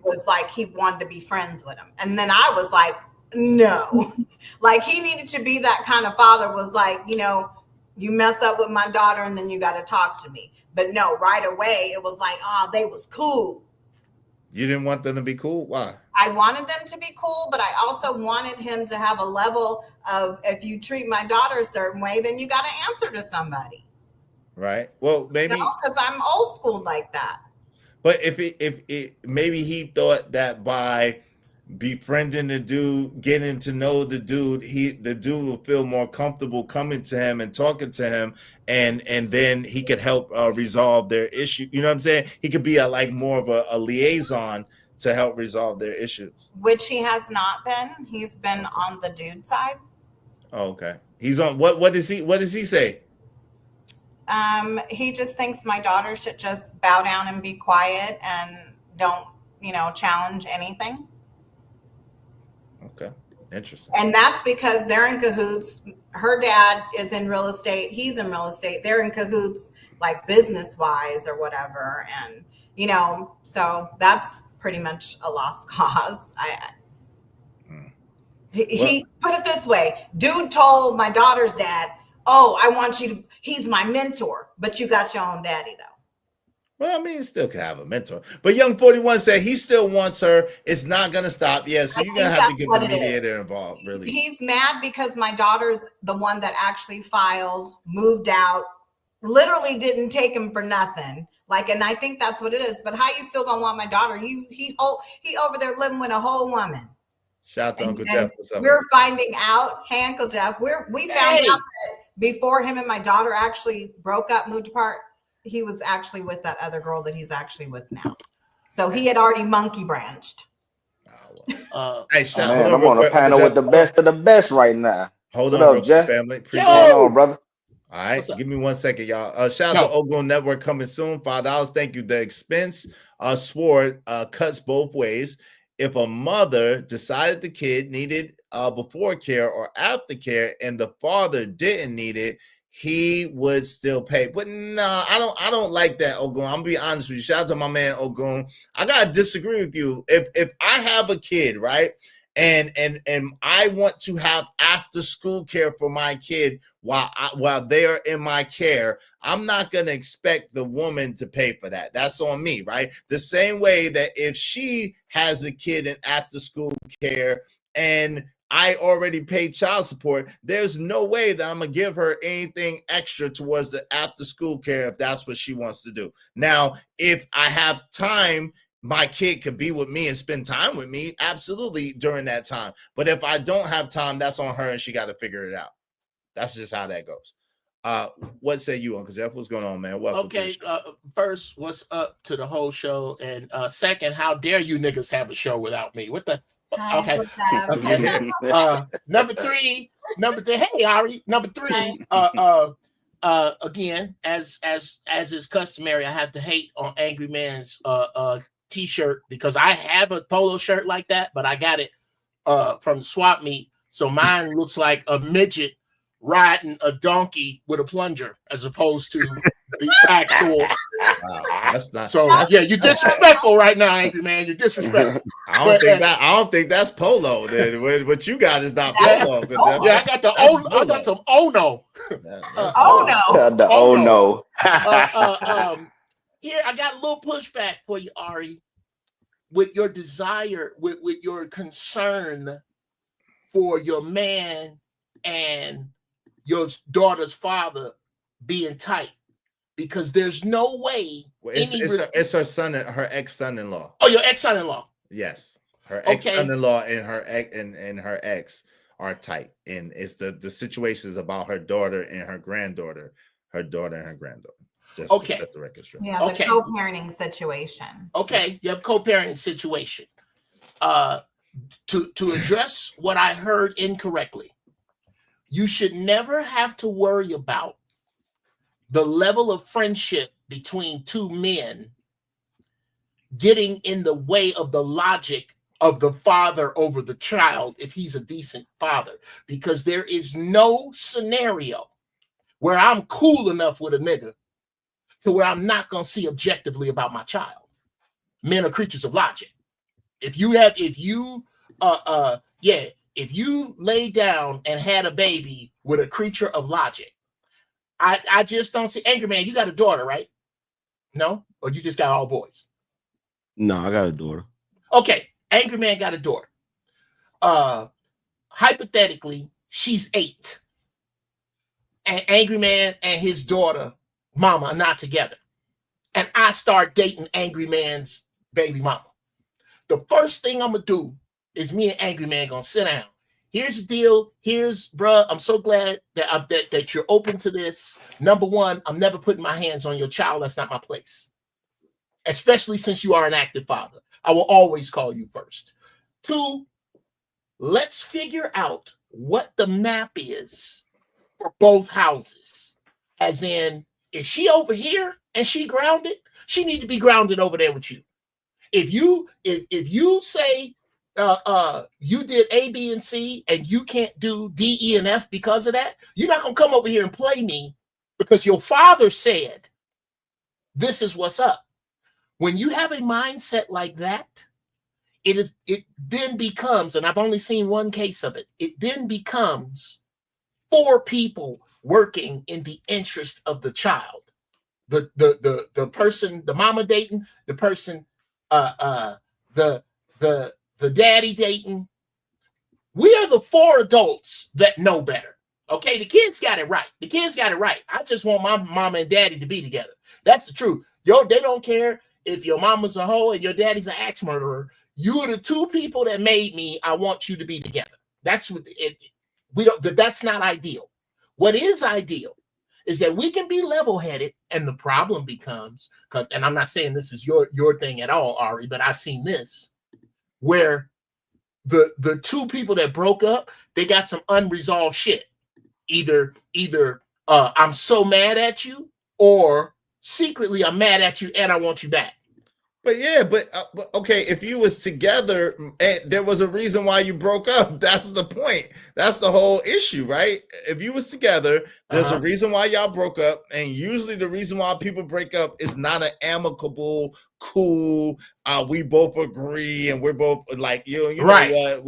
L: was like, he wanted to be friends with him. And then I was like, no, like he needed to be that kind of father, was like, you mess up with my daughter and then you got to talk to me. But no, right away, it was like, they was cool.
C: You didn't want them to be cool? Why?
L: I wanted them to be cool, but I also wanted him to have a level of, if you treat my daughter a certain way, then you got to answer to somebody.
C: Right. Well, maybe
L: because I'm old school like that.
C: But if maybe he thought that by befriending the dude, getting to know the dude, the dude will feel more comfortable coming to him and talking to him, and then he could help resolve their issue. You know what I'm saying? He could be more of a liaison to help resolve their issues.
L: Which he has not been. He's been on the dude side.
C: Oh, okay. He's on what does he say?
L: He just thinks my daughter should just bow down and be quiet and don't, challenge anything.
C: Okay. Interesting.
L: And that's because they're in cahoots. Her dad is in real estate. He's in real estate. They're in cahoots, like business wise or whatever. And, so that's pretty much a lost cause. He put it this way. Dude told my daughter's dad, I want you to, he's my mentor, but you got your own daddy though.
C: Well, I mean, you still can have a mentor. But Young 41 said he still wants her. It's not going to stop. Yeah, so you're going to have to get the mediator involved, really.
L: He's mad because my daughter's the one that actually filed, moved out, literally didn't take him for nothing. And I think that's what it is. But how you still going to want my daughter? He over there living with a whole woman.
C: Shout out to Uncle Jeff. What's up?
L: We're finding out, hey, Uncle Jeff, we found out that before him and my daughter actually broke up, moved apart, he was actually with that other girl that he's actually with now. So he had already monkey branched.
C: Oh, Hey,
I: Man, I'm on a panel with the best of the best right now.
C: Hold
I: What
C: on,
I: up,
C: real
I: Jeff?
C: quick, family. Appreciate
I: What's
C: it.
I: going on, brother?
C: All right, give me 1 second, y'all. Shout out to Ogun Network coming soon. $5. Thank you. The expense sword cuts both ways. If a mother decided the kid needed before care or after care, and the father didn't need it, he would still pay. But no, I don't like that, Ogun. I'm gonna be honest with you. Shout out to my man Ogun. I gotta disagree with you. If I have a kid, right? And I want to have after school care for my kid while they're in my care, I'm not going to expect the woman to pay for that. That's on me, right? The same way that if she has a kid in after school care and I already paid child support, there's no way that I'm going to give her anything extra towards the after school care if that's what she wants to do. Now, if I have time, my kid could be with me and spend time with me, absolutely, during that time. But if I don't have time, that's on her and she got to figure it out. That's just how that goes. What say you, Uncle Jeff? What's going on, man? Welcome.
P: Okay, first, what's up to the whole show? And second, how dare you niggas have a show without me? What the? Okay. Number three. Hey, Ari. Number three. Again, as is customary, I have to hate on Angry Man's t-shirt because I have a polo shirt like that, but I got it from the swap meet, so mine looks like a midget riding a donkey with a plunger as opposed to the actual.
C: Wow, that's not
P: so. Yeah, you're disrespectful right now, Angry Man. You're disrespectful.
C: I don't think that's polo. Then what you got is not polo.
P: Yeah, I got the I got some Ono.
I: The Ono.
P: Here, I got a little pushback for you, Ari, with your desire, with your concern for your man and your daughter's father being tight, because there's no way.
C: Well, it's her son, her ex-son-in-law.
P: Oh, your ex-son-in-law.
C: Yes, her ex-son-in-law and her ex are tight, and it's the situation is about her daughter and her granddaughter, her daughter and her granddaughter. Just to set the record straight.
L: Yeah, the co-parenting situation.
P: Okay, you have co-parenting situation. To address what I heard incorrectly, you should never have to worry about the level of friendship between two men getting in the way of the logic of the father over the child if he's a decent father, because there is no scenario where I'm cool enough with a nigga to where I'm not going to see objectively about my child. Men are creatures of logic. If you lay down and had a baby with a creature of logic, I just don't see. Angry Man, you got a daughter, right? No? Or you just got all boys?
B: No, I got a daughter.
P: Okay, Angry Man got a daughter. Hypothetically, she's 8. And Angry Man and his daughter mama are not together, and I start dating Angry Man's baby mama. The first thing I'm gonna do is me and Angry Man gonna sit down. Here's the deal. Bruh, I'm so glad that you're open to this. Number one, I'm never putting my hands on your child. That's not my place, especially since you are an active father. I will always call you first. 2, let's figure out what the map is for both houses, as in, if she over here and she grounded, she need to be grounded over there with you. If you say you did A, B, and C and you can't do D, E, and F because of that, you're not gonna come over here and play me because your father said this is what's up. When you have a mindset like that, it then becomes, and I've only seen one case of it, it then becomes 4 people working in the interest of the child. The person, the mama dating, the person, the daddy dating. We are the 4 adults that know better. Okay, the kids got it right. The kids got it right. I just want my mama and daddy to be together. That's the truth. They don't care if your mama's a hoe and your daddy's an axe murderer. You are the 2 people that made me. I want you to be together. That's what that's not ideal. What is ideal is that we can be level-headed, and the problem becomes, and I'm not saying this is your thing at all, Ari, but I've seen this, where the two people that broke up, they got some unresolved shit. Either I'm so mad at you, or secretly I'm mad at you and I want you back.
C: But yeah, but okay, if you was together and there was a reason why you broke up, that's the point. That's the whole issue, right? If you was together, there's a reason why y'all broke up, and usually the reason why people break up is not an amicable, cool, we both agree and we're both like, you know
P: Right.
C: what,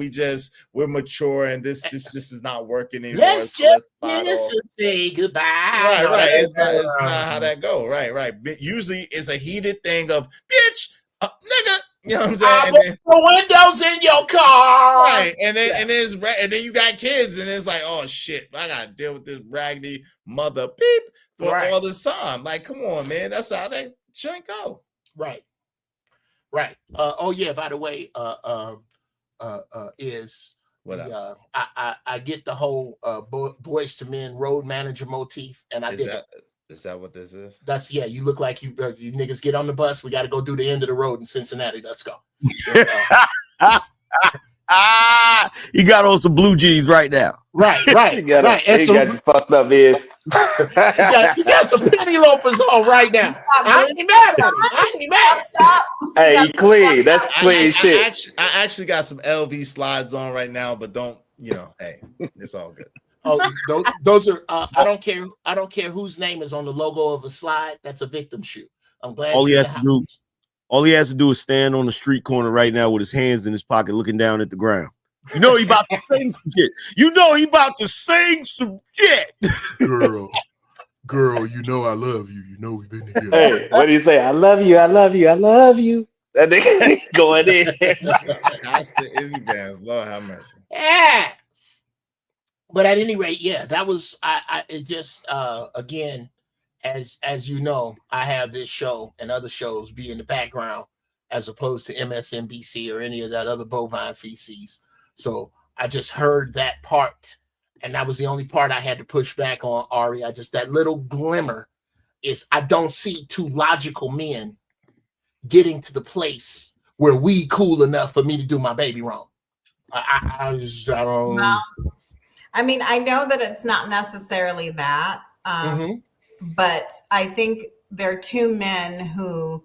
C: we're mature and this just is not working anymore.
P: Let's
C: so
P: just
C: slide
P: kiss
C: off.
P: and say goodbye.
C: Right. It's not how that go. Right. But usually it's a heated thing of bitch, nigga. You know what I'm saying?
P: I
C: And then,
P: put the windows in your car.
C: right. And then you got kids, and it's like, oh shit, I gotta deal with this raggedy mother beep for all this time. Like, come on, man. That's how that shouldn't go.
P: Right. Oh yeah. By the way, is
C: what
P: the, I get the whole Boys to Men road manager motif, and I did it.
C: Is that what this is?
P: That's you look like you niggas get on the bus. We got to go do the end of the road in Cincinnati. Let's go.
B: He got on some blue jeans right now.
P: Right.
I: He got you fucked up, is.
P: you got some penny loafers on right now. I ain't mad at him. I ain't mad.
I: Hey, he clean. That's clean shit.
C: I actually got some LV slides on right now, but don't, hey, it's all good.
P: Oh, those are. I don't care. I don't care whose name is on the logo of a slide. That's a victim shoe. I'm glad.
B: All he has to do is stand on the street corner right now with his hands in his pocket, looking down at the ground. You know he about to sing some shit.
Q: Girl, you know I love you. You know we've been together.
I: Hey, what do you say? I love you. That nigga going in.
C: That's the Izzy bands. Lord have mercy.
P: Yeah. But at any rate, yeah, that was it just again, as you know, I have this show and other shows be in the background as opposed to MSNBC or any of that other bovine feces. So I just heard that part, and that was the only part I had to push back on, Ari. That little glimmer is I don't see two logical men getting to the place where we cool enough for me to do my baby wrong. I don't.
L: Well, I mean, I know that it's not necessarily that, but I think there are two men who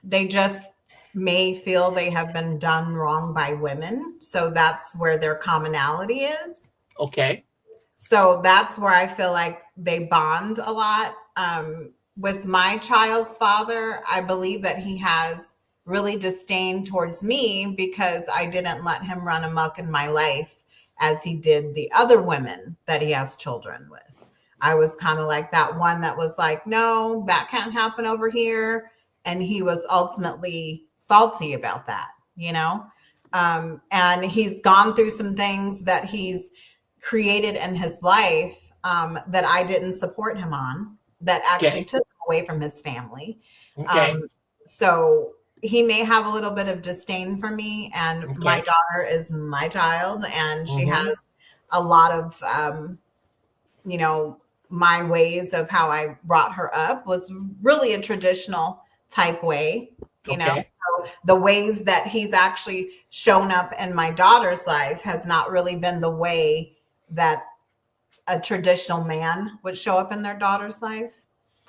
L: they just may feel they have been done wrong by women. So that's where their commonality is.
P: Okay.
L: So that's where I feel like they bond a lot. With my child's father, I believe that he has really disdain towards me because I didn't let him run amok in my life as he did the other women that he has children with. I was kind of like that one that was like, no, that can't happen over here. And he was ultimately salty about that, and he's gone through some things that he's created in his life that I didn't support him on, that actually took him away from his family. So he may have a little bit of disdain for me, and my daughter is my child, and she has a lot of, my ways of how I brought her up was really a traditional type way, so the ways that he's actually shown up in my daughter's life has not really been the way that a traditional man would show up in their daughter's life.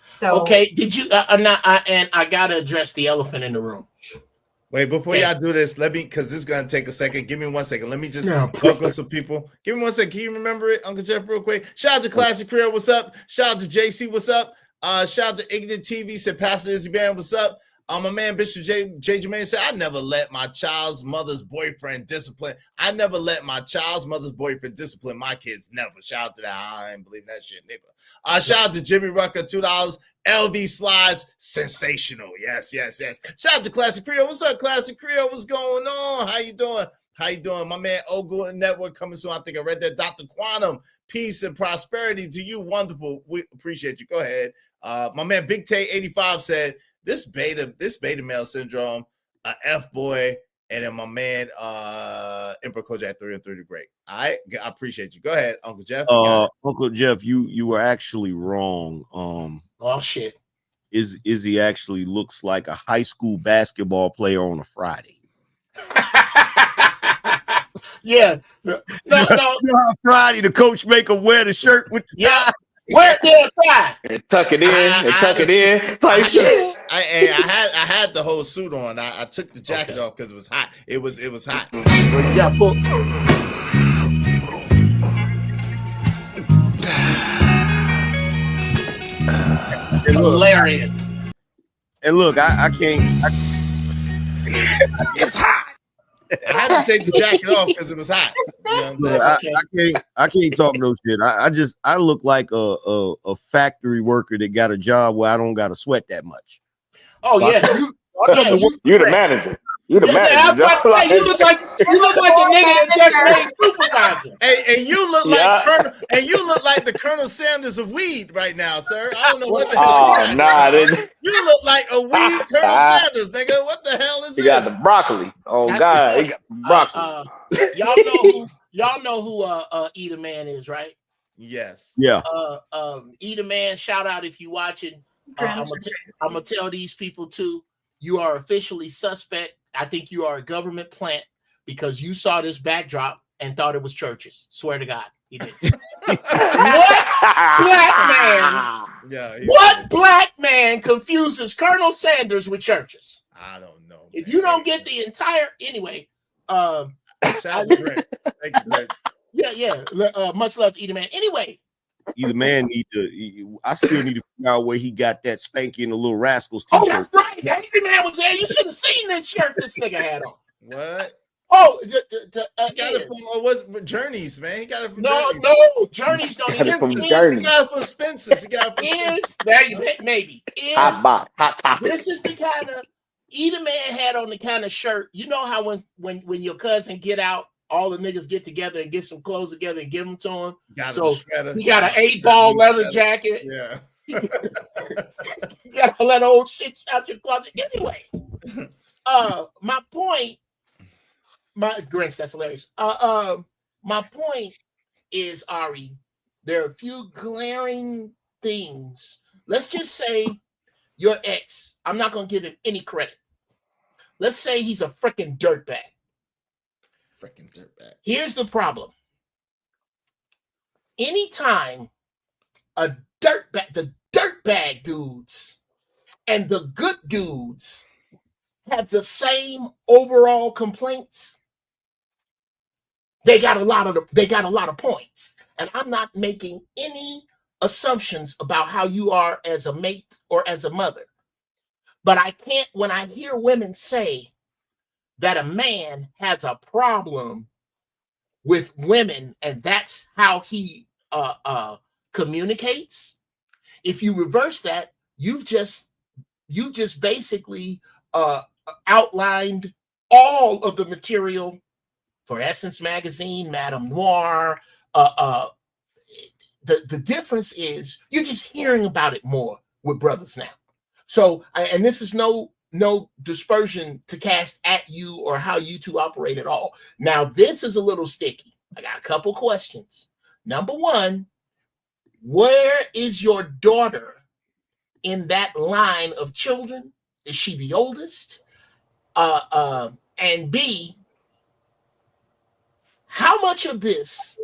L: So
P: did you and I gotta address the elephant in the room.
C: Wait, before y'all do this, because this is gonna take a second. Give me 1 second. Let me just welcome some people. Give me 1 second. Can you remember it, Uncle Jeff, real quick? Shout out to Classic Creole, what's up? Shout out to JC, what's up? Shout out to Ignorant TV, said Pastor Izzy Band, what's up? My man Bishop J. Jermaine said, I never let my child's mother's boyfriend discipline. I never let my child's mother's boyfriend discipline my kids. Never. Shout out to that. I ain't believe that shit, neighbor. Shout out to Jimmy Rucker, $2. LV slides, sensational. Yes. Shout out to Classic Creole. What's up, Classic Creole? What's going on? How you doing? My man Ogle Network coming soon. I think I read that. Dr. Quantum, peace and prosperity to you. Wonderful. We appreciate you. Go ahead. My man Big Tay 85 said, this beta male syndrome, F boy, and then my man Emperor Kojak 3 and 3 the Great. I appreciate you. Go ahead, Uncle Jeff.
B: Uncle Jeff, you were actually wrong.
P: Oh shit.
B: Izzy actually looks like a high school basketball player on a Friday.
P: Yeah. No.
B: You know how Friday the coach make him wear the shirt with the tie?
P: Wear their tie.
I: And tuck it in, type shit.
C: I had the whole suit on. I took the jacket off because it was hot. It was hot.
P: Hilarious.
B: And look, I can't.
C: It's hot. I had to take the jacket off because it was hot. You know what I'm saying?
B: I can't talk no shit. I look like a factory worker that got a job where I don't got to sweat that much.
P: Oh yeah,
I: you the manager. You the manager.
P: I was about to say, you look like the nigga that just made supervisor.
C: And you look like Colonel, and you look like the Colonel Sanders of weed right now, sir. I don't know what the hell. You look like a weed Colonel Sanders, nigga. What the hell is this?
I: He got the broccoli. Oh God, he got broccoli.
P: Y'all know who Eater Man is, right?
C: Yes.
B: Yeah.
P: Eater Man, shout out if you watching. I'm gonna tell these people too. You are officially suspect. I think you are a government plant because you saw this backdrop and thought it was churches. Swear to God, you did. What black man confuses Colonel Sanders with churches?
C: I don't know.
P: If you don't get the entire anyway,
C: shout out to Brent. Thank you, Brent.
P: Yeah. Much love to Eater Man. Anyway.
B: Either man need to. I still need to figure out where he got that Spanky and the Little Rascals t-shirt.
P: Oh, that's right. Angry Man was there. You should have seen that shirt this nigga had on.
C: What?
P: Oh,
C: he got it from Journeys, man. He got it from
P: Journeys. No, Journeys don't even.
C: He got it from Spencer's. He got it from
P: there you maybe.
I: Hot topic.
P: This is the kind of Eater Man had on the kind of shirt. You know how when your cousin get out, all the niggas get together and get some clothes together and give them to him. So he got an 8-ball leather jacket.
C: Yeah.
P: You got all that old shit out your closet. Anyway, my point, Grinch, that's hilarious. My point is, Ari, there are a few glaring things. Let's just say your ex, I'm not going to give him any credit. Let's say he's a freaking dirtbag.
C: Freaking dirtbag.
P: Here's the problem. Anytime the dirtbag dudes and the good dudes have the same overall complaints, they got a lot of points. And I'm not making any assumptions about how you are as a mate or as a mother. But I can't, when I hear women say that a man has a problem with women and that's how he communicates. If you reverse that, you've just basically outlined all of the material for Essence Magazine, Madame Noir. The difference is you're just hearing about it more with brothers now. So, and this is no dispersion to cast at you or how you two operate at all. Now, this is a little sticky. I got a couple questions. Number one, where is your daughter in that line of children? Is she the oldest? And B, how much of this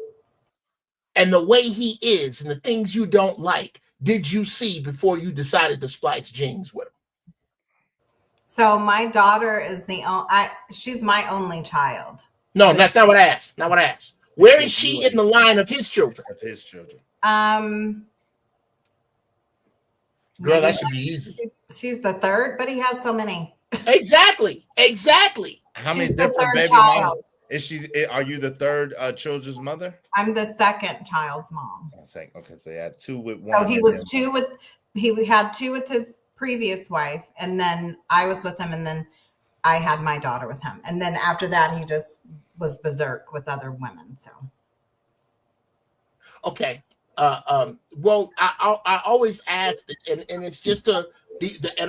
P: and the way he is and the things you don't like did you see before you decided to splice jeans with him?
L: So my daughter is she's my only child.
P: No, that's not what I asked. Not what I asked. Where is she in the line of his children?
C: Of his children.
P: Girl, that should be easy.
L: She's the third, but he has so many.
P: Exactly.
C: How many different baby mamas? Are you the third children's mother?
L: I'm the second child's mom.
C: Second. Okay, so you had two with one.
L: So he had two with his previous wife, and then I was with him, and then I had my daughter with him, and then after that he just was berserk with other women. So
P: okay. Well, I always ask, and it's just and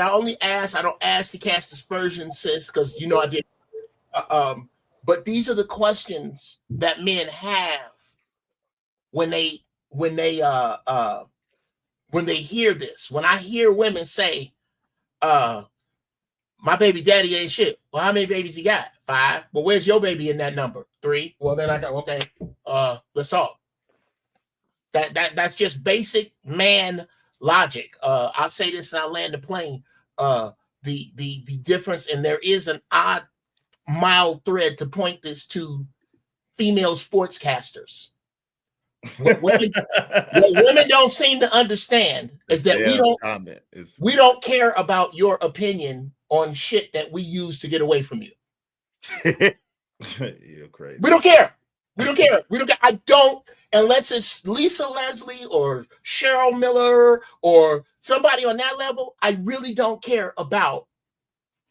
P: I only ask. I don't ask to cast aspersions, sis, because you know I did. But these are the questions that men have when they hear this. When I hear women say, my baby daddy ain't shit. Well, how many babies he got? 5. Well, where's your baby in that number? 3. Well, then I go, okay, let's talk. That's just basic man logic. I'll say this and I'll land the plane. The difference, and there is an odd mild thread to point this to female sportscasters. What women don't seem to understand is that we don't care about your opinion on shit that we use to get away from you.
C: You're crazy.
P: We don't care. We don't care. We don't care. I don't, unless it's Lisa Leslie or Cheryl Miller or somebody on that level. I really don't care about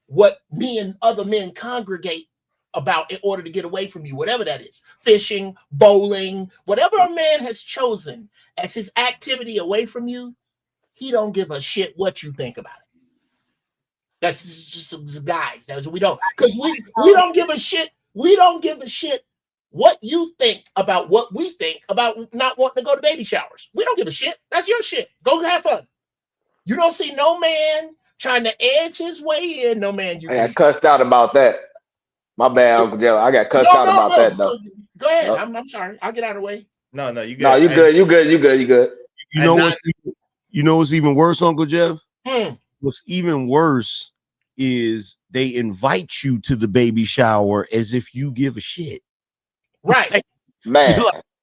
P: what me and other men congregate about in order to get away from you, whatever that is. Fishing, bowling, whatever a man has chosen as his activity away from you, he don't give a shit what you think about it. That's just guys. That's what we don't, because we don't give a shit. We don't give a shit what you think about what we think about not wanting to go to baby showers. We don't give a shit. That's your shit. Go have fun. You don't see no man trying to edge his way in. No man.
I: I got cussed out about that. My bad, Uncle Jello. I got cussed out about that though.
P: Go ahead. I'm sorry. I'll get out of the way.
C: No, you good.
I: No, you good. You good.
B: You know what's even worse, Uncle Jeff? What's even worse is they invite you to the baby shower as if you give a shit.
P: Right.
I: Man.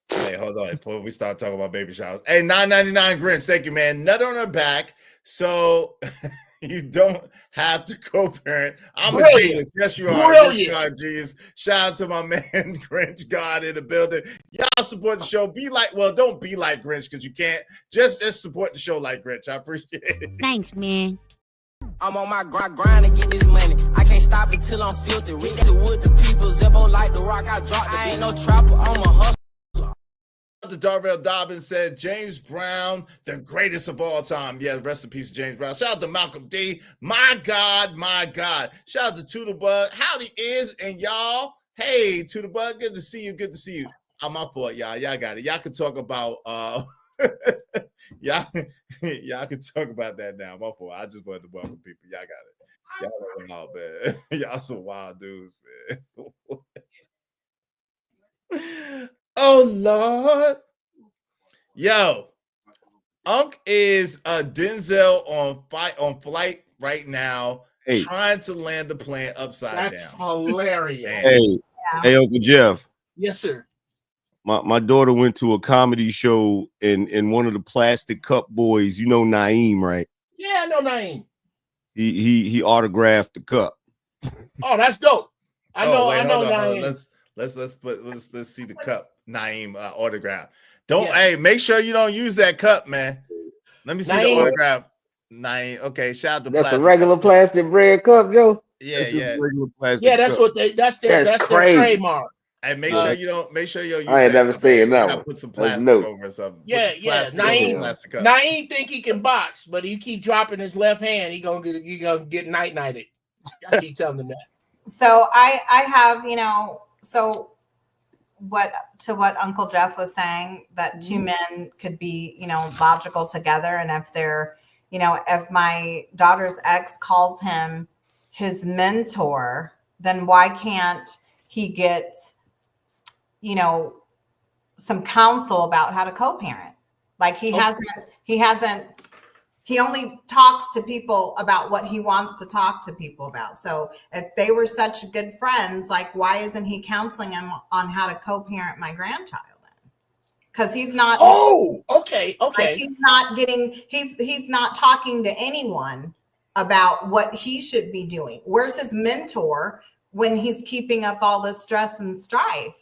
C: Hey, hold on. Before we start talking about baby showers. Hey, $9.99 grins. Thank you, man. Nut on her back. So you don't have to co-parent. I'm a genius. Yes, you are. Yes, you are, genius. Shout out to my man Grinch God in the building. Y'all support the show. Don't be like Grinch because you can't. Just support the show like Grinch. I appreciate it.
R: Thanks, man.
F: I'm on my grind to get this money. I can't stop it till I'm filthy. Read that with the people. Zebo like the rock. I dropped it. I ain't no trapper. I'm a hustler.
C: The Darrell Dobbins said James Brown, the greatest of all time. Yeah, rest in peace, James Brown. Shout out to Malcolm D. My God. Shout out to Tudor Howdy is and y'all. Hey, Tudor, good to see you. I'm my fault, y'all. Y'all got it. Y'all can talk about y'all can talk about that now. My fault. I just wanted to welcome people. Y'all got it. Y'all are wild, man. Y'all some wild dudes, man. Oh Lord. Yo, Unc is Denzel on flight right now, trying to land the plane upside down.
P: That's hilarious.
B: Hey, Uncle Jeff.
P: Yes, sir.
B: My daughter went to a comedy show and one of the Plastic Cup boys, you know Naeem, right?
P: Yeah, I know Naeem.
B: He autographed the cup.
P: Oh, that's dope. I know Naeem.
C: Let's see the cup. Naeem autograph. Make sure you don't use that cup, man. Let me see the autograph. Naeem. Okay, shout out to
I: that's a regular plastic bread cup, Joe.
C: Yeah.
B: Regular plastic
P: yeah, that's
B: cup.
P: what that's their trademark.
C: And make sure you don't use
I: I ain't never seen that one.
C: Put some plastic over or something.
P: Yeah. Naeem think he can box, but he keep dropping his left hand. He gonna get night-nighted. I keep telling him that.
L: So I have, what Uncle Jeff was saying, that two men could be, logical together. And if they're, if my daughter's ex calls him his mentor, then why can't he get, some counsel about how to co-parent? Like he only talks to people about what he wants to talk to people about. So if they were such good friends, like why isn't he counseling him on how to co-parent my grandchild then? Because he's not.
P: Oh, okay.
L: Like he's not talking to anyone about what he should be doing. Where's his mentor when he's keeping up all this stress and strife?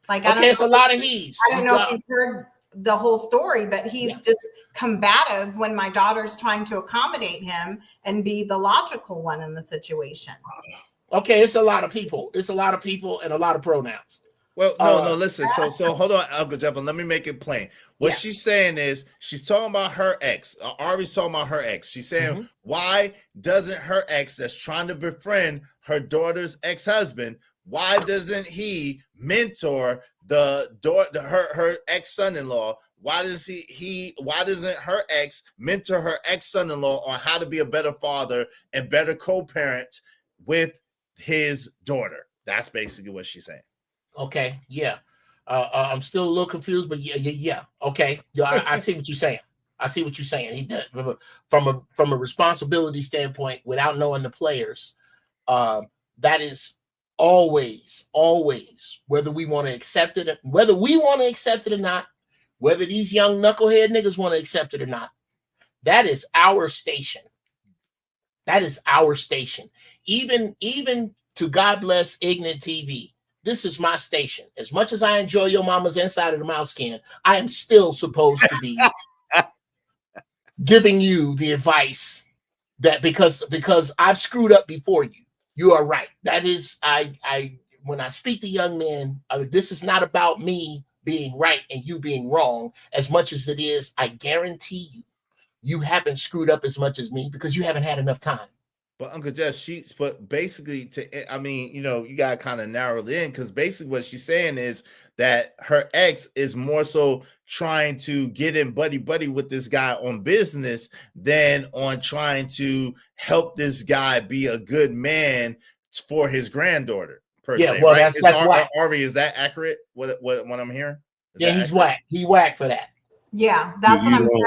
L: Like,
P: it's a lot of he's.
L: I don't know if you've heard the whole story, but he's just combative when my daughter's trying to accommodate him and be the logical one in the situation.
P: Okay, it's a lot of people. It's a lot of people and a lot of pronouns.
C: Well, no, listen. So hold on, Uncle Jeff, and let me make it plain. What she's saying is she's talking about her ex. Ari's talking about her ex. She's saying, why doesn't her ex that's trying to befriend her daughter's ex-husband, why doesn't he mentor her ex-son-in-law? Why doesn't her ex mentor her ex-son-in-law on how to be a better father and better co-parent with his daughter? That's basically what she's saying.
P: Okay, yeah. I'm still a little confused, but yeah. Okay, yeah, I see what you're saying. I see what you're saying. He did from a responsibility standpoint, without knowing the players. That is always, whether we want to accept it, or not, whether these young knucklehead niggas want to accept it or not. That is our station. That is our station. Even to God bless Ignorant TV. This is my station. As much as I enjoy your mama's inside of the mouse skin, I am still supposed to be giving you the advice that because I've screwed up before you. You are right. That is, I when I speak to young men, this is not about me being right and you being wrong as much as it is. I guarantee you haven't screwed up as much as me because you haven't had enough time.
C: But Uncle Jeff, but basically, you got to kind of narrow it in, because basically what she's saying is that her ex is more so trying to get in buddy with this guy on business than on trying to help this guy be a good man for his granddaughter. Per se,
P: well,
C: right?
P: that's whack.
C: Ari, is that accurate? What I'm hearing?
P: He's whack. He whack for that.
L: Yeah, that's what I'm saying.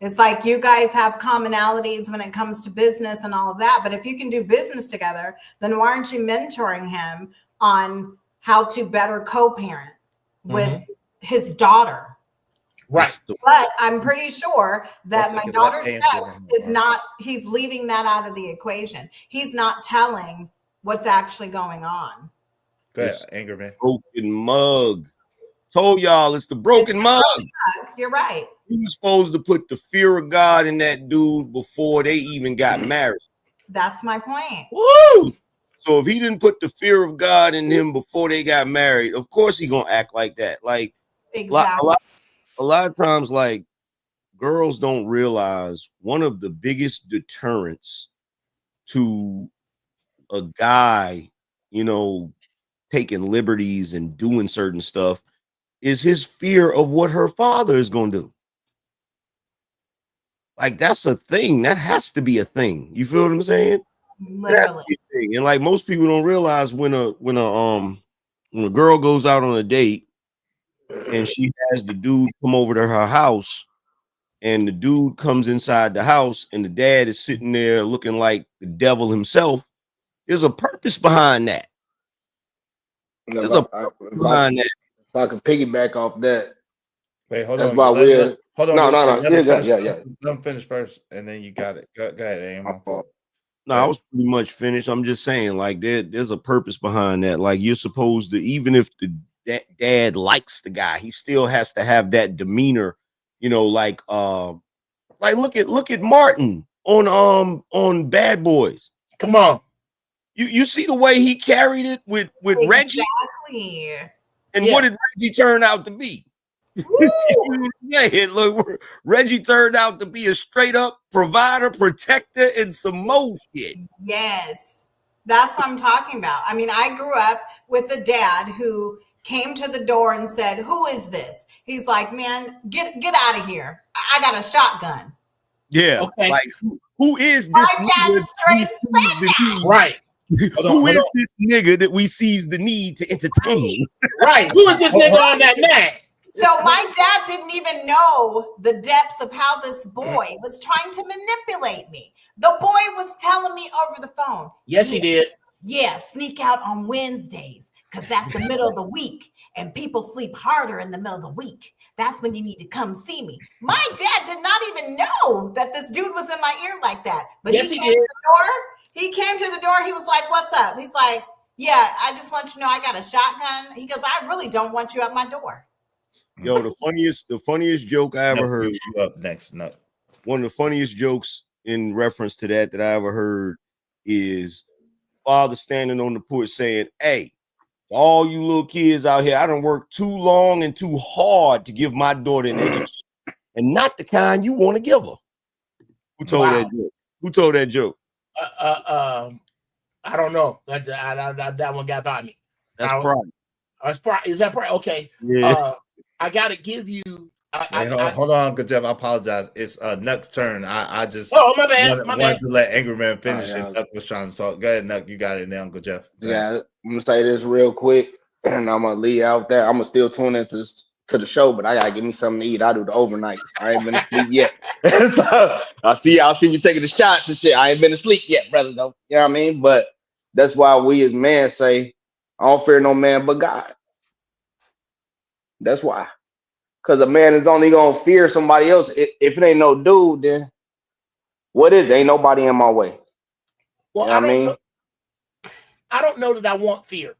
L: It's like you guys have commonalities when it comes to business and all of that. But if you can do business together, then why aren't you mentoring him on how to better co-parent with his daughter?
P: Right.
L: But I'm pretty sure that my daughter's ex is not, he's leaving that out of the equation. He's not telling what's actually going on.
C: Go ahead, Anger Man.
B: Broken mug. Told y'all it's the broken mug.
L: You're right.
B: You were supposed to put the fear of God in that dude before they even got married.
L: That's my point.
B: Woo! So if he didn't put the fear of God in him before they got married, of course he gonna act like that. Like
L: exactly.
B: A lot of times, like, girls don't realize one of the biggest deterrents to a guy, taking liberties and doing certain stuff is his fear of what her father is going to do. Like, that's a thing. That has to be a thing. You feel what I'm saying?
L: Literally.
B: And like, most people don't realize when a girl goes out on a date and she has the dude come over to her house, and the dude comes inside the house and the dad is sitting there looking like the devil himself, there's a purpose behind that. There's a purpose behind that.
I: If I can piggyback off that.
C: Wait, hold
I: that's
C: on.
I: Why we're
C: hold on.
I: No. Yeah.
C: Let him finish first, and then you got it. Go ahead, Aim.
B: No, I was pretty much finished. I'm just saying, like, there's a purpose behind that. Like, you're supposed to, even if the dad likes the guy, he still has to have that demeanor, like look at Martin on Bad Boys.
P: Come on.
B: You see the way he carried it with Reggie?
L: Exactly.
B: And what did Reggie turn out to be? Look, Reggie turned out to be a straight up provider, protector, and some more shit.
L: Yes, that's what I'm talking about. I mean, I grew up with a dad who came to the door and said, "Who is this?" He's like, "Man, get out of here. I got a shotgun."
B: Yeah, okay. Like who is this nigga?
P: Right.
B: Who is this nigga that we sees the need to entertain?
P: Right. Who is this nigga on that man?
L: So my dad didn't even know the depths of how this boy was trying to manipulate me. The boy was telling me over the phone.
P: Yes, he did.
L: Yeah, sneak out on Wednesdays because that's the middle of the week and people sleep harder in the middle of the week. That's when you need to come see me. My dad did not even know that this dude was in my ear like that. But
P: yes,
L: he came to the door. He came to the door. He was like, "What's up?" He's like, "Yeah, I just want you to know I got a shotgun." He goes, "I really don't want you at my door."
B: Yo, the funniest joke I ever heard.
C: You up next? No.
B: One of the funniest jokes in reference to that I ever heard is father standing on the porch saying, "Hey, all you little kids out here, I done worked too long and too hard to give my daughter an education, and not the kind you want to give her." Who told that joke? Who told that joke?
P: I don't know. That one got by me.
B: That's pride.
P: Is that pride? Okay.
B: Yeah.
P: I gotta give you
C: Hold on, Uncle Jeff. I apologize. It's Nuck's turn. I just
P: my bad.
C: wanted to let Angry Man finish
I: yeah.
C: it. Nuck was trying to talk. Go ahead, Nuck. You got it now, Uncle Jeff.
I: Yeah, I'm gonna say this real quick, and I'm gonna leave out there. I'm gonna still tune into the show, but I gotta give me something to eat. I do the overnights. I ain't been asleep yet. So I'll see you taking the shots and shit. I ain't been asleep yet, brother. Though, you know what I mean? But that's why we as men say, I don't fear no man but God. That's why. Because a man is only gonna fear somebody else. If it ain't no dude, then what is it? Ain't nobody in my way.
P: Well,
I: you know what I mean?
P: I don't know that I want fear.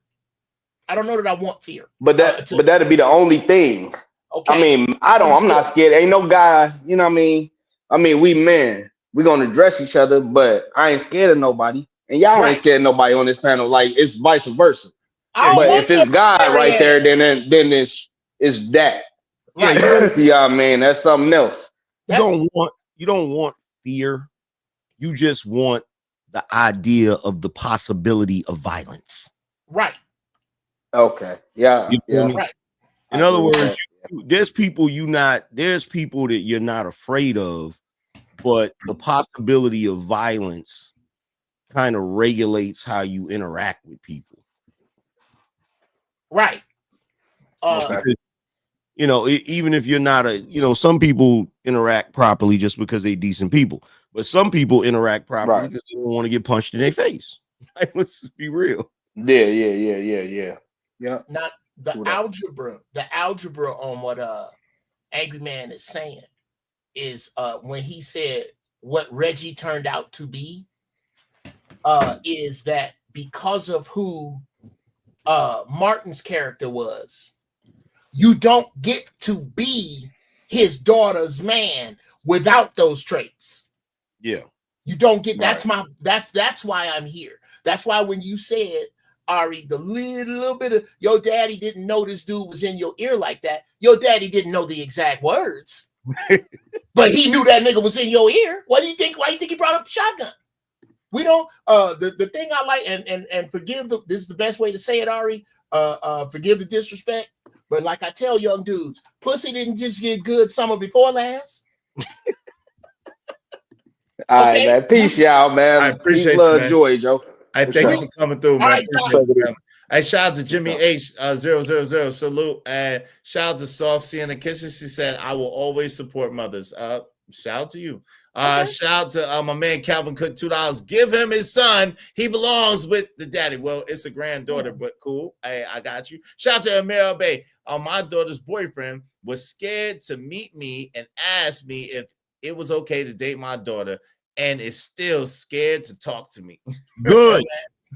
P: I don't know that I want fear.
I: But that'd be the only thing.
P: Okay.
I: I mean, I'm not scared. Ain't no guy, you know what I mean? I mean, we men, we gonna address each other, but I ain't scared of nobody. And y'all ain't scared of nobody on this panel. Like, it's vice versa. But if it's God right there, then it's that.
B: Yeah,
I: you know what I mean? That's something else.
B: You don't want fear. You just want the idea of the possibility of violence.
P: Right.
I: Okay. Yeah.
B: You feel me?
P: Right.
B: In other words, there's people that you're not afraid of, but the possibility of violence kind of regulates how you interact with people.
P: Right.
B: You know, even if you're not some people interact properly just because they're decent people, but some people interact properly because they don't want to get punched in their face. Like, let's just be real.
I: Yeah.
P: Not the algebra on what Angry Man is saying is when he said what Reggie turned out to be is that because of who Martin's character was, you don't get to be his daughter's man without those traits.
B: Yeah.
P: You don't get that's why I'm here. That's why when you said, Ari, the little bit of your daddy didn't know this dude was in your ear like that. Your daddy didn't know the exact words, but he knew that nigga was in your ear. Why do you think he brought up the shotgun? We don't the thing I like and forgive this is the best way to say it, Ari. Forgive the disrespect. But like I tell young dudes, pussy didn't just get good summer before last.
I: All right, man. Peace, y'all, man.
C: I appreciate
I: Peace, love,
C: you, man.
I: joy, Joe.
C: I thank you for coming through, man.
P: Right,
C: Appreciate it, man. Hey, shout out to Jimmy H 000 salute, and shout out to Soft C in the kitchen. She said, "I will always support mothers." Shout out to you. Shout out to my man Calvin Cook, $2. Give him his son. He belongs with the daddy. Well, it's a granddaughter, but cool. Hey, I got you. Shout out to Amir Bay. My daughter's boyfriend was scared to meet me and asked me if it was okay to date my daughter, and is still scared to talk to me.
B: Good.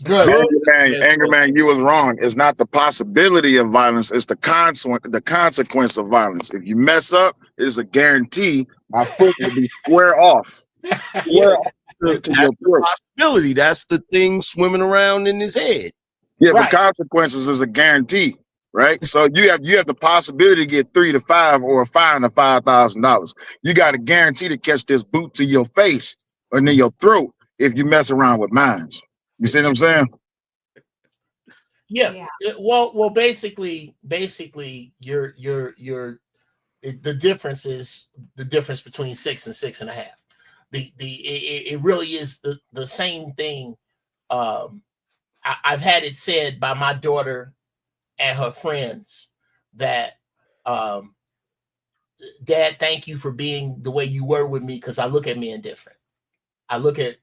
C: Good.
K: Angry Man, you was wrong. It's not the possibility of violence, it's the consequence of violence. If you mess up, it's a guarantee my foot will be square off.
B: Yeah, that's the possibility. That's the thing swimming around in his head.
K: Yeah, right. The consequences is a guarantee, right? So you have the possibility to get 3 to 5 or a fine of $5,000. You got a guarantee to catch this boot to your face or in your throat if you mess around with mines. You see what I'm saying?
P: Yeah. Well, basically, you're the difference is the difference between 6 and 6.5. It really is the same thing. I've had it said by my daughter and her friends that, Dad, thank you for being the way you were with me because I look at men different. I look at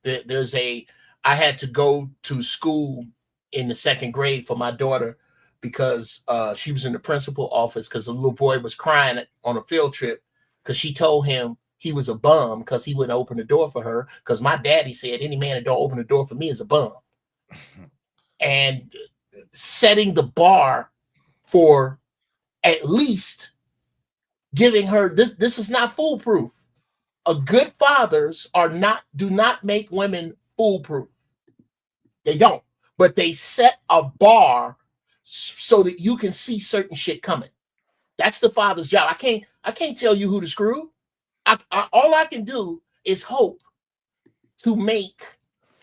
P: I had to go to school in the 2nd grade for my daughter because she was in the principal office because the little boy was crying on a field trip because she told him he was a bum because he wouldn't open the door for her because my daddy said any man that don't open the door for me is a bum. And setting the bar for at least giving her this is not foolproof. A good fathers do not make women foolproof. They don't, but they set a bar so that you can see certain shit coming. That's the father's job. I can't tell you who to screw. All I can do is hope to make,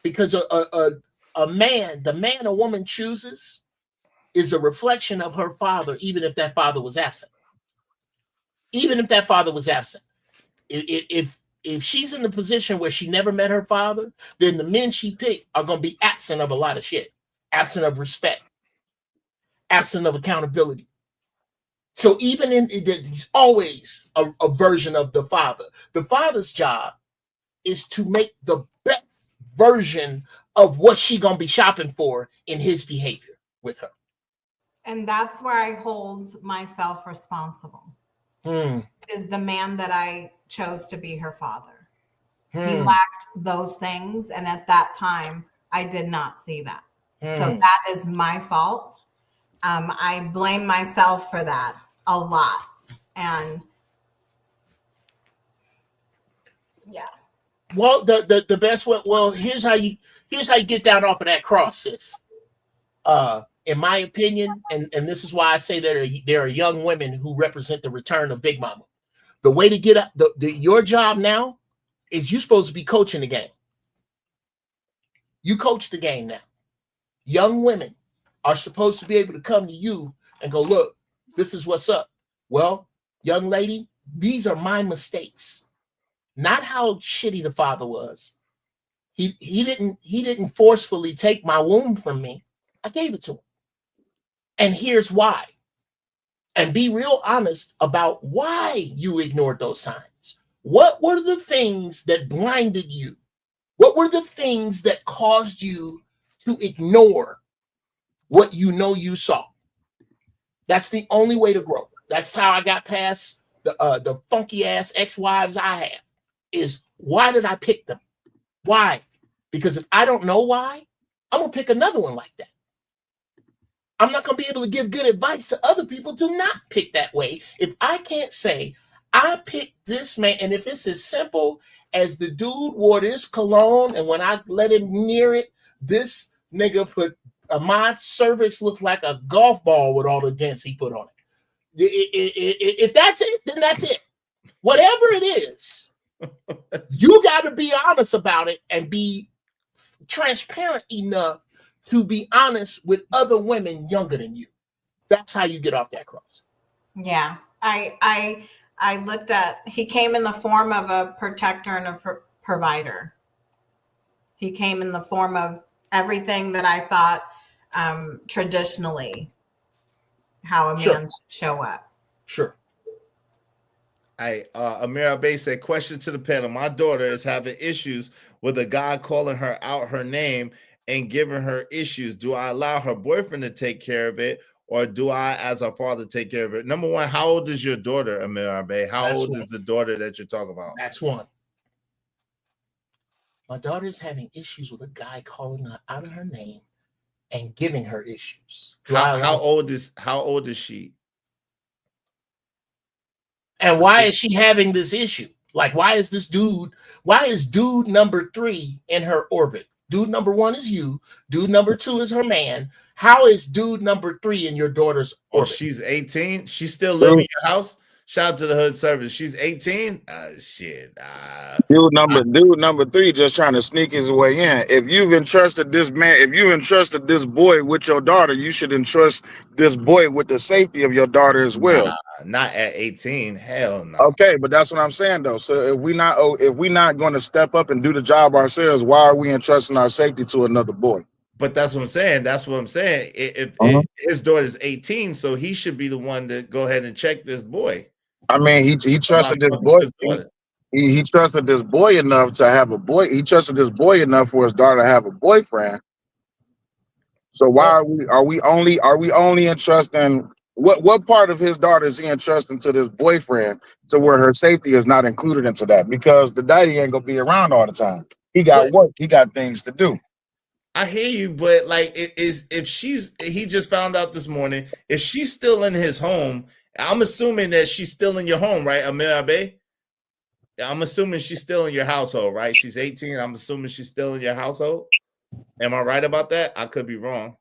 P: because a man, the man a woman chooses is a reflection of her father, even if that father was absent. even if that father was absent. If she's in the position where she never met her father, then the men she picked are going to be absent of a lot of shit, absent of respect, absent of accountability. So even there's always a version of the father. The father's job is to make the best version of what she gonna be shopping for in his behavior with her.
L: And that's where I hold myself responsible. Is the man that I chose to be her father. He lacked those things, and at that time, I did not see that. So that is my fault. I blame myself for that a lot, and yeah.
P: Well, the best way. Well, here's how you get down off of that cross, sis. In my opinion, and this is why I say there are young women who represent the return of Big Mama. The way to get up, your job now is you're supposed to be coaching the game. You coach the game now. Young women are supposed to be able to come to you and go, look, this is what's up. Well, young lady, these are my mistakes. Not how shitty the father was. He didn't forcefully take my womb from me. I gave it to him. And here's why. And be real honest about why you ignored those signs. What were the things that blinded you? What were the things that caused you to ignore what you know you saw? That's the only way to grow. That's how I got past the funky ass ex-wives I have. Is why did I pick them? Why? Because if I don't know why, I'm gonna pick another one like that. I'm not gonna be able to give good advice to other people to not pick that way. If I can't say I picked this man, and if it's as simple as the dude wore this cologne, and when I let him near it, this nigga put Ahmad's cervix looked like a golf ball with all the dents he put on it. If that's it, then that's it. Whatever it is, you got to be honest about it and be transparent enough to be honest with other women younger than you. That's how you get off that cross.
L: Yeah, I looked at. He came in the form of a protector and a provider. He came in the form of everything that I thought traditionally how a man should show up.
P: Sure.
C: Amir Abbey said, question to the panel. My daughter is having issues with a guy calling her out her name and giving her issues. Do I allow her boyfriend to take care of it, or do I, as a father, take care of it? Number one, how old is your daughter, Amir Abbey? How old is the daughter that you're talking about?
P: That's one. My daughter's having issues with a guy calling her out of her name and giving her issues.
C: How old is she?
P: And why is she having this issue? Like, why is dude number 3 in her orbit? Dude number 1 is you. Dude number 2 is her man. How is dude number 3 in your daughter's orbit?
C: She's 18. She's still living in your house. Shout out to the hood service. She's 18. Shit.
K: Dude number 3 just trying to sneak his way in. If you've entrusted this man, if you entrusted this boy with your daughter, you should entrust this boy with the safety of your daughter as well.
C: Not at 18. Hell no.
K: Okay, but that's what I'm saying though. So if we not going to step up and do the job ourselves, why are we entrusting our safety to another boy?
C: But that's what I'm saying. If his daughter's 18, so he should be the one to go ahead and check this boy.
K: I mean, he trusted this boy. He trusted this boy enough to have a boy. He trusted this boy enough for his daughter to have a boyfriend. So why are we only entrusting what part of his daughter is he entrusting to this boyfriend to where her safety is not included into that? Because the daddy ain't gonna be around all the time. He got work. He got things to do.
C: I hear you, but like he just found out this morning, if she's still in his home, I'm assuming that she's still in your home, right, Amir Abbey? I'm assuming she's still in your household, right? She's 18. I'm assuming she's still in your household. Am I right about that? I could be wrong.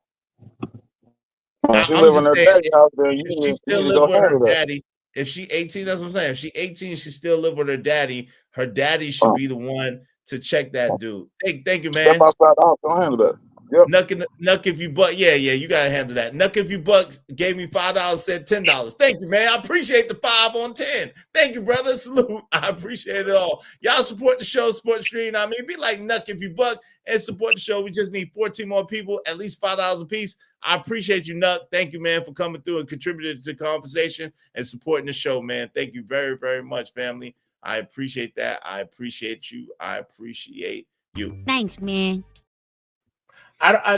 K: She live in her daddy house,
C: if she still live with her daddy, if she 18, that's what I'm saying. If she 18, she still live with her daddy. Her daddy should be the one to check that dude. Thank you, man.
K: Step outside the house. Don't handle that.
C: Nuck if you buck. Yeah, you gotta handle that. Nuck if you bucks gave me $5, said $10. Thank you, man. I appreciate the 5 on 10. Thank you, brother. Salute. I appreciate it all. Y'all support the show, support the stream. I mean, be like Nuck if you buck and support the show. We just need 14 more people, at least $5 a piece. I appreciate you, Nuck. Thank you, man, for coming through and contributing to the conversation and supporting the show, man. Thank you very, very much, family. I appreciate that. I appreciate you. I appreciate you.
R: Thanks, man.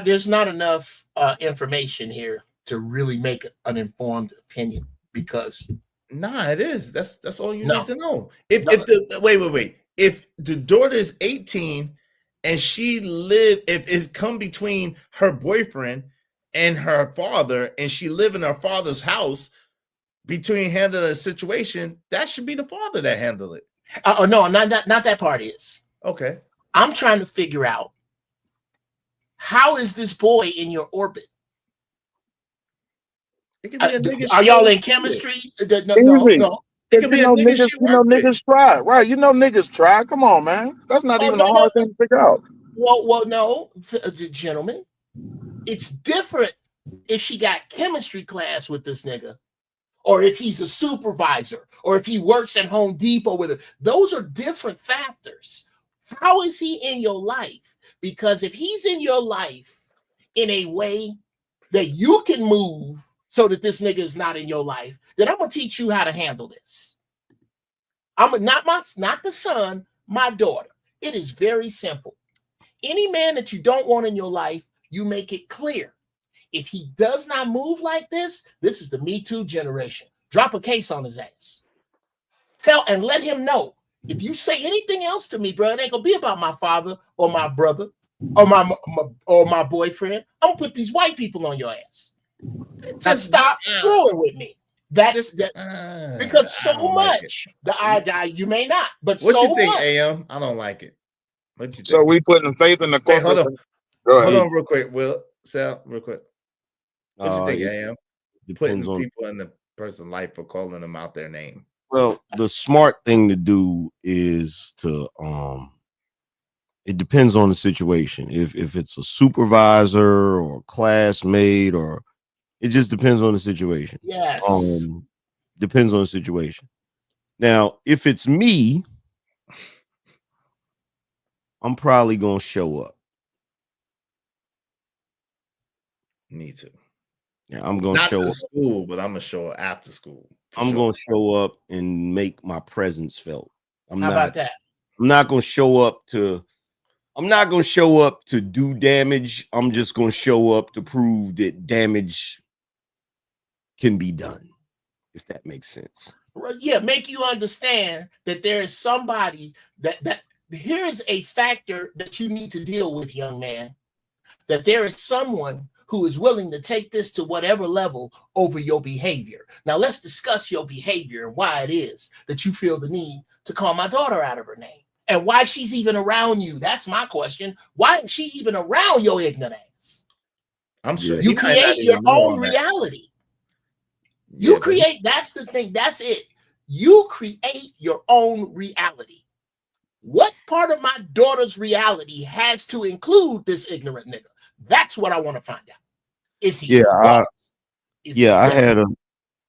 P: There's not enough information here to really make an informed opinion because
C: it is. That's all you need to know. Wait. If the daughter is 18 and if it come between her boyfriend and her father, and she live in her father's house between handling a situation, that should be the father that handle it.
P: No, not that part is.
C: Okay.
P: I'm trying to figure out, how is this boy in your orbit?
C: It could be a nigga.
P: Are y'all in chemistry? No.
C: It could be a nigga.
K: Niggas try, right? Niggas try. Come on, man. That's not even a hard thing to figure out.
P: Well, no, gentlemen. It's different if she got chemistry class with this nigga, or if he's a supervisor, or if he works at Home Depot with her. Those are different factors. How is he in your life? Because if he's in your life in a way that you can move so that this nigga is not in your life, then I'm gonna teach you how to handle this. Not the son, my daughter. It is very simple. Any man that you don't want in your life, you make it clear. If he does not move like this is the Me Too generation. Drop a case on his ass. Tell and let him know. If you say anything else to me, bro, it ain't gonna be about my father or my brother or my boyfriend. I'm gonna put these white people on your ass. Just stop screwing with me. Because so much. You may not, but
C: what
P: so
C: you think,
P: much.
C: AM? I don't like it. What you think?
K: So we putting faith in the
C: corporate. Hold on, real quick. Will Sal, real quick. What you think, AM? Putting people in the person's life for calling them out their name.
B: Well, the smart thing to do is to it depends on the situation. If it's a supervisor or a classmate, or it just depends on the situation.
P: Yes.
B: Depends on the situation. Now, if it's me, I'm probably gonna show up.
C: Me too.
B: Yeah, I'm gonna
C: not
B: show
C: to
B: up.
C: school, but I'm gonna show up after school.
B: I'm gonna show up and make my presence felt.
P: How about that?
B: I'm not gonna show up to do damage. I'm just gonna show up to prove that damage can be done, if that makes sense.
P: Yeah, make you understand that there is somebody that here is a factor that you need to deal with, young man. That there is someone who is willing to take this to whatever level over your behavior. Now let's discuss your behavior and why it is that you feel the need to call my daughter out of her name and why she's even around you. That's my question. Why is she even around your ignorance?
C: I'm sure
P: you create your own reality. You create, that's the thing. That's it. You create your own reality. What part of my daughter's reality has to include this ignorant nigga? That's what I want to find out. Is he?
B: I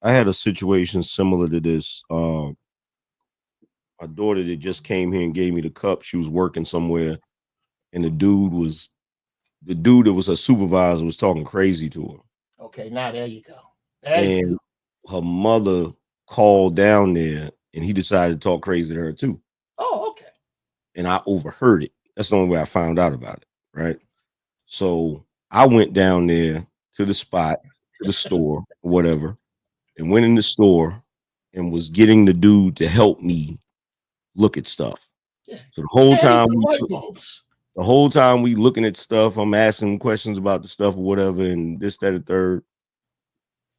B: had a situation similar to this. My daughter that just came here and gave me the cup. She was working somewhere, and the dude that was her supervisor was talking crazy to her.
P: Okay, now there you go.
B: And her mother called down there, and he decided to talk crazy to her too.
P: Oh, okay.
B: And I overheard it. That's the only way I found out about it, right? So I went down there to the spot, to the store, or whatever, and went in the store and was getting the dude to help me look at stuff.
P: Yeah.
B: So the whole time we looking at stuff, I'm asking questions about the stuff or whatever, and this, that, and third.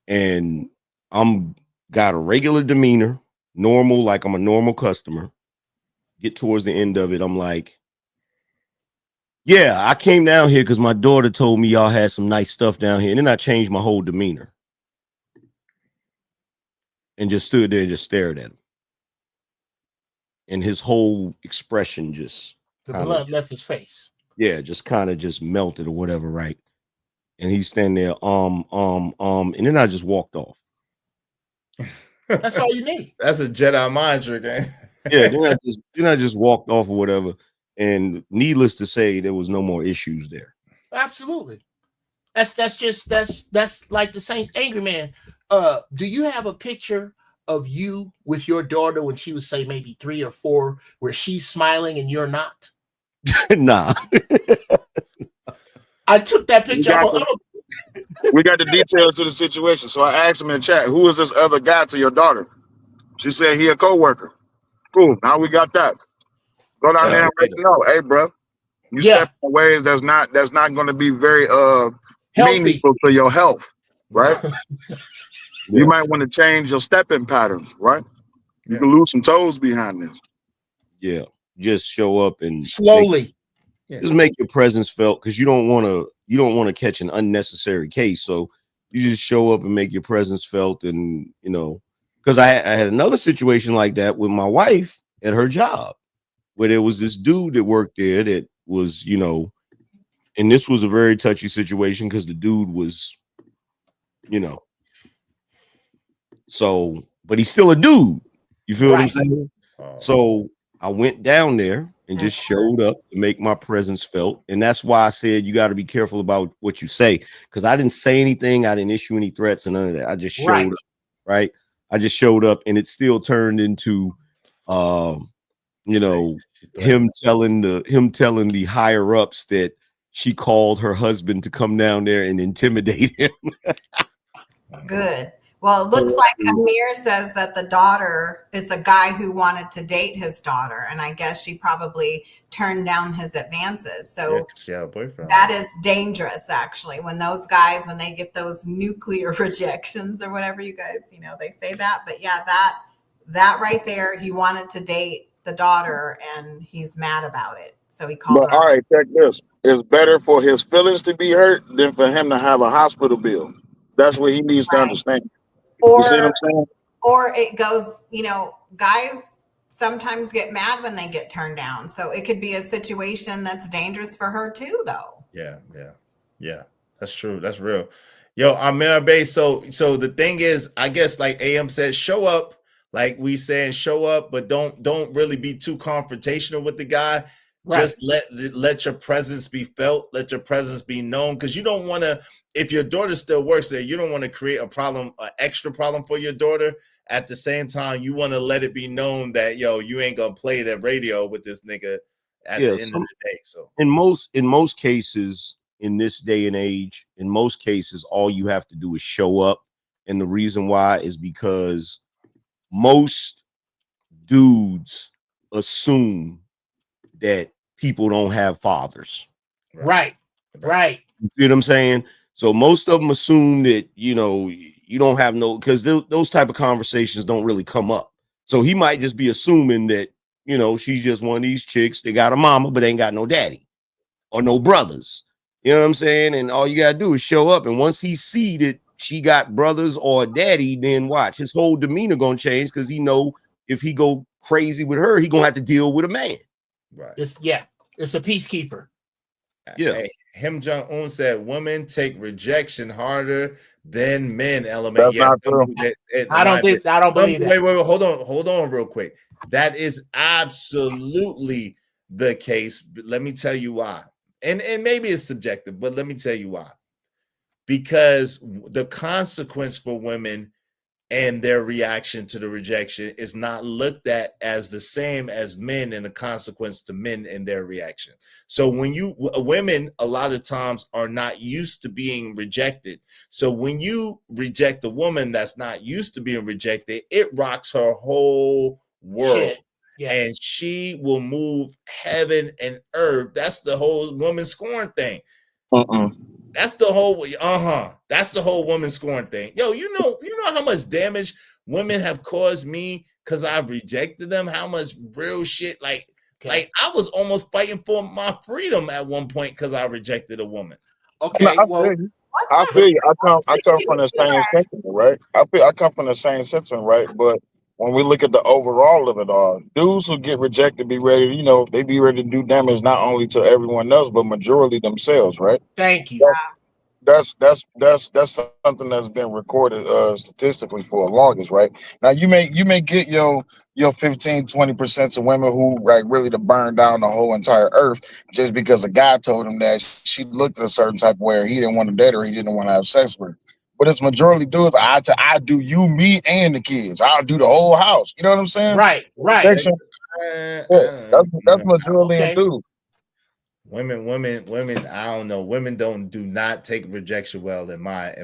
B: And I'm got a regular demeanor, normal, like I'm a normal customer. Get towards the end of it, I'm like, yeah, I came down here because my daughter told me y'all had some nice stuff down here. And then I changed my whole demeanor and just stood there and just stared at him. And his whole expression just
P: the blood left his face.
B: Yeah, just kind of just melted or whatever, right? And he's standing there, and then I just walked off.
P: That's all you need.
C: That's a Jedi mind trick, eh?
B: Yeah, then I just walked off or whatever. And needless to say, there was no more issues there.
P: Absolutely. That's like the same Angry Man. Do you have a picture of you with your daughter when she was, say, maybe 3 or 4, where she's smiling and you're not?
B: Nah.
P: I took that picture.
K: We got the details to the situation. So I asked him in chat, who is this other guy to your daughter? She said he a co-worker. Cool. Now we got that. Go down there and let you know, hey, bro, you step in ways that's not going to be very meaningful to your health, right? You might want to change your stepping patterns, right? You can lose some toes behind this.
B: Yeah, just show up and
P: slowly.
B: Just make your presence felt, because you don't want to catch an unnecessary case. So you just show up and make your presence felt, and because I had another situation like that with my wife at her job, where there was this dude that worked there that was, and this was a very touchy situation because the dude was, so, but he's still a dude. You feel what I'm saying? So I went down there and just showed up to make my presence felt. And that's why I said you got to be careful about what you say, because I didn't say anything. I didn't issue any threats and none of that. I just showed up, right? I just showed up, and it still turned into, him telling the higher ups that she called her husband to come down there and intimidate him.
L: Good. Well, it looks like Amir says that the daughter is a guy who wanted to date his daughter, and I guess she probably turned down his advances. So
C: boyfriend.
L: That is dangerous, actually, when those guys, when they get those nuclear rejections or whatever you guys, they say that. But yeah, that right there, he wanted to date the daughter, and he's mad about it. So he called her.
K: All right, check this. It's better for his feelings to be hurt than for him to have a hospital bill. That's what he needs to understand. You see what I'm saying?
L: Or it goes, guys sometimes get mad when they get turned down. So it could be a situation that's dangerous for her too, though.
C: Yeah. That's true. That's real. Yo, Amir Bey. So the thing is, I guess, like AM said, show up. Like we saying, show up, but don't really be too confrontational with the guy. Right. Just let your presence be felt. Let your presence be known, because you don't want to. If your daughter still works there, you don't want to create a problem, an extra problem for your daughter. At the same time, you want to let it be known that you ain't gonna play that radio with this nigga at the end of the day. So
B: in most cases, in this day and age, in most cases, all you have to do is show up, and the reason why is because most dudes assume that people don't have fathers.
P: Right.
B: You see what I'm saying? So most of them assume that, you don't have no, because those type of conversations don't really come up. So he might just be assuming that, she's just one of these chicks that got a mama, but ain't got no daddy or no brothers. You know what I'm saying? And all you got to do is show up. And once he see that she got brothers or a daddy, then watch, his whole demeanor going to change, because he know if he go crazy with her, he going to have to deal with a man.
C: Right.
P: It's a peacekeeper.
C: Yeah. Hey, Kim Jong-un said women take rejection harder than men. Element.
K: That's not true.
P: I don't believe that.
C: Wait. Hold on real quick. That is absolutely the case. Let me tell you why. And maybe it's subjective, but let me tell you why. Because the consequence for women and their reaction to the rejection is not looked at as the same as men, and the consequence to men and their reaction. So when women a lot of times are not used to being rejected. So when you reject a woman that's not used to being rejected, it rocks her whole world. Yeah. And she will move heaven and earth. That's the whole woman scorn thing. That's the whole That's the whole woman scorn thing. Yo, you know how much damage women have caused me because I've rejected them. How much real shit, like I was almost fighting for my freedom at one point because I rejected a woman.
K: Okay, I feel you. I come from the same sentiment, right? I come from the same sentiment, right? But when we look at the overall of it all, dudes who get rejected be ready, they be ready to do damage not only to everyone else, but majority themselves, right?
P: Thank you.
K: That's something that's been recorded statistically for the longest, right? Now you may get your 15-20% of women who like really to burn down the whole entire earth just because a guy told him that she looked a certain type of way, or he didn't want to date her, he didn't want to have sex with her. But it's majority dudes. I do you, me, and the kids. I'll do the whole house. You know what I'm saying?
P: Right.
K: That's majority
C: Okay.
K: dudes.
C: Women. I don't know. Women do not take rejection well in my.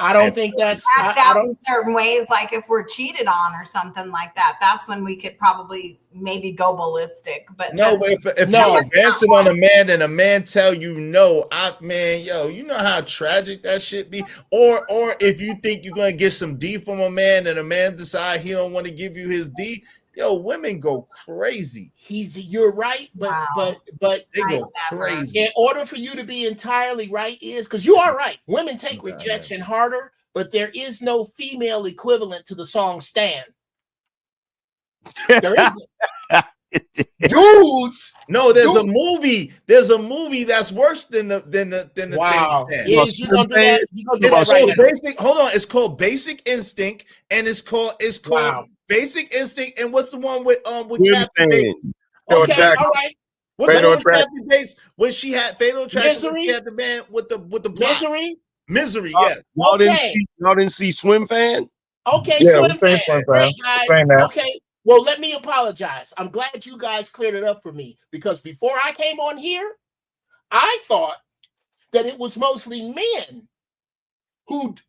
P: I don't think that's.
L: Act out in certain ways, like if we're cheated on or something like that. That's when we could probably maybe go ballistic. But
C: no, if you're advancing on a man and a man tell you no, you know how tragic that shit be. Or if you think you're gonna get some D from a man and a man decide he don't want to give you his D. Yo, women go crazy.
P: You're right, but
C: they go crazy.
P: In order for you to be entirely right is because you are right. Women take rejection harder, but there is no female equivalent to the song "Stand." There isn't. Dudes.
C: No, there's a movie. There's a movie that's worse than the
P: wow.
C: thing.
P: Yeah, you gonna do that? You gonna do that
C: It's
P: right
C: called
P: now.
C: Basic. Hold on, it's called Basic Instinct, and it's called
P: Wow.
C: Basic Instinct. And what's the one with Kathy
B: Swim
C: Bates?
B: Fan.
C: Okay, all right. What's the
K: Fatal
C: one with
K: Attraction.
C: Kathy Bates when she had Fatal Attraction?
P: Misery?
C: She had the man with the block. Misery, yes.
B: Y'all didn't see Swim Fan?
P: Okay,
K: Yeah,
P: Swim
K: we seen
P: Fan.
K: Swim
P: Great,
K: Fan.
P: guys.
K: Saying that.
P: Okay, well, let me apologize. I'm glad you guys cleared it up for me because before I came on here, I thought that it was mostly men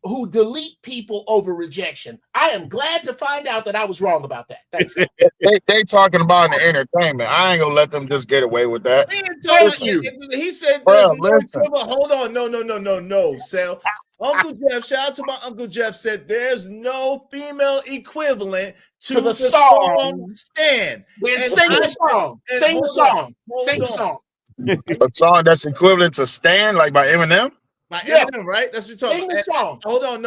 P: who delete people over rejection. I am glad to find out that I was wrong about that. Thanks.
K: They talking about in the entertainment. I ain't gonna let them just get away with that.
P: Thank you.
C: He said
K: Bruh,
C: there's no
K: listen.
C: equivalent. Hold on. No, Sal. Uncle Jeff, shout out to my Uncle Jeff, said there's no female equivalent to
P: the
C: the
P: song.
C: Stand.
P: Then
C: And
P: sing
C: I
P: the
C: said-
P: song.
C: and
P: Sing the
C: hold on,
P: song.
C: hold
P: Sing the
C: on.
P: song.
K: A song that's equivalent to "Stand," like by Eminem.
C: By
P: Yeah.
C: Eminem, right? That's what you're talking
P: Sing
C: about.
P: the song.
C: Hold on,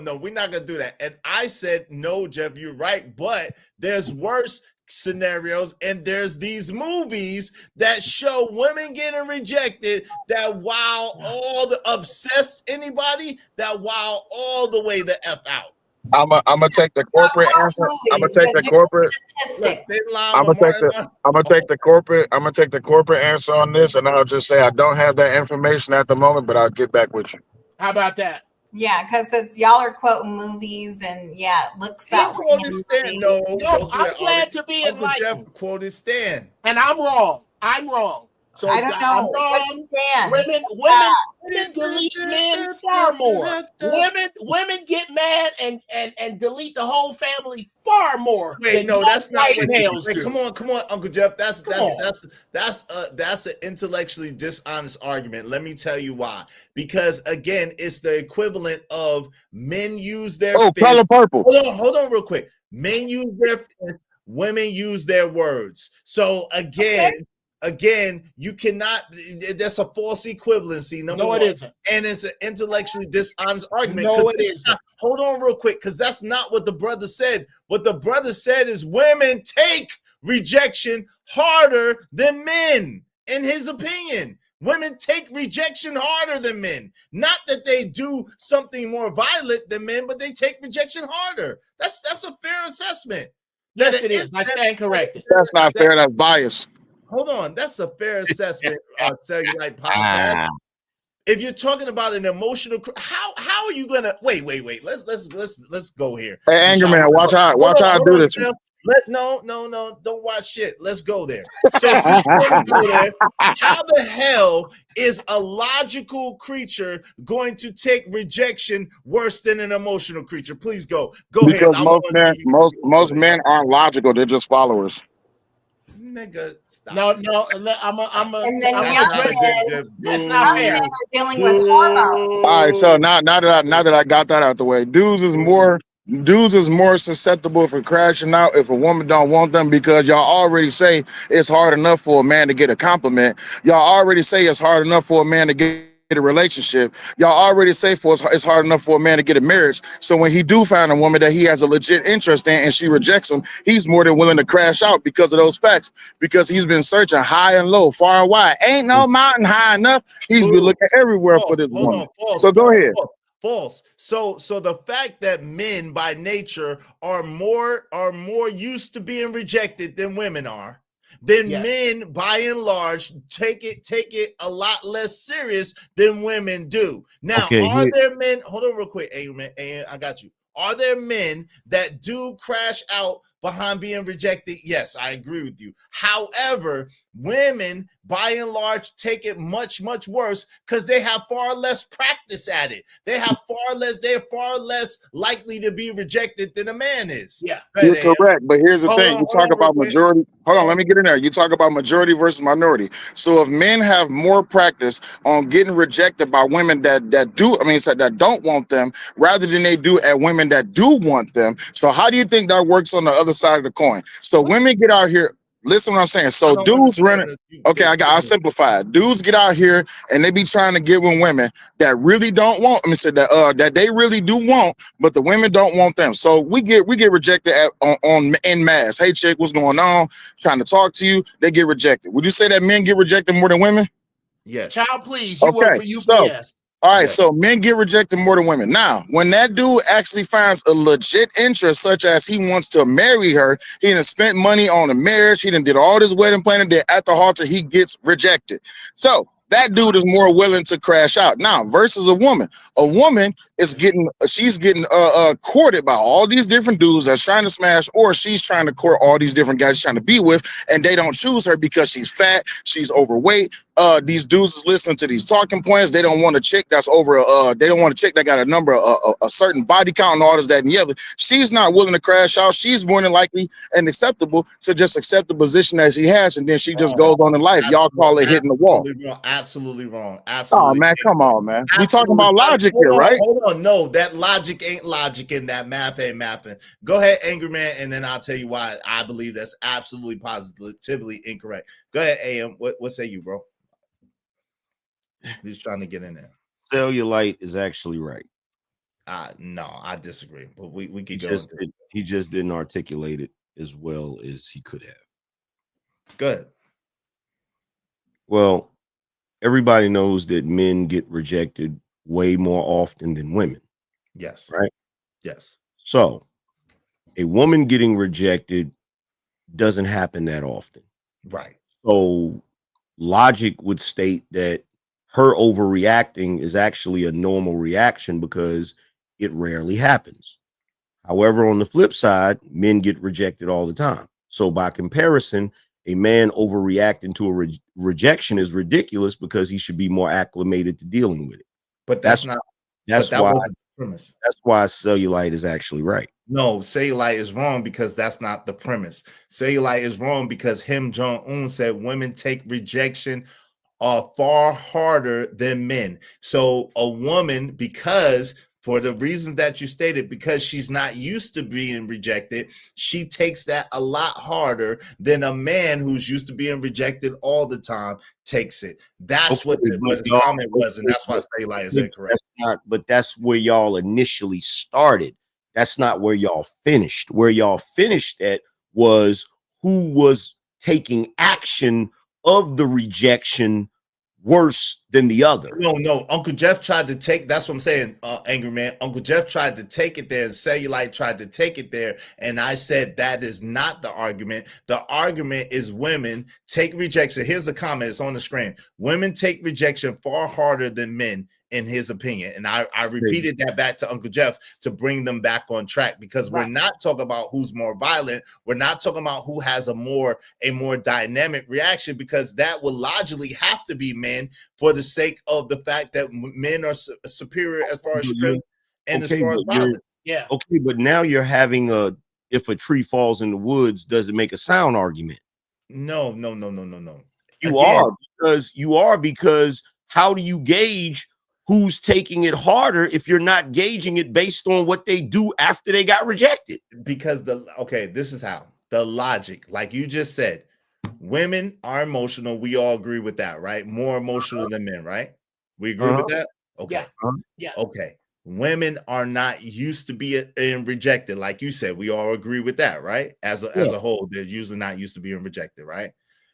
C: no. We're not gonna do that. And I said, no, Jeff, you're right. But there's worse scenarios, and there's these movies that show women getting rejected. That while all the obsessed anybody, that while all the way the F out.
K: I'm gonna take the corporate answer. I'm gonna take the corporate.
C: Look, they lie
K: I'm
C: with
K: gonna take
C: Martin.
K: the corporate answer on this, and I'll just say I don't have that information at the moment, but I'll get back with you.
P: How about that?
L: Yeah, because it's y'all are quoting movies, and yeah, it looks that way.
C: quoted
L: in
C: Stan.
L: movies.
C: No,
P: No,
C: don't do
P: I'm
C: that,
P: glad
C: Ari.
P: to be
C: Uncle Jeff
P: enlightened.
C: quoted Stan.
P: And I'm wrong. I'm wrong. So
L: I don't know.
P: I'm wrong.
L: What's Stan?
P: Women delete men far more. Women get mad and delete the whole family far more.
C: Wait,
P: than
C: no, that's not
P: white
C: what
P: males
C: wait,
P: do.
C: come on, Uncle Jeff. That's
P: on.
C: an intellectually dishonest argument. Let me tell you why. Because again, it's the equivalent of men use their
K: Color purple.
C: Hold on, real quick. Men use their fist, women use their words. So again, you cannot. That's a false equivalency. Number
P: No,
C: one.
P: it isn't.
C: And it's an intellectually dishonest argument.
P: No,
C: 'cause
P: it isn't.
C: Hold on real quick, because that's not what the brother said. What the brother said is women take rejection harder than men, in his opinion. Women take rejection harder than men. Not that they do something more violent than men, but they take rejection harder. That's a fair assessment.
P: Yes, it is. I stand corrected.
K: That's not fair. That's bias.
C: Hold on, that's a fair assessment. Cellulite podcast. If you're talking about an emotional, how are you gonna wait? Let's go here.
K: Hey, Anger Man, watch how I do this.
C: No, don't watch shit. Let's go there. So since you wanna go there, how the hell is a logical creature going to take rejection worse than an emotional creature? Please go ahead.
K: Because most men aren't logical. They're just followers.
C: Nigga, stop.
P: No, I'm a.
L: And then
P: I'm
L: young
P: That's not fair.
L: men are dealing with hormones.
K: All right, so now that I got that out the way, dudes is more susceptible for crashing out if a woman don't want them, because y'all already say it's hard enough for a man to get a compliment. Y'all already say it's hard enough for a man to get a relationship, y'all already say for it's hard enough for a man to get a marriage. So when he do find a woman that he has a legit interest in and she rejects him, he's more than willing to crash out because of those facts. Because he's been searching high and low, far and wide. Ain't no mountain high enough. He's been looking everywhere for this woman. So go ahead.
C: False. So the fact that men by nature are more used to being rejected than women are, then men by and large take it a lot less serious than women do. Now, are there men? Hold on, real quick, and I got you. Are there men that do crash out behind being rejected? Yes, I agree with you. However, women by and large take it much, much worse because they have far less practice at it. They're far less likely to be rejected than a man is.
P: Yeah.
K: You're correct, but here's the thing. You talk about majority. Hold on, let me get in there. You talk about majority versus minority. So if men have more practice on getting rejected by women that don't want them rather than they do at women that do want them. So how do you think that works on the other side of the coin? So women get out here. Listen what I'm saying. So dudes running. Okay, I'll simplify it. Dudes get out here and they be trying to get with women that really don't want. That they really do want, but the women don't want them. So we get rejected on en masse. Hey chick, what's going on? Trying to talk to you. They get rejected. Would you say that men get rejected more than women?
C: Yes.
P: Child, please. You work for UPS.
K: All right, so men get rejected more than women. Now, when that dude actually finds a legit interest, such as he wants to marry her, he done spent money on a marriage, he done did all this wedding planning, then at the altar, he gets rejected. So that dude is more willing to crash out. Now, versus a woman is getting courted by all these different dudes that's trying to smash, or she's trying to court all these different guys she's trying to be with, and they don't choose her because she's fat, she's overweight. These dudes is listening to these talking points. They don't want a chick that's over. They don't want a chick that got a number, a certain body count, and all this, that, and the other. She's not willing to crash out. She's more than likely and acceptable to just accept the position that she has, and then she just goes on in life. Y'all call it hitting the wall.
C: Absolutely wrong. Absolutely.
K: Oh man, come on, man. We talking about logic here, right?
C: Hold on. No, that logic ain't logic, and that math ain't mathing. Go ahead, Angry Man, and then I'll tell you why I believe that's absolutely positively incorrect. Go ahead, AM. What say you, bro? He's trying to get in there.
B: Cellulite is actually right.
C: No, I disagree. But we could go.
B: He just didn't articulate it as well as he could have.
C: Good.
B: Well, everybody knows that men get rejected way more often than women.
C: Yes.
B: Right?
C: Yes.
B: So a woman getting rejected doesn't happen that often.
C: Right.
B: So logic would state that her overreacting is actually a normal reaction because it rarely happens. However, on the flip side, men get rejected all the time. So by comparison, a man overreacting to a rejection is ridiculous because he should be more acclimated to dealing with it.
C: But that's why wasn't the premise.
B: That's why cellulite is actually right.
C: No, cellulite is wrong because that's not the premise. Cellulite is wrong because Kim Jong-un said women take rejection far harder than men. So a woman, because for the reasons that you stated, because she's not used to being rejected, she takes that a lot harder than a man who's used to being rejected all the time takes it. That's what the comment was, and that's why cellulite is incorrect.
B: But that's where y'all initially started. That's not where y'all finished. Where y'all finished at was who was taking action of the rejection worse than the other.
C: No. Uncle Jeff tried to take, that's what I'm saying, Angry Man. Uncle Jeff tried to take it there, and Cellulite tried to take it there. And I said that is not the argument. The argument is women take rejection. Here's the comment, it's on the screen. Women take rejection far harder than men, in his opinion. And I repeated that back to Uncle Jeff to bring them back on track, because we're not talking about who's more violent. We're not talking about who has a more dynamic reaction, because that will logically have to be men for the sake of the fact that men are superior as far as strength and as far as violence.
P: Yeah.
B: Okay, but now you're having if a tree falls in the woods, does it make a sound argument?
C: No.
B: You are, because how do you gauge who's taking it harder if you're not gauging it based on what they do after they got rejected?
C: Because this is how the logic, like you just said, women are emotional. We all agree with that, right? More emotional than men, right? We agree with
B: Uh-huh.
C: that? Okay.
P: Yeah.
C: Okay. Women are not used to being rejected. Like you said, we all agree with that, right? As a whole, they're usually not used to being rejected, right?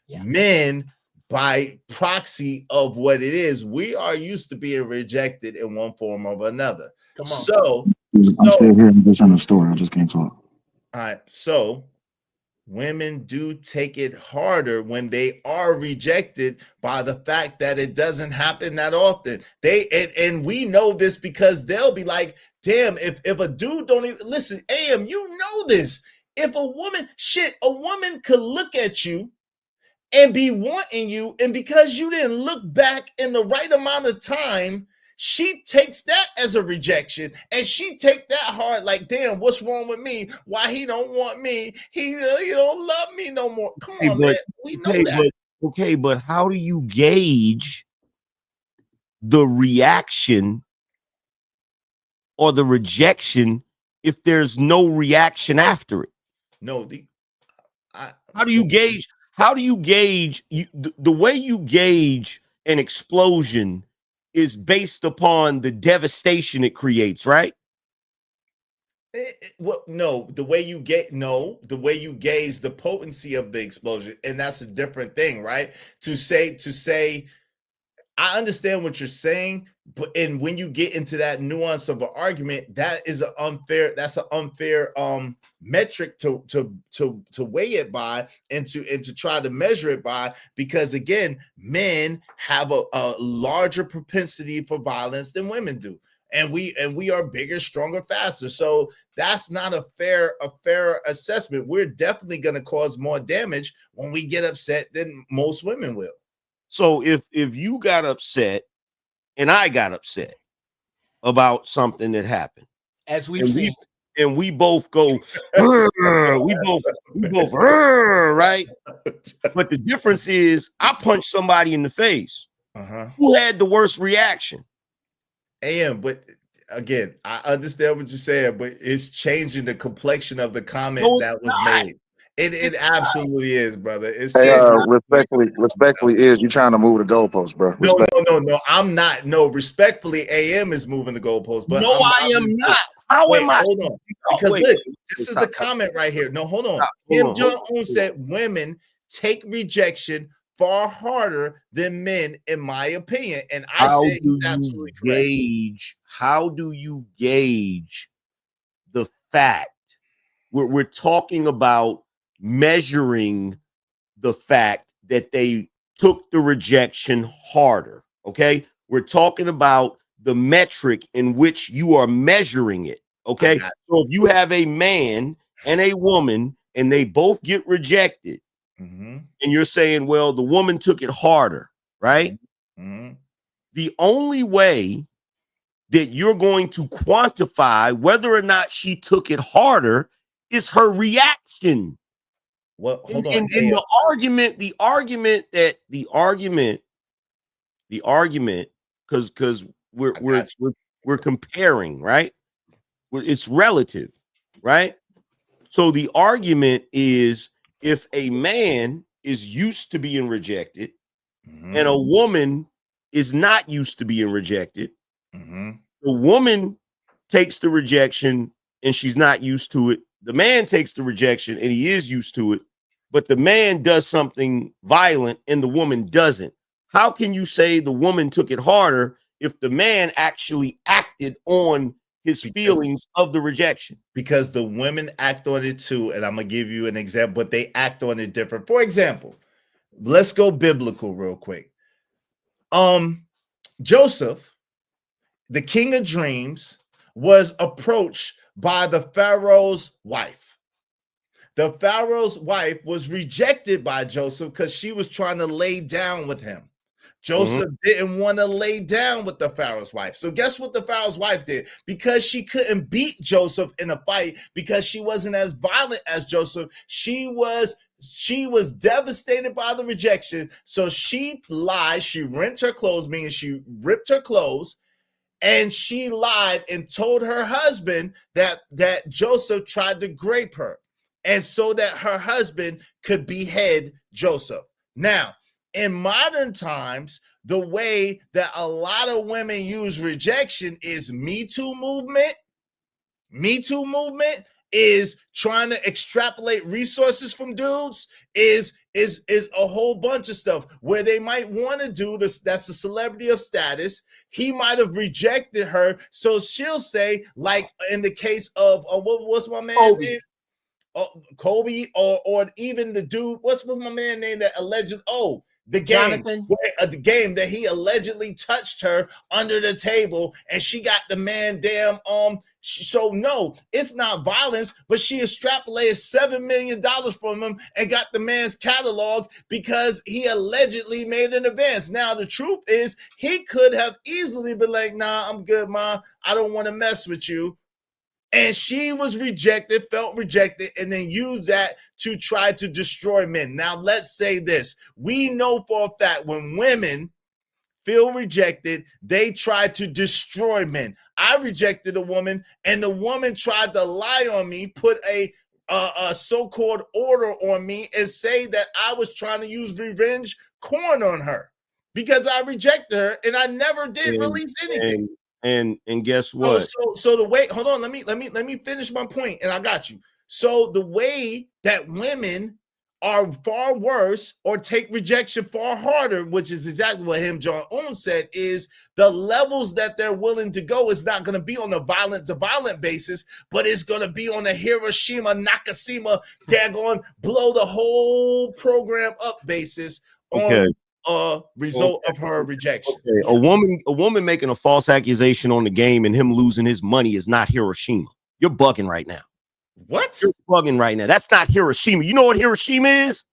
P: Yeah.
C: Men, by proxy of what it is, we are used to being rejected in one form or another.
P: Come on.
C: So,
K: I'm still here. I'm just in the store. I just can't talk.
C: all right. So women do take it harder when they are rejected by the fact that it doesn't happen that often. And we know this because they'll be like, damn, if a dude don't even listen, AM, you know this. If a woman could look at you and be wanting you, and because you didn't look back in the right amount of time, she takes that as a rejection, and she take that hard, like, damn, what's wrong with me? Why he don't want me? He don't love me no more. Come on, man. We know that.
B: But how do you gauge the reaction or the rejection if there's no reaction after it?
C: No,
B: how do you gauge? How do you gauge the way you gauge an explosion is based upon the devastation it creates, right?
C: The way you gauge the potency of the explosion, and that's a different thing, right? To say, I understand what you're saying, but when you get into that nuance of an argument, that's an unfair metric to weigh it by and to try to measure it by, because again, men have a larger propensity for violence than women do. And we are bigger, stronger, faster. So that's not a fair assessment. We're definitely going to cause more damage when we get upset than most women will.
B: So if you got upset and I got upset about something that happened,
P: as we've seen,
B: and we both go, we both, right? But the difference is I punched somebody in the face. Who had the worst reaction?
C: But again, I understand what you're saying, but it's changing the complexion of the comment that was made. It absolutely is, brother. It's
K: respectfully is you trying to move the goalpost, bro.
C: No. I'm not. No, respectfully, AM is moving the goalpost. But
B: no, I am not. How am I?
C: Hold on. Because look, this is the comment right here. No, hold on. Kim Jong-un said women take rejection far harder than men, in my opinion. And I say he's absolutely correct.
B: How do you gauge the fact? We're talking about measuring the fact that they took the rejection harder. Okay, we're talking about the metric in which you are measuring it. Okay, so if you have a man and a woman and they both get rejected, and you're saying, well, the woman took it harder, right? The only way that you're going to quantify whether or not she took it harder is her reaction.
C: Well, hold on.
B: And the argument, because we're comparing, right? It's relative, right? So the argument is, if a man is used to being rejected and a woman is not used to being rejected, the woman takes the rejection and she's not used to it. The man takes the rejection and he is used to it, but the man does something violent and the woman doesn't. How can you say the woman took it harder if the man actually acted on his feelings of the rejection?
C: Because the women act on it too, and I'm gonna give you an example, but they act on it different. For example, let's go biblical real quick. Joseph, the king of dreams, was approached by the Pharaoh's wife. The Pharaoh's wife was rejected by Joseph because she was trying to lay down with him. Joseph didn't want to lay down with the Pharaoh's wife. So guess what the Pharaoh's wife did? Because she couldn't beat Joseph in a fight, because she wasn't as violent as Joseph, she was devastated by the rejection. So she lied. She rent her clothes, meaning she ripped her clothes, and she lied and told her husband that Joseph tried to grape her, and so that her husband could behead Joseph. Now, in modern times, the way that a lot of women use rejection is Me Too movement. Me Too movement is trying to extrapolate resources from dudes, is a whole bunch of stuff where they might want to do this. That's a celebrity of status. He might have rejected her, so she'll say, like in the case of what's my man name? Kobe, or even the dude. What's my man name that alleged? The game, the game that he allegedly touched her under the table, and she got the man damn so no, it's not violence, but she extrapolated $7 million from him and got the man's catalog because he allegedly made an advance. Now the truth is, he could have easily been like, "Nah, I'm good, Ma. I don't want to mess with you." And she was rejected, felt rejected, and then used that to try to destroy men. Now, let's say this. We know for a fact when women feel rejected, they try to destroy men. I rejected a woman, and the woman tried to lie on me, put a so-called order on me, and say that I was trying to use revenge corn on her because I rejected her, and I never did release anything.
B: And guess what?
C: So the way, hold on, let me finish my point, and I got you. So the way that women are far worse or take rejection far harder, which is exactly what Jong-un said, is the levels that they're willing to go is not going to be on a violent to violent basis, but it's going to be on a Hiroshima, Nakashima, daggone blow the whole program up basis on result of her rejection.
B: Okay. A woman making a false accusation on the game and him losing his money is not Hiroshima. You're bugging right now.
C: What?
B: You're bugging right now. That's not Hiroshima. You know what Hiroshima is?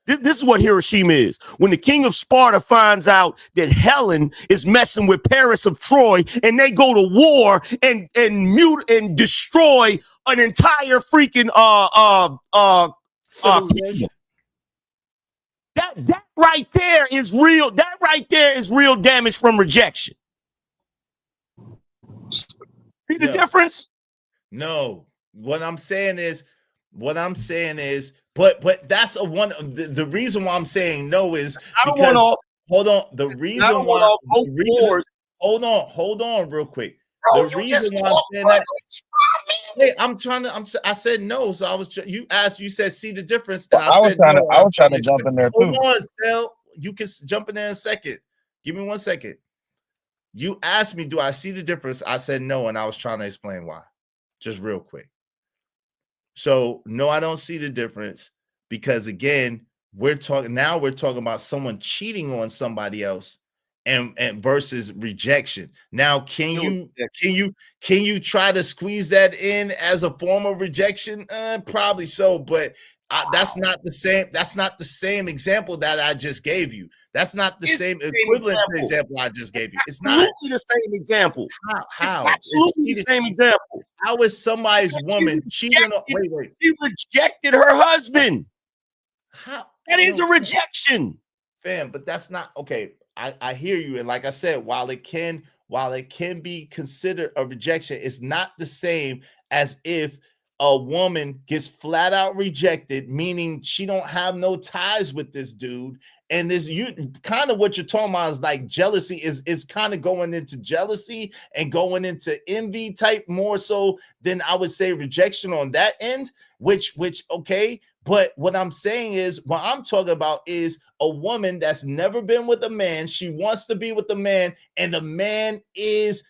B: This is what Hiroshima is. When the king of Sparta finds out that Helen is messing with Paris of Troy, and they go to war and mute and destroy an entire freaking That right there is real. That right there is real damage from rejection. See the difference?
C: No. What I'm saying is, but that's the reason why I'm saying no is because, hold on. The reason why hold on real quick.
B: Bro,
C: the reason why I'm saying that. Hey, I said no, so you said see the difference. And I
K: was trying to jump in there too.
C: Hold on, Stel. You can jump in there in a second. Give me 1 second. You asked me, do I see the difference? I said no, and I was trying to explain why. Just real quick. So no, I don't see the difference because again, we're talking about someone cheating on somebody else and versus rejection. Now, can you try to squeeze that in as a form of rejection? Probably so, but that's not the same. That's not the same example that I just gave you. That's not the same equivalent example I just gave you. It's not
B: the same example.
C: How?
B: It's absolutely the same example.
C: How is somebody's woman cheating on? Wait.
B: She rejected her husband.
C: How?
B: That is a rejection,
C: fam. But that's not okay. I hear you, and like I said, while it can be considered a rejection, it's not the same as if a woman gets flat out rejected, meaning she don't have no ties with this dude. And this, you kind of what you're talking about is like jealousy is kind of going into jealousy and going into envy type more so than I would say rejection on that end, which okay. But what I'm saying is, what I'm talking about is a woman that's never been with a man. She wants to be with a man, and the man is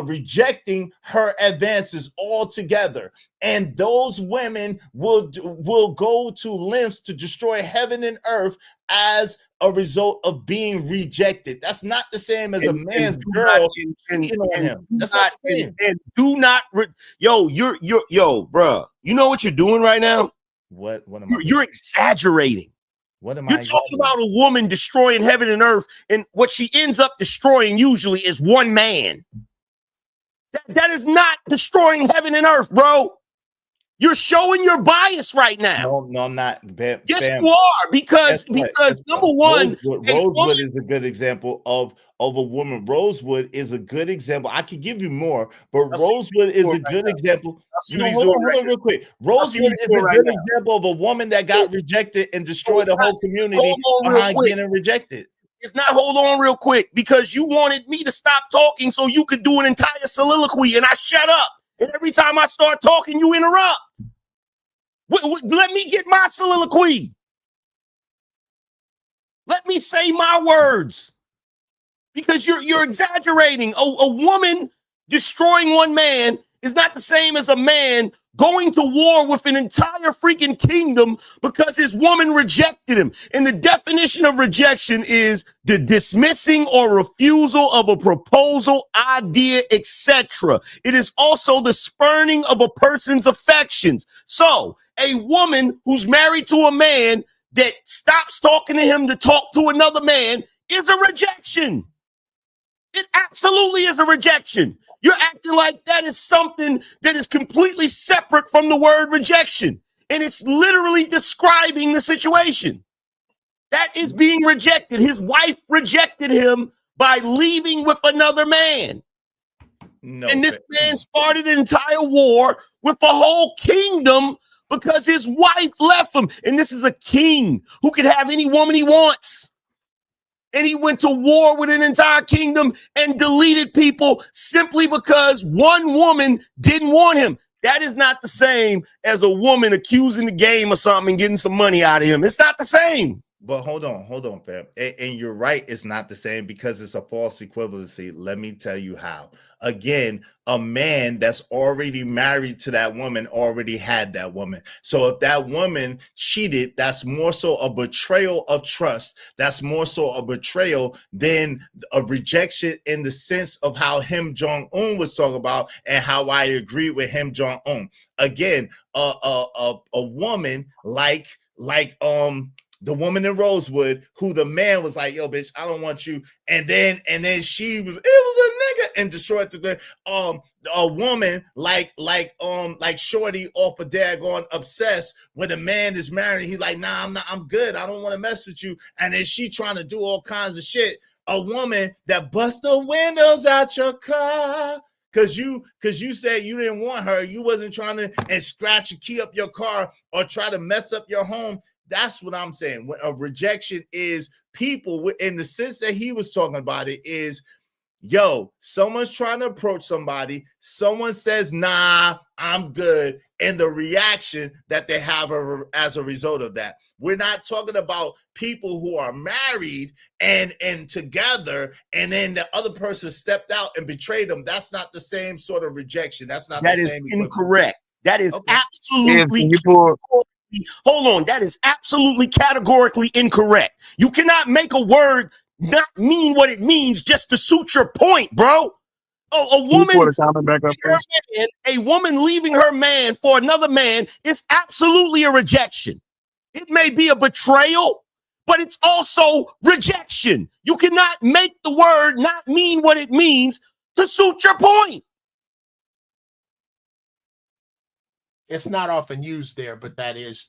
C: rejecting her advances altogether. And those women will go to lengths to destroy heaven and earth as a result of being rejected. That's not the same as a man's girl cheating on him. That's not the same.
B: And do not, yo, bruh. You know what you're doing right now?
C: What am I?
B: You're exaggerating.
C: What am
B: You're talking about a woman destroying heaven and earth, and what she ends up destroying usually is one man. That is not destroying heaven and earth, bro. You're showing your bias right now.
C: No, I'm not.
B: Yes, you are, because number one,
C: Rosewood is a good example of a woman. Rosewood is a good example. I could give you more, but Rosewood is a good example. Hold on real quick. Rosewood is a good example of a woman that got rejected and destroyed the whole community behind getting rejected.
B: It's not hold on real quick because you wanted me to stop talking so you could do an entire soliloquy and I shut up. And every time I start talking, you interrupt. Let me get my soliloquy. Let me say my words. Because you're exaggerating. A woman destroying one man is not the same as a man going to war with an entire freaking kingdom because his woman rejected him. And the definition of rejection is the dismissing or refusal of a proposal, idea, etc. It is also the spurning of a person's affections. So a woman who's married to a man that stops talking to him to talk to another man is a rejection. It absolutely is a rejection. You're acting like that is something that is completely separate from the word rejection. And it's literally describing the situation. That is being rejected. His wife rejected him by leaving with another man.
C: No,
B: and this man started an entire war with a whole kingdom because his wife left him. And this is a king who could have any woman he wants. And he went to war with an entire kingdom and deleted people simply because one woman didn't want him. That is not the same as a woman accusing the game of something and getting some money out of him. It's not the same.
C: But hold on, fam. And you're right, it's not the same because it's a false equivalency. Let me tell you how. Again, a man that's already married to that woman already had that woman. So if that woman cheated, that's more so a betrayal of trust. That's more so a betrayal than a rejection in the sense of how Kim Jong-un was talking about and how I agree with Kim Jong-un. Again, a woman like the woman in Rosewood, who the man was like, yo, bitch, I don't want you. And then she was, it was a nigga and destroyed the a woman like Shorty off of Daggone Obsessed, where the man is married. He's like, nah, I'm good. I don't want to mess with you. And then she trying to do all kinds of shit. A woman that busts the windows out your car. Cause you said you didn't want her. You wasn't trying to and scratch and key up your car or try to mess up your home. That's what I'm saying. When a rejection is people in the sense that he was talking about it is, yo, someone's trying to approach somebody. Someone says, nah, I'm good. And the reaction that they have as a result of that. We're not talking about people who are married and together, and then the other person stepped out and betrayed them. That's not the same sort of rejection. That's not the same. That is
B: incorrect. That is absolutely
C: hold
B: on. That is absolutely categorically incorrect. You cannot make a word not mean what it means just to suit your point, bro. A woman leaving her man for another man is absolutely a rejection. It may be a betrayal, but it's also rejection. You cannot make the word not mean what it means to suit your point.
P: It's not often used there, but that is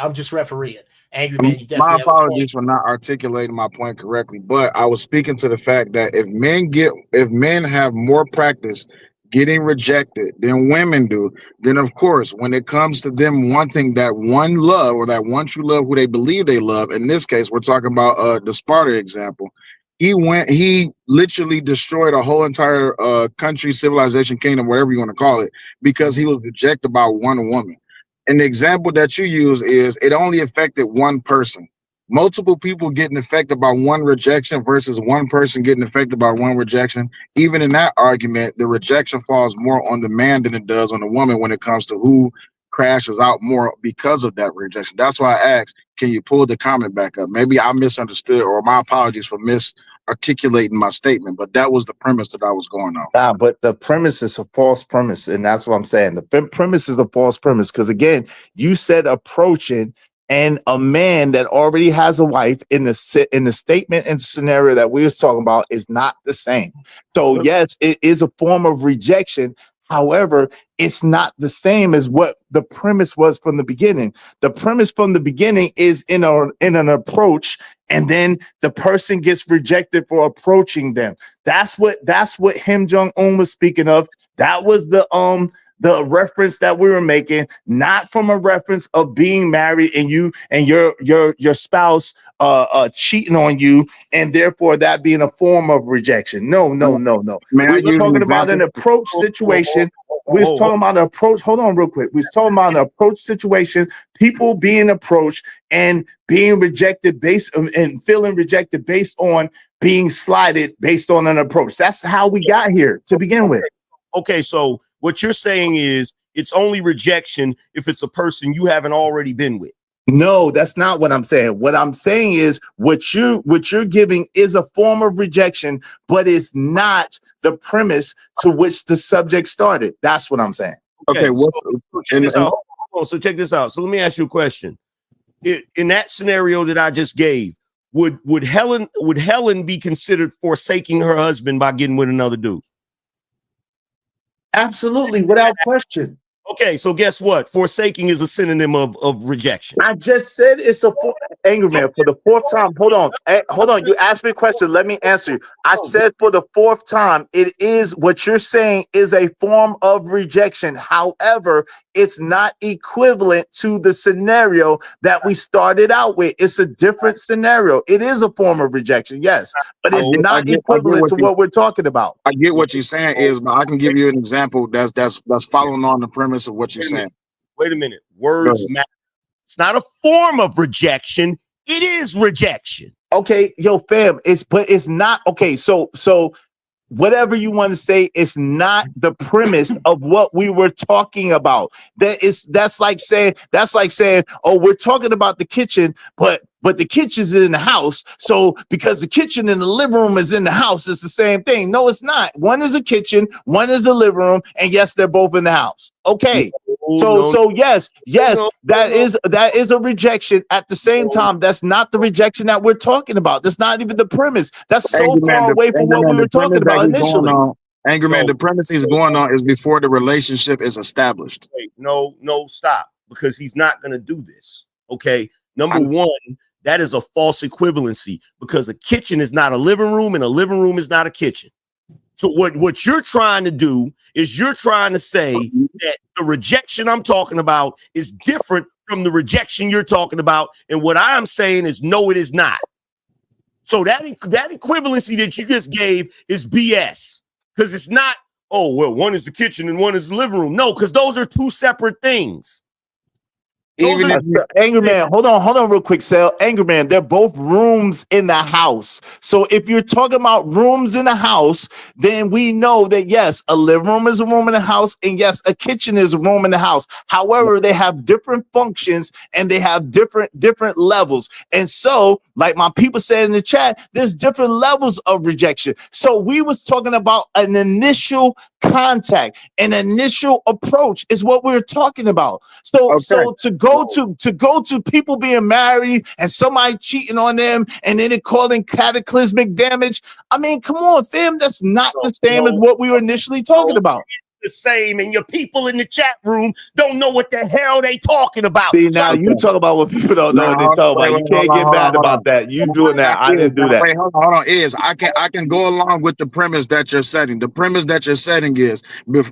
P: I'm just refereeing. Angry man, you definitely
K: my
P: have a
K: apologies
P: point.
K: for not articulating my point correctly, but I was speaking to the fact that if men have more practice getting rejected than women do, then of course, when it comes to them wanting that one love or that one true love who they believe they love, in this case, we're talking about the Sparta example. He literally destroyed a whole entire country, civilization, kingdom, whatever you want to call it, because he was rejected by one woman. And the example that you use is it only affected one person. Multiple people getting affected by one rejection versus one person getting affected by one rejection. Even in that argument, the rejection falls more on the man than it does on the woman when it comes to who crashes out more because of that rejection. That's why I asked, can you pull the comment back up? Maybe I misunderstood, or my apologies for misarticulating my statement, but that was the premise that I was going on.
C: Nah, but the premise is a false premise, and that's what I'm saying. The premise is a false premise because, again, you said approaching, and a man that already has a wife in the statement and scenario that we was talking about is not the same. So yes, it is a form of rejection. However, it's not the same as what the premise was from the beginning. The premise from the beginning is in an approach, and then the person gets rejected for approaching them. That's what Kim Jong-un was speaking of. That was the the reference that we were making, not from a reference of being married and you and your spouse cheating on you, and therefore that being a form of rejection. No.
K: May I
C: We were
K: use an
C: talking about an
K: example?
C: approach situation. We was talking about an approach. Hold on real quick. We was talking about an approach situation, people being approached and being rejected based and feeling rejected based on being slighted based on an approach. That's how we got here to begin with.
B: Okay, so what you're saying is it's only rejection if it's a person you haven't already been with.
C: No, that's not what I'm saying. What I'm saying is what you're giving is a form of rejection, but it's not the premise to which the subject started. That's what I'm saying.
K: Okay, what's
B: so check this out. So let me ask you a question. In that scenario that I just gave, would Helen be considered forsaking her husband by getting with another dude?
C: Absolutely, without question.
B: Okay, so guess what? Forsaking is a synonym of rejection.
C: I just said it's a anger man for the fourth time. Hold on. You asked me a question. Let me answer you. I said for the fourth time, it is what you're saying is a form of rejection. However, it's not equivalent to the scenario that we started out with. It's a different scenario. It is a form of rejection, yes, but it's not equivalent to what we're talking about.
K: I get what you're saying is, but I can give you an example that's following on the premise of what you're saying.
B: Wait a minute. Words matter. It's not a form of rejection. It is rejection.
C: Okay, yo, fam, it's not okay. So whatever you want to say, it's not the premise of what we were talking about. That's like saying, oh, we're talking about the kitchen, but the kitchen's in the house. So because the kitchen and the living room is in the house, it's the same thing. No, it's not. One is a kitchen, one is a living room, and yes, they're both in the house. Okay. So yes, that is a rejection. At the same time, that's not the rejection that we're talking about. That's not even the premise. That's so far away from what we were talking about initially.
K: Anger man, the premise he's going on is before the relationship is established.
B: Wait, no, stop, because he's not going to do this. Okay. Number one, that is a false equivalency because a kitchen is not a living room and a living room is not a kitchen. So what you're trying to do is you're trying to say that the rejection I'm talking about is different from the rejection you're talking about. And what I'm saying is, no, it is not. So that equivalency that you just gave is BS because it's not, oh, well, one is the kitchen and one is the living room. No, because those are two separate things.
C: Even Anger man, hold on real quick, Sal. Anger man, they're both rooms in the house. So if you're talking about rooms in the house, then we know that yes, a living room is a room in the house, and yes, a kitchen is a room in the house. However, they have different functions and they have different levels. And so, like my people said in the chat, there's different levels of rejection. So we was talking about an initial contact, an initial approach is what we're talking about. So to go to people being married and somebody cheating on them and then it calling cataclysmic damage. I mean, come on, fam, that's not the same as what we were initially talking about.
B: The same, and your people in the chat room don't know what the hell they talking about.
C: See, now you talk about what people don't know what they talk about. You can't get mad about that. You doing that. I didn't do that.
K: Wait, hold on. I can go along with the premise that you're setting. The premise that you're setting is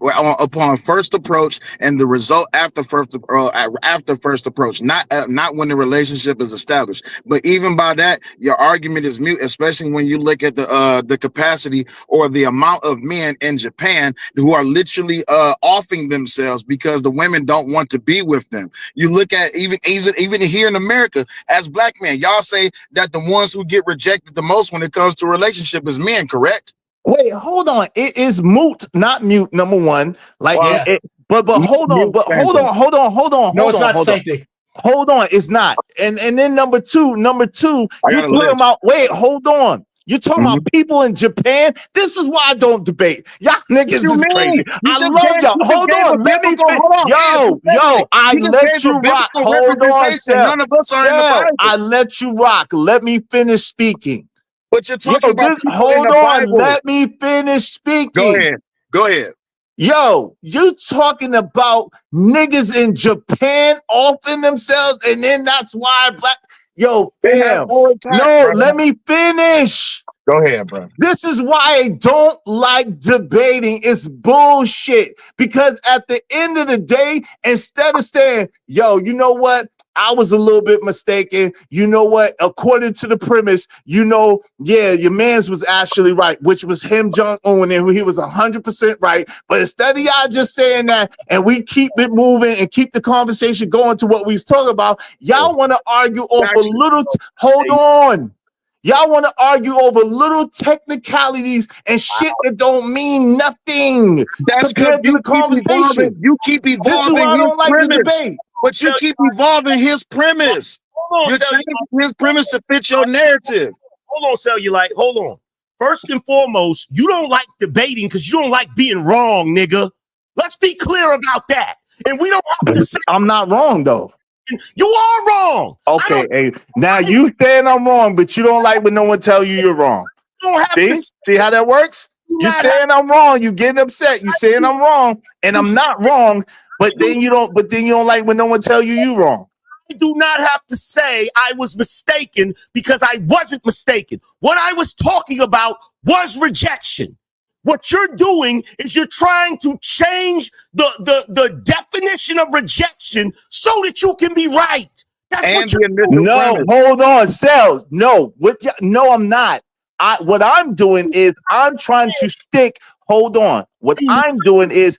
K: upon first approach and the result after first approach, not when the relationship is established. But even by that, your argument is mute, especially when you look at the capacity or the amount of men in Japan who are literally offing themselves because the women don't want to be with them. You look at even here in America as black men, y'all say that the ones who get rejected the most when it comes to a relationship is men, correct?
C: Wait, hold on. It is moot, not mute. Number one, like, but hold on.
P: No, it's not the same thing.
C: Hold on, it's not. And then number two, you're talking about. Wait, hold on. You're talking about people in Japan. This is why I don't debate. Y'all niggas is crazy. I love y'all. Hold on. Let me Yo, I let you rock. Hold on,
K: none of us are in the Bible.
C: I let you rock. Let me finish speaking.
K: But you're talking about
C: hold on. Let me finish speaking.
K: Go ahead.
C: Yo, you talking about niggas in Japan offing themselves, and then that's why black. Yo, fam. No, let me finish.
K: Go ahead, bro.
C: This is why I don't like debating. It's bullshit. Because at the end of the day, instead of saying, yo, you know what? I was a little bit mistaken. You know what? According to the premise, yeah, your man's was actually right, which was him, Jong-un, and he was 100% right. But instead of y'all just saying that, and we keep it moving and keep the conversation going to what we was talking about, y'all want to argue over hold on. Y'all want to argue over little technicalities and shit that don't mean nothing
K: That's
C: compared to the conversation.
K: You keep
C: This is
K: evolving
C: why I
K: his
C: don't like the
K: premise.
C: debate.
K: But you keep evolving his premise. You're changing his premise to fit your narrative.
B: Hold on, Cellulite. Hold on. First and foremost, you don't like debating because you don't like being wrong, nigga. Let's be clear about that. And we don't have to say
C: I'm not wrong, though.
B: you are wrong.
C: Okay, hey, now you saying I'm wrong, but you don't like when no one tell you you're wrong.
B: You don't have to
C: See how that works? You saying I'm wrong, you getting upset. You saying I'm wrong, and I'm not wrong, but then you don't like when no one tell you you wrong.
B: I do not have to say I was mistaken because I wasn't mistaken. What I was talking about was rejection. What you're doing is you're trying to change the definition of rejection so that you can be right. That's what you're doing.
C: No, hold on, Sales. No, no, I'm not. What I'm doing is I'm trying to stick. Hold on. What I'm doing is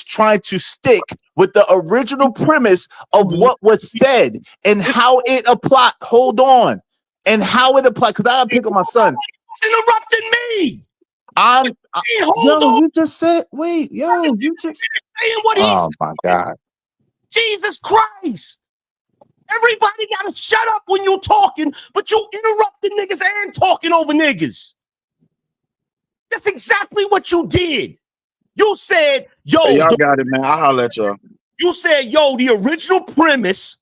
C: trying to stick with the original premise of what was said and how it applied. Hold on, and how it applied. Because I gotta pick up my son.
B: It's interrupting me.
C: You just said, wait, yo, you just
B: saying what he's
C: oh my God.
B: Jesus Christ. Everybody gotta shut up when you're talking, but you interrupting niggas and talking over niggas. That's exactly what you did. You said, yo,
K: Hey, y'all got it, man. I'll holler at y'all.
B: You said, yo, the original premise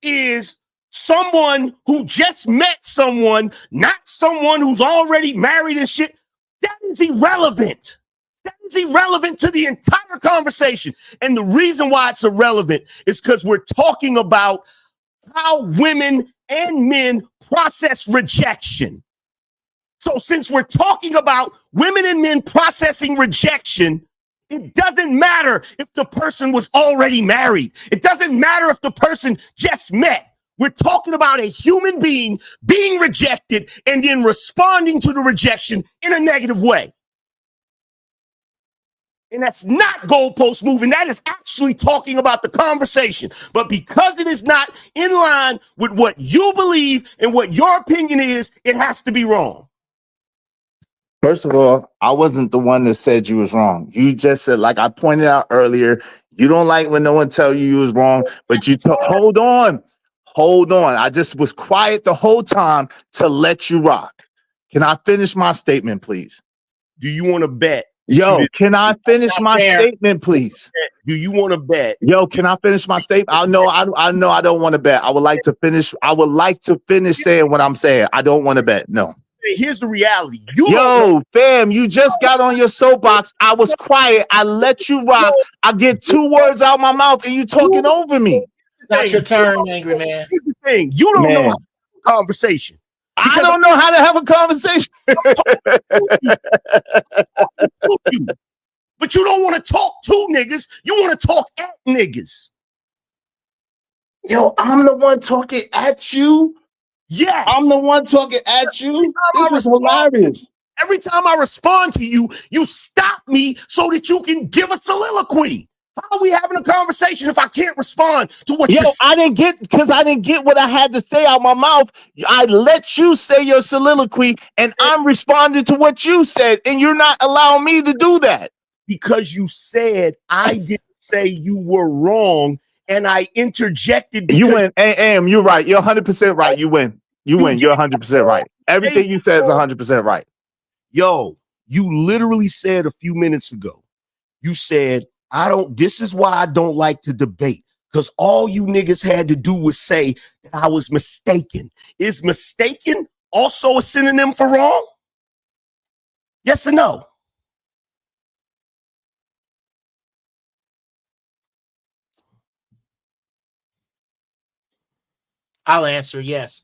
B: is someone who just met someone, not someone who's already married and shit. That is irrelevant. That is irrelevant to the entire conversation. And the reason why it's irrelevant is because we're talking about how women and men process rejection. So since we're talking about women and men processing rejection, it doesn't matter if the person was already married. It doesn't matter if the person just met. We're talking about a human being being rejected and then responding to the rejection in a negative way. And that's not goalpost moving. That is actually talking about the conversation. But because it is not in line with what you believe and what your opinion is, it has to be wrong.
C: First of all, I wasn't the one that said you was wrong. You just said, like I pointed out earlier, you don't like when no one tell you was wrong, but you hold on. I just was quiet the whole time to let you rock. Can I finish my statement, please?
B: Do you want to bet?
C: Yo, can I finish my statement, please?
B: Do you want to bet?
C: Yo, can I finish my statement? I know I don't want to bet. I would like to finish saying what I'm saying. I don't want to bet. No.
B: Here's the reality.
C: Yo, fam, you just got on your soapbox. I was quiet. I let you rock. I get 2 words out my mouth and you talking over me.
P: Not your turn, angry man.
B: Here's the thing. You don't know how to have a conversation.
C: I don't know how to have a conversation.
B: But you don't want to talk to niggas. You want to talk at niggas.
C: Yo, I'm the one talking at you.
B: Yes.
C: I'm the one talking at you. This is hilarious.
B: Every time I respond to you, you stop me so that you can give a soliloquy. How are we having a conversation if I can't respond to what you're saying?
C: I didn't get what I had to say out my mouth. I let you say your soliloquy and I'm responding to what you said, and you're not allowing me to do that.
B: Because you said I didn't say you were wrong, and I interjected.
C: You win. Am, you're right. You're 100% right. You win. You win. You're 100% right. Everything you said is 100% right.
B: Yo, you literally said a few minutes ago, you said, this is why I don't like to debate, because all you niggas had to do was say that I was mistaken. Is mistaken also a synonym for wrong? Yes or no?
P: I'll answer yes.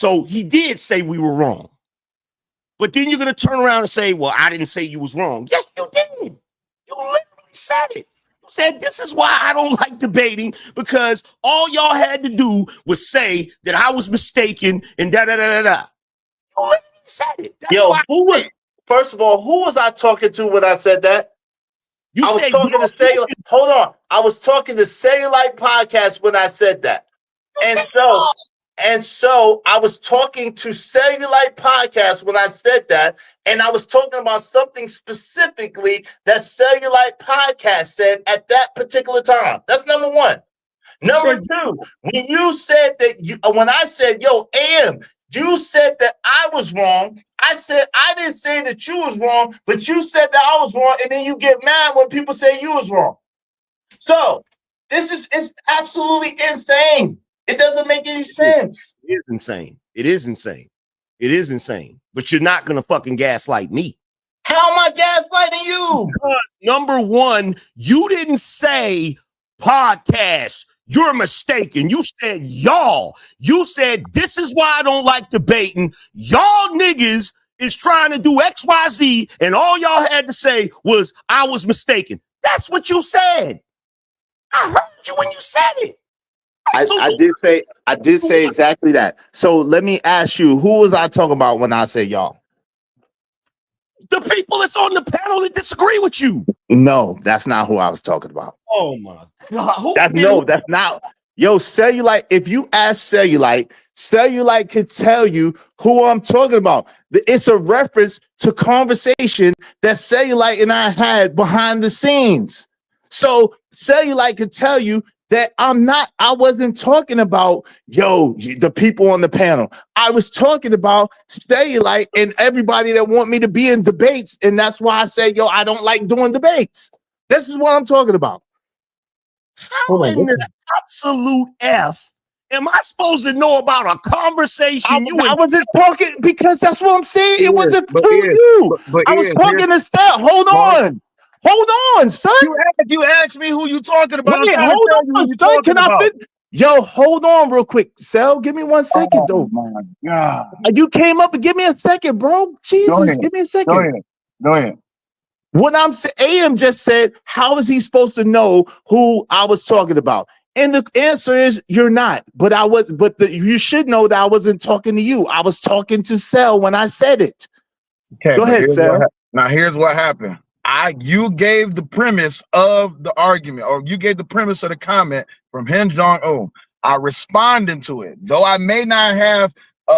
R: So he did say we were wrong. But then you're going to turn around and say, well, I didn't say you was wrong. Yes, you did. You literally said it. You said, this is why I don't like debating, because all y'all had to do was say that I was mistaken and da-da-da-da-da. You literally said it. That's
S: Yo,
R: why
S: who was, first of all, who was I talking to when I said that?
R: You
S: I was
R: said
S: talking to Cellulite. Hold on. I was talking to Cellulite Podcast when I said that. And so I was talking to Cellulite Podcast when I said that, and I was talking about something specifically that Cellulite Podcast said at that particular time. That's number one. Number two, when you said that, when I said, yo, you said that I was wrong. I said I didn't say that you was wrong, but you said that I was wrong, and then you get mad when people say you was wrong. So it's absolutely insane. It doesn't make any sense.
R: It is insane. It is insane. It is insane. But you're not gonna fucking gaslight me.
S: How am I gaslighting you?
R: Because number one, you didn't say podcast. You're mistaken. You said y'all. You said this is why I don't like debating. Y'all niggas is trying to do XYZ, and all y'all had to say was I was mistaken. That's what you said. I heard you when you said it.
S: I did say exactly that. So let me ask you, who was I talking about when I said y'all?
R: The people that's on the panel that disagree with you.
S: No, that's not who I was talking about.
R: Oh my God.
S: That's not. Yo, Cellulite, if you ask Cellulite could tell you who I'm talking about. It's a reference to conversation that Cellulite and I had behind the scenes. So Cellulite could tell you that I wasn't talking about, the people on the panel. I was talking about Cellulite and everybody that want me to be in debates. And that's why I say, I don't like doing debates. This is what I'm talking about.
R: How in the absolute F am I supposed to know about a conversation
S: I wasn't talking, because that's what I'm saying. It wasn't to you. I was talking to Seth. Hold on, son.
K: You asked me who you talking about.
S: Wait, hold on, son. Can I fit? Yo, hold on real quick. Sel, give me 1 second, though.
K: Oh my God.
S: You came up and give me a second, bro. Jesus, give me a second.
K: Go ahead.
S: What I'm saying, AM just said, how is he supposed to know who I was talking about? And the answer is you're not. But you should know that I wasn't talking to you. I was talking to Sel when I said it.
K: Okay,
S: go ahead, Sel.
K: Now here's what happened. You gave the premise of the argument, or you gave the premise of the comment from Hin Jong-un. I responded to it, though I may not have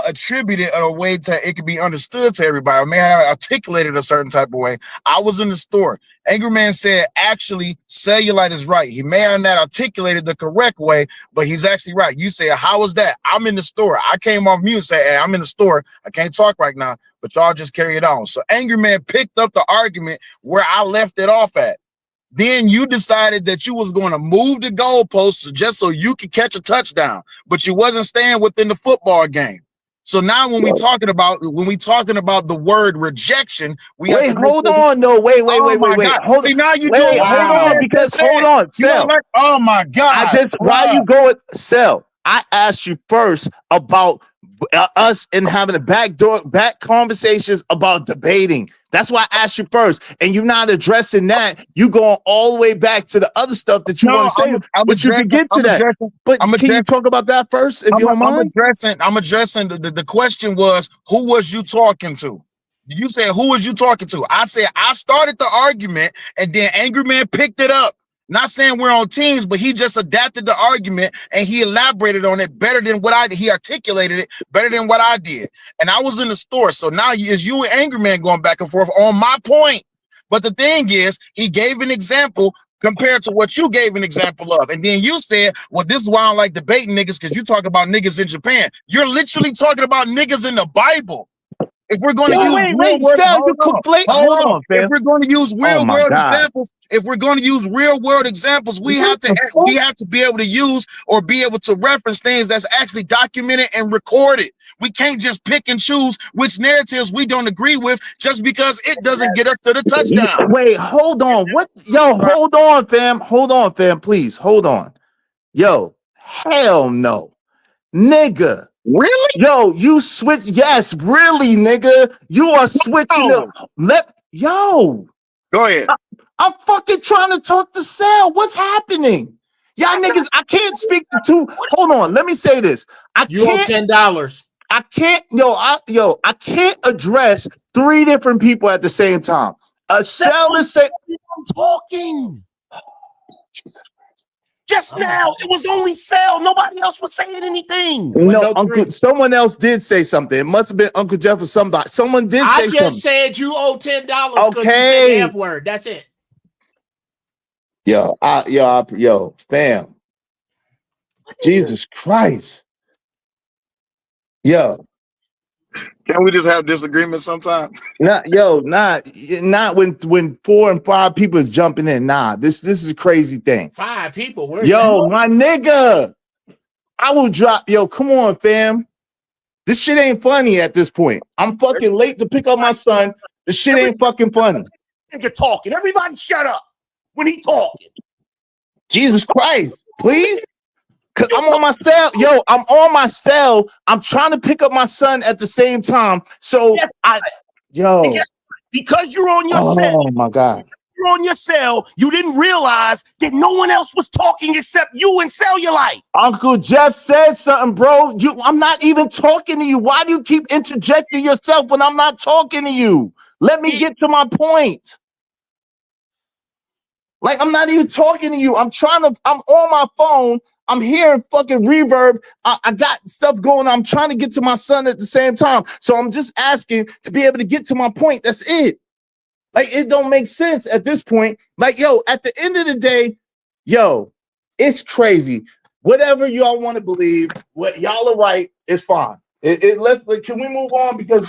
K: attributed a way to it could be understood to everybody. I may have articulated a certain type of way. I was in the store. Angry Man said, actually, Cellulite is right. He may have not articulated the correct way, but he's actually right. You said, how was that? I'm in the store. I came off mute and said, hey, I'm in the store. I can't talk right now, but y'all just carry it on. So Angry Man picked up the argument where I left it off at. Then you decided that you was going to move the goalposts just so you could catch a touchdown, but you wasn't staying within the football game. So now when we talking about the word rejection,
S: hold on. No, wait.
K: See, now you doing
S: hold on, Sel.
K: Oh my God.
S: Why you going, Sel? I asked you first about us and having back conversations about debating. That's why I asked you first, and you're not addressing that. You going all the way back to the other stuff that you want to say, but you can get to that. But can you talk about that first, if you don't mind?
K: I'm addressing the question was, who was you talking to? You said, who was you talking to? I said, I started the argument, and then Angry Man picked it up. Not saying we're on teams, but he just adapted the argument and he elaborated on it better than he articulated it better than what I did. And I was in the store. So now it's you and Angry Man going back and forth on my point. But the thing is, he gave an example compared to what you gave an example of. And then you said, well, this is why I don't like debating niggas, because you talk about niggas in Japan. You're literally talking about niggas in the Bible. If we're going to use if we're going to use real world examples, we have to be able to use or be able to reference things that's actually documented and recorded. We can't just pick and choose which narratives we don't agree with just because it doesn't get us to the touchdown.
S: Wait, hold on. What? Yo, hold on, fam. Hold on, fam. Please, hold on. Yo, hell no. Nigga, Really? Yo, you switch. Yes, really, nigga. You are switching up. Yo.
K: Go ahead.
S: I'm fucking trying to talk to Sal. What's happening? Y'all niggas, I can't speak to two. Hold on, let me say this.
P: You owe $10.
S: I can't, I can't address three different people at the same time. Sal is saying,
R: I'm talking. Just now, it was only Sal. Nobody else was saying anything.
S: No, Uncle. Someone else did say something. It must have been Uncle Jeff or somebody. Someone did say
P: I
S: something.
P: just said you owe $10 because you said
S: Okay.
P: the F word. That's it.
S: Yo, fam. Jesus Christ. Yo.
K: Can we just have disagreements sometime?
S: Not when 4 and 5 people is jumping in. Nah, this is a crazy thing.
P: 5 people. Where's
S: Yo, my nigga. I will drop. Yo, come on, fam. This shit ain't funny at this point. I'm fucking late to pick up my son. This shit ain't fucking funny.
R: Nigga talking. Everybody shut up when he talking.
S: Jesus Christ, please. Cause I'm on my cell. Yo, I'm on my cell. I'm trying to pick up my son at the same time. So
R: because you're on your cell.
S: Oh my God.
R: You're on your cell. You didn't realize that no one else was talking except you and Cellulite.
S: Uncle Jeff said something, bro. I'm not even talking to you. Why do you keep interjecting yourself when I'm not talking to you? Let me get to my point. Like, I'm not even talking to you. I'm on my phone. I'm hearing fucking reverb. I got stuff going on. I'm trying to get to my son at the same time. So I'm just asking to be able to get to my point. That's it. Like, it don't make sense at this point. Like, yo, at the end of the day, yo, it's crazy. Whatever y'all want to believe, what y'all are right, it's fine. Can we move on? Because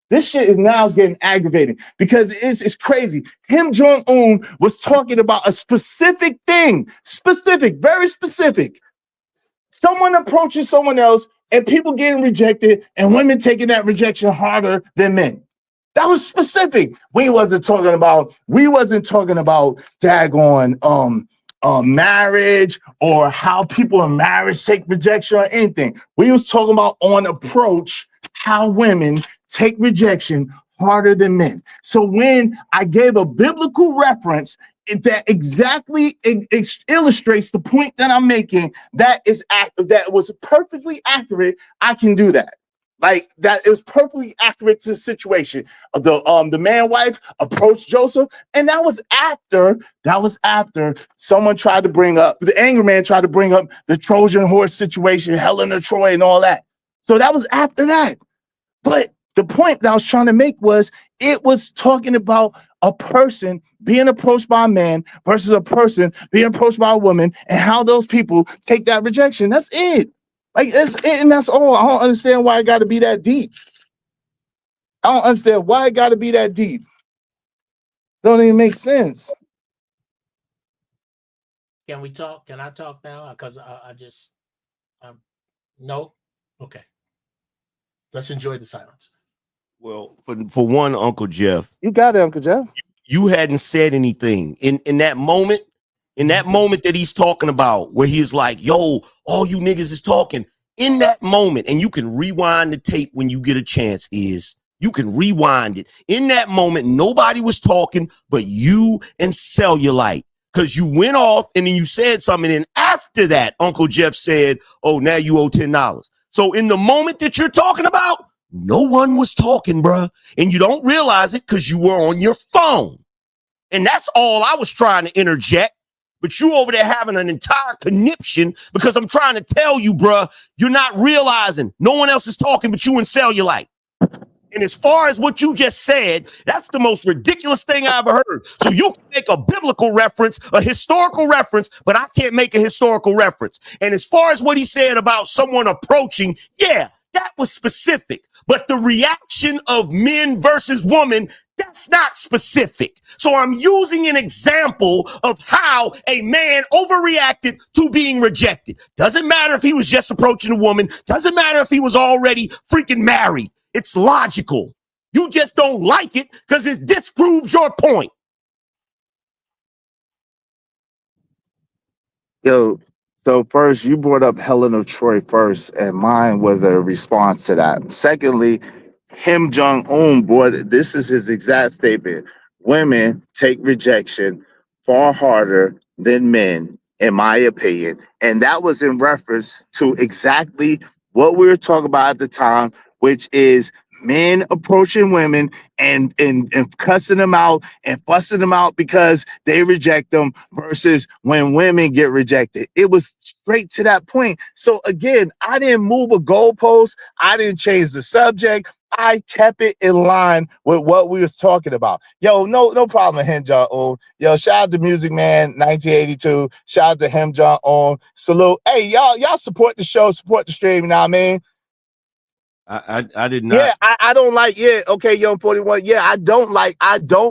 S: this shit is now getting aggravating because it's crazy. Kim Jong-un was talking about a specific thing, very specific. Someone approaching someone else and people getting rejected and women taking that rejection harder than men. That was specific. We wasn't talking about daggone marriage or how people in marriage take rejection or anything. We was talking about on approach how women take rejection harder than men. So when I gave a biblical reference that exactly illustrates the point that I'm making, that was perfectly accurate, I can do that. Like that, it was perfectly accurate to the situation. The man-wife approached Joseph, and that was after someone tried to bring up, the angry man tried to bring up the Trojan horse situation, Helen of Troy, and all that. So that was after that. But the point that I was trying to make was it was talking about a person being approached by a man versus a person being approached by a woman and how those people take that rejection. That's it. Like, that's it, and that's all. I don't understand why it got to be that deep. I don't understand why it got to be that deep. Don't even make sense.
P: Can we talk? Can I talk now? Because no? Okay. Let's enjoy the silence.
R: Well, for one, Uncle Jeff.
S: You got it, Uncle Jeff.
R: You hadn't said anything. In that moment that he's talking about, where he is like, yo, all you niggas is talking. In that moment, and you can rewind the tape when you get a chance, you can rewind it. In that moment, nobody was talking but you and Cellulite. Because you went off and then you said something. And after that, Uncle Jeff said, oh, now you owe $10. So in the moment that you're talking about, no one was talking, bruh. And you don't realize it because you were on your phone. And that's all I was trying to interject. But you over there having an entire conniption because I'm trying to tell you, bruh, you're not realizing no one else is talking but you and Cellulite. And as far as what you just said, that's the most ridiculous thing I ever heard. So you can make a biblical reference, a historical reference, but I can't make a historical reference. And as far as what he said about someone approaching, yeah, that was specific. But the reaction of men versus women, that's not specific. So I'm using an example of how a man overreacted to being rejected. Doesn't matter if he was just approaching a woman. Doesn't matter if he was already freaking married. It's logical. You just don't like it because it disproves your point.
S: Yo, So first, you brought up Helen of Troy first, and mine was a response to that. Secondly, Kim Jong Un brought this is his exact statement: women take rejection far harder than men, in my opinion, and that was in reference to exactly what we were talking about at the time, which is men approaching women and cussing them out and fussing them out because they reject them versus when women get rejected. It was straight to that point. So again, I didn't move a goalpost. I didn't change the subject. I kept it in line with what we was talking about. Yo, no problem, Kim Jong-un. Yo, shout out to Music Man 1982. Shout out to Kim Jong-un. Salute. Hey, y'all support the show, support the stream, you know what I mean?
B: I did not.
S: Yeah, I don't like, okay, Young 41. Yeah, I don't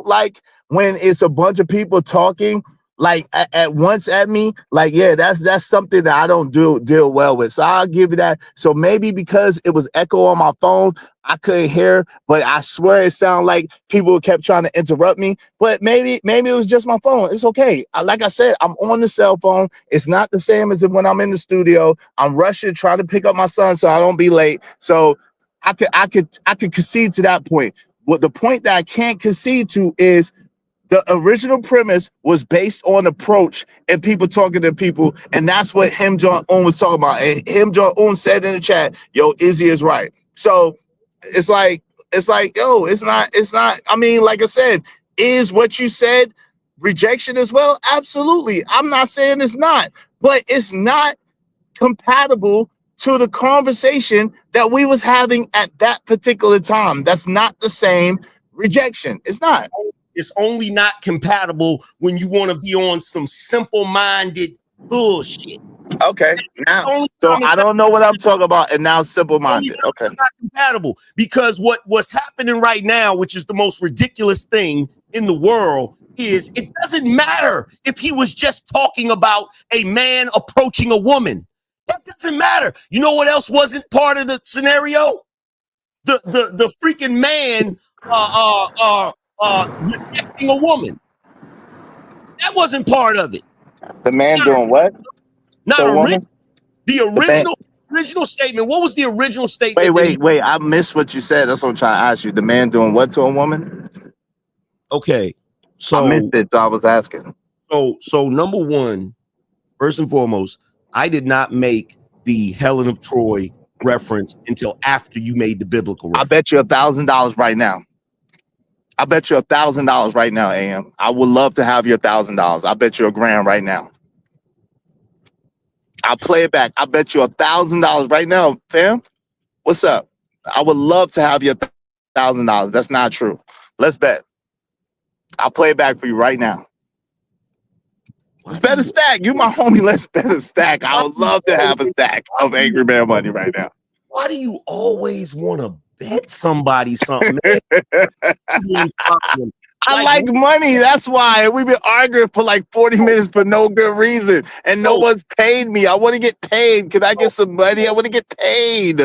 S: like when it's a bunch of people talking like at once at me. Like, yeah, that's something that I don't deal well with. So I'll give you that. So maybe because it was echo on my phone, I couldn't hear, but I swear it sounded like people kept trying to interrupt me. But maybe it was just my phone. It's okay. Like I said, I'm on the cell phone. It's not the same as when I'm in the studio. I'm rushing, trying to pick up my son so I don't be late. So I could concede to that point. But the point that I can't concede to is the original premise was based on approach and people talking to people, and that's what Kim Jong-un was talking about. And Kim Jong-un said in the chat, "Yo, Izzy is right." So it's like, yo, it's not. I mean, like I said, is what you said rejection as well? Absolutely. I'm not saying it's not, but it's not compatible to the conversation that we was having at that particular time. That's not the same rejection. It's not.
B: It's only not compatible when you want to be on some simple-minded bullshit.
S: Okay, now so I don't know what I'm talking about, and now simple-minded. Okay,
B: it's not compatible because what's happening right now, which is the most ridiculous thing in the world, is it doesn't matter if he was just talking about a man approaching a woman. That doesn't matter. You know what else wasn't part of the scenario? The freaking man rejecting a woman. That wasn't part of it.
S: The man doing what?
B: Not the original statement. What was the original statement?
S: Wait. I missed what you said. That's what I'm trying to ask you. The man doing what to a woman?
B: Okay. So
S: I missed it. So I was asking.
B: So number one, first and foremost, I did not make the Helen of Troy reference until after you made the biblical reference.
S: I bet you $1,000 right now. I bet you $1,000 right now, AM. I would love to have your $1,000. I bet you $1,000 right now. I'll play it back. I bet you $1,000 right now, fam. What's up? I would love to have your $1,000. That's not true. Let's bet. I'll play it back for you right now. Let's bet a stack. You my homie. Let's bet a stack. I would love to have a stack of Angry Man money right now.
B: Why do you always want to bet somebody something?
S: I like money. That's why we've been arguing for like 40 minutes for no good reason, and no one's paid me. I want to get paid. Can I get some money? I want to get paid.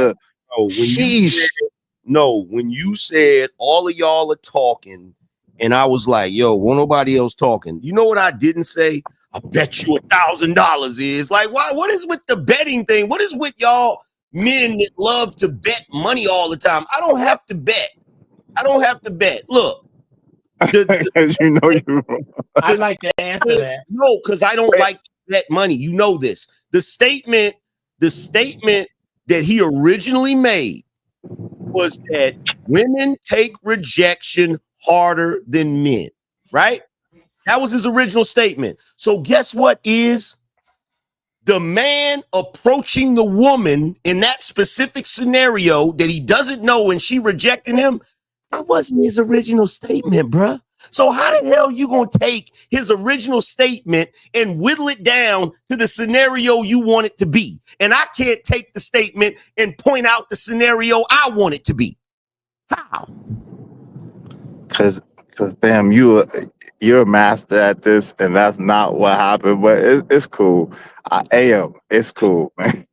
B: When you said all of y'all are talking, and I was like, yo, won't nobody else talking? You know what I didn't say? I bet you $1,000 is like, why? What is with the betting thing? What is with y'all men that love to bet money all the time? I don't have to bet. Look.
S: You know you.
P: I'd like to answer that.
B: No, because I don't like that money. You know this. The statement that he originally made was that women take rejection harder than men, right? That was his original statement. So guess what is the man approaching the woman in that specific scenario that he doesn't know and she rejecting him? That wasn't his original statement, bruh. So how the hell you gonna take his original statement and whittle it down to the scenario you want it to be? And I can't take the statement and point out the scenario I want it to be. How?
S: Because fam, you're a master at this, and that's not what happened. But it's cool. I am. It's cool, man.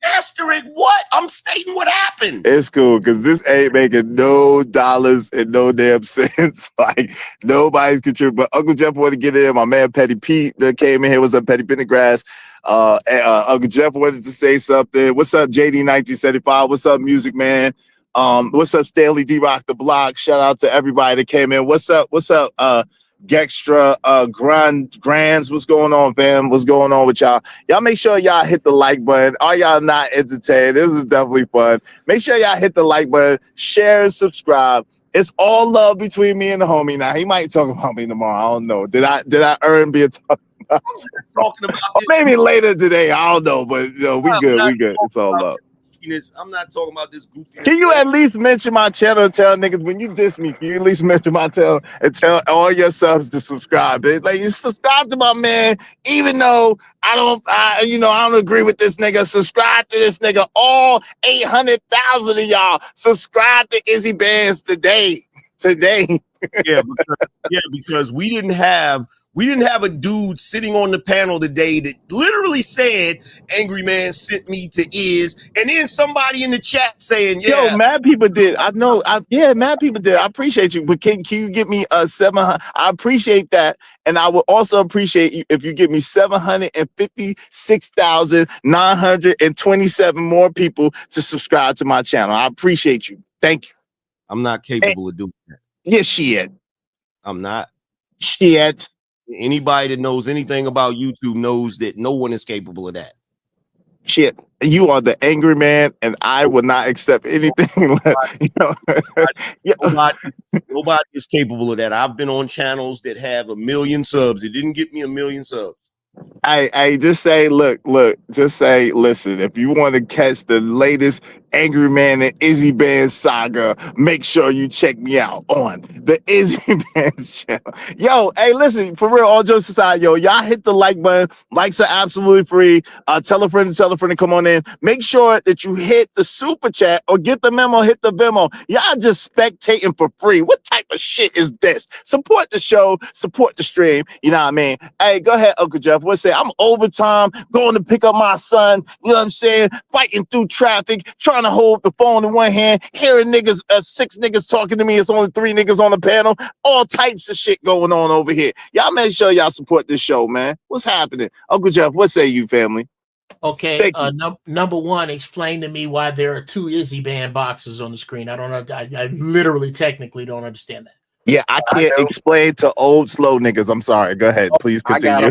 R: Master it what? I'm stating what happened.
T: It's cool because this ain't making no dollars and no damn sense. Like nobody's contributing. But Uncle Jeff wanted to get in. My man Petty Pete that came in here. What's up, Petty Pendergrass? Uncle Jeff wanted to say something. What's up, JD 1975? What's up, Music Man? What's up, Stanley D Rock the Block? Shout out to everybody that came in. What's up? Gextra, Grands, what's going on, fam? What's going on with y'all? Y'all make sure y'all hit the like button. Are y'all not entertained? This was definitely fun. Make sure y'all hit the like button, share and subscribe. It's all love between me and the homie. Now he might talk about me tomorrow. I don't know. Did I earn being talking about? Or maybe later today. I don't know, but we good. We good. It's all love.
R: I'm not talking about this goofy.
T: Can you at least mention my channel and tell niggas when you diss me? Can you at least mention my channel and tell all your subs to subscribe? Like you subscribe to my man, even though I don't agree with this nigga. Subscribe to this nigga. All 800,000 of y'all subscribe to Izzy Bands today.
R: Because we didn't have a dude sitting on the panel today that literally said, Angry Man sent me to Iz, and then somebody in the chat saying, yeah.
T: Yo, mad people did. I know. Mad people did. I appreciate you. But can you give me 700? I appreciate that. And I would also appreciate you if you give me 756,927 more people to subscribe to my channel. I appreciate you. Thank you.
R: I'm not capable of doing that.
T: Yes, shit.
R: I'm not.
T: Shit.
R: Anybody that knows anything about YouTube knows that no one is capable of that.
T: Shit, you are the angry man, and I will not accept anything.
R: Nobody is capable of that. I've been on channels that have 1 million subs. It didn't get me 1 million subs.
T: I just say, look, just say, listen, if you want to catch the latest Angry Man and Izzy Band saga, make sure you check me out on the Izzy Band channel. Yo, hey, listen, for real, all jokes aside, yo, y'all hit the like button. Likes are absolutely free. Tell a friend to come on in. Make sure that you hit the super chat or get the memo, hit the Venmo. Y'all just spectating for free. What type of shit is this? Support the show, support the stream. You know what I mean? Hey, go ahead, Uncle Jeff. What's that? I'm overtime, going to pick up my son. You know what I'm saying? Fighting through traffic, trying to hold the phone in one hand, hearing niggas, 6 niggas talking to me. It's only 3 niggas on the panel. All types of shit going on over here. Y'all make sure y'all support this show, man. What's happening? Uncle Jeff, what say you, family?
P: Okay, number one, explain to me why there are 2 Izzy Band boxes on the screen. I don't know. I literally, technically don't understand that.
T: Yeah, I can't explain to old slow niggas. I'm sorry. Go ahead, please continue.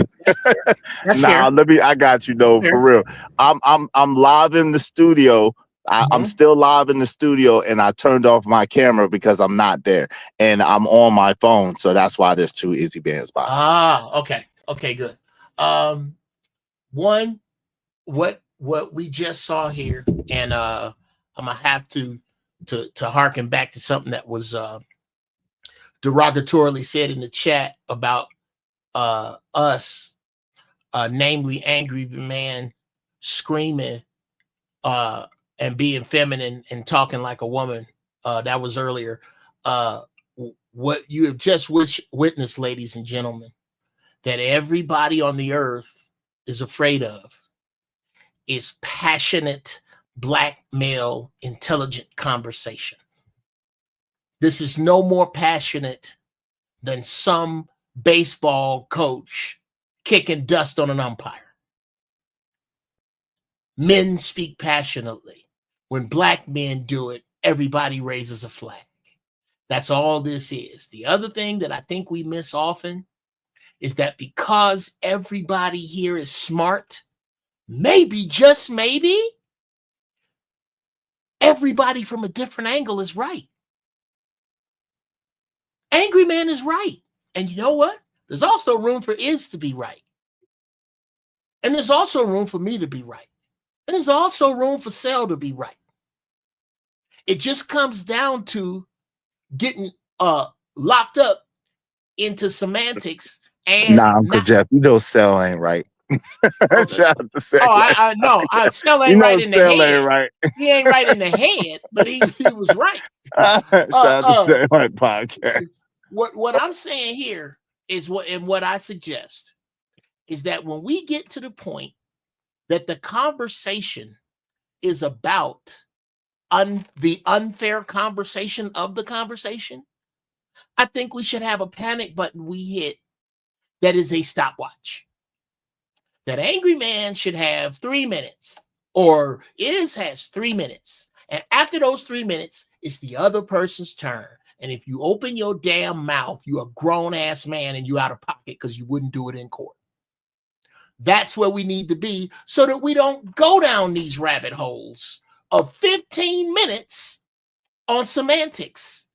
T: I got you. No, for real. I'm live in the studio. I'm still live in the studio, and I turned off my camera because I'm not there, and I'm on my phone, so that's why there's 2 Izzy Bands boxes.
P: Okay, good. One, what we just saw here, and I'm gonna have to harken back to something that was derogatorily said in the chat about us, namely Angry Man screaming and being feminine and talking like a woman. That was earlier. What you have just witnessed, ladies and gentlemen, that everybody on the earth is afraid of is passionate black male intelligent conversation. This is no more passionate than some baseball coach kicking dust on an umpire. Men speak passionately. When black men do it, everybody raises a flag. That's all this is. The other thing that I think we miss often is that because everybody here is smart, maybe, just maybe, everybody from a different angle is right. Angry Man is right. And you know what? There's also room for Iz to be right. And there's also room for me to be right. And there's also room for Cell to be right. It just comes down to getting locked up into semantics. And
T: Uncle Jeff, you know Cell ain't right. Shout out to Cell.
P: I know. Cell ain't right in the
T: Cell
P: head.
T: ain't right.
P: He ain't right in the head, but he was right.
T: Shout out to Cell Right Podcast.
P: What I'm saying here is what I suggest is that when we get to the point that the conversation is about the unfair conversation of the conversation, I think we should have a panic button we hit that is a stopwatch. That angry man should have 3 minutes, or has 3 minutes. And after those 3 minutes, it's the other person's turn. And if you open your damn mouth, you're a grown-ass man and you out of pocket because you wouldn't do it in court. That's where we need to be so that we don't go down these rabbit holes of 15 minutes on semantics,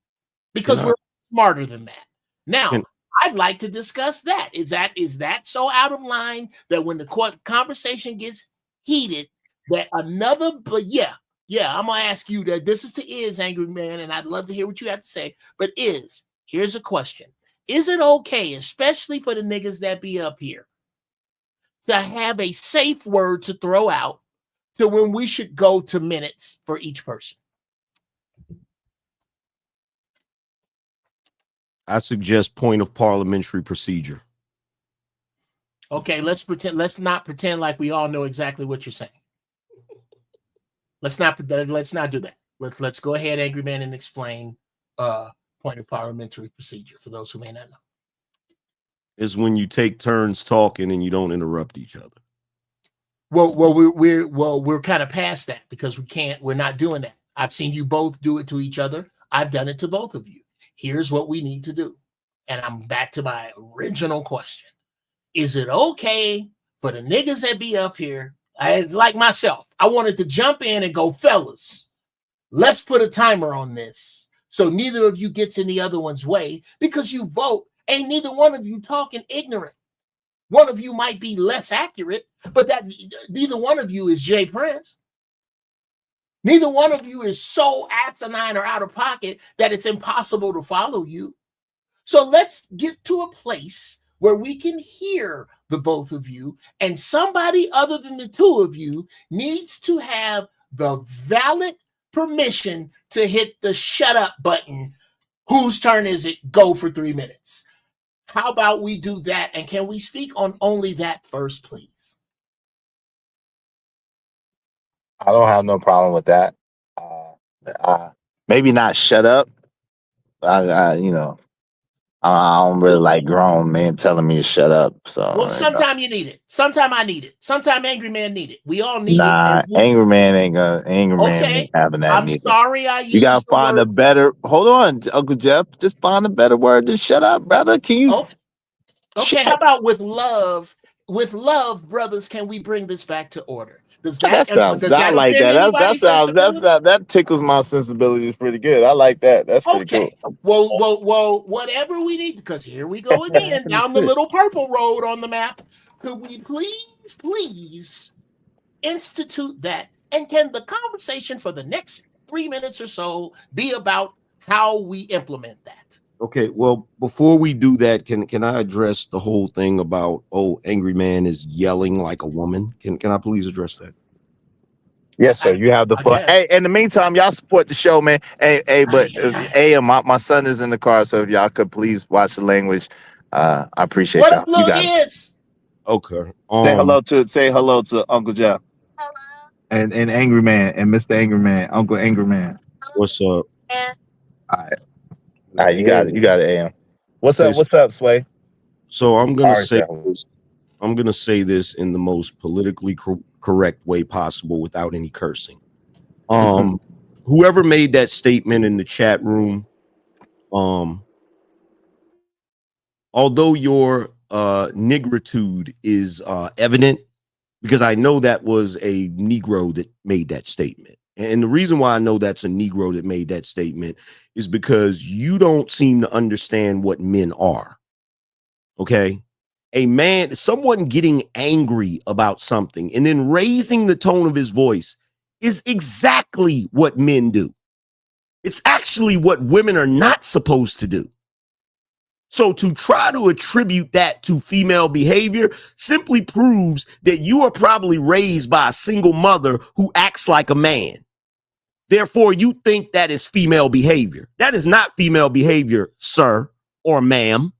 P: because we're smarter than that. Now, I'd like to discuss that. Is that so out of line that when the conversation gets heated, that another, but yeah, I'm gonna ask you that. This is to Iz, angry man, and I'd love to hear what you have to say. But here's a question: is it okay, especially for the niggas that be up here, to have a safe word to throw out to when we should go to minutes for each person?
R: I suggest point of parliamentary procedure.
P: Okay, let's not pretend like we all know exactly what you're saying. Let's not do that. Let's go ahead, angry man, and explain point of parliamentary procedure for those who may not know.
R: Is when you take turns talking and you don't interrupt each other.
P: Well, we're kind of past that because we're not doing that. I've seen you both do it to each other. I've done it to both of you. Here's what we need to do. And I'm back to my original question. Is it okay for the niggas that be up here, like myself, I wanted to jump in and go, fellas, let's put a timer on this so neither of you gets in the other one's way, because you vote, ain't neither one of you talking ignorant. One of you might be less accurate, but that neither one of you is Jay Prince. Neither one of you is so asinine or out of pocket that it's impossible to follow you. So let's get to a place where we can hear the both of you, and somebody other than the two of you needs to have the valid permission to hit the shut up button. Whose turn is it? Go for 3 minutes. How about we do that? And can we speak on only that first, please?
T: I don't have no problem with that. Maybe not shut up. I don't really like grown men telling me to shut up. So
P: well, sometimes you need it. Sometimes I need it. Sometimes angry man need it. We all need
T: it. Angry man ain't having that.
P: I'm sorry.
T: You gotta find a better. Hold on, Uncle Jeff. Just find a better word than shut up, brother. Can you?
P: Okay. How about with love? With love, brothers, can we bring this back to order?
T: That tickles my sensibilities pretty good. I like that. That's pretty cool.
P: Well, whatever we need, because here we go again down the little purple road on the map. Could we please institute that? And can the conversation for the next 3 minutes or so be about how we implement that?
R: Okay, well, before we do that, can I address the whole thing about, angry man is yelling like a woman? Can I please address that?
T: Yes, sir. You have the floor. Hey, in the meantime, y'all support the show, man. But my son is in the car, so if y'all could please watch the language, I appreciate y'all. You got it.
R: Okay.
T: Say hello to Uncle Jeff. Hello. And Angry Man and Mr. Angry Man, Uncle Angry Man.
R: What's up?
T: Yeah. All right, you got it, AM. What's up, Sway?
R: So I'm gonna say this in the most politically correct way possible without any cursing. Whoever made that statement in the chat room, although your nigritude is evident, because I know that was a Negro that made that statement. And the reason why I know that's a Negro that made that statement is because you don't seem to understand what men are. Okay. Someone getting angry about something and then raising the tone of his voice is exactly what men do. It's actually what women are not supposed to do. So to try to attribute that to female behavior simply proves that you are probably raised by a single mother who acts like a man. Therefore, you think that is female behavior. That is not female behavior, sir or ma'am.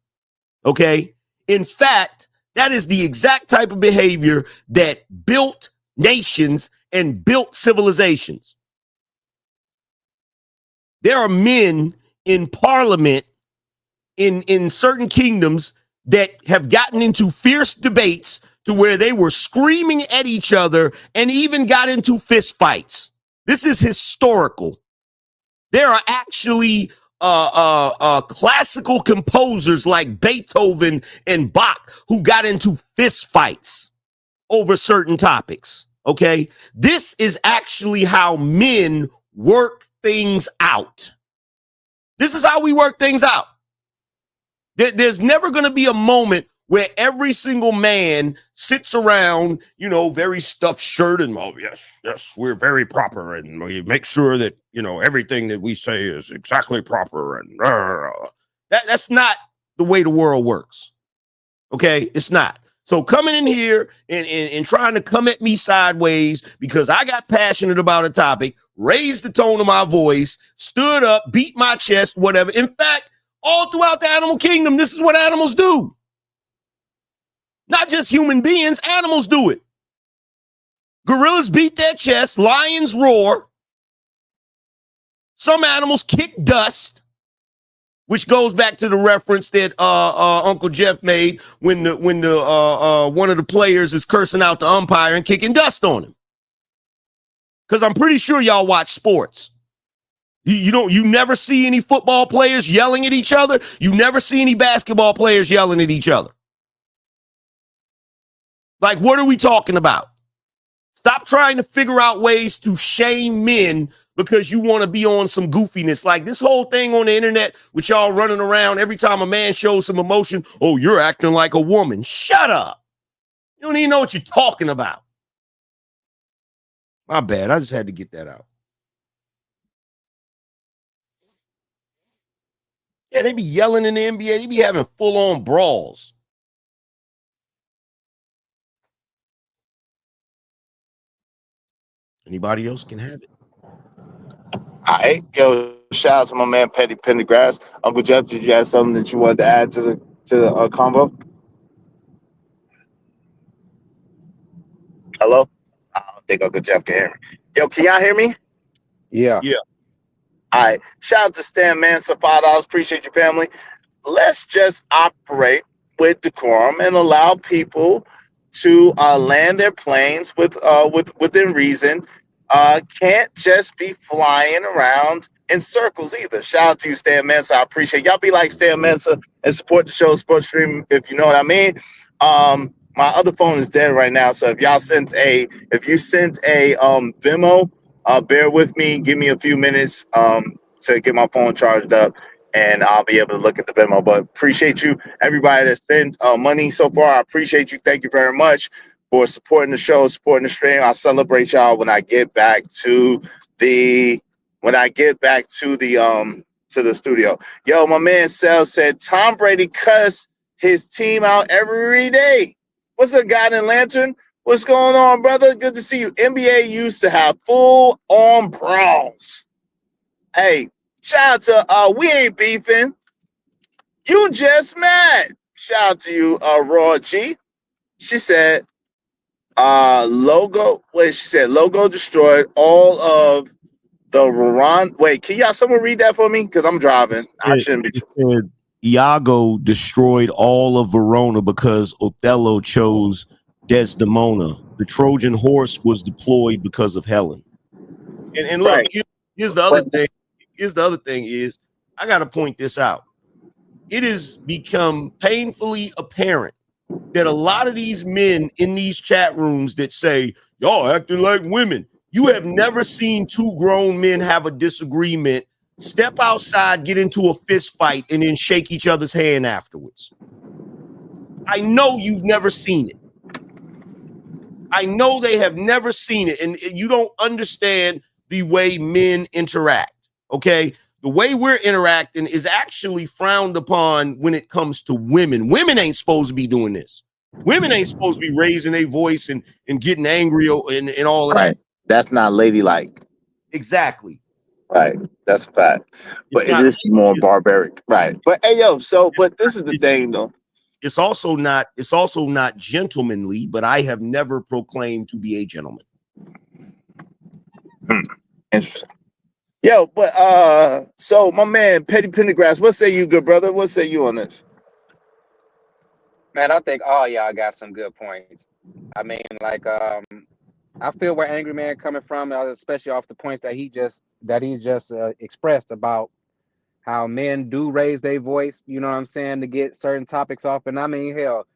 R: Okay. In fact, that is the exact type of behavior that built nations and built civilizations. There are men in parliament in certain kingdoms that have gotten into fierce debates to where they were screaming at each other and even got into fist fights. This is historical. There are actually classical composers like Beethoven and Bach who got into fist fights over certain topics. Okay, this is actually how men work things out. This is how we work things out. There's never going to be a moment where every single man sits around, you know, very stuffed shirt and, oh, yes, we're very proper. And we make sure that, you know, everything that we say is exactly proper. And that's not the way the world works. Okay, it's not. So coming in here and trying to come at me sideways because I got passionate about a topic, raised the tone of my voice, stood up, beat my chest, whatever. In fact, all throughout the animal kingdom, this is what animals do. Not just human beings, animals do it. Gorillas beat their chests, lions roar. Some animals kick dust, which goes back to the reference that Uncle Jeff made when the one of the players is cursing out the umpire and kicking dust on him. Because I'm pretty sure y'all watch sports. You never see any football players yelling at each other. You never see any basketball players yelling at each other. Like, what are we talking about? Stop trying to figure out ways to shame men because you want to be on some goofiness. Like this whole thing on the internet with y'all running around every time a man shows some emotion. Oh, you're acting like a woman. Shut up. You don't even know what you're talking about. My bad. I just had to get that out. Yeah, they be yelling in the NBA. They be having full-on brawls. Anybody else can have it.
T: All right, yo, shout out to my man Petty Pendergrass. Uncle Jeff, did you have something that you wanted to add to the combo? Hello? I don't think Uncle Jeff can hear me. Yo, can y'all hear me?
I: Yeah.
R: Yeah.
T: All right. Shout out to Stan Mansa, $5. Appreciate your family. Let's just operate with decorum and allow people to land their planes within reason. Can't just be flying around in circles either. Shout out to you, Stan Mansa. I appreciate y'all. Be like Stan Mansa and support the show, Sports Stream, if you know what I mean. My other phone is dead right now, so if you sent a Venmo, bear with me. Give me a few minutes to get my phone charged up, and I'll be able to look at the Venmo. But appreciate you, everybody that spent money so far. I appreciate you. Thank you very much for supporting the show, supporting the stream. I'll celebrate y'all when I get back to the studio. Yo, my man Sal said Tom Brady cuss his team out every day. What's up, Guiding Lantern? What's going on, brother? Good to see you. NBA used to have full-on brawls. Hey, shout out to We Ain't Beefing. You just mad. Shout out to you, Raw G. She said, logo destroyed all of the Ron. Wait, can y'all someone read that for me? Because I'm driving. I shouldn't be.
R: Iago destroyed all of Verona because Othello chose Desdemona. The Trojan horse was deployed because of Helen. And look,
T: Right.
R: here's the other thing. Here's the other thing is, I got to point this out. It has become painfully apparent that a lot of these men in these chat rooms that say, y'all acting like women. You have never seen two grown men have a disagreement, step outside, get into a fist fight, and then shake each other's hand afterwards. I know you've never seen it. I know they have never seen it, and you don't understand the way men interact, okay? The way we're interacting is actually frowned upon when it comes to women. Women ain't supposed to be doing this. Women ain't supposed to be raising their voice and getting angry and all of that.
T: That's not ladylike.
R: Exactly.
T: Right. That's a fact. But it is more barbaric. Right. But hey, yo, but this is the thing though.
R: It's also not gentlemanly, but I have never proclaimed to be a gentleman.
T: Interesting. Yo, but so my man Petty Pendergrass, what say you, good brother? What say you on this?
U: Man, I think all y'all got some good points. I mean, like, I feel where Angry Man coming from, especially off the points that he just expressed about how men do raise their voice. You know what I'm saying, to get certain topics off. And I mean, hell,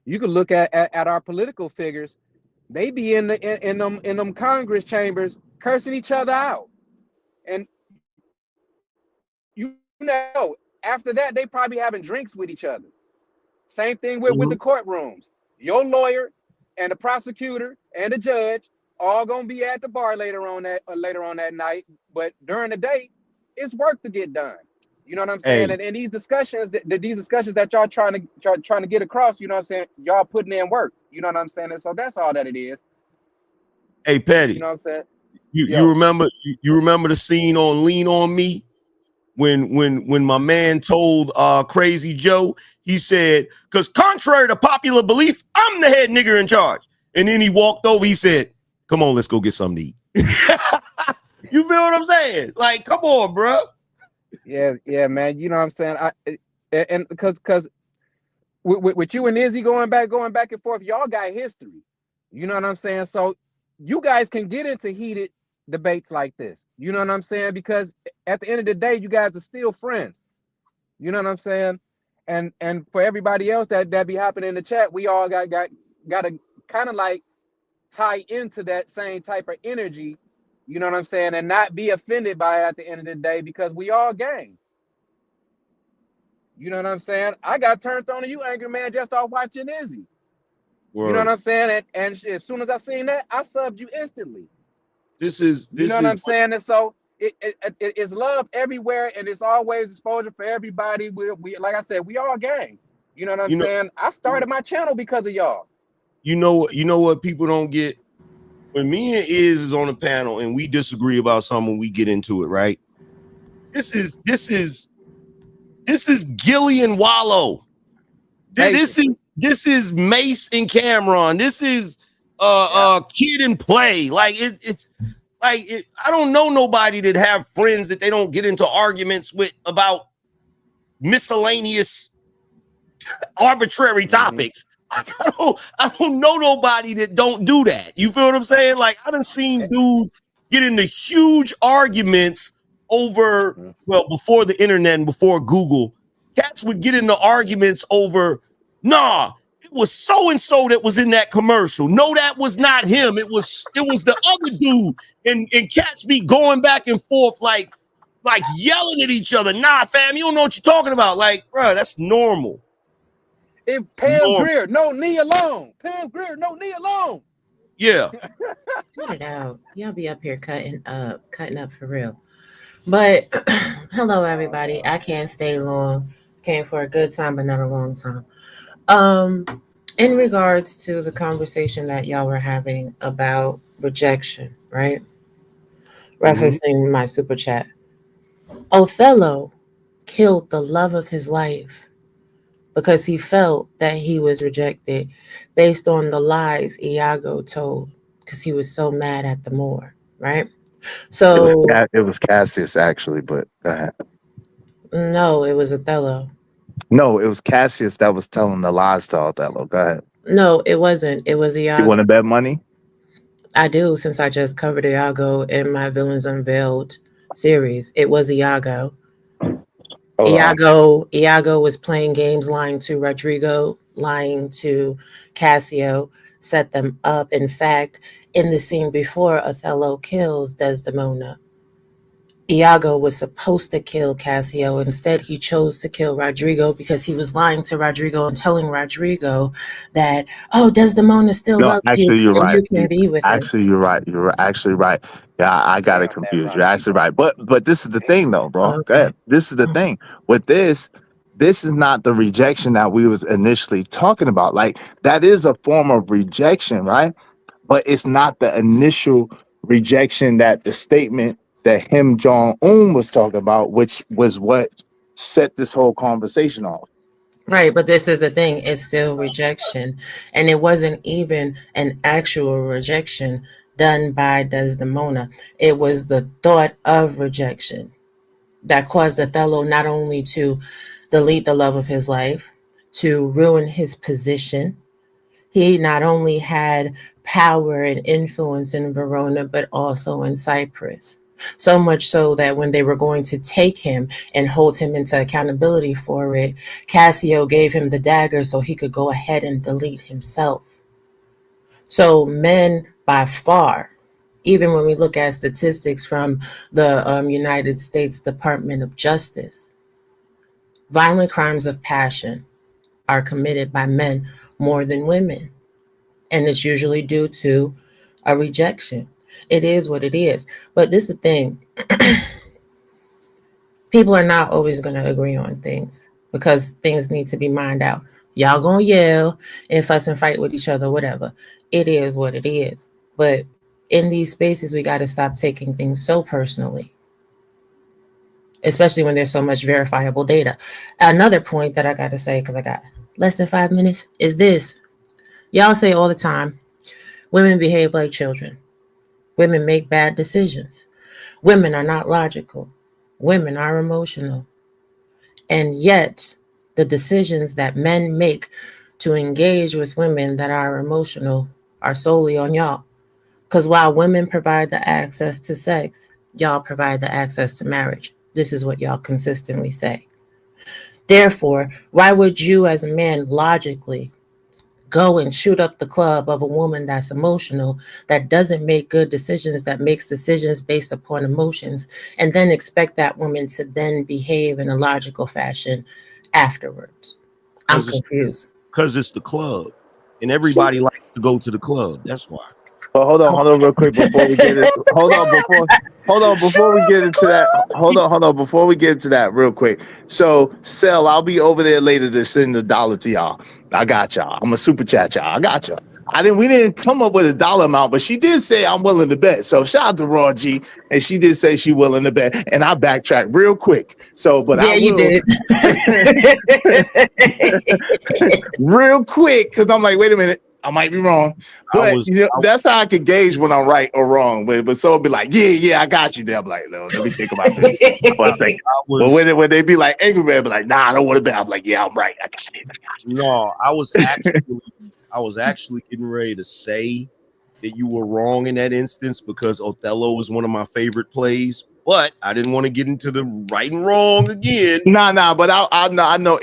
U: you could look at our political figures. They be in them Congress chambers cursing each other out, and you know, after that they probably having drinks with each other. Same thing with the courtrooms. Your lawyer and the prosecutor and the judge all gonna be at the bar later on that night. But during the day, it's work to get done. You know what I'm saying?
B: Hey.
U: And these discussions that y'all trying to get across, you know what I'm saying? Y'all putting in work. You know what I'm saying? And so that's all that it is.
B: Hey, Petty.
U: You know what I'm saying?
B: You remember the scene on Lean on Me when my man told Crazy Joe, he said, because contrary to popular belief, I'm the head nigger in charge. And then he walked over, he said, come on, let's go get something to eat. You feel what I'm saying? Like, come on, bro.
U: Yeah, man. You know what I'm saying? And because with you and Izzy going back and forth, y'all got history. You know what I'm saying? So you guys can get into heated debates like this. You know what I'm saying? Because at the end of the day, you guys are still friends. You know what I'm saying? And for everybody else that be happening in the chat, we all got to kind of like tie into that same type of energy. You know what I'm saying? And not be offended by it at the end of the day, because we all gang. You know what I'm saying? I got turned on to you, Angry Man, just off watching Izzy.
B: Word.
U: You know what I'm saying? And as soon as I seen that, I subbed you instantly.
B: You know
U: what I'm saying? And so it's love everywhere, and it's always exposure for everybody. We like I said, we all gang. You know what I'm saying? I started my channel because of y'all.
B: You know what people don't get? When me and is on the panel and we disagree about something, we get into it, right? This is Gillian Wallow. This is Mace and Cameron. This is Kid and Play. Like it's like I don't know nobody that have friends that they don't get into arguments with about miscellaneous arbitrary topics. I don't know nobody that don't do that. You feel what I'm saying? Like I done seen dudes get into huge arguments over, well, before the internet and before Google, cats would get into arguments over, nah, it was so-and-so that was in that commercial. No, that was not him. It was the other dude. And cats be going back and forth like yelling at each other. Nah, fam, you don't know what you're talking about. Like, bro, that's normal.
U: And Pam Grier, no knee alone. Pam Grier, no knee alone.
B: Yeah.
V: Cut it out. Y'all be up here cutting up for real. But hello, everybody. I can't stay long. Came for a good time, but not a long time. In regards to the conversation that y'all were having about rejection, right? Referencing my super chat. Othello killed the love of his life because he felt that he was rejected based on the lies Iago told, because he was so mad at the Moor, right? So
T: it was Cassius actually, but go ahead.
V: No, it was Othello.
T: No, it was Cassius that was telling the lies to Othello. Go ahead.
V: No, it wasn't. It was Iago.
T: You want to bet money?
V: I do, since I just covered Iago in my Villains Unveiled series. It was Iago. Iago was playing games, lying to Rodrigo, lying to Cassio, set them up. In fact, in the scene before Othello kills Desdemona, Iago was supposed to kill Cassio. Instead, he chose to kill Rodrigo because he was lying to Rodrigo and telling Rodrigo that, oh, Desdemona still loves you,
T: you're
V: and
T: right.
V: you can be with him.
T: Actually, you're right. You're actually right. Yeah, I got it confused. You're actually right. But this is the thing, though, bro.
V: Okay.
T: Go ahead. This is the thing. With this is not the rejection that we was initially talking about. Like, that is a form of rejection, right? But it's not the initial rejection that the statement that Kim Jong-un was talking about, which was what set this whole conversation off.
V: Right, but this is the thing. It's still rejection. And it wasn't even an actual rejection. done by Desdemona. It was the thought of rejection that caused Othello not only to delete the love of his life, to ruin his position. He not only had power and influence in Verona, but also in Cyprus. So much so that when they were going to take him and hold him into accountability for it, Cassio gave him the dagger so he could go ahead and delete himself. So men by far, even when we look at statistics from the United States Department of Justice, violent crimes of passion are committed by men more than women. And it's usually due to a rejection. It is what it is. But this is the thing. People are not always going to agree on things because things need to be mined out. Y'all gonna yell and fuss and fight with each other, whatever. It is what it is. But in these spaces, we got to stop taking things so personally, especially when there's so much verifiable data. Another point that I got to say, because I got less than 5 minutes, is this. Y'all say all the time, women behave like children. Women make bad decisions. Women are not logical. Women are emotional. And yet, the decisions that men make to engage with women that are emotional are solely on y'all. Because while women provide the access to sex, y'all provide the access to marriage. This is what y'all consistently say. Therefore, why would you as a man logically go and shoot up the club of a woman that's emotional, that doesn't make good decisions, that makes decisions based upon emotions, and then expect that woman to then behave in a logical fashion afterwards? I'm confused.
R: Because it's the club, and everybody likes to go to the club. That's why.
T: But hold on real quick before we get it. Hold on before we get into that. Hold on before we get into that real quick. So, Sel, I'll be over there later to send $1 to y'all. I got y'all. I'm gonna super chat y'all. I got y'all. We didn't come up with a dollar amount, but she did say I'm willing to bet. So shout out to Raw G, and she did say she willing to bet, and I backtracked real quick. So, but
V: yeah, you did
T: real quick because I'm like, wait a minute, I might be wrong. But that's how I can gauge when I'm right or wrong. But so it'll be like, yeah, I got you there. I'm like, no, let me think about this. But when they be like, angry man, be like, nah, I don't want to bet. I'm like, yeah, I'm right. I got it.
R: No, I was actually getting ready to say that you were wrong in that instance because Othello is one of my favorite plays, but I didn't want to get into the right and wrong again.
T: Nah, but I know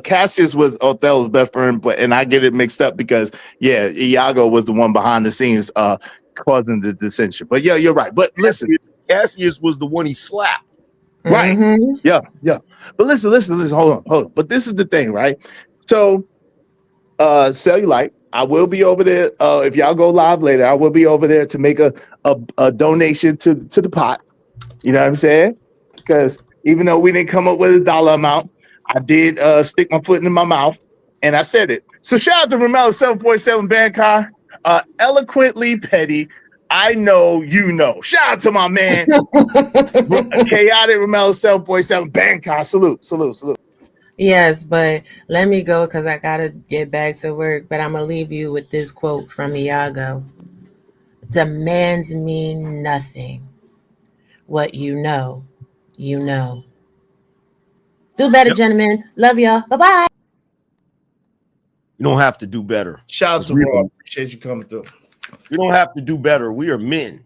T: Cassius was Othello's best friend, and I get it mixed up because Iago was the one behind the scenes causing the dissension. But yeah, you're right. But listen,
R: Cassius was the one he slapped.
T: Right. Mm-hmm. Yeah. But listen, hold on. But this is the thing, right? So Cellulite, I will be over there. If y'all go live later, I will be over there to make a donation to the pot. You know what I'm saying? Because even though we didn't come up with a dollar amount, I did stick my foot in my mouth and I said it. So shout out to Romello 747 Bankai. Eloquently petty. I know you know. Shout out to my man. Chaotic Romello 747 Bankai. Salute.
V: Yes, but let me go because I got to get back to work. But I'm going to leave you with this quote from Iago. Demands mean nothing. What you know, you know. Do better, gentlemen. Love y'all. Bye-bye.
R: You don't have to do better.
C: Shout out to Raw. Appreciate you coming through.
R: You don't have to do better. We are men.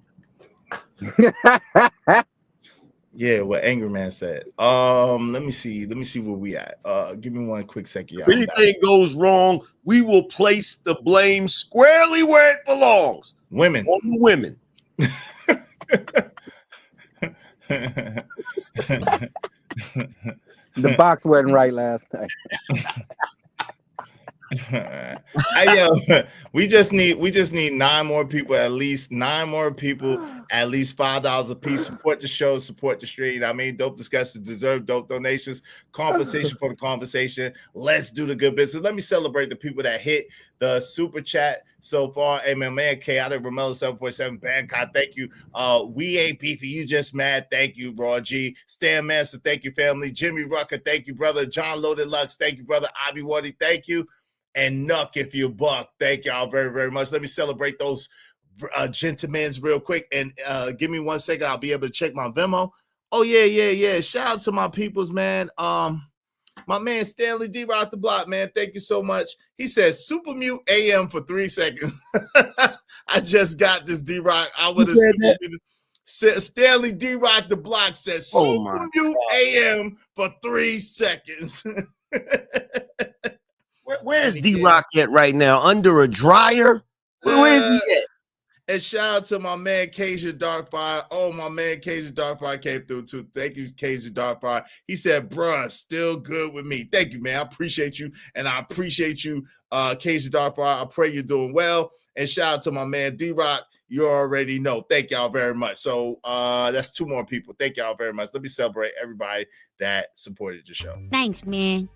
C: Yeah, what Angry Man said. Let me see where we at. Give me one quick second.
R: If anything goes wrong, we will place the blame squarely where it belongs.
C: Women.
R: On the women.
U: The box wasn't right last night.
C: We just need 9 more people, at least 9 more people, at least $5 a piece. Support the show, support the stream. I mean, dope discussions deserve dope donations. Compensation for the conversation. Let's do the good business. Let me celebrate the people that hit the super chat so far. Hey, my man, Chaotic Romello 747 Bankai, thank you. We ain't beefy, you just mad. Thank you, Raw G. Stan Master, thank you, family. Jimmy Rucker, thank you, brother. John Loaded Lux, thank you, brother. Ivy Waddy, thank you. And Nuck, if you buck, thank y'all very, very much. Let me celebrate those gentlemen's real quick, and give me 1 second. I'll be able to check my Venmo. Oh yeah. Shout out to my peoples, man. My man Stanley D Rock the Block, man. Thank you so much. He says super mute AM for 3 seconds. I just got this D Rock. I would have said Stanley D Rock the Block says super mute AM for 3 seconds.
R: Where's D Rock at right now? Under a dryer? Where is he at?
C: And shout out to my man Cajun Darkfire. Oh, my man Cajun Darkfire came through too. Thank you, Cajun Darkfire. He said, bruh, still good with me. Thank you, man. I appreciate you. And I appreciate you, Cajun Darkfire. I pray you're doing well. And shout out to my man D-Rock. You already know. Thank y'all very much. So that's 2 more people. Thank y'all very much. Let me celebrate everybody that supported the show.
E: Thanks, man.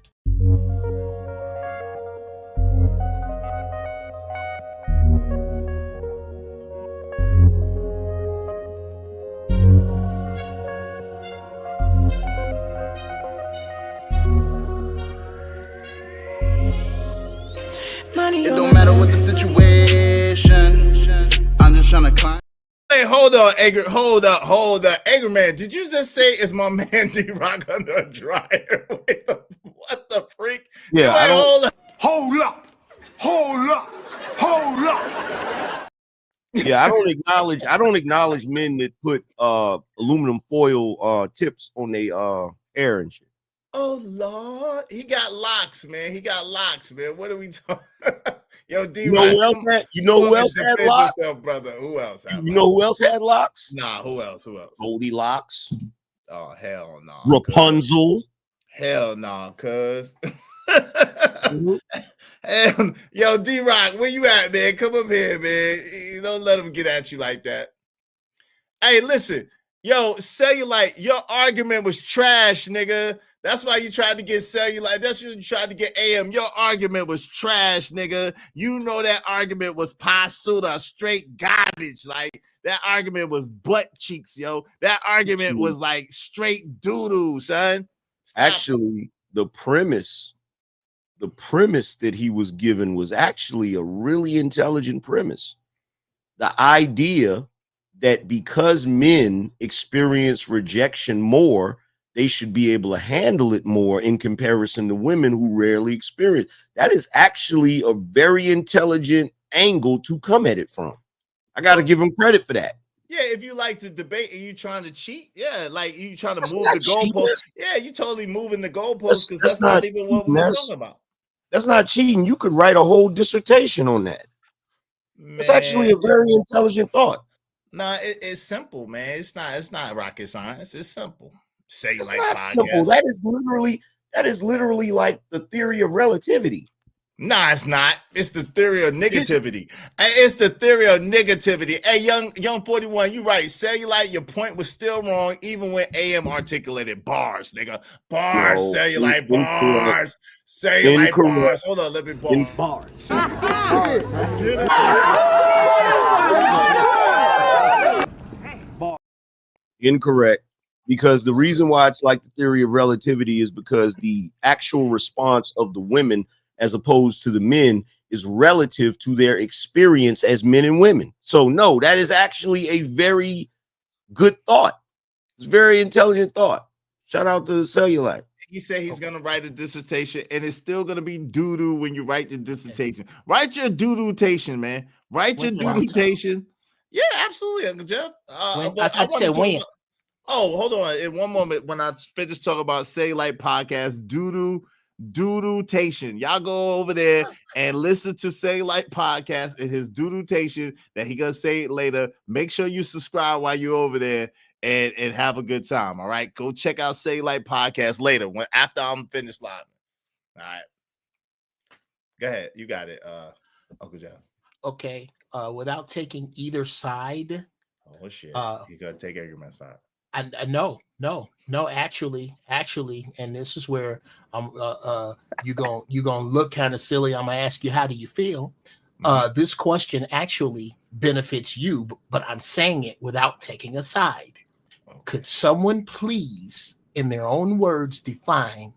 H: It don't matter what the situation. I'm just trying to climb.
C: Hey, hold on, hold up. Angry Man, did you just say is my man D-Rock under a dryer? What the freak?
R: Yeah,
C: I don't...
Q: Hold up.
R: Yeah, I don't acknowledge men that put aluminum foil tips on their hair and shit.
C: Oh Lord, he got locks, man. What are we talking? Yo, D.
R: You know who else had locks?
C: Yourself, brother. Who else?
R: You know who else had locks?
C: Nah, who else?
R: Goldilocks.
C: Oh hell no.
R: Rapunzel.
C: Hell no, cuz. Yo, D-Rock, where you at, man? Come up here, man. You don't let him get at you like that. Hey, listen, yo, Cellulite, your argument was trash, nigga. That's why you tried to get Cellulite. That's why you tried to get AM. Your argument was trash, nigga. You know that argument was pasuda, straight garbage. Like, that argument was butt cheeks, yo. That argument was like straight doo-doo, son. Stop.
R: Actually, the premise that he was given was actually a really intelligent premise. The idea that because men experience rejection more, they should be able to handle it more in comparison to women who rarely experience. That is actually a very intelligent angle to come at it from. I got to give him credit for that.
C: Yeah, if you like to debate and you trying to cheat, yeah, like you trying to move the goalpost. Yeah, you totally moving the goalpost because that's not even what we were talking about.
R: That's not cheating. You could write a whole dissertation on that. It's actually a very intelligent thought.
C: Nah, it's simple, man. It's not rocket science. It's simple. Cellulite podcast.
R: Simple. That is literally like the theory of relativity.
C: Nah, it's not. It's the theory of negativity. It's the theory of negativity. Hey, young 41, you right. Cellulite, your point was still wrong, even when AM articulated bars, nigga. Bars, no, Cellulite, bars. Cellulite, bars. Hold on, let me bars.
R: Incorrect. Because the reason why it's like the theory of relativity is because the actual response of the women as opposed to the men is relative to their experience as men and women. So no, that is actually a very good thought. It's a very intelligent thought. Shout out to Cellulite.
C: He said he's going to write a dissertation, and it's still going to be doo-doo when you write the dissertation. Write your doo-doo-tation, man. Write your doo-doo-tation. Yeah, absolutely, Uncle Jeff.
P: I said when.
C: Oh, hold on. In one moment, when I finish talking about Cellulite podcast, doo-doo-tation. Y'all go over there and listen to Cellulite podcast and his doo-doo-tation that he gonna say it later. Make sure you subscribe while you're over there and have a good time. All right, go check out Cellulite podcast later after I'm finished live. All right, go ahead. You got it, Uncle Jeff.
P: Okay. Without taking either side.
C: Oh shit! He's gonna take Angryman's side.
P: No, actually, and this is where you gonna look kind of silly. I'm gonna ask you, how do you feel? This question actually benefits you, but I'm saying it without taking a side. Could someone please, in their own words, define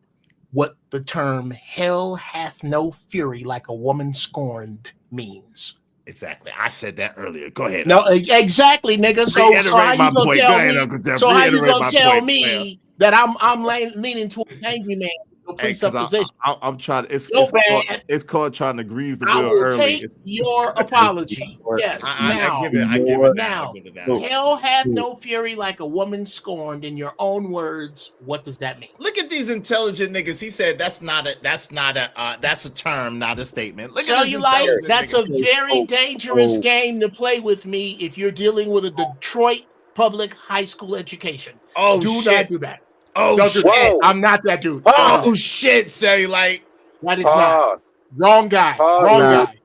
P: what the term "hell hath no fury like a woman scorned" means?
C: Exactly. I said that earlier. Go ahead.
P: No, exactly, nigga. So how
C: Reiterate my
P: you gonna
C: point.
P: tell
C: Go ahead,
P: me?
C: Uncle Jeff.
P: So how you
C: Reiterate
P: gonna
C: my
P: tell
C: point,
P: me that I'm leaning towards angry man? No
C: Hey, 'cause
P: presupposition.
C: I'm trying. It's
P: bad.
C: called trying to grease the
P: I
C: wheel
P: will
C: early.
P: take your apology. Yes,
C: I give
P: now.
C: it now. I give it now.
P: Hell hath no fury like a woman scorned. In your own words, what does that mean?
C: Look at these intelligent niggas. He said that's a term, not a statement. Look
P: Tell
C: at
P: you
C: these
P: like
C: intelligent
P: that's a
C: niggas.
P: very dangerous game to play with me if you're dealing with a Detroit public high school education.
C: Oh,
P: do
C: shit.
P: not do that.
C: Oh,
P: Don't do
C: shit.
P: that. I'm not that dude.
C: Oh shit, say like
P: that is not wrong guy. Wrong guy.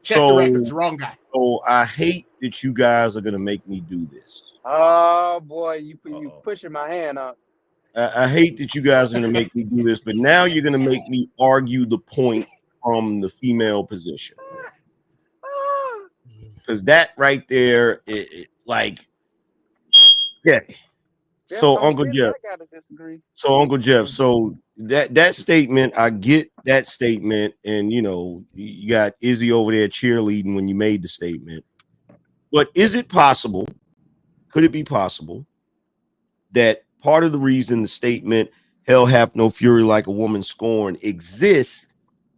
P: Check the records. Wrong guy.
R: So I hate that you guys are gonna make me do this.
U: Oh boy, you pushing my hand up.
R: I hate that you guys are gonna make me do this, but now you're gonna make me argue the point from the female position. Because that right there, like, yeah. So Uncle Jeff,
U: I gotta disagree.
R: so Uncle Jeff, so that statement, I get that statement, and you know, you got Izzy over there cheerleading when you made the statement. But is it possible? Could it be possible that part of the reason the statement "Hell hath no fury like a woman scorned" exists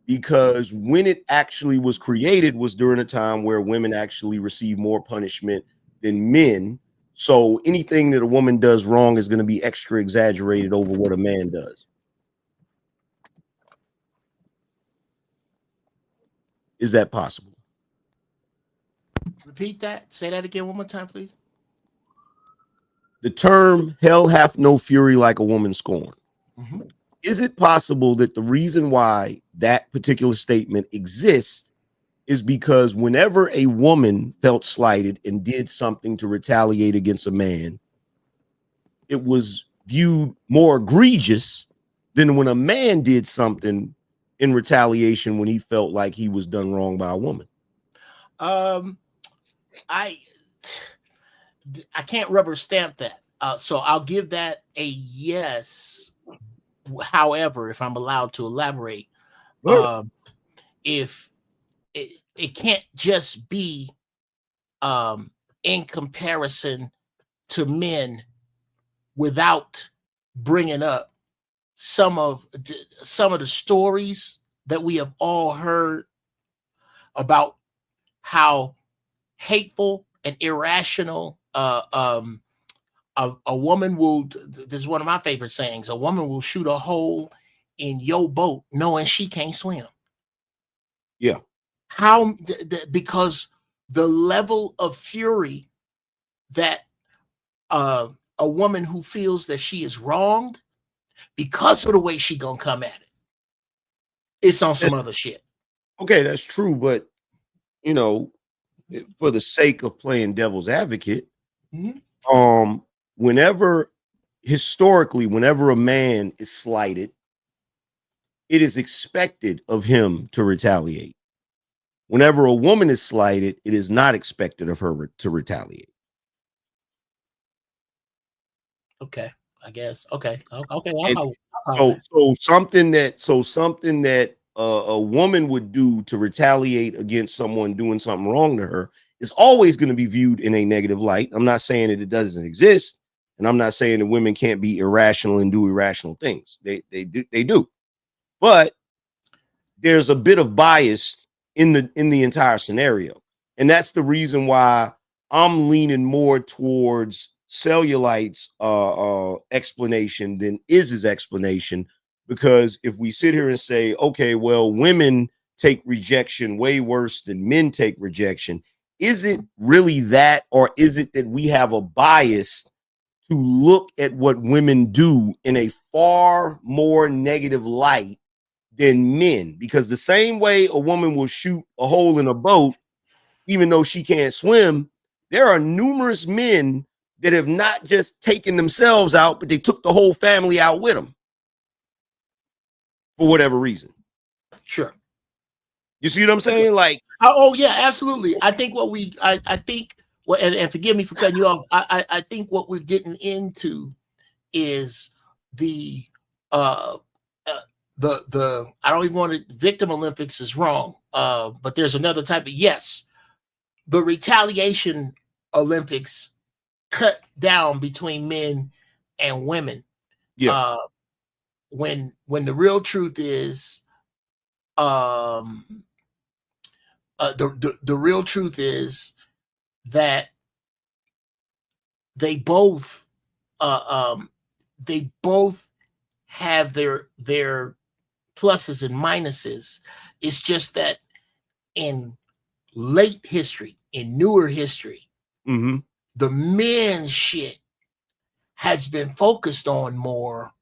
R: because when it actually was created was during a time where women actually receive more punishment than men? So anything that a woman does wrong is going to be extra exaggerated over what a man does. Is that possible?
P: Repeat that. Say that again one more time, please.
R: The term "hell hath no fury like a woman scorned."
P: Mm-hmm.
R: Is it possible that the reason why that particular statement exists is because whenever a woman felt slighted and did something to retaliate against a man, it was viewed more egregious than when a man did something in retaliation when he felt like he was done wrong by a woman?
P: I can't rubber stamp that. So I'll give that a yes. However, if I'm allowed to elaborate, if it can't just be in comparison to men without bringing up some of the stories that we have all heard about how hateful and irrational a woman will. This is one of my favorite sayings: a woman will shoot a hole in your boat knowing she can't swim.
R: Yeah.
P: How? Because the level of fury that a woman who feels that she is wronged because of the way she gonna come at it, it's on some other shit.
R: Okay, that's true, but you know, for the sake of playing devil's advocate, historically, whenever a man is slighted, it is expected of him to retaliate. Whenever a woman is slighted, it is not expected of her to retaliate.
P: Okay, I guess. Okay.
R: So something that a woman would do to retaliate against someone doing something wrong to her is always going to be viewed in a negative light. I'm not saying that it doesn't exist, and I'm not saying that women can't be irrational and do irrational things. They do, but there's a bit of bias in the entire scenario, and that's the reason why I'm leaning more towards Cellulite's explanation than Iz's explanation. Because if we sit here and say, okay, well, women take rejection way worse than men take rejection, is it really that, or is it that we have a bias to look at what women do in a far more negative light than men? Because the same way a woman will shoot a hole in a boat, even though she can't swim, there are numerous men that have not just taken themselves out, but they took the whole family out with them for whatever reason.
P: Sure.
R: You see what I'm saying? Like,
P: oh yeah, absolutely. I think and forgive me for cutting you off. I think what we're getting into is the I don't even want to, victim Olympics is wrong. But there's another type of, yes, the retaliation Olympics cut down between men and women.
R: Yeah.
P: When the real truth is, the real truth is that they both have their pluses and minuses. It's just that in late history, in newer history, the men's shit has been focused on more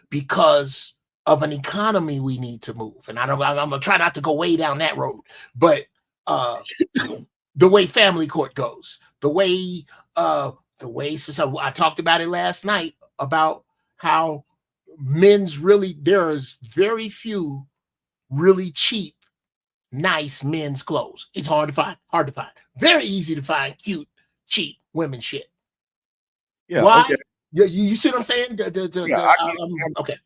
P: because of an economy we need to move. And I'm gonna try not to go way down that road, but the way family court goes, the way since I talked about it last night about how there's very few really cheap, nice men's clothes. It's hard to find. Very easy to find cute, cheap women shit.
R: Yeah.
P: Why?
R: Okay.
P: You see what I'm saying? Okay.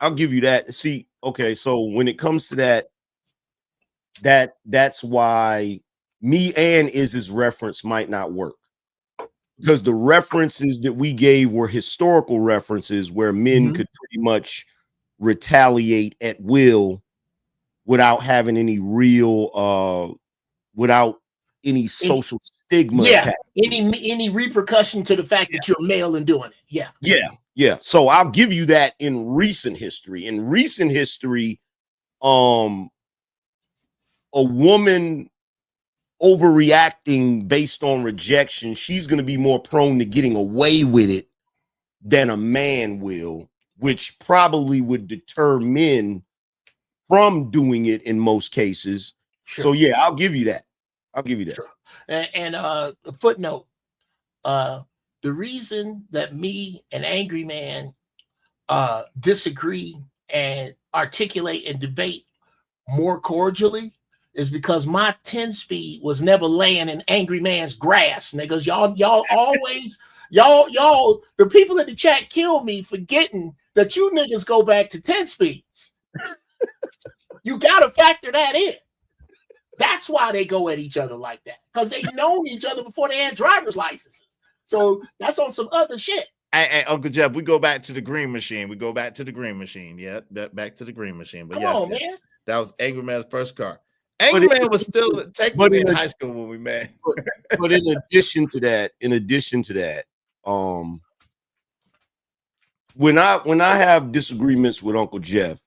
R: I'll give you that. See, okay, so when it comes to that's why me and Iz's reference might not work. Because the references that we gave were historical references where men could pretty much retaliate at will without having any real without any social stigma.
P: Yeah, any repercussion to the fact that you're male and doing it.
R: Yeah. So I'll give you that in recent history. In recent history, a woman overreacting based on rejection, she's going to be more prone to getting away with it than a man will, which probably would deter men from doing it in most cases.
P: Sure.
R: So yeah, I'll give you that.
P: Sure. And a footnote, the reason that me and Angry Man disagree and articulate and debate more cordially is because my 10-speed was never laying in Angry Man's grass, niggas. Y'all always, y'all, the people in the chat kill me forgetting that you niggas go back to 10 speeds. You gotta factor that in. That's why they go at each other like that, because they known each other before they had driver's licenses. So that's on some other shit.
C: Hey, Uncle Jeff, we go back to the green machine. Yeah, back to the green machine. But
P: Come on, man.
C: That was Angry Man's first car. Angry Man was still technically in high school when we met.
R: But in addition to that, when I have disagreements with Uncle Jeff,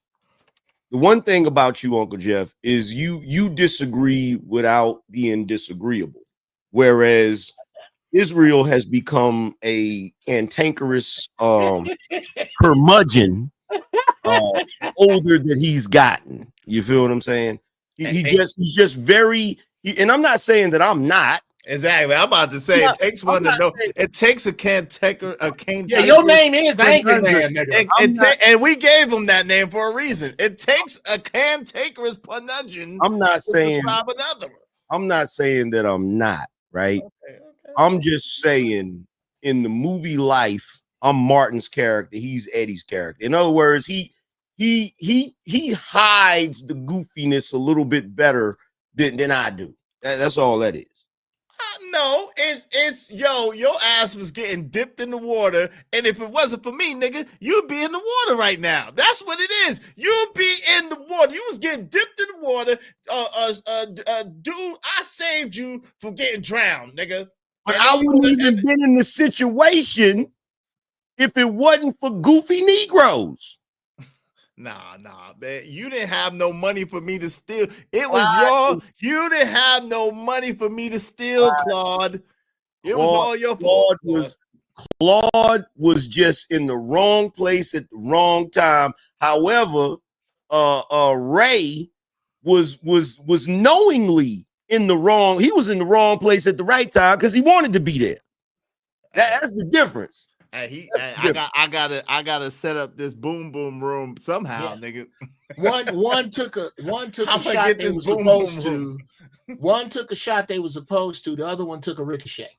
R: the one thing about you, Uncle Jeff, is you disagree without being disagreeable, whereas Israel has become a cantankerous curmudgeon older than he's gotten. You feel what I'm saying? He's just very. And I'm not saying that I'm not.
C: Exactly. I'm about to say it takes one to know. It takes a cantanker.
P: Yeah, your name is Angry Man, nigga.
C: And we gave him that name for a reason. It takes a cantankerous punudgeon.
R: I'm not saying.
C: Describe another one.
R: I'm not saying that I'm not right. Okay. I'm just saying in the movie Life, I'm Martin's character. He's Eddie's character. In other words, he hides the goofiness a little bit better than I do. That's all that is.
C: No, it's your ass was getting dipped in the water, and if it wasn't for me, nigga, you'd be in the water right now. That's what it is. You'd be in the water. You was getting dipped in the water. Dude, I saved you from getting drowned, nigga.
R: But I wouldn't even been in the situation if it wasn't for goofy Negroes.
C: Nah, man. You didn't have no money for me to steal. It was you didn't have no money for me to steal, Claude. It was all your fault.
R: Claude was just in the wrong place at the wrong time. However, Ray was knowingly in the wrong. He was in the wrong place at the right time because he wanted to be there. That's the difference.
C: I gotta set up this boom boom room somehow, nigga.
P: One took a shot they was supposed to. One took a shot they was supposed to. The other one took a ricochet.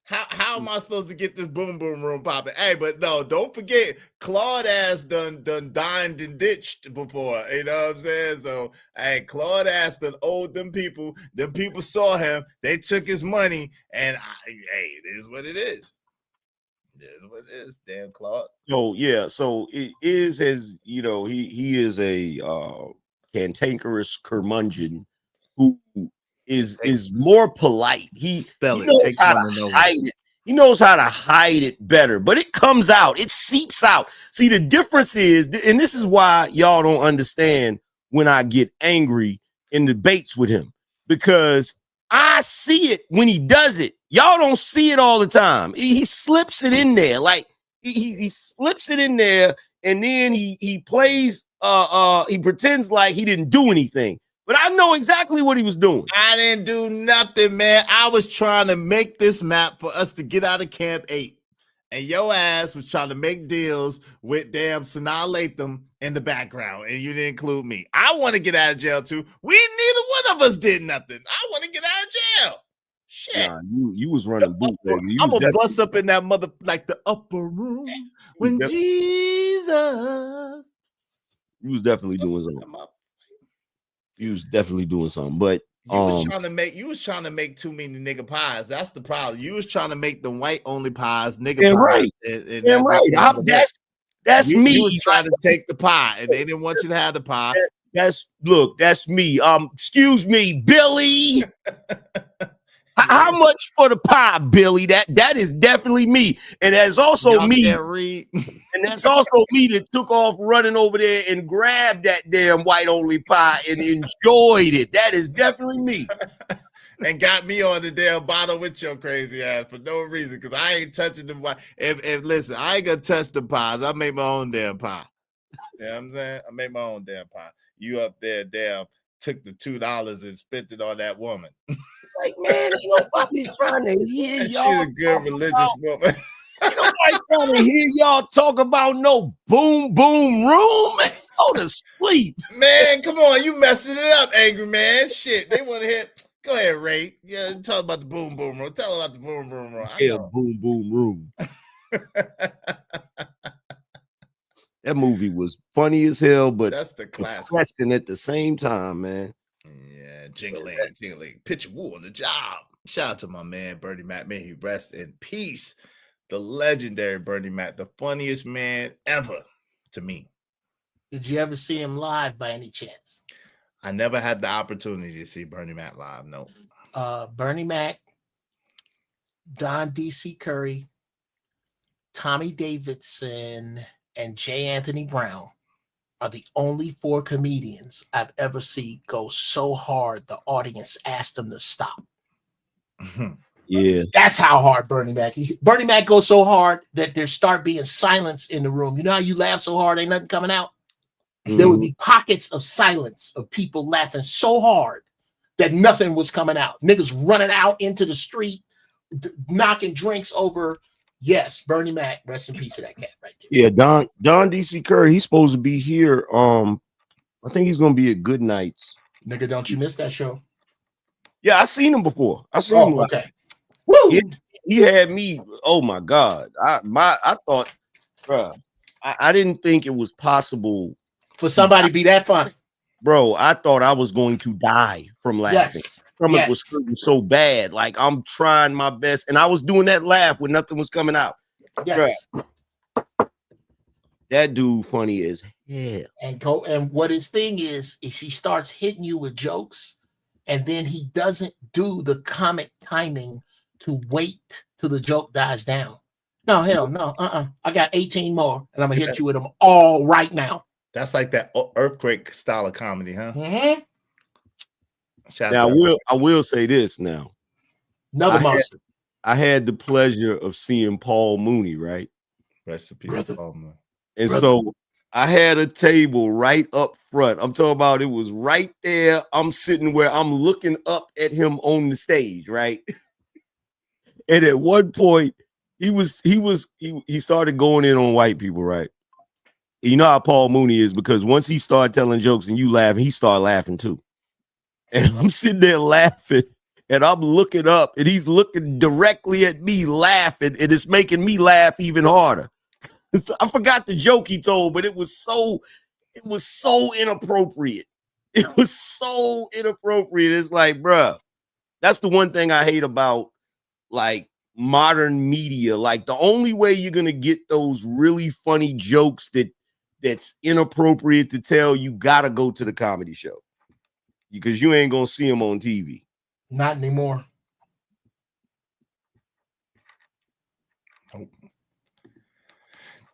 C: How am I supposed to get this boom boom room popping? Hey, but no, don't forget, Claude ass done dined and ditched before. You know what I'm saying? So, hey, Claude ass done owed them people. Them people saw him. They took his money, and hey, it is what it is. It is what it is. Damn, Claude.
R: So yeah, so it is as you know, he is a cantankerous curmudgeon who is more polite. He knows how to hide it. He knows how to hide it better, but it comes out, it seeps out. See, the difference is, and this is why y'all don't understand when I get angry in debates with him, because I see it when he does it. Y'all don't see it all the time. He slips it in there, like he slips it in there, and then he plays. He pretends like he didn't do anything. But I know exactly what he was doing.
C: I didn't do nothing, man. I was trying to make this map for us to get out of Camp 8. And your ass was trying to make deals with damn Sanaa Lathan in the background. And you didn't include me. I want to get out of jail too. Neither one of us did nothing. I want to get out of jail. Shit.
R: Nah, you was running bootleg.
C: I'm going to bust up in that mother, like the upper room when Jesus.
R: You was definitely doing something. You was definitely doing something, but
C: you was trying to make too many nigga pies. That's the problem. You was trying to make the white only pies, nigga pies.
R: Right.
C: And
R: That's me.
C: You was trying to take the pie, and they didn't want you to have the pie.
R: That's me. Excuse me, Billy. How much for the pie, Billy? That is definitely me, and that's also me. And that's also me that took off running over there and grabbed that damn white only pie and enjoyed it. That is definitely me.
C: And got me on the damn bottle with your crazy ass for no reason, because I ain't touching the pie. If listen, I ain't gonna touch the pies. I make my own damn pie. You know what I'm saying? I made my own damn pie. You up there, damn, took the $2 and spent it on that woman.
R: Like, man, ain't nobody trying to hear y'all.
C: She's a good religious woman.
R: Ain't nobody trying to hear y'all talk about no boom boom room. Man, go to sleep.
C: Man, come on, you messing it up, angry man. Shit, they want to hear. Go ahead, Ray. Yeah, talk about the boom boom room. Tell about the boom boom room.
R: Yeah, boom boom room. That movie was funny as hell, but
C: that's the classic.
R: Depressing at the same time, man.
C: Yeah, jingling. Pitch Woo on the job. Shout out to my man Bernie Mac. May he rest in peace. The legendary Bernie Mac, the funniest man ever to me.
P: Did you ever see him live by any chance?
C: I never had the opportunity to see Bernie Mac live. No.
P: Bernie Mac, Don DC Curry, Tommy Davidson, and J. Anthony Brown are the only 4 comedians I've ever seen go so hard the audience asked them to stop.
R: Yeah,
P: that's how hard Bernie Mac goes so hard that there start being silence in the room. You know how you laugh so hard ain't nothing coming out? There would be pockets of silence of people laughing so hard that nothing was coming out. Niggas running out into the street, knocking drinks over. Yes, Bernie Mac, rest in peace to that cat right there.
R: Yeah, Don DC Curry, he's supposed to be here. I think he's gonna be at Good Nights.
P: Nigga, don't you miss that show?
R: Yeah, I seen him before. I seen him.
P: Okay. Woo!
R: He had me. Oh my God! I thought, bro, I didn't think it was possible
P: for somebody to be that funny,
R: bro. I thought I was going to die from laughing. It was so bad. Like, I'm trying my best, and I was doing that laugh when nothing was coming out.
P: Yes.
R: Bruh. That dude funny as hell.
P: And what his thing is he starts hitting you with jokes, and then he doesn't do the comic timing to wait till the joke dies down. No, hell no. I got 18 more, and I'm gonna hit you with them all right now.
C: That's like that earthquake style of comedy, huh?
P: Mm-hmm.
R: Now, I will say this now.
P: Another monster.
R: I had the pleasure of seeing Paul Mooney, right?
C: Rest in peace, Paul Mooney.
R: And so I had a table right up front. I'm talking about, it was right there. I'm sitting where I'm looking up at him on the stage, right? And at one point, he started going in on white people, right? You know how Paul Mooney is, because once he started telling jokes and you laugh, he started laughing too. And I'm sitting there laughing, and I'm looking up, and he's looking directly at me, laughing, and it's making me laugh even harder. I forgot the joke he told, but it was so inappropriate. It was so inappropriate. It's like, bruh, that's the one thing I hate about like modern media. Like the only way you're gonna get those really funny jokes that's inappropriate to tell, you gotta go to the comedy show because you ain't gonna see them on TV.
P: Not anymore.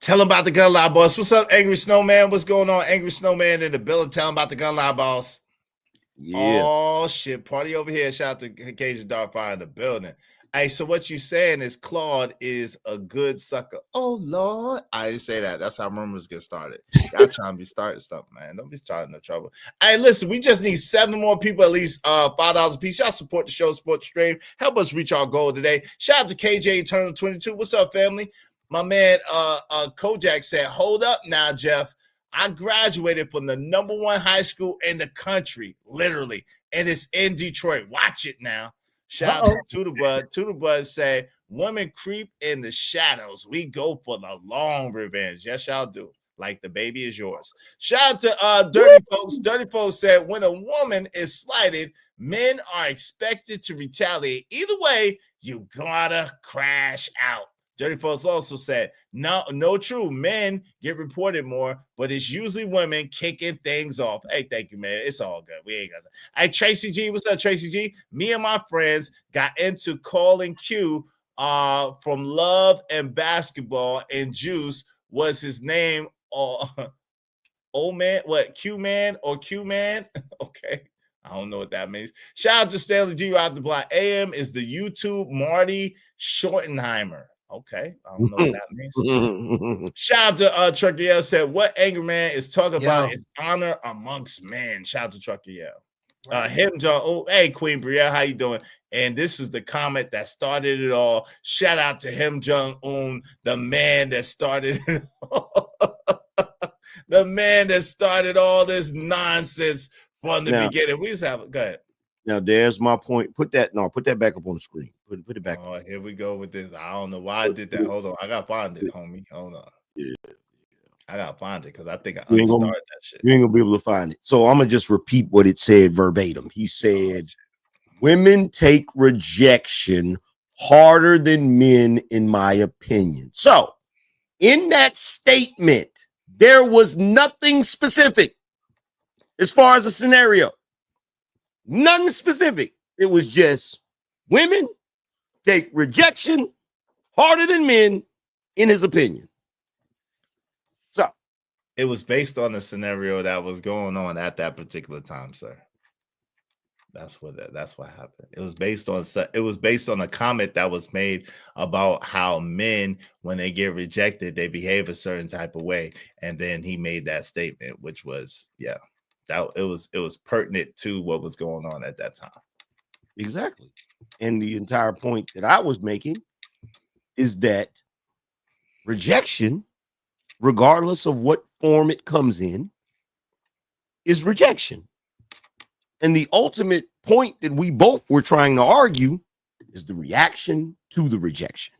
C: Tell him about the Gun Lie Boss. What's up, Angry Snowman? What's going on, Angry Snowman in the building? Tell him about the Gun Lie Boss.
R: Yeah.
C: Oh shit, party over here. Shout out to Cajun Darkfire in the building. Hey, so what you saying is Claude is a good sucker. Oh Lord, I didn't say that. That's how rumors get started. Y'all trying to be starting stuff, man. Don't be starting no trouble. Hey, listen, we just need 7 more people, at least $5 a piece. Y'all support the show, support the stream. Help us reach our goal today. Shout out to KJ Eternal 22. What's up, family? My man Kojak said, hold up now, Jeff. I graduated from the #1 high school in the country, literally, and it's in Detroit. Watch it now. Shout out to Tudor Bud say, women creep in the shadows. We go for the long revenge. Yes, y'all do. Like the baby is yours. Shout out to Dirty Folks. Dirty Folks said, when a woman is slighted, men are expected to retaliate. Either way, you gotta crash out. Dirty Folks also said, no true. Men get reported more, but it's usually women kicking things off. Hey, thank you, man. It's all good. We ain't got that. Hey, Tracy G, what's up, Tracy G? Me and my friends got into calling Q from Love and Basketball, and Juice was his name. Old man, what? Q Man or Q Man? Okay. I don't know what that means. Shout out to Stanley G. Out the Block. AM is the YouTube Marty Schottenheimer. Okay, I don't know what that means. Shout out to Trucker Yell said, what Angry Man is talking about is honor amongst men. Shout out to Trucker Yell. Him, John. Oh, hey, Queen Brielle, how you doing? And this is the comment that started it all. Shout out to him, Jong-un, the man that started it all. The man that started all this nonsense from the beginning. We just have go ahead.
R: Now, there's my point. Put that back up on the screen. Put it back.
C: Oh, here we go with this. I don't know why I did that. Hold on. I gotta find it, homie. Hold on.
R: Yeah.
C: I gotta find it because I think I unstarted that shit.
R: You ain't gonna be able to find it. So I'm gonna just repeat what it said verbatim. He said, women take rejection harder than men, in my opinion. So in that statement, there was nothing specific as far as a scenario. Nothing specific. It was just women take rejection harder than men, in his opinion. So
C: it was based on the scenario that was going on at that particular time, sir. That's what happened. It was based on a comment that was made about how men, when they get rejected, they behave a certain type of way, and then he made that statement, which was it was pertinent to what was going on at that time.
R: Exactly. And the entire point that I was making is that rejection, regardless of what form it comes in, is rejection. And the ultimate point that we both were trying to argue is the reaction to the rejection.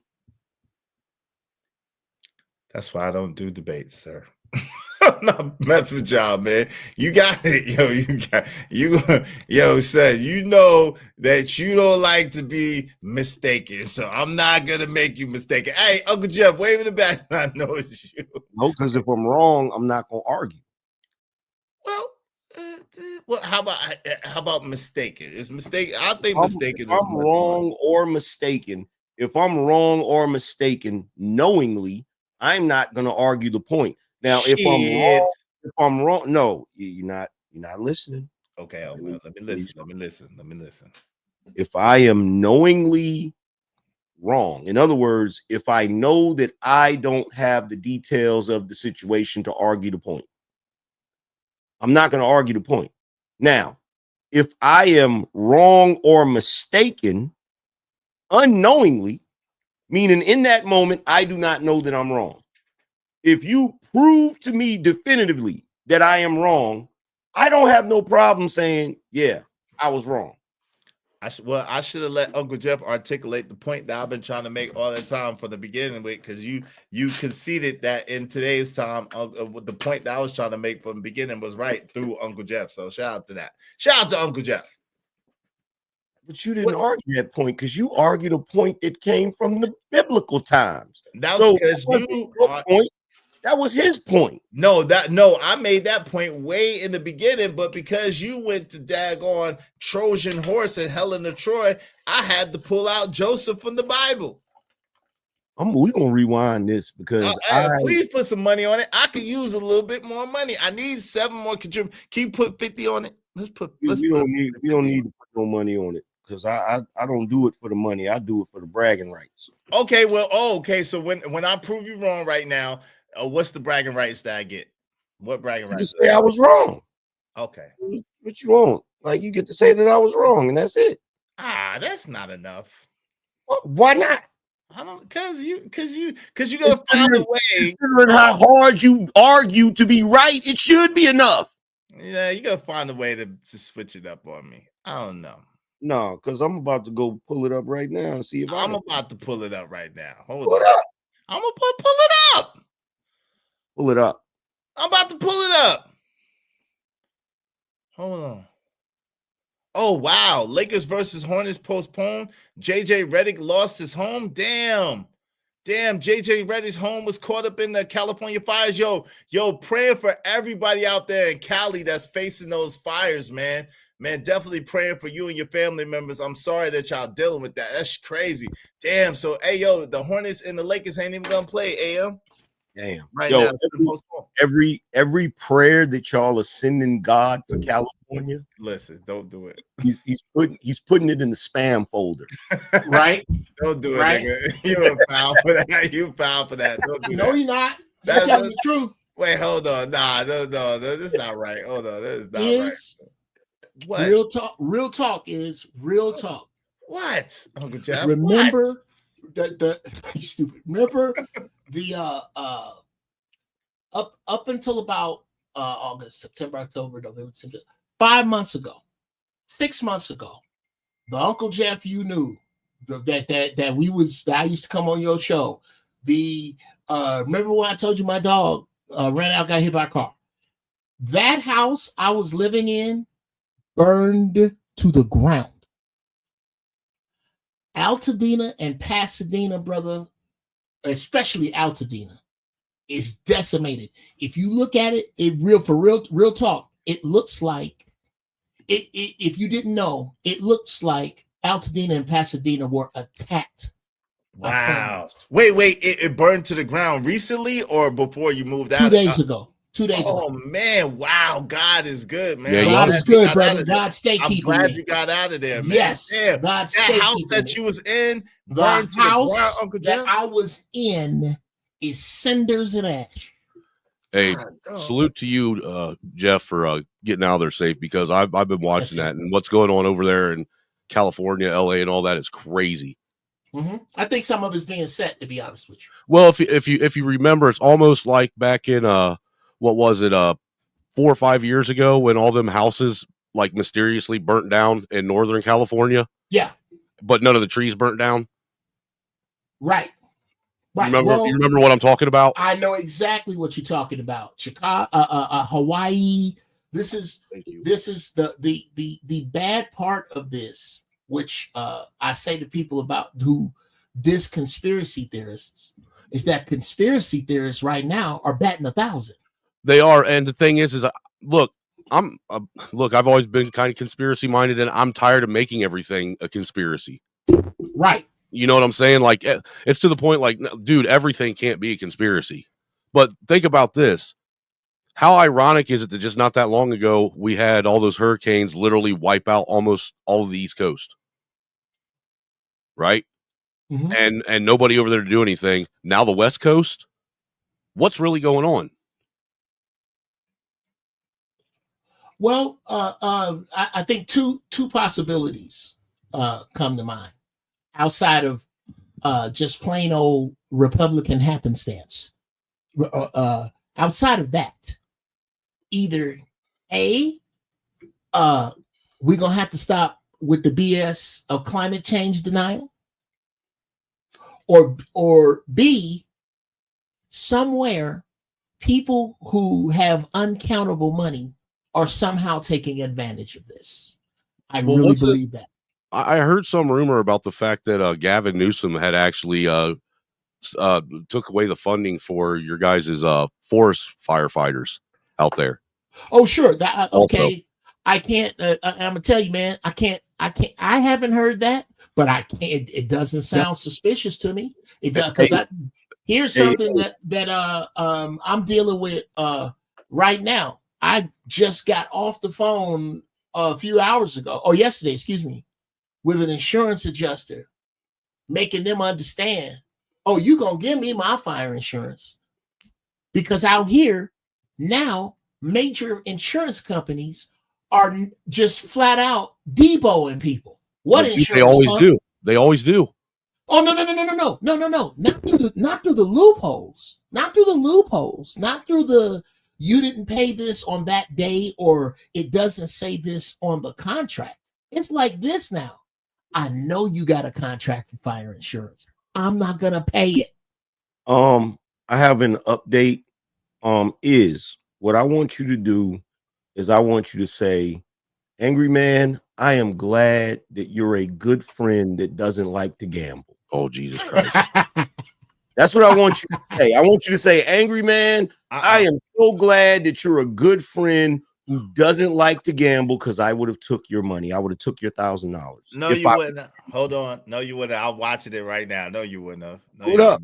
C: That's why I don't do debates, sir. I'm not messing with y'all, man. You got it, yo, son. You know that you don't like to be mistaken, so I'm not gonna make you mistaken. Hey, Uncle Jeff, wave in the back. I know it's you.
R: No, because if I'm wrong, I'm not gonna argue.
C: Well, how about mistaken? Is mistaken? I think mistaken.
R: If I'm wrong or mistaken, knowingly, I'm not gonna argue the point. Now, if I'm wrong, no, you're not listening.
C: Okay, let me listen.
R: If I am knowingly wrong, in other words, if I know that I don't have the details of the situation to argue the point, I'm not going to argue the point. Now, if I am wrong or mistaken unknowingly, meaning in that moment, I do not know that I'm wrong. If you prove to me definitively that I am wrong, I don't have no problem saying, yeah, I was wrong.
C: I should have let Uncle Jeff articulate the point that I've been trying to make all the time from the beginning with, because you conceded that in today's time, the point that I was trying to make from the beginning was right through Uncle Jeff. So shout out to that. Shout out to Uncle Jeff.
R: But you didn't argue that point, because you argued a point that came from the biblical times.
C: That was because
R: point. That was his point.
C: No, I made that point way in the beginning, but because you went to daggone Trojan horse and Helen of Troy, I had to pull out Joseph from the Bible.
R: We're gonna rewind this because
C: please put some money on it. I could use a little bit more money. I need 7 more contributors. Can you put 50 on it? We
R: don't need to put no money on it, because I don't do it for the money. I do it for the bragging rights.
C: Okay, well, okay. So when I prove you wrong right now, what's the bragging rights that I get? What bragging rights?
R: You say I was wrong.
C: Okay.
R: What you want? Like, you get to say that I was wrong, and that's it.
C: That's not enough.
R: Why not?
C: I don't, because you gotta find a way.
R: Considering how hard you argue to be right, it should be enough.
C: Yeah, you gotta find a way to switch it up on me. I don't know.
R: No, because I'm about to go pull it up right now and see if
C: I'm about to pull it up right now. Hold
R: pull
C: on.
R: it up.
C: I'm gonna pull it up.
R: Pull it up.
C: I'm about to pull it up. Hold on. Oh, wow. Lakers versus Hornets postponed. JJ Redick lost his home. Damn, JJ Redick's home was caught up in the California fires. Yo, praying for everybody out there in Cali that's facing those fires, man. Man, definitely praying for you and your family members. I'm sorry that y'all dealing with that. That's crazy. Damn. So, hey, yo, the Hornets and the Lakers ain't even gonna play, AM.
R: Damn.
C: Right
R: Yo,
C: now,
R: every prayer that y'all are sending God for California.
C: Listen, don't do it.
R: He's putting it in the spam folder.
P: Right?
C: Don't do it,
P: Right?
C: nigga. You a foul for that. You foul for that. Don't do
P: No,
C: that.
P: you're not. That's telling the truth.
C: Wait, hold on. Nah, no, this is not right. Hold on, that is not right. What?
P: Real talk is real talk.
C: What, Uncle Jeff?
P: Remember that you stupid. Remember the up until about August, September, October, November, December, 5 months ago, 6 months ago, the Uncle Jeff you knew that I used to come on your show. Remember when I told you my dog ran out, got hit by a car? That house I was living in burned to the ground. Altadena and Pasadena, brother, especially Altadena, is decimated. If you look at it, real talk, it looks like if you didn't know, it looks like Altadena and Pasadena were attacked.
C: Wow. Wait, it burned to the ground recently or before you moved out?
P: 2 days ago. 2 days
C: ago.
P: ago.
C: Man, wow. God is good, man.
P: Yeah, God is good, brother. God stay keeping me.
C: I'm glad you got out of there, man.
P: Yes.
C: Damn.
P: God stay
C: that house
P: keeping
C: that
P: me.
C: you was in,
P: The
C: burned to the
P: house
C: ground, Uncle Jeff?
P: that I was in is cinders and ash.
A: Hey, salute to you, Jeff, for getting out of there safe, because I've been watching that, and what's going on over there in California, LA, and all that is crazy.
P: Mm-hmm. I think some of it's being set, to be honest with you.
A: Well, if you remember, it's almost like back in what was it 4 or 5 years ago when all them houses like mysteriously burnt down in Northern California.
P: Yeah,
A: but none of the trees burnt down.
P: Right. Right.
A: You remember what I'm talking about?
P: I know exactly what you're talking about. Chicago, Hawaii. This is the bad part of this, which I say to people about who diss conspiracy theorists, is that conspiracy theorists right now are batting 1,000.
A: They are, and the thing is look, I've always been kind of conspiracy minded, and I'm tired of making everything a conspiracy.
P: Right.
A: You know what I'm saying? Like, it's to the point, like, dude, everything can't be a conspiracy. But think about this. How ironic is it that just not that long ago, we had all those hurricanes literally wipe out almost all of the East Coast? Right? Mm-hmm. And nobody over there to do anything. Now the West Coast, what's really going on?
P: Well, I think two possibilities come to mind. Outside of just plain old Republican happenstance. Outside of that, either A, we're going to have to stop with the BS of climate change denial? Or B, somewhere people who have uncountable money are somehow taking advantage of this. I really believe that.
A: I heard some rumor about the fact that Gavin Newsom had actually took away the funding for your guys' forest firefighters out there.
P: Oh, sure. That okay.
A: Also.
P: I can't. I'm gonna tell you, man. I can't. I haven't heard that, but I can't. It doesn't sound suspicious to me. It does because here's something that I'm dealing with right now. I just got off the phone a few hours ago, or yesterday, excuse me, with an insurance adjuster, making them understand. Oh, you gonna give me my fire insurance because out here now, major insurance companies are just flat out deboing people. What insurance?
A: They always do. They always do.
P: Oh no. Not through the loopholes. Not through the loopholes. Not through the you didn't pay this on that day or it doesn't say this on the contract. It's like this now. I know you got a contract for fire insurance. I'm not gonna pay it.
B: I have an update. Is what I want you to do is I want you to say, Angry Man, I am glad that you're a good friend that doesn't like to gamble.
A: Oh, Jesus Christ.
B: That's what I want you to say. I want you to say, Angry Man, I am so glad that you're a good friend who doesn't like to gamble because I would have took your money. I would have took your $1,000.
C: No, you wouldn't. Hold on. No, you wouldn't. I'm watching it right now. No, you wouldn't have. No,
B: Hold up.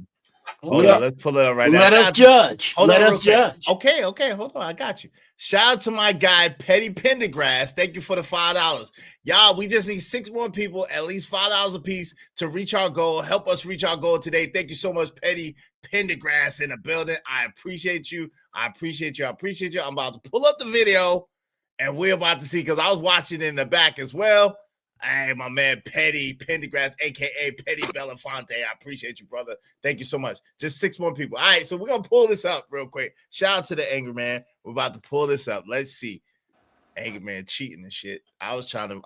C: Hold on, let's pull it up right now.
P: Let us judge. Let us judge.
C: Okay, hold on. I got you. Shout out to my guy, Petty Pendergrass. Thank you for the $5. Y'all, we just need 6 more people, at least $5 a piece to reach our goal. Help us reach our goal today. Thank you so much, Petty Pendergrass in the building. I appreciate you. I appreciate you. I'm about to pull up the video, and we're about to see, because I was watching it in the back as well. Hey, my man, Petty Pendergrass, a.k.a. Petty Belafonte. I appreciate you, brother. Thank you so much. Just 6 more people. All right, so we're going to pull this up real quick. Shout out to the Angry Man. We're about to pull this up. Let's see. Angry Man cheating and shit. I was trying to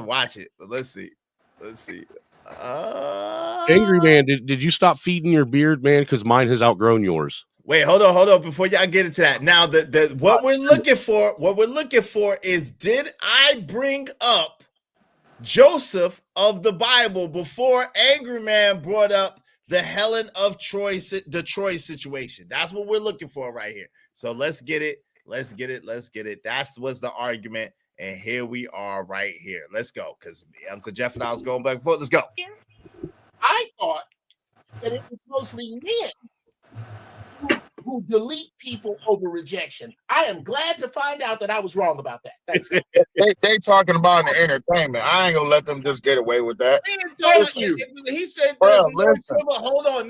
C: watch it, but let's see.
A: Angry Man, did you stop feeding your beard, man? Because mine has outgrown yours.
C: Wait, hold on. Before y'all get into that. Now, what we're looking for is, did I bring up Joseph of the Bible before Angry Man brought up the Helen of Troy, the Troy situation? That's what we're looking for right here. So let's get it. That was the argument. And here we are right here. Let's go. Because Uncle Jeff and I was going back and forth. Let's go.
P: I thought that it was mostly men who delete people over rejection. I am glad to find out that I was wrong about that. Thanks.
K: they talking about the entertainment. I ain't gonna let them just get away with that.
C: He said,
K: well, listen.
C: Hold on.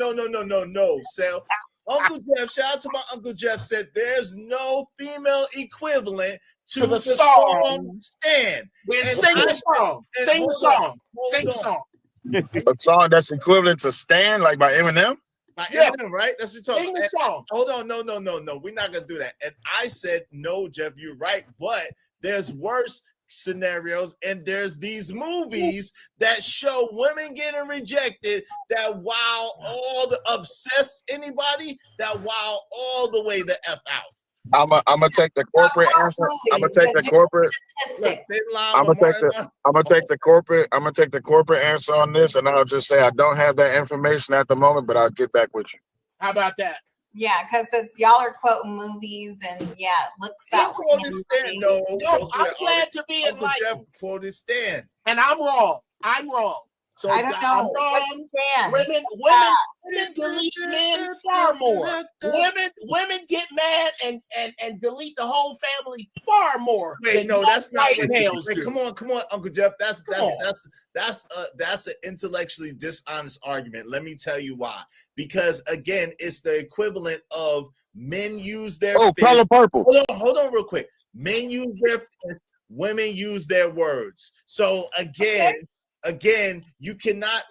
C: No. So Uncle Jeff, shout out to my Uncle Jeff, said there's no female equivalent to the song Stand.
P: Sing the song.
K: A song that's equivalent to Stand, like by Eminem?
C: By Eminem, right? That's what you're talking
P: about. Song.
C: Hold on, no. We're not gonna do that. And I said, no, Jeff, you're right, but there's worse scenarios, and there's these movies that show women getting rejected, that wow all the obsessed anybody, that wow all the way the F out.
K: I'm gonna take the corporate answer. I'm gonna take the corporate answer on this, and I'll just say I don't have that information at the moment, but I'll get back with you.
P: How about that?
L: Yeah, because it's y'all are quoting movies, and yeah, it looks that way.
C: No,
P: I'm glad to be enlightened.
C: Quoted Stand,
P: and I'm wrong. So
L: I don't know.
P: Women delete men far more. Women get mad and delete the whole family far more.
C: Wait, no, that's not what males do. Come on, Uncle Jeff. That's an intellectually dishonest argument. Let me tell you why. Because again, it's the equivalent of men use their
K: Color Purple.
C: Hold on, real quick. Men use their fist, women use their words. So again, you cannot.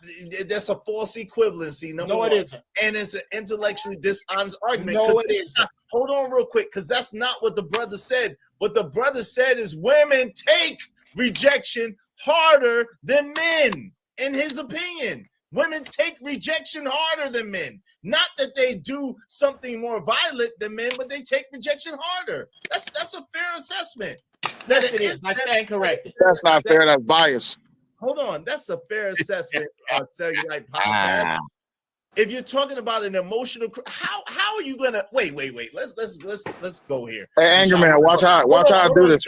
C: That's a false equivalency.
P: No, it isn't.
C: And it's an intellectually dishonest argument.
P: No, it isn't.
C: Hold on, real quick, because that's not what the brother said. What the brother said is women take rejection harder than men, in his opinion. Women take rejection harder than men. Not that they do something more violent than men, but they take rejection harder. That's a fair assessment.
P: Yes, it is. I stand corrected.
K: That's not fair. That's bias.
C: Hold on, that's a fair assessment. Cellulite podcast. If you're talking about an emotional, how are you gonna wait? Let's go here.
K: Hey, Anger Man, watch how I do this.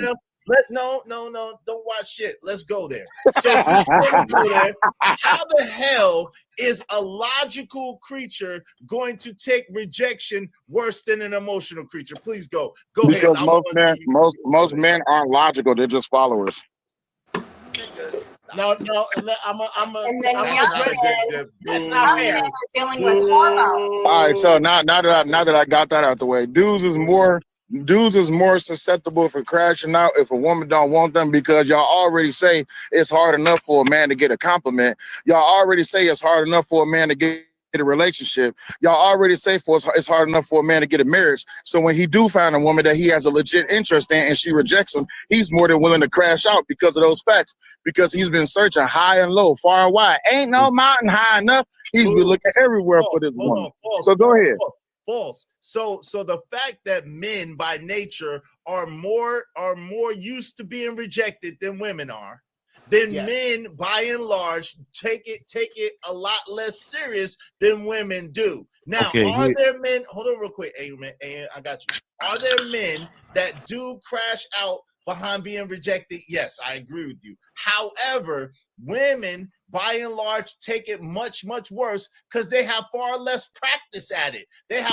C: No, don't watch shit. Let's go there. So since you wanna go there, how the hell is a logical creature going to take rejection worse than an emotional creature? Please go ahead.
K: Because most men aren't logical; they're just followers.
P: No, I'm a.
L: And then
P: That's not fair.
L: Dealing with hormones.
K: All right, so now that I got that out the way, dudes is more susceptible for crashing out if a woman don't want them, because y'all already say it's hard enough for a man to get a compliment. Y'all already say it's hard enough for a man to get a relationship. Y'all already say it's hard enough for a man to get a marriage. So when he do find a woman that he has a legit interest in and she rejects him, he's more than willing to crash out because of those facts, because he's been searching high and low, far and wide. Ain't no mountain high enough. He's been looking everywhere for this woman. So go ahead.
C: False. So the fact that men by nature are more used to being rejected than women are, then men by and large take it a lot less serious than women do. Now, are there men? Hold on real quick, I got you. Are there men that do crash out behind being rejected? Yes, I agree with you. However, women by and large take it much worse because they have far less practice at it. They're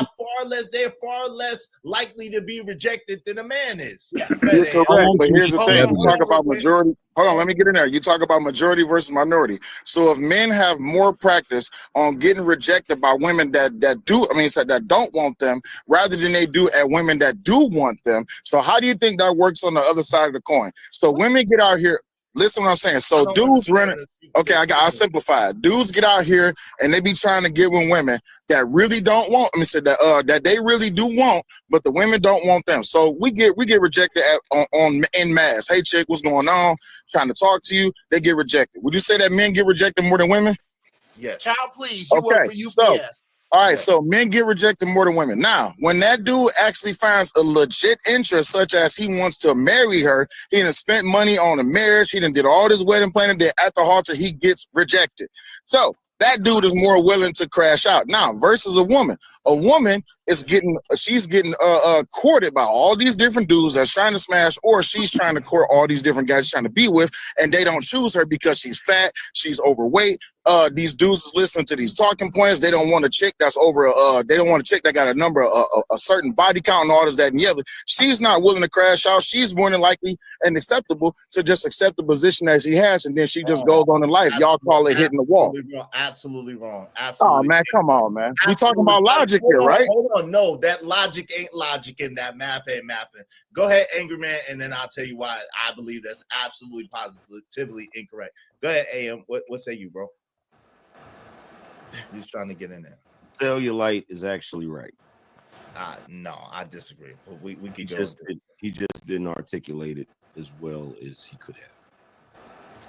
C: far less likely to be rejected than a man is.
K: You're correct, but here's the thing. You talk about majority. Hold on, let me get in there. You talk about majority versus minority. So if men have more practice on getting rejected by women that don't want them, rather than they do at women that do want them. So how do you think that works on the other side of the coin? So women get out here. Listen what I'm saying. So dudes running. Okay, I'll simplify it. Dudes get out here and they be trying to get with women that really don't want. That they really do want, but the women don't want them. So we get rejected en masse. Hey chick, what's going on? Trying to talk to you. They get rejected. Would you say that men get rejected more than women?
C: Yeah.
P: Child, please. You work for UPS.
K: All right, so men get rejected more than women. Now, when that dude actually finds a legit interest, such as he wants to marry her, he done spent money on a marriage, he done did all this wedding planning, then at the altar, he gets rejected. So that dude is more willing to crash out. Now, versus a woman is getting courted by all these different dudes that's trying to smash, or she's trying to court all these different guys she's trying to be with, and they don't choose her because she's fat, she's overweight. These dudes is listening to these talking points. They don't want a chick that's they don't want a chick that got a certain body count and all this, that, and the other. She's not willing to crash out. She's more than likely and acceptable to just accept the position that she has, and then she just goes on in life. Y'all call it hitting the wall.
C: Absolutely wrong. Absolutely.
K: Oh man, come on, man. We talking about logic here, right?
C: Hold on. No, that logic ain't logic, and that math ain't mapping. Go ahead, Angry Man, and then I'll tell you why I believe that's absolutely positively incorrect. Go ahead, AM. What say you, bro? He's trying to get in there.
B: Cellulite is actually right.
C: No, I disagree. We could
B: He
C: go.
B: just didn't articulate it as well as he could have.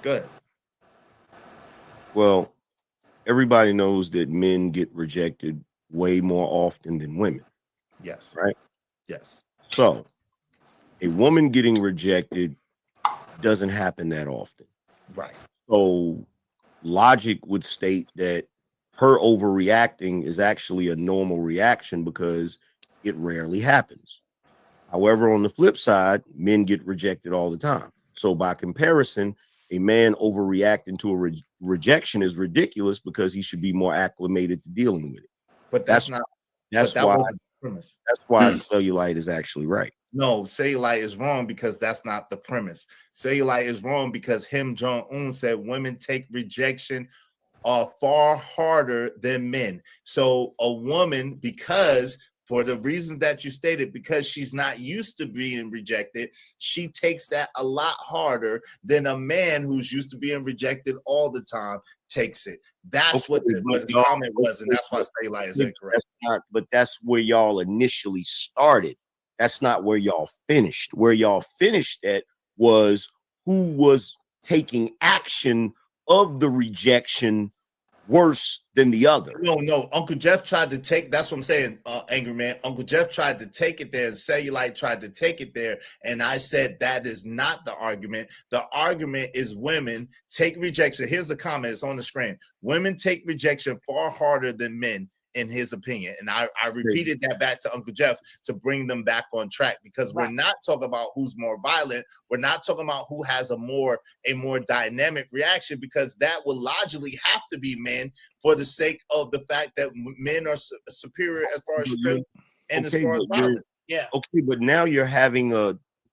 C: Good.
B: Well, everybody knows that men get rejected way more often than women.
C: Yes.
B: Right?
C: Yes.
B: So a woman getting rejected doesn't happen that often.
C: Right.
B: So logic would state that her overreacting is actually a normal reaction because it rarely happens. However, on the flip side, men get rejected all the time. So by comparison, a man overreacting to a rejection is ridiculous because he should be more acclimated to dealing with it.
C: But that's why
B: the premise. That's why Cellulite is actually right.
C: No, Cellulite is wrong because that's not the premise. Cellulite is wrong because Kim Jong-un said women take rejection far harder than men. So a woman, because for the reason that you stated, because she's not used to being rejected, she takes that a lot harder than a man who's used to being rejected all the time takes it. That's what the comment was, and that's why Cellulite is incorrect.
B: But that's where y'all initially started. That's not where y'all finished. Where y'all finished at was who was
R: taking action of the rejection worse than the other.
C: No. Uncle Jeff tried to take. That's what I'm saying, Angry Man. Uncle Jeff tried to take it there, and Cellulite tried to take it there, and I said that is not the argument. The argument is women take rejection. Here's the comment. It's on the screen. Women take rejection far harder than men, in his opinion. And I repeated that back to Uncle Jeff to bring them back on track, because we're not talking about who's more violent. We're not talking about who has a more dynamic reaction, because that would logically have to be men, for the sake of the fact that men are superior as far as strength and as far as violence.
P: Yeah.
R: Okay, but now you're having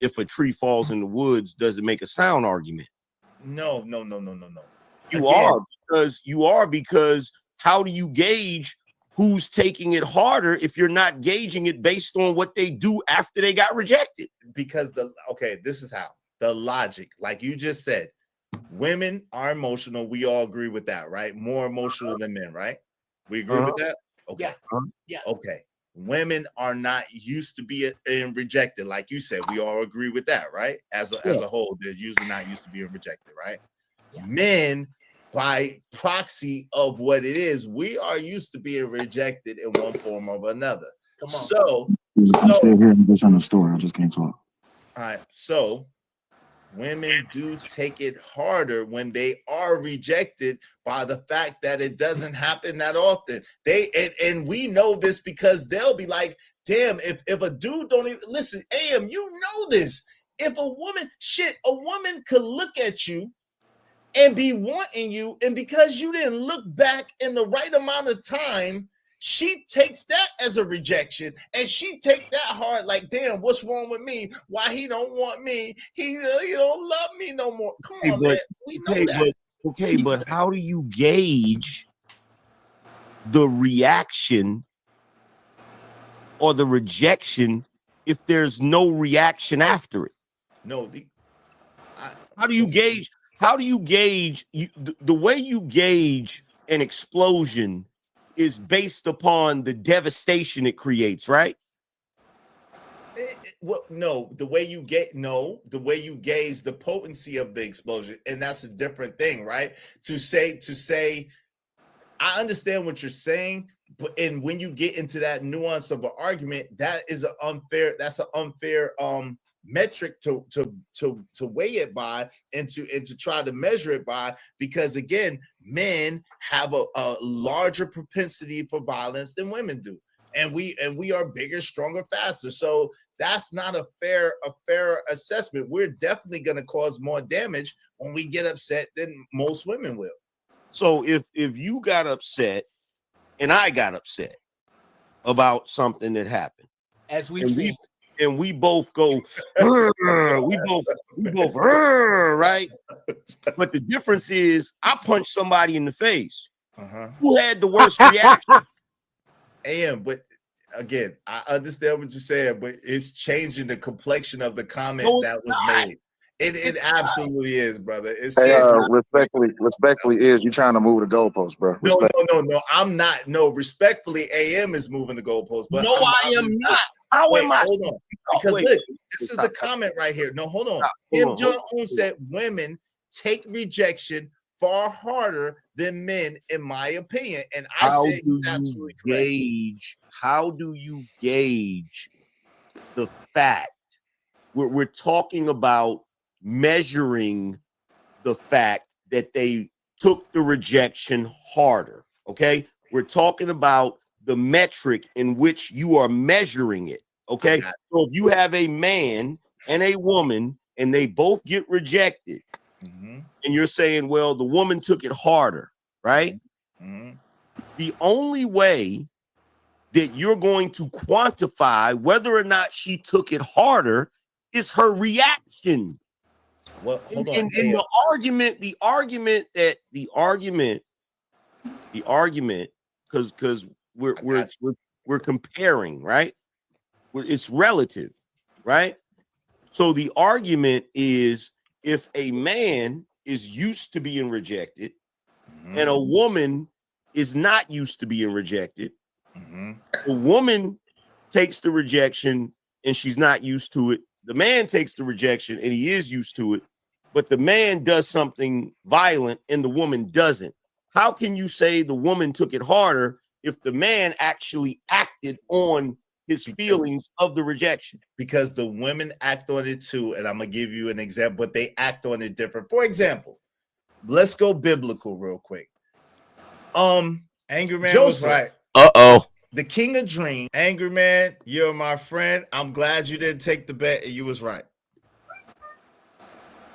R: if a tree falls in the woods, does it make a sound argument?
C: No.
R: You are because how do you gauge who's taking it harder if you're not gauging it based on what they do after they got rejected?
C: Because this is how the logic, like you just said, women are emotional. We all agree with that, right? More emotional than men, right? We agree with that? Okay.
P: Yeah.
C: Okay. Women are not used to being rejected, like you said. We all agree with that, right? As a whole, they're usually not used to being rejected, right?
P: Yeah.
C: Men, by proxy of what it is, we are used to being rejected in one form or another.
P: Come on.
C: So
K: I'm still here and just on the story. I just can't talk.
C: all right, so women do take it harder when they are rejected, by the fact that it doesn't happen that often. And we know this because they'll be like, damn, if a dude don't even listen, AM, you know this. If a woman could look at you and be wanting you, and because you didn't look back in the right amount of time, she takes that as a rejection, and she take that hard, like, damn, what's wrong with me? Why he don't want me? He don't love me no more. Come on, man. We know that.
R: But how do you gauge the reaction or the rejection if there's no reaction after it?
C: No,
R: how do you gauge? How do you gauge? The way you gauge an explosion is based upon the devastation it creates, right?
C: The way you gauge the potency of the explosion, and that's a different thing, right? To say, I understand what you're saying, but when you get into that nuance of an argument, that's an unfair metric to weigh it by, and to try to measure it by, because again, men have a larger propensity for violence than women do, and we are bigger, stronger, faster. So that's not a fair assessment. We're definitely going to cause more damage when we get upset than most women will.
R: So if you got upset and I got upset about something that happened,
P: as we've seen,
R: and we both go, we both, right? But the difference is, I punched somebody in the face. Who had the worst reaction?
C: But again, I understand what you're saying, but it's changing the complexion of the comment that was made. It absolutely is, brother. It's
K: respectfully is you trying to move the goalpost, bro.
C: No, I'm not. No, respectfully, AM is moving the goalpost. But
R: no, I am not. How am I?
C: Hold on. Because look, this is the comment right here. No, hold on. Kim Jong-un said women take rejection far harder than men, in my opinion. And I say absolutely correct.
R: How do you gauge the fact? We're talking about measuring the fact that they took the rejection harder. Okay, we're talking about the metric in which you are measuring it. Okay, so if you have a man and a woman and they both get rejected, and you're saying, well, the woman took it harder, right? The only way that you're going to quantify whether or not she took it harder is her reaction.
C: Well, hold on.
R: In the argument, because we're comparing, right? It's relative, right? So the argument is, if a man is used to being rejected and a woman is not used to being rejected, the woman takes the rejection and she's not used to it. The man takes the rejection and he is used to it. but the man does something violent and the woman doesn't. How can you say the woman took it harder if the man actually acted on his feelings of the rejection?
C: Because the women act on it too, and I'm gonna give you an example, but they act on it different. For example, let's go biblical real quick. Angry Man was right.
A: Uh-oh.
C: The king of dreams. Angry Man, you're my friend. I'm glad you didn't take the bet and you was right.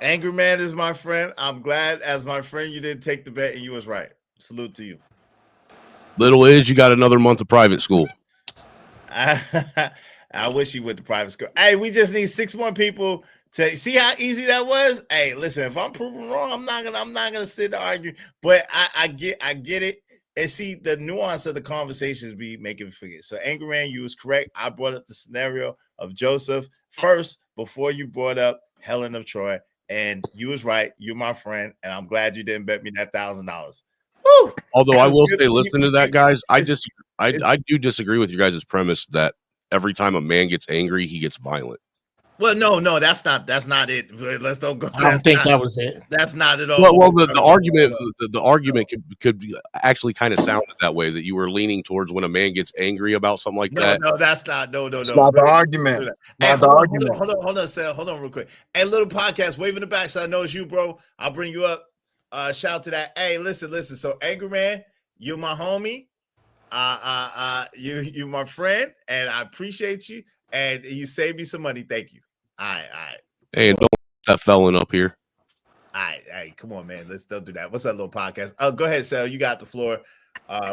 C: Angry Man is my friend. I'm glad as my friend you didn't take the bet and you was right. Salute to you.
A: Little Iz, you got another month of private school.
C: I wish you went to private school. Hey, we just need 6 more people to see how easy that was. Hey, listen, if I'm proven wrong, I'm not gonna sit and argue. But I get it. And see, the nuance of the conversations be making me forget. So, Angry Man, you was correct. I brought up the scenario of Joseph first before you brought up Helen of Troy. And you was right. You're my friend. And I'm glad you didn't bet me that $1,000. Woo!
A: Although I will say, listen to that, guys. I do disagree with your guys' premise that every time a man gets angry, he gets violent.
C: Well, no, that's not it. Let's don't go.
P: I don't think that was it.
C: That's not at all.
A: Well, the argument could actually kind of sound that way, that you were leaning towards when a man gets angry about something like that.
C: No, that's not. No.
K: It's not the argument.
C: Hey,
K: Not the argument.
C: Hold on, Sal. Hold on real quick. Hey, little podcast, wave in the back so I know it's you, bro. I'll bring you up. Shout out to that. Hey, listen. So, Angry Man, you're my homie. You my friend, and I appreciate you. And you saved me some money. Thank you. All right.
A: Hey, and don't let that felon up here.
C: All right, come on, man. Let's don't do that. What's that little podcast? Go ahead, Sal. You got the floor.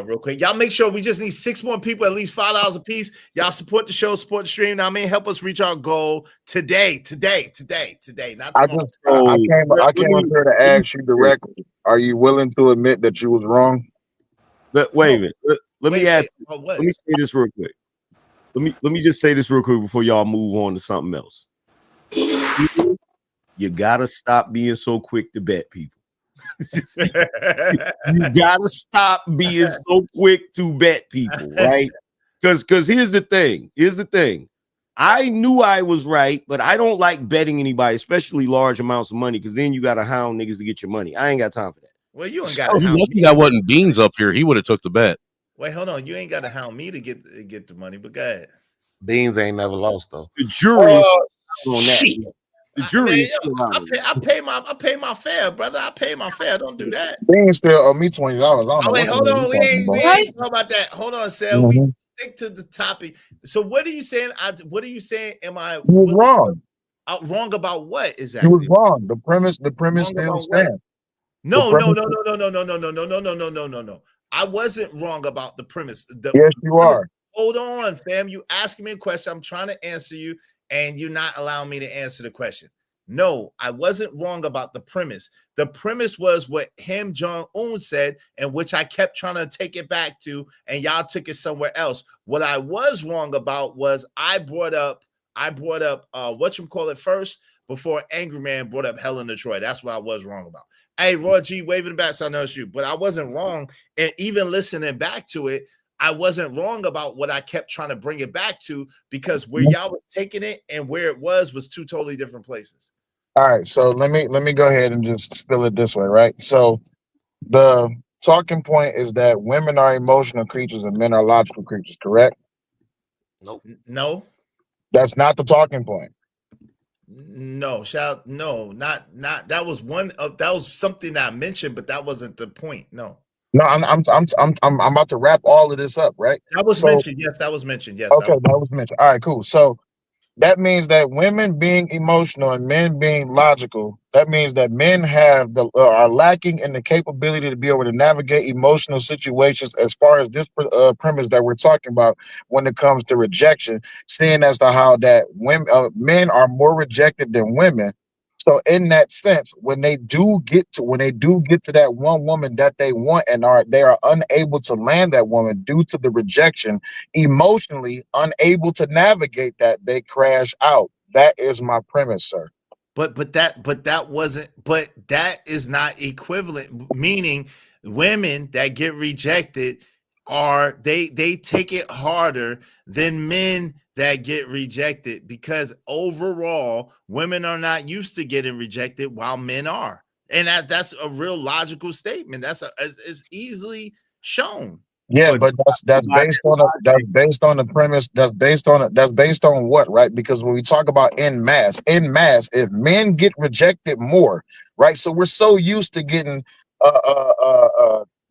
C: Real quick. Y'all make sure we just need 6 more people, at least $5 a piece. Y'all support the show, support the stream. Now, help us reach our goal today. Not tomorrow.
K: I came up here to ask you directly. Are you willing to admit that you was wrong?
R: Wait a minute. Let me say this real quick. Let me just say this real quick before y'all move on to something else. You gotta stop being so quick to bet people. You gotta stop being so quick to bet people, right? Because here's the thing. I knew I was right, but I don't like betting anybody, especially large amounts of money, because then you gotta hound niggas to get your money. I ain't got time for that.
C: Well, you ain't got to
A: hound me. That wasn't Beans up here. He would have took the bet.
C: Wait, hold on. You ain't got to hound me to get the money, but go ahead.
G: Beans ain't never lost though.
R: The jury is on that. The jury is
C: I pay my fare, brother. I pay my fare. Don't do that.
K: Beans still owe me $20.
C: Hold on. We ain't talking about that. Hold on, Sal. We stick to the topic. So what are you saying? What are you saying? Am I?
K: You was wrong.
C: Wrong about what exactly?
K: You was wrong. The premise still stands.
C: No. I wasn't wrong about the premise.
K: Yes, you are.
C: Hold on, fam. You asking me a question. I'm trying to answer you, and you're not allowing me to answer the question. No, I wasn't wrong about the premise. The premise was what Kim Jong-un said, and which I kept trying to take it back to, and y'all took it somewhere else. What I was wrong about was I brought up whatchamacallit first before Angry Man brought up Helen of Troy. That's what I was wrong about. Hey, Roy G, waving back, so I know it's you. But I wasn't wrong. And even listening back to it, I wasn't wrong about what I kept trying to bring it back to, because where y'all was taking it and where it was 2 totally different places.
K: All right, so let me go ahead and just spill it this way, right? So the talking point is that women are emotional creatures and men are logical creatures, correct?
C: Nope. No.
K: That's not the talking point.
C: No, not that was that was something that I mentioned, but that wasn't the point. No,
K: I'm about to wrap all of this up, right?
C: That was mentioned. Yes, that was mentioned. Yes.
K: Okay, that was mentioned. All right, cool. So that means that women being emotional and men being logical, that means that men are lacking in the capability to be able to navigate emotional situations as far as this premise that we're talking about when it comes to rejection, seeing as to how that men are more rejected than women. So in that sense, when they do get to that one woman that they want and they are unable to land that woman due to the rejection, emotionally unable to navigate that, they crash out. That is my premise, sir.
C: But that is not equivalent, meaning women that get rejected are they take it harder than men that get rejected, because overall women are not used to getting rejected while men are. And that's a real logical statement. It's easily shown.
K: Yeah, but that's based on the premise. That's based on what, right? Because when we talk about in mass, if men get rejected more, right? So we're so used to getting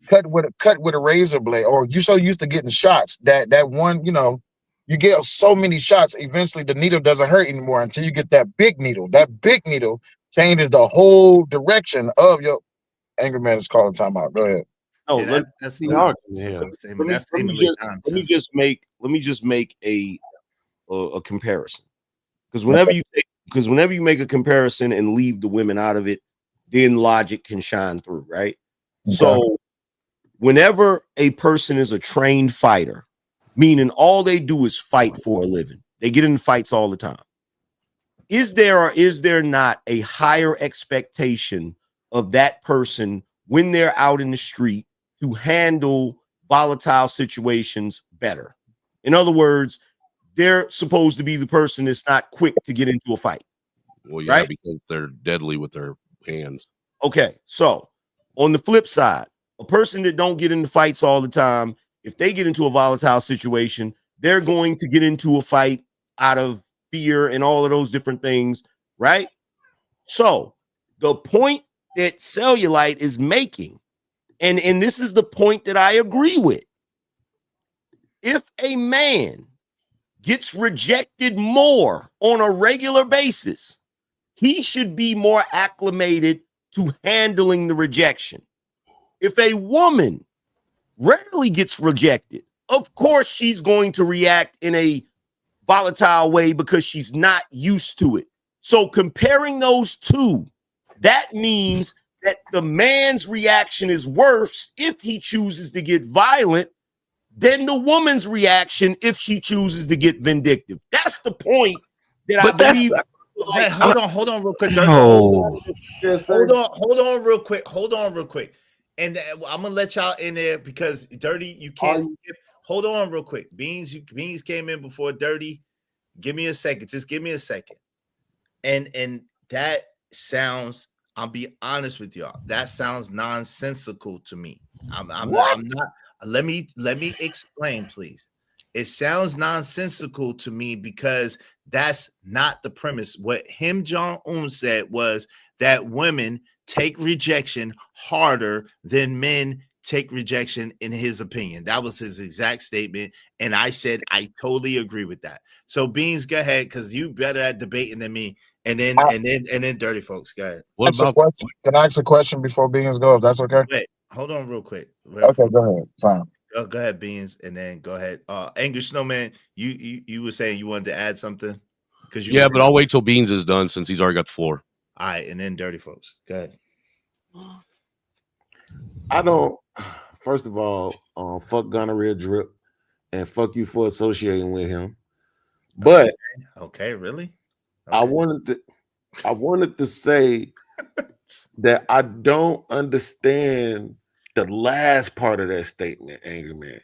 K: cut with a razor blade, or you're so used to getting shots that one, you get so many shots, eventually the needle doesn't hurt anymore until you get that big needle. That big needle changes the whole direction of your angry man is calling timeout. Go ahead.
B: No,
C: Yeah,
B: let
C: that's
B: me just make a comparison, because whenever you make a comparison and leave the women out of it, then logic can shine through, right?
K: Okay.
B: So whenever a person is a trained fighter, meaning all they do is fight for a living, they get in fights all the time. Is there or is there not a higher expectation of that person when they're out in the street to handle volatile situations better? In other words, they're supposed to be the person that's not quick to get into a fight.
A: Well, yeah,
B: right?
A: because they're deadly with their hands.
B: Okay, so on the flip side, a person that don't get into fights all the time, if they get into a volatile situation, they're going to get into a fight out of fear and all of those different things, right? So the point that Cellulite is making, and this is the point that I agree with, if a man gets rejected more on a regular basis, he should be more acclimated to handling the rejection. If a woman rarely gets rejected, of course she's going to react in a volatile way because she's not used to it. So comparing those two, that means that the man's reaction is worse if he chooses to get violent than the woman's reaction if she chooses to get vindictive. That's the point that I believe.
C: Hey, hold on real quick. Dirty.
B: No.
C: Hold on real quick. And I'm gonna let y'all in there because Dirty, you can't skip. Hold on real quick. Beans came in before Dirty. Give me a second. Just give me a second. And that sounds, I'll be honest with y'all, that sounds nonsensical to me. I'm not. Let me explain, please. It sounds nonsensical to me because that's not the premise. What Kim Jong-un said was that women take rejection harder than men take rejection, in his opinion. That was his exact statement. And I said, I totally agree with that. So Beans, go ahead, because you better at debating than me. And then Dirty Folks, go ahead.
K: Can I ask a question before Beans go, if that's okay?
C: Wait, hold on real quick.
K: Okay, go ahead. Fine.
C: Go ahead, Beans, and then go ahead. Angry Snowman, you were saying you wanted to add something?
A: But I'll wait till Beans is done since he's already got the floor.
C: All right, and then Dirty Folks. Go ahead.
D: I don't. First of all, fuck Gonorrhea Drip, and fuck you for associating with him. But
C: okay, really?
D: Okay. I wanted to say that I don't understand the last part of that statement, Angry Man.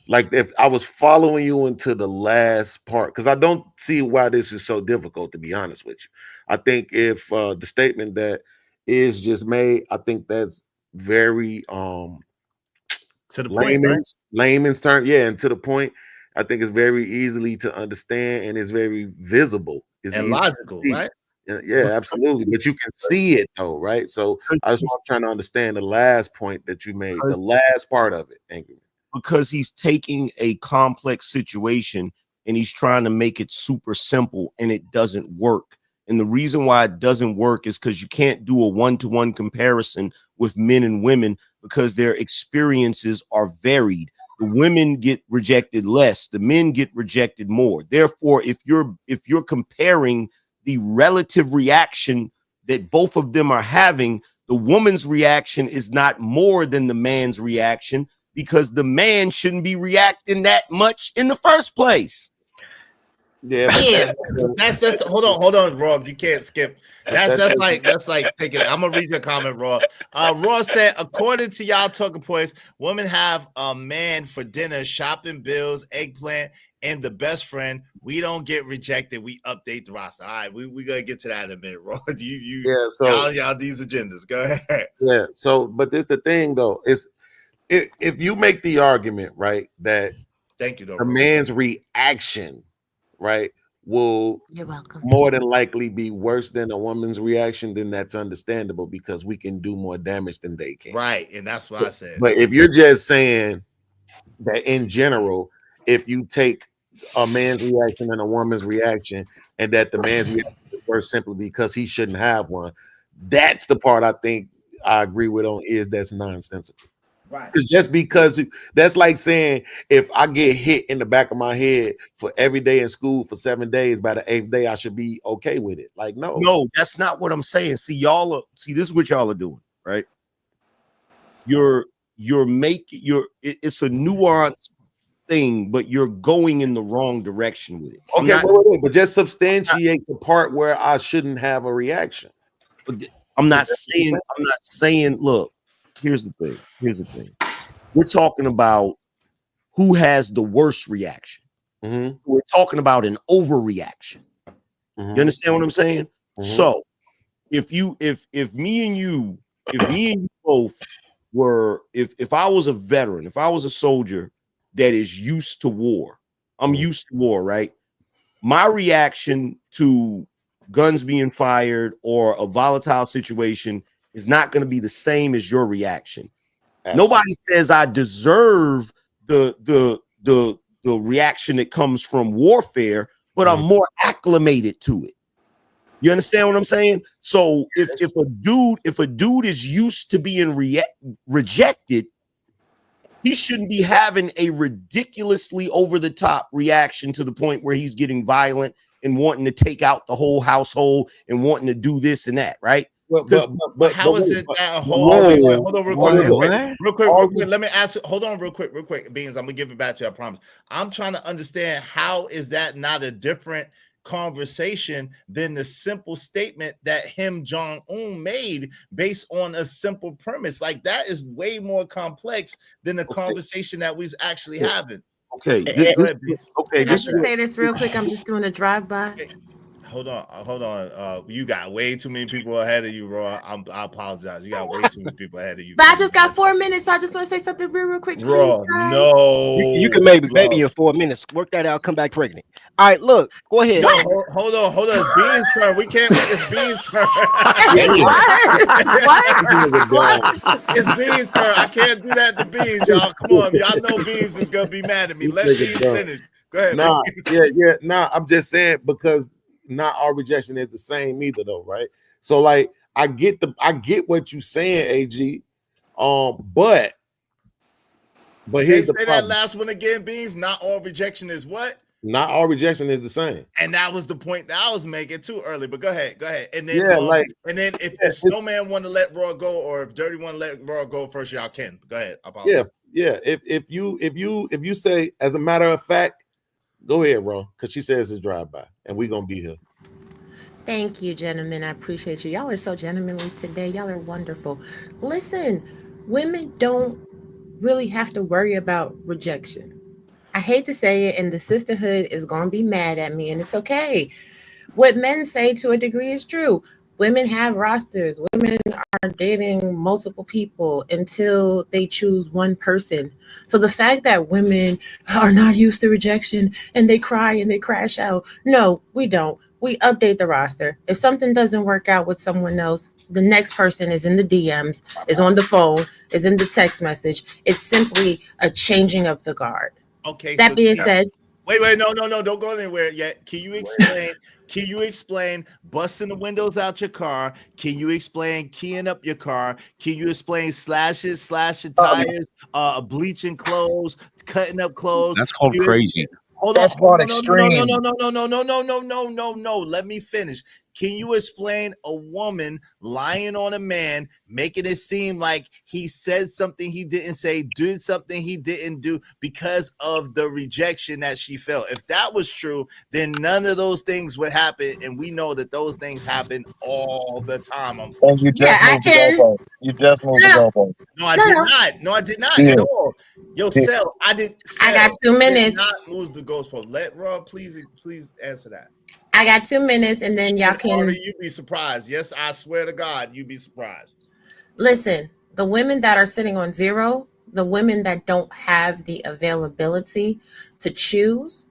D: Like, if I was following you into the last part, because I don't see why this is so difficult, to be honest with you. I think if the statement that is just made, I think that's very
C: to the point,
D: layman's term, yeah, and to the point. I think it's very easily to understand and it's very visible. It's
C: and logical, right?
D: Yeah, absolutely. But you can see it though, right? So I was trying to understand the last point that you made, the last part of it. Thank you.
B: Because he's taking a complex situation and he's trying to make it super simple, and it doesn't work. And the reason why it doesn't work is because you can't do a one-to-one comparison with men and women because their experiences are varied. The women get rejected less, the men get rejected more. Therefore, if you're comparing the relative reaction that both of them are having, the woman's reaction is not more than the man's reaction, because the man shouldn't be reacting that much in the first place.
D: Yeah,
C: Yeah, that's hold on, Rob. You can't skip. That's like taking it. I'm gonna read your comment, Rob. Rob said, according to y'all talking points, women have a man for dinner, shopping bills, eggplant, and the best friend. We don't get rejected. We update the roster. All right, we gonna get to that in a minute, Rob. Y'all these agendas. Go ahead.
D: Yeah. So, but this the thing though is, if you make the argument right that
C: thank you, though,
D: a man's reaction, right, will
V: You're welcome.
D: more than likely be worse than a woman's reaction, then that's understandable because we can do more damage than they can.
C: Right, and that's what I said.
D: But if you're just saying that in general, if you take a man's reaction and a woman's reaction, and that the man's reaction is worse simply because he shouldn't have one, that's the part I think I agree with on is that's nonsensical.
C: Right.
D: Because just because that's like saying if I get hit in the back of my head for every day in school for 7 days, by the 8th day I should be okay with it. Like
R: No, that's not what I'm saying. See, this is what y'all are doing, right? It's a nuanced thing, but you're going in the wrong direction with it.
D: Okay, but just substantiate the part where I shouldn't have a reaction.
R: I'm not saying, look, here's the thing. We're talking about who has the worst reaction.
D: Mm-hmm.
R: We're talking about an overreaction.
D: Mm-hmm.
R: You understand what I'm saying?
D: Mm-hmm.
R: So if me and you both were, if I was a veteran, if I was a soldier that is used to war, I'm used to war, right? My reaction to guns being fired or a volatile situation is not going to be the same as your reaction. Absolutely. Nobody says I deserve the reaction that comes from warfare, but I'm more acclimated to it. You understand what I'm saying? So if a dude is used to being rejected, he shouldn't be having a ridiculously over the top reaction to the point where he's getting violent and wanting to take out the whole household and wanting to do this and that, right?
C: But how is it that a whole hold on real quick. Let me ask it. Hold on real quick. Beans, I'm gonna give it back to you, I promise. I'm trying to understand how is that not a different conversation than the simple statement that Kim Jong-un made based on a simple premise. Like that is way more complex than the conversation that we're actually having.
V: Can I just say this real quick? I'm just doing a drive-by.
C: Hold on. You got way too many people ahead of you, Raw. I apologize. You got way too many people ahead of you.
V: But I just got 4 minutes, so I just want to say something real quick.
C: Raw, no.
J: You can maybe baby in 4 minutes. Work that out. Come back pregnant. All right, look. Go ahead.
C: Yo, hold on. It's Beans' turn. We can't. It's Beans' turn. What? It's Beans' turn. I can't do that to Beans, y'all. Come on, y'all know Beans is gonna be mad at me. Let Beans finish. Go ahead.
D: Nah. I'm just saying because not all rejection is the same either, though, right? So, like, I get what you're saying, AG. But here's the problem. Say
C: that last one again, Beans. Not all rejection is what?
D: Not all rejection is the same.
C: And that was the point that I was making too early. But go ahead. And then, if Snowman want to let Raw go, or if Dirty want to let Raw go first, y'all can. Go ahead.
D: Yeah. If you say, as a matter of fact, go ahead, Raw, because she says it's drive-by, and we're gonna be here.
V: Thank you, gentlemen. I appreciate you. Y'all are so gentlemanly today. Y'all are wonderful. Listen, women don't really have to worry about rejection. I hate to say it, and the sisterhood is going to be mad at me, and it's okay. What men say to a degree is true. Women have rosters. Women are dating multiple people until they choose one person. So the fact that women are not used to rejection and they cry and they crash out, no, we don't. We update the roster. If something doesn't work out with someone else, the next person is in the DMs, is on the phone, is in the text message. It's simply a changing of the guard.
C: Okay.
V: That being said,
C: wait, no, don't go anywhere yet. Can you explain busting the windows out your car? Can you explain keying up your car? Can you explain slashing tires, bleaching clothes, cutting up clothes?
A: That's called crazy.
C: Hold on.
J: That's called extreme.
C: No. Let me finish.
S: Can you explain a woman lying on a man, making it seem like he said something he didn't say, did something he didn't do because of the rejection that she felt? If that was true, then none of those things would happen, and we know that those things happen all the time.
K: And you just moved the goalpost. You just moved the goalpost.
S: No, I did not. No, I did not
K: Yeah.
S: at all. Yo,
K: Yeah.
S: Cell, I
L: got 2 minutes.
C: Did not move the goalpost. Let Rob please answer that.
L: I got 2 minutes, and then y'all can
C: You'd be surprised. Yes, I swear to God, you'd be surprised.
L: listen. The women that are sitting on zero, the women that don't have the availability to choose,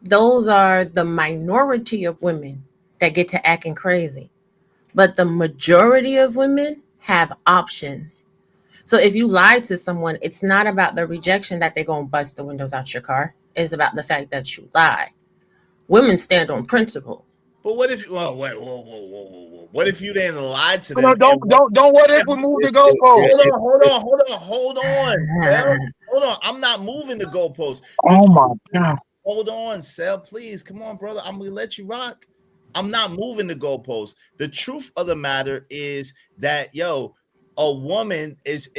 L: those are the minority of women that get to acting crazy. But the majority of women have options. So if you lie to someone, it's not about the rejection that they're going to bust the windows out your car. It's about the fact that you lie. Women stand on principle.
C: But what if? Whoa. What if you didn't lie to them?
K: No, don't. What if we move the goalpost?
C: Hold on. Sel. Hold on. I'm not moving the goalpost.
K: Oh my God.
C: Hold on, Sel. Please, come on, brother. I'm gonna let you rock. I'm not moving the goalpost. The truth of the matter is that a woman is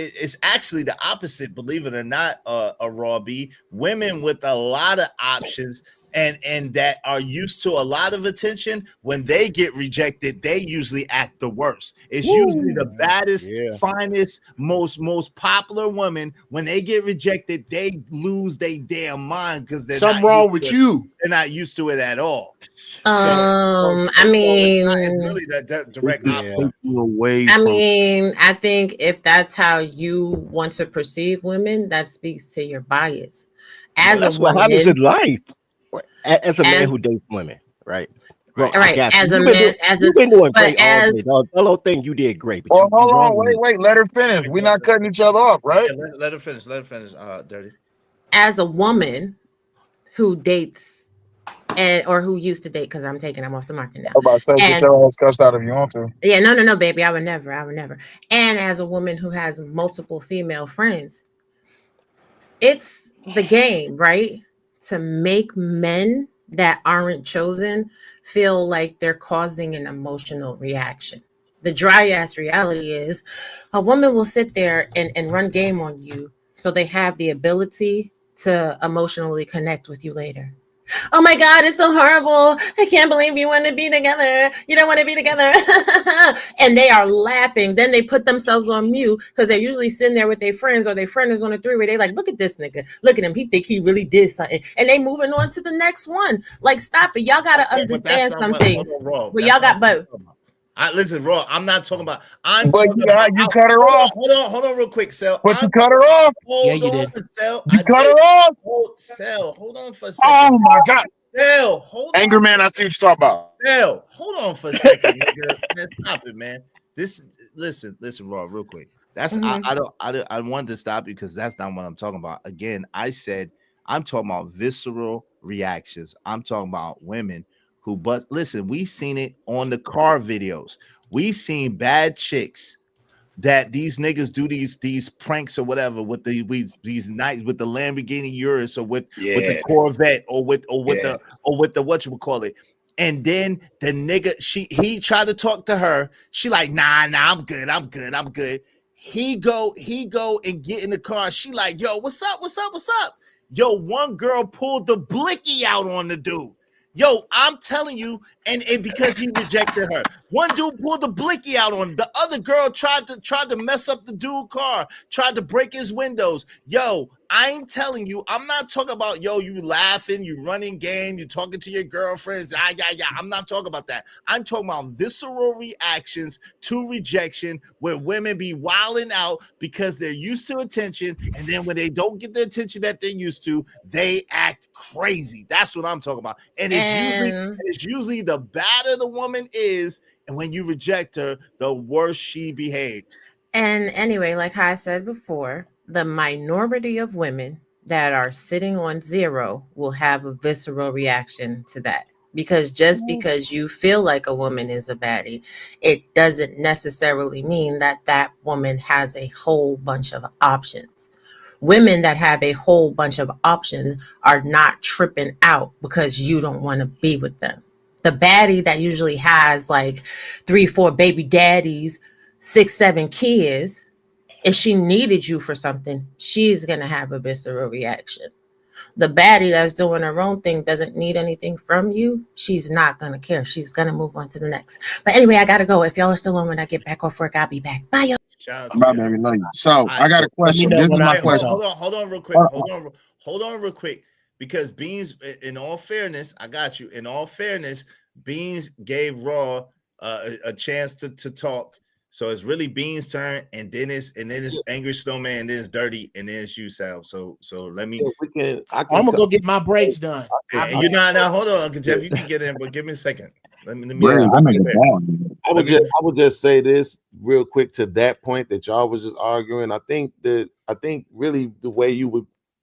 C: actually the opposite, believe it or not, a Robbie. Women with a lot of options and that are used to a lot of attention, when they get rejected, they usually act the worst. It's usually the baddest, finest, most popular woman. When they get rejected, they lose their damn mind because they're
P: something wrong with you.
C: They're not used to it at all.
L: I mean,
C: it's really that direct opposite.
L: I think if that's how you want to perceive women, that speaks to your bias. As
J: That's
L: a
J: what
L: woman,
J: happens in life. As a man who dates women, right? Well, I
L: right.
J: got you.
L: As a
J: You've been
L: man,
J: doing- you've been doing
L: but
J: great all
L: as
J: day. The whole thing you did great. But
K: Well,
J: you
K: hold on.
J: wrong.
K: Wait. Let her finish. We're not cutting each other off, right?
C: Yeah, let her finish. Dirty.
L: as a woman who dates or who used to date, because I'm off the market now.
K: I'm about to say, get
L: And
K: your ass cussed out if you want to.
L: yeah, no, baby, I would never. And as a woman who has multiple female friends, it's the game, right? To make men that aren't chosen feel like they're causing an emotional reaction. The dry ass reality is a woman will sit there and run game on you so they have the ability to emotionally connect with you later. Oh my God, it's so horrible. I can't believe you want to be together. You don't want to be together. And they are laughing. Then they put themselves on mute because they're usually sitting there with their friends, or their friend is on a three-way. They like, look at this nigga. Look at him. He think he really did something. And they moving on to the next one. Like, stop it. Y'all got to understand some things. But y'all got,
C: listen, Raw. I'm not talking about.
K: You cut her off.
C: Hold on, real quick, Sel.
K: But you cut her off.
C: Hold on, Sel.
K: You cut her off.
C: Sel, hold on for a second.
K: Oh my God.
C: Sel, hold on.
K: Anger man, I see what you're talking about.
C: Sel, hold on for a second, nigga. Man, stop it, man. Listen, Raw, real quick. That's I wanted to stop you because that's not what I'm talking about. Again, I said I'm talking about visceral reactions. I'm talking about women who, but listen, we've seen it on the car videos. We've seen bad chicks that these niggas do these pranks or whatever with these nights with the Lamborghini Urus or with the Corvette or with the whatchamacallit. And then the nigga, he tried to talk to her. She like, nah, I'm good. He go and get in the car. She like, yo, what's up? Yo, one girl pulled the blicky out on the dude. Yo, I'm telling you, and because he rejected her. One dude pulled the blicky out on him. The other girl tried to mess up the dude's car, tried to break his windows. Yo, I'm telling you, I'm not talking about, yo, you laughing, you running game, you talking to your girlfriends. I'm not talking about that. I'm talking about visceral reactions to rejection where women be wilding out because they're used to attention. And then when they don't get the attention that they're used to, they act crazy. That's what I'm talking about. And it's usually the badder the woman is, and when you reject her, the worse she behaves.
L: And anyway, like I said before, the minority of women that are sitting on zero will have a visceral reaction to that. Because just because you feel like a woman is a baddie, it doesn't necessarily mean that that woman has a whole bunch of options. Women that have a whole bunch of options are not tripping out because you don't want to be with them.
V: the baddie that usually has like 3-4 baby daddies, 6-7 kids, if she needed you for something, she's gonna have a visceral reaction. The baddie that's doing her own thing doesn't need anything from you. She's not gonna care. She's gonna move on to the next. But anyway, I gotta go. If y'all are still on when I get back off work, I'll be back. Bye, y'all.
C: Shout out
K: Bye,
C: to you.
K: baby. Love you. So I got a question.
C: Let me know
K: This is
C: when
K: my
C: I-
K: question.
C: Hold on real quick. Hold on real quick. Because Beans, in all fairness, I got you. In all fairness, Beans gave Raw a chance to talk. So it's really Beans' turn, and then it's Angry Snowman, and then it's Dirty, and then it's you, Sal. So let me.
P: I'm gonna go get my braids done.
C: And you're not now. Hold on, Uncle Jeff. You can get in, but give me a second. Let me.
D: I would just say this real quick to that point that y'all was just arguing. I think really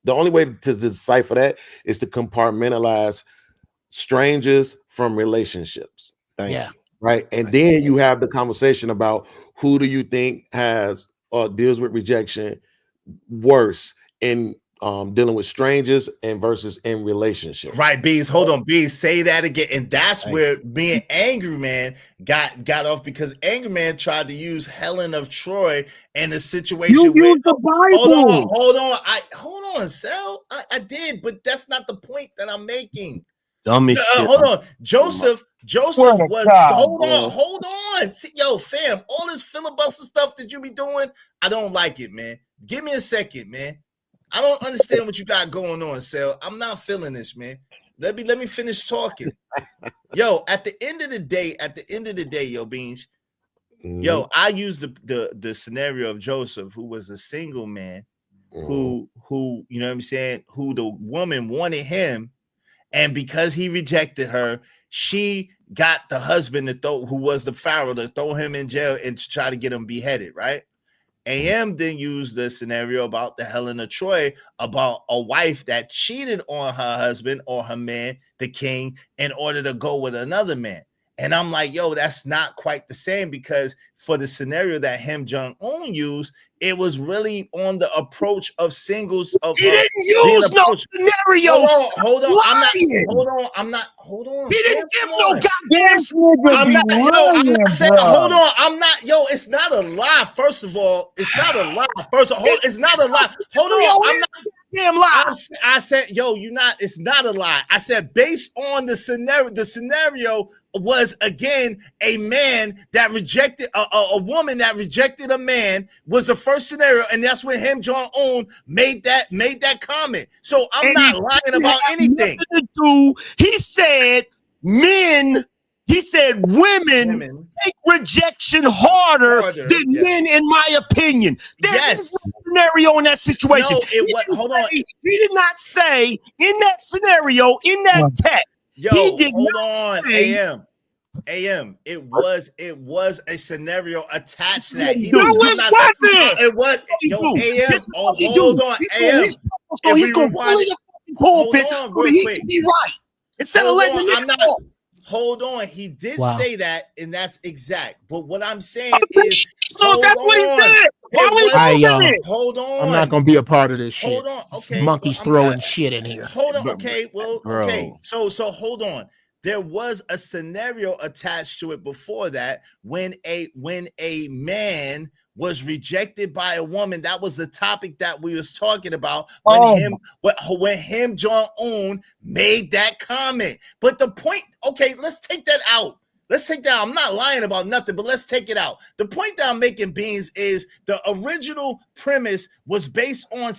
D: the only way to decipher that is to compartmentalize strangers from relationships.
P: Yeah.
D: Right. And then you have the conversation about who do you think has or deals with rejection worse in dealing with strangers and versus in relationships.
C: Right, Beans. Hold on, Beans. Say that again. And that's where me and Angry Man got off, because Angry Man tried to use Helen of Troy in a situation.
T: You used the Bible.
C: Hold on, Sal. I did, but that's not the point that I'm making.
R: Dumb as shit.
C: Hold on, Joseph
T: What a
C: was.
T: cow,
C: Hold on. See, yo, fam, all this filibuster stuff that you be doing, I don't like it, man. Give me a second, man. I don't understand what you got going on, Sal. I'm not feeling this, man. Let me finish talking. Yo, at the end of the day, yo, Beans, yo, I used the scenario of Joseph, who was a single man, who you know what I'm saying, who the woman wanted him, and because he rejected her, she got the husband who was the Pharaoh, to throw him in jail and to try to get him beheaded, right? AM then used the scenario about the Helen of Troy, about a wife that cheated on her husband or her man, the king, in order to go with another man. And I'm like, yo, that's not quite the same, because for the scenario that Kim Jong-un used, it was really on the approach of singles.
R: He didn't use no scenarios.
C: Hold on. Hold on.
R: He didn't give no goddamn
C: Hold on. I'm not. Yo, it's not a lie. First of all, it's not a lie. It's not a lie. Hold on. I'm not.
R: Damn lie.
C: I said, yo, it's not a lie. I said, based on the scenario was, again, a man that rejected a woman that rejected a man was the first scenario, and that's when Kim Jong-un made that comment. So I'm not lying about anything.
R: He said women take rejection harder than men, in my opinion. There's no scenario in that situation.
C: Hold on.
R: He did not say in that scenario, in that text.
C: Yo,
R: he did
C: hold
R: not
C: on.
R: say,
C: AM. It was a scenario attached to that.
R: It was
C: AM. Hold on. AM.
R: So he's going to bully the fucking pulpit so he can be right. Instead of letting the
C: Hold on, he did say that, and that's exact. But what I'm saying is,
P: so that's what he said. Why would he say it?
C: Hold on.
P: I'm not gonna be a part of this shit.
C: Hold on, okay.
P: Monkeys throwing shit in here.
C: Hold on, okay. Well, okay. So hold on. There was a scenario attached to it before that when a man was rejected by a woman. That was the topic that we was talking about when Kim Jong-un made that comment. But the point, okay, let's take that out. I'm not lying about nothing, but let's take it out. The point that I'm making, Beans, is the original premise was based on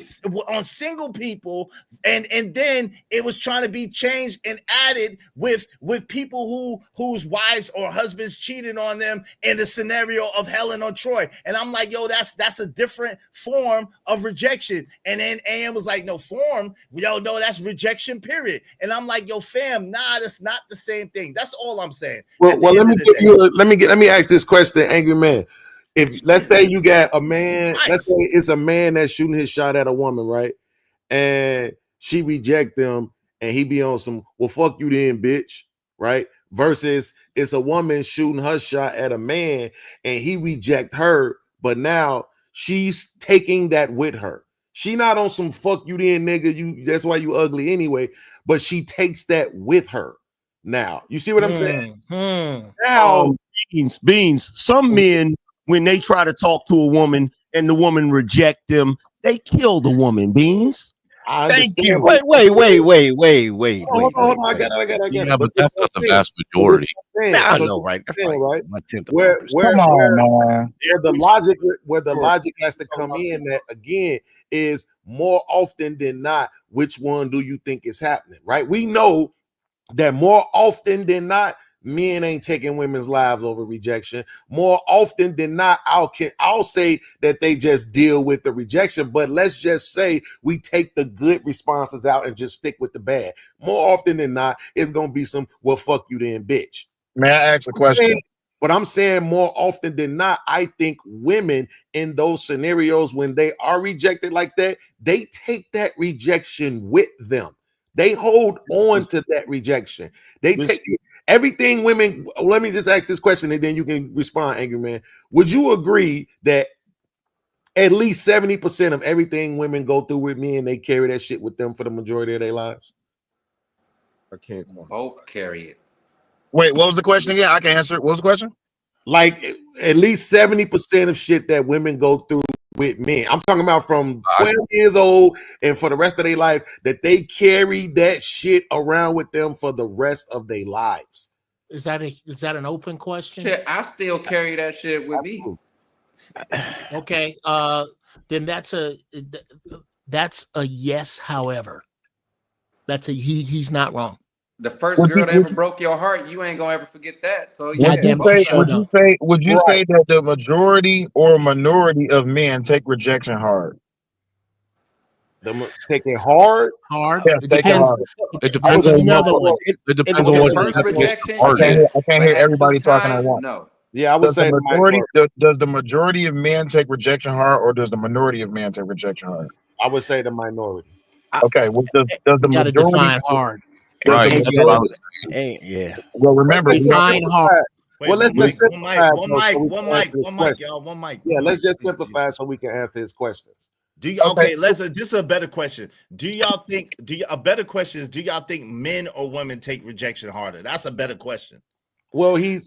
C: single people, and then it was trying to be changed and added with people whose wives or husbands cheated on them in the scenario of Helen of Troy. And I'm like, yo, that's a different form of rejection. And then AM was like, no, form, yo, no, that's rejection, period. And I'm like, yo, fam, nah, that's not the same thing. That's all I'm saying.
D: Well, let me ask this question, Angry Man. If let's say you got a man, let's say it's a man that's shooting his shot at a woman, right? And she reject him, and he be on some, well, fuck you then, bitch, right? Versus it's a woman shooting her shot at a man, and he reject her, but now she's taking that with her. She not on some fuck you then, nigga. That's why you ugly anyway. But she takes that with her. Now, you see what I'm saying?
R: Now, beans. Some men, when they try to talk to a woman and the woman reject them, they kill the woman. Beans.
D: Thank you.
J: Wait.
D: Hold on. I got it.
A: Yeah, but that's not the vast majority.
J: I know, right? That's
D: right.
J: Where
D: the logic has to come in, that again is more often than not, which one do you think is happening? Right? We know that more often than not, men ain't taking women's lives over rejection. More often than not, I'll say that they just deal with the rejection, but let's just say we take the good responses out and just stick with the bad. More often than not, it's gonna be some well, fuck you then, bitch.
K: May I ask a question?
D: But I'm saying more often than not, I think women in those scenarios, when they are rejected like that, they take that rejection with them. They hold on to that rejection. They take everything women. Let me just ask this question and then you can respond, Angry Man. Would you agree that at least 70% of everything women go through with men, they carry that shit with them for the majority of their lives?
K: I can't.
M: Both carry it.
K: Wait, what was the question again? I can answer it. What was the question?
D: Like at least 70% of shit that women go through with men. I'm talking about from 12 years old and for the rest of their life, that they carry that shit around with them for the rest of their lives.
P: Is that an open question?
M: Shit, I still carry that shit with me.
P: Okay, then that's a yes. However, that's a he's not wrong.
M: The first girl that ever broke your heart, you ain't gonna ever forget that. So
K: Would you say that the majority or minority of men take rejection hard?
D: Take it hard?
K: Yeah, take it hard.
A: It depends on it depends on what
M: first rejection.
K: I can't hear everybody talking at once.
M: No.
D: Yeah, I would say
K: the majority. Does the majority of men take rejection hard, or does the minority of men take rejection hard?
D: I would say the minority.
K: Okay, well, does the
P: You gotta
K: majority
P: define hard?
A: Right. That's what I was
J: saying. Yeah.
K: Well, remember,
P: define hard.
D: Well, let's just simplify.
C: One mic, y'all. One mic.
D: Yeah, let's just simplify so we can answer his questions.
C: Do you okay? This is a better question. Do y'all think? A better question is? Do y'all think men or women take rejection harder? That's a better question.
D: Well, I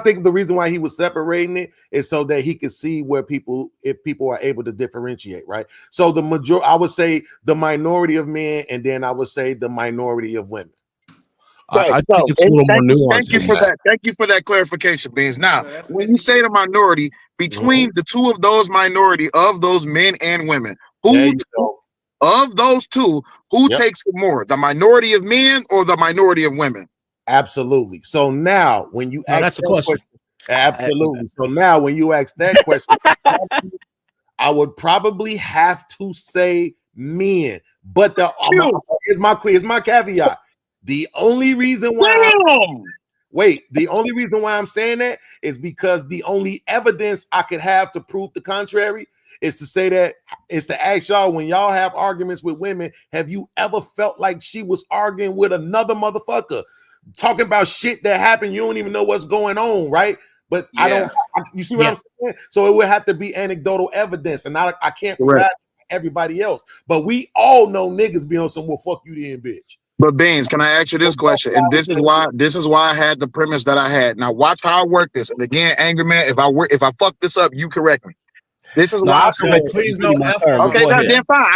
D: think the reason why he was separating it is so that he could see if people are able to differentiate, right? So I would say the minority of men, and then I would say the minority of women.
K: I think it's a little more nuanced. Thank you for that. Thank you for that clarification, Beans. Now, when you say the minority, between the two of those minority of those men and women, of those two, who takes it more, the minority of men or the minority of women?
D: Absolutely. So now, when you ask
P: that's the question.
D: Absolutely. So now, when you ask that question, I would probably have to say men. But here's my caveat. The only reason why I'm saying that is because the only evidence I could have to prove the contrary is to say that is to ask y'all, when y'all have arguments with women, have you ever felt like she was arguing with another motherfucker, talking about shit that happened? You don't even know what's going on, right? But you see what I'm saying? So it would have to be anecdotal evidence, and I can't provide everybody else. But we all know niggas be on some well, fuck you then, bitch.
K: But Beans, can I ask you this question? And this is why I had the premise that I had. Now watch how I work this. And again, Angry Man, if I fuck this up, you correct me. This is why I said,
C: please no F.
K: Okay, then fine.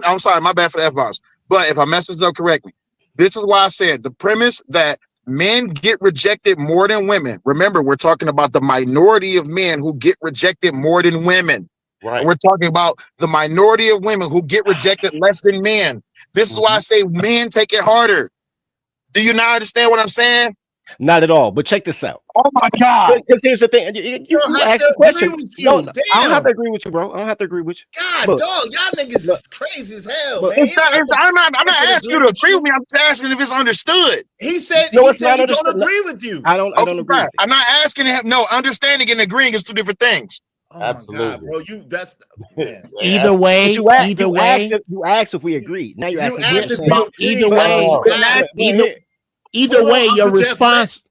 K: I'm sorry, my bad for the F-bombs. But if I mess this up, correct me. This is why I said the premise that men get rejected more than women. Remember, we're talking about the minority of men who get rejected more than women. Right. And we're talking about the minority of women who get rejected less than men. This is why I say men take it harder. Do you not understand what I'm saying?
J: Not at all. But check this out.
K: Oh my God!
J: Because here's the thing. You ask the question. I don't have to agree with you, bro. I don't have to agree with you.
C: God, dog, y'all niggas is crazy as hell, man.
K: I'm not asking you to agree with me. I'm just asking if it's understood.
C: He said he don't agree with you.
J: I don't agree.
K: I'm not asking him. No, understanding and agreeing is two different things.
C: Oh absolutely, my God, bro. Man.
P: Either way,
J: you asked if we agreed. Now you ask
P: either way. Either way, your response.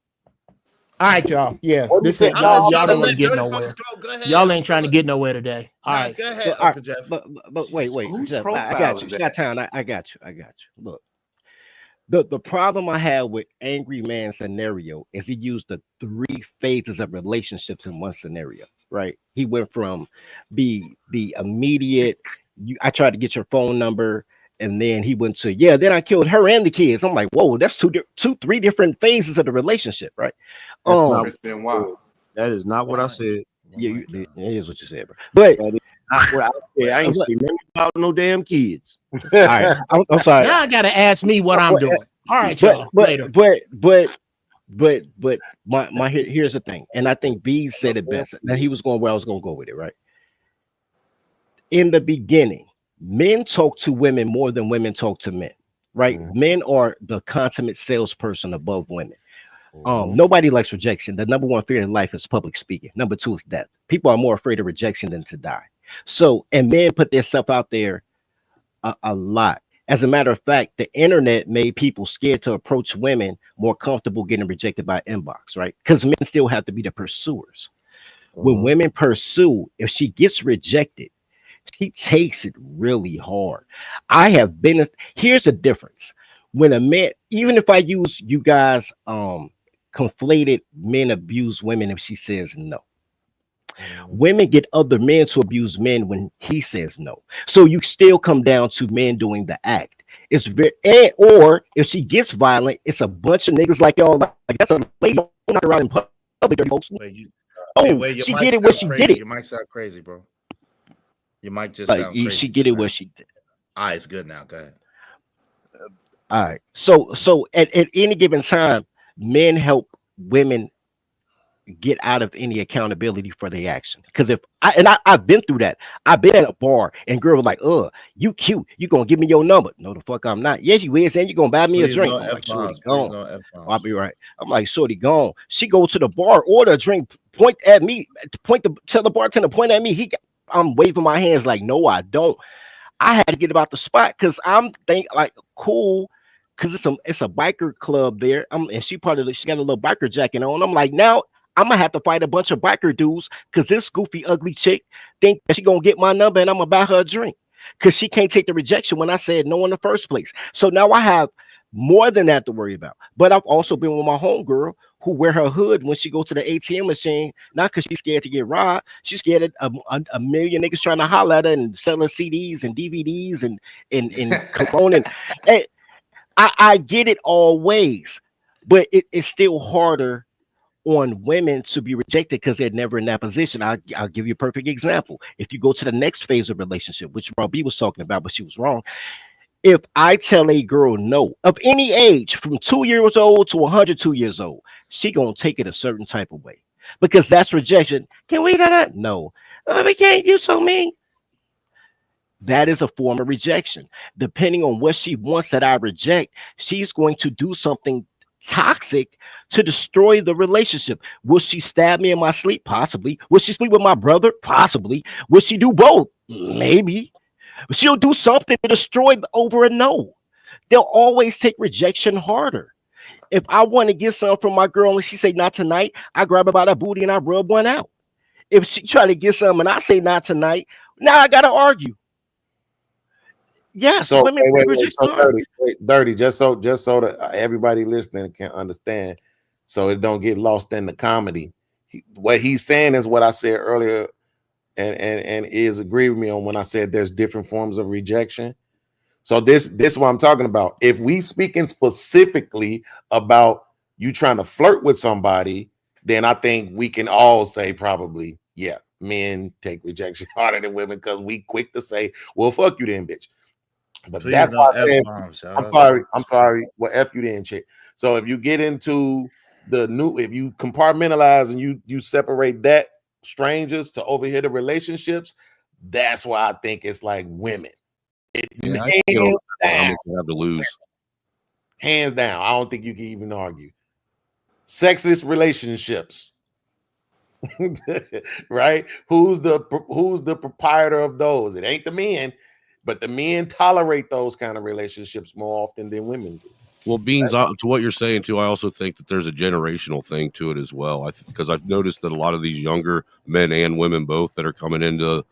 P: All right, y'all. Yeah, this is y'all don't want to get nowhere. Y'all ain't trying to get nowhere today. All right,
C: go ahead, Uncle Jeff.
J: But wait, Jeff, I got you. You got time. I got you. Look, The problem I have with Angry Man scenario is he used the 3 phases of relationships in one scenario, right? He went from the immediate, I tried to get your phone number, and then he went to, yeah, then I killed her and the kids. I'm like, whoa, that's 3 different phases of the relationship, right?
N: That's not,
M: It's been wild.
N: that is not what I said.
J: Yeah, it is what you said, bro. But
N: That is not what I said. I ain't saying nothing about no damn kids.
J: all right, I'm sorry.
P: Now I gotta ask me what I'm doing. All right,
J: But
P: y'all.
J: but
P: Later.
J: but my here's the thing, and I think B said it best. That he was going where I was going to go with it, right? In the beginning, men talk to women more than women talk to men, right? Men are the consummate salesperson above women. Nobody likes rejection. The number 1 fear in life is public speaking. Number 2 is death. People are more afraid of rejection than to die. So, and men put themselves out there a lot. As a matter of fact, the internet made people scared to approach women, more comfortable getting rejected by inbox, right? Because men still have to be the pursuers. When women pursue, if she gets rejected, she takes it really hard. I have been, here's the difference. When a man, even if I use you guys, conflated men abuse women if she says no. Women get other men to abuse men when he says no. So you still come down to men doing the act. It's very, or if she gets violent, it's a bunch of niggas like y'all. Like that's a lady not around in public. Folks.
C: Wait,
J: she did it where she did it.
C: Your mic sound crazy, bro. Your mic just sound crazy.
J: She did it where she did.
C: All right, it's good now. Go ahead.
J: All right. So at any given time, men help women get out of any accountability for their action. Because if I've been through that. I've been at a bar and girl was like, you cute, you gonna give me your number? No, the fuck I'm not. Yes, you is, and you gonna buy me a drink.
C: No
J: I'm like,
C: F-bombs,
J: shorty,
C: no
J: gone.
C: F-bombs.
J: I'll be right. I'm like, shorty, gone. She go to the bar, order a drink, point at me, tell the bartender, point at me. I'm waving my hands like, no, I don't. I had to get about the spot because I'm like, cool, because it's a biker club there. And she got a little biker jacket on. I'm like, now I'm gonna have to fight a bunch of biker dudes because this goofy, ugly chick think that she gonna get my number and I'm gonna buy her a drink because she can't take the rejection when I said no in the first place. So now I have more than that to worry about. But I've also been with my homegirl who wear her hood when she goes to the ATM machine, not because she's scared to get robbed. She's scared of a million niggas trying to holler at her and selling CDs and DVDs and cologne. And I get it all ways, but it's still harder on women to be rejected because they're never in that position. I'll give you a perfect example. If you go to the next phase of relationship, which Rob B was talking about, but she was wrong. If I tell a girl no, of any age, from 2 years old to 102 years old, she gonna take it a certain type of way because that's rejection. Can we do that? No, we can't. You so mean. That is a form of rejection. Depending on what she wants that I reject, she's going to do something toxic to destroy the relationship. Will she stab me in my sleep? Possibly. Will she sleep with my brother? Possibly. Will she do both? Maybe. She'll do something to destroy over a no. They'll always take rejection harder. If I want to get something from my girl and she say not tonight, I grab her by the booty and I rub one out. If she try to get something and I say not tonight, now I gotta argue. Yeah,
D: so
J: women
D: wait, so dirty, just so that everybody listening can understand, so it don't get lost in the comedy. What he's saying is what I said earlier, and is agree with me on when I said there's different forms of rejection. So this is what I'm talking about. If we speaking specifically about you trying to flirt with somebody, then I think we can all say probably, yeah, men take rejection harder than women because we quick to say, well, fuck you then, bitch. But please, that's why I said, I'm sorry. Well, F you then, chick. So if you get into if you compartmentalize and you separate that strangers to over here to relationships, that's why I think it's like women. Hands down.
A: Have to lose.
D: Hands down. I don't think you can even argue. Sexless relationships. Right? Who's the proprietor of those? It ain't the men. But the men tolerate those kind of relationships more often than women do.
A: Well, Beans, to what you're saying too, I also think that there's a generational thing to it as well. Because I've noticed that a lot of these younger men and women both that are coming into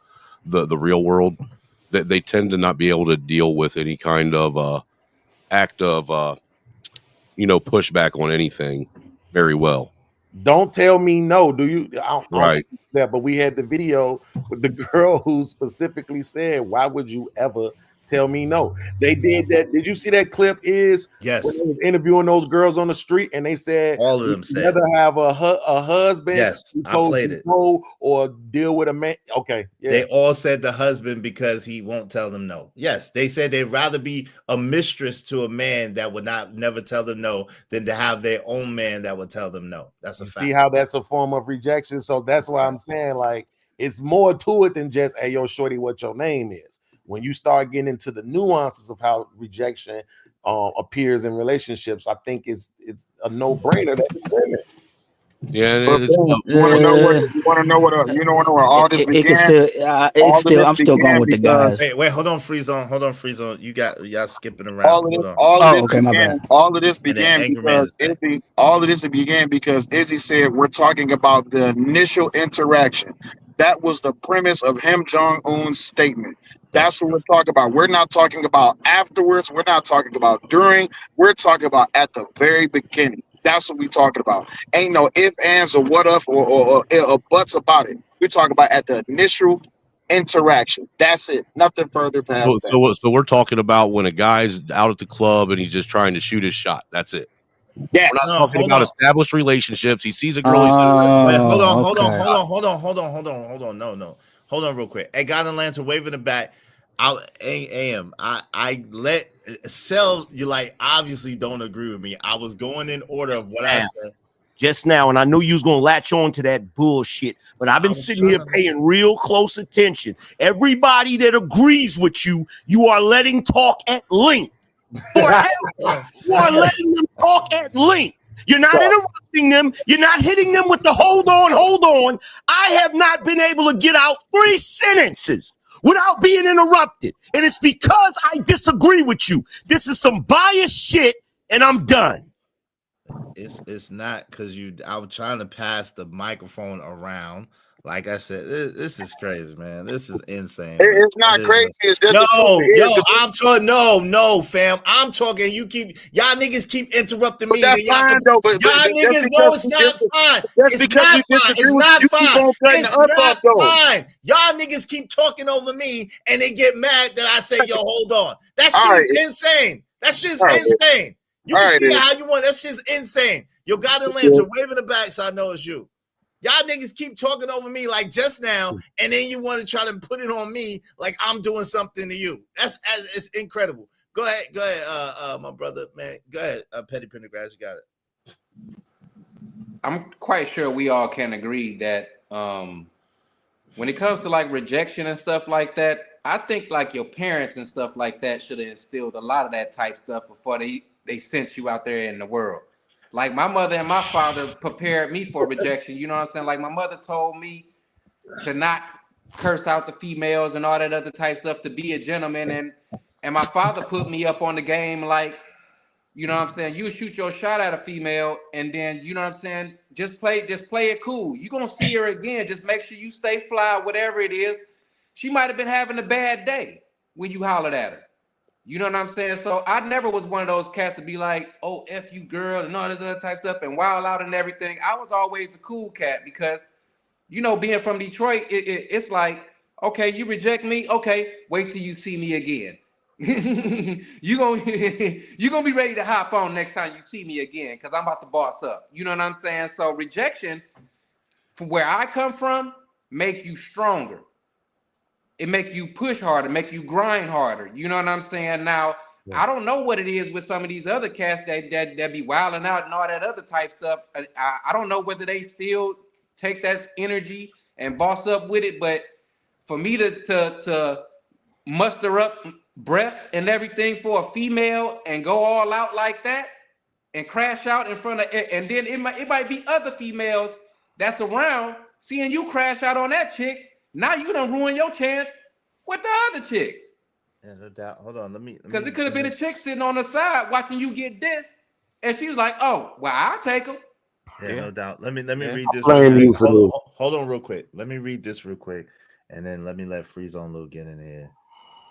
A: the real world, that they tend to not be able to deal with any kind of act of pushback on anything very well.
D: Don't tell me no. Do you? I don't
A: Right.
D: that, but we had the video with the girl who specifically said, "Why would you ever tell me no?" They did that. Did you see that clip?
C: Yes.
D: When they was interviewing those girls on the street, and they said
C: all of them
D: "You'd
C: said
D: rather have a husband,
C: Yes,
D: who
C: I
D: told
C: played
D: you
C: it.
D: no, or deal with a man." Okay, yeah.
C: They all said the husband because he won't tell them no. Yes, they said they'd rather be a mistress to a man that would never tell them no than to have their own man that would tell them no. That's a fact.
D: See how that's a form of rejection. So that's why I'm saying, like, it's more to it than just, "Hey, yo, shorty, what your name is." When you start getting into the nuances of how rejection appears in relationships, I think it's a no-brainer that it's women.
A: Yeah,
K: But you want to know what all this began?
I: I'm still going with the guys.
C: Wait, hold on, freeze on. Y'all skipping around.
K: All of this
C: And then
K: began
C: Angry Man is
K: because Izzy. All of this began because Izzy said we're talking about the initial interaction. That was the premise of Kim Jong-un's statement. That's what we're talking about. We're not talking about afterwards. We're not talking about during. We're talking about at the very beginning. That's what we're talking about. Ain't no ifs, ands, or what if, or buts about it. We're talking about at the initial interaction. That's it. Nothing further past that.
A: So we're talking about when a guy's out at the club and he's just trying to shoot his shot. That's it.
K: Yes.
A: We're not talking about established relationships. He sees a girl.
C: Wait, hold on. No. Hold on real quick. Hey, God and Lantern wave in the back. I let Sell, you like obviously don't agree with me. I was going in order of what I said.
R: Just now, and I knew you was gonna latch on to that bullshit, but I've been sitting here paying real close attention. Everybody that agrees with you, you are letting talk at length. Forever. You are letting them talk at length. You're not interrupting them. You're not hitting them with the hold on. I have not been able to get out 3 sentences without being interrupted. And it's because I disagree with you. This is some biased shit, and I'm done.
C: It's not because I was trying to pass the microphone around. Like I said, this is crazy, man. This is insane.
K: It's not crazy. It's just
C: no, fam. I'm talking. Y'all niggas keep interrupting me.
K: That's fine, though. But
C: niggas know it's not fine.
K: That's because we disagree with you.
C: It's not fine. Y'all niggas keep talking over me, and they get mad that I say, "Yo, hold on." That shit is insane. That shit's insane. You can see it how you want. That shit's insane. Yo, God and Lantern, wave in the back so I know it's you. Y'all niggas keep talking over me like just now, and then you want to try to put it on me like I'm doing something to you. It's incredible. Go ahead, my brother, man. Go ahead, Petty Pendergrass, you got it.
M: I'm quite sure we all can agree that when it comes to like rejection and stuff like that, I think like your parents and stuff like that should have instilled a lot of that type stuff before they sent you out there in the world. Like my mother and my father prepared me for rejection. You know what I'm saying? Like my mother told me to not curse out the females and all that other type stuff, to be a gentleman. And my father put me up on the game. Like, you know what I'm saying? You shoot your shot at a female and then, you know what I'm saying? Just play it cool. You're going to see her again. Just make sure you stay fly, whatever it is. She might've been having a bad day when you hollered at her. You know what I'm saying? So I never was one of those cats to be like, "Oh, F you, girl," and all this other type stuff and wild out and everything. I was always the cool cat because, you know, being from Detroit, it's like, okay, you reject me. Okay, wait till you see me again. You're gonna be ready to hop on next time you see me again because I'm about to boss up. You know what I'm saying? So rejection, from where I come from, make you stronger. It make you push harder, make you grind harder. You know what I'm saying? Now, I don't know what it is with some of these other cats that be wilding out and all that other type stuff. I don't know whether they still take that energy and boss up with it, but for me to muster up breath and everything for a female and go all out like that and crash out in front of it, and then it might be other females that's around seeing you crash out on that chick. Now you done ruin your chance with the other chicks.
C: Yeah, no doubt. Hold on,
M: because it could have been a chick sitting on the side watching you get this, and she's like, "Oh, well, I'll take them."
C: Yeah, no doubt. Let me read this. Hold on, real quick. Let me read this real quick, and then let me let Freeze on Lou get in here.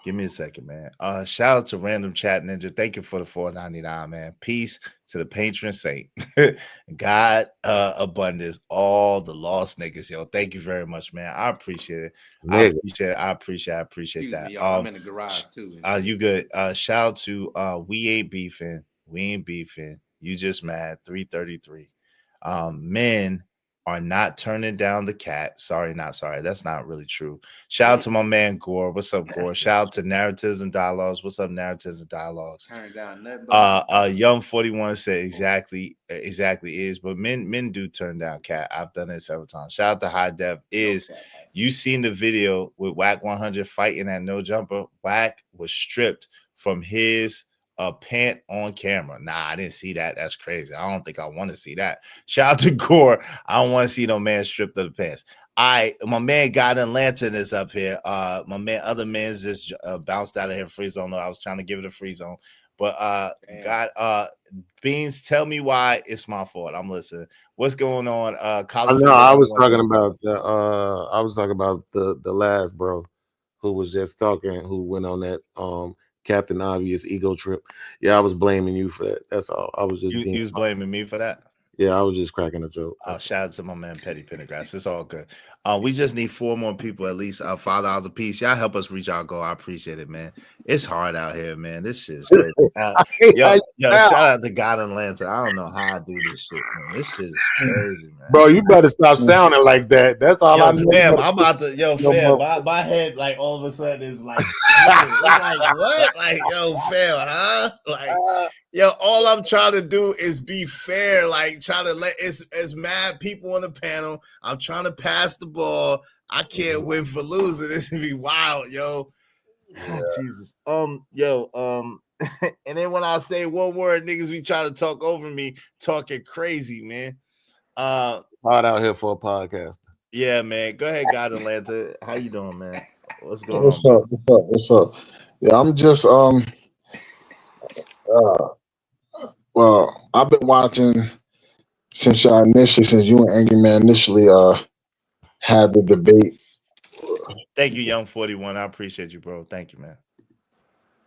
C: Give me a second, man. Shout out to Random Chat Ninja. Thank you for the $4.99, man. Peace to the patron saint. God abundance, all the lost niggas, yo. Thank you very much, man. I appreciate it. I appreciate
M: Excuse
C: that.
M: me, y'all. I'm in the garage too. and shit.
C: You good? Shout out to We Ain't Beefing. We ain't beefing. You just mad. 333. Men are not turning down the cat. Sorry, not sorry. That's not really true. Shout out to my man Gore. What's up, Gore? Shout out to Narratives and Dialogues. What's up, Narratives and Dialogues?
M: Turn down nothing but
C: Young 41 said exactly is, but men do turn down cat. I've done it several times. Shout out to High Def. You seen the video with Whack 100 fighting at No Jumper? Whack was stripped from his pant on camera. Nah, I didn't see that. That's crazy. I don't think I want to see that. Shout out to Gore. I don't want to see no man stripped of the pants. My man Golden Lantern is up here. My man, other man's just bounced out of here. Free zone. I was trying to give it a free zone, but Beans, tell me why it's my fault. I'm listening. What's going on?
D: I was talking about the last bro who was just talking, who went on that Captain Obvious ego trip. Yeah, I was blaming you for that. That's all. I was just
C: you was blaming me for that.
D: Yeah, I was just cracking a joke.
C: Shout out to my man Petty Pendergrass. It's all good. We just need 4 more people, at least $5 a piece. Y'all help us reach our goal. I appreciate it, man. It's hard out here, man. This shit is crazy. Shout out to God and Lantern. I don't know how I do this shit, man. This shit is crazy, man.
D: Bro, you better stop sounding like that. That's all I know.
C: Fam, I'm about to, fam, my head, like, all of a sudden is like, like, what? Like, fam, huh? Like, all I'm trying to do is be fair, like, trying to let it's mad people on the panel. I'm trying to pass the ball. I can't win for losing. This would be wild, yo. Yeah. Jesus. And then when I say one word, niggas be trying to talk over me, talking crazy, man.
D: Hard out here for a podcast.
C: Yeah, man. Go ahead, God Atlanta. How you doing, man? What's going
F: on? What's up? Yeah, I'm just well, I've been watching since you and Angry Man initially had the debate.
C: Thank you, Young 41. I appreciate you, bro. Thank you, man.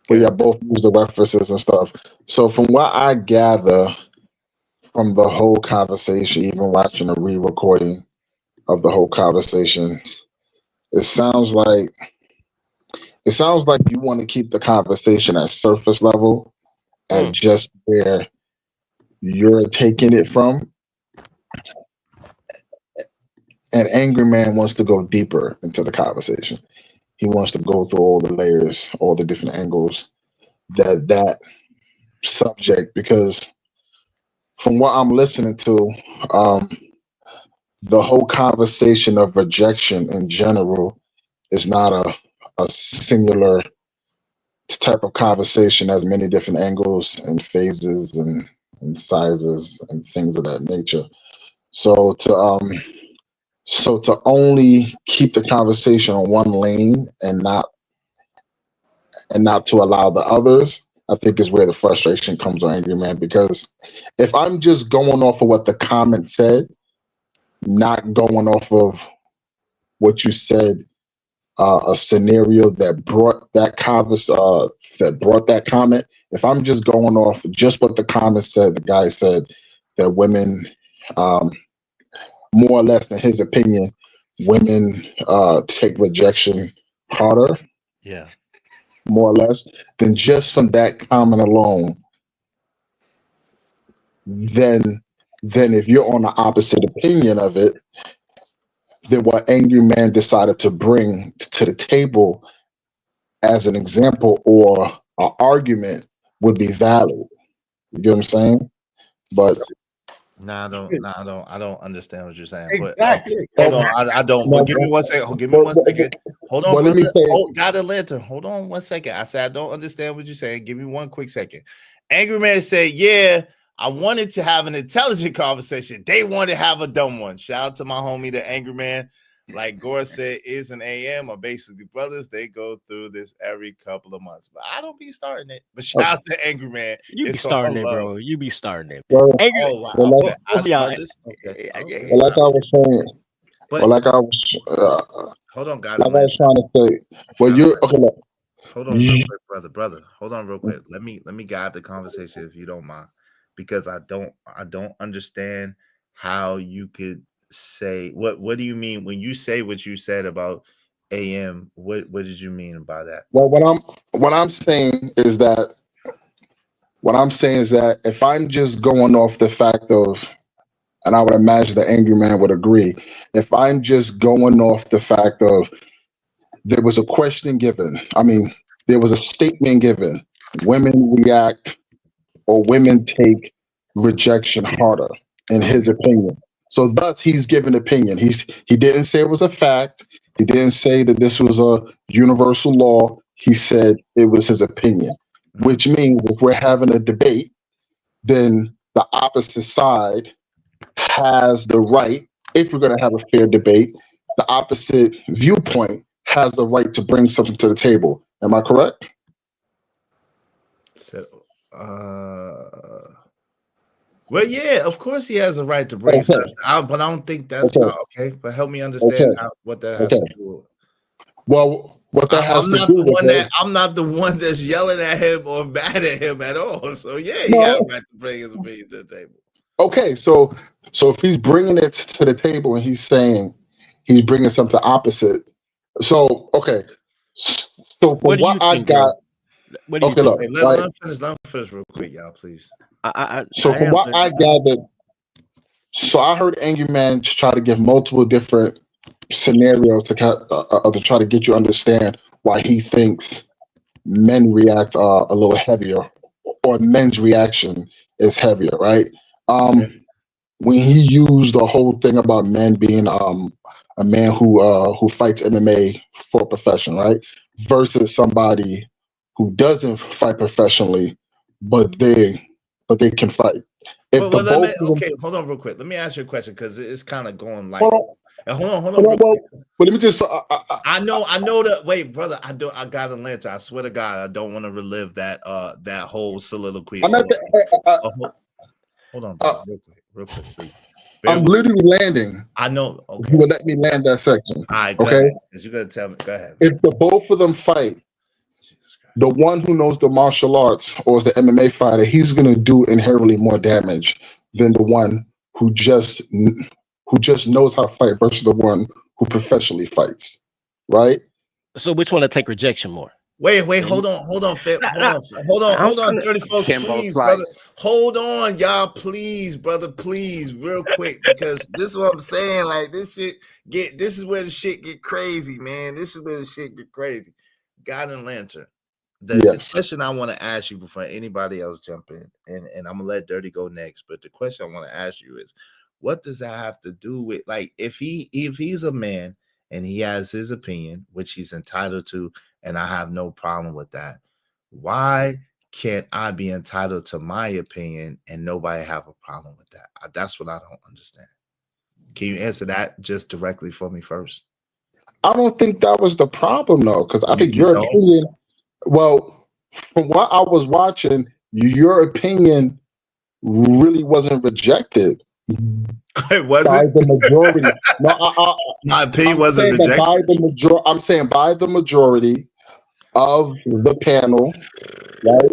F: But yeah, both use the references and stuff. So from what I gather from the whole conversation, even watching a re-recording of the whole conversation, it sounds like you want to keep the conversation at surface level and just where you're taking it from. And Angry Man wants to go deeper into the conversation. He wants to go through all the layers, all the different angles that subject, because from what I'm listening to, the whole conversation of rejection in general is not a singular type of conversation. Has many different angles and phases and sizes and things of that nature. So to only keep the conversation on one lane and not to allow the others, I think is where the frustration comes on Angry Man. Because if I'm just going off of what the comment said, not going off of what you said, a scenario that brought that comment, if I'm just going off just what the comment said, the guy said that women, more or less in his opinion, women take rejection harder.
C: Yeah.
F: More or less. Then just from that comment alone, then if you're on the opposite opinion of it, then what Angry Man decided to bring to the table as an example or an argument would be valid. You get what I'm saying? But
C: I don't understand what you're saying.
F: Exactly.
C: But, hold on, I don't. But give me 1 second. Give me 1 second. Hold on.
F: Well, let me say.
C: God Atlanta. Hold on 1 second. I said I don't understand what you're saying. Give me 1 quick second. Angry Man said, "Yeah, I wanted to have an intelligent conversation. They wanted to have a dumb one." Shout out to my homie, the Angry Man. Like Gore said, Is and AM are basically brothers. They go through this every couple of months. But I don't be starting it. But shout out to Angry Man.
J: You be starting it, bro. You be starting it.
F: Well,
J: Angry,
F: like I was saying,
C: but
F: hold on, God. Like I was trying to say, well, you're okay. Look,
C: Hold on, real quick, brother. Hold on, real quick. Let me guide the conversation if you don't mind, because I don't understand how you could say what do you mean when you say what you said about AM? What did you mean by that?
F: Well, what I'm saying is that if I'm just going off the fact of, and I would imagine the angry man would agree, if I'm just going off the fact of there was a question given, I mean, there was a statement given, women react or women take rejection harder, in his opinion. So thus he's given opinion. He didn't say it was a fact. He didn't say that this was a universal law. He said it was his opinion, which means if we're having a debate, then the opposite side has the right, if we're going to have a fair debate, the opposite viewpoint has the right to bring something to the table. Am I correct?
C: So, well, yeah, of course he has a right to bring stuff out, but I don't think that's okay. But help me understand what that has to do with.
F: Well, what that has to do with it.
C: I'm not the one that's yelling at him or mad at him at all. So yeah, he has a right to bring his opinion to the table.
F: Okay, so if he's bringing it to the table and he's saying he's bringing something opposite, so okay, so from what I got, okay, look,
C: let him finish real quick, y'all, please.
F: So from what I gathered, so I heard Angry Man try to give multiple different scenarios to try to get you to understand why he thinks men react a little heavier, or men's reaction is heavier, right? When he used the whole thing about men being a man who fights MMA for a profession, right, versus somebody who doesn't fight professionally, but they can fight.
C: Hold on real quick. Let me ask you a question because it's kind of going like. Hold on.
F: But let me just.
C: I know that. Wait, brother. I got a lantern. I swear to God, I don't want to relive that whole soliloquy.
F: Hold
C: on, bro. Real quick, please.
F: I'm literally landing.
C: I know. Okay.
F: You will let me land that section.
C: All right.
F: Okay.
C: You're gonna tell me. Go ahead.
F: If the both of them fight, the one who knows the martial arts or is the MMA fighter, he's going to do inherently more damage than the one who just knows how to fight versus the one who professionally fights, right?
J: So which one to take rejection more?
C: Wait, hold on, Fit. Hold on, 30 folks, please, brother. Hold on, y'all, please, brother, please, real quick, because this is what I'm saying. Like this is where the shit get crazy, man. This is where the shit get crazy. God and Lantern. The question I want to ask you before anybody else jump in, and I'm gonna let Dirty go next, but the question I want to ask you is, what does that have to do with, like, if he's a man and he has his opinion, which he's entitled to, and I have no problem with that, why can't I be entitled to my opinion and nobody have a problem with that? That's what I don't understand. Can you answer that just directly for me first?
F: I don't think that was the problem though, because I think your opinion. Well, from what I was watching, your opinion really wasn't rejected.
C: It wasn't
F: by the majority. No,
C: my opinion wasn't rejected.
F: By the majority, I'm saying by the majority of the panel, right?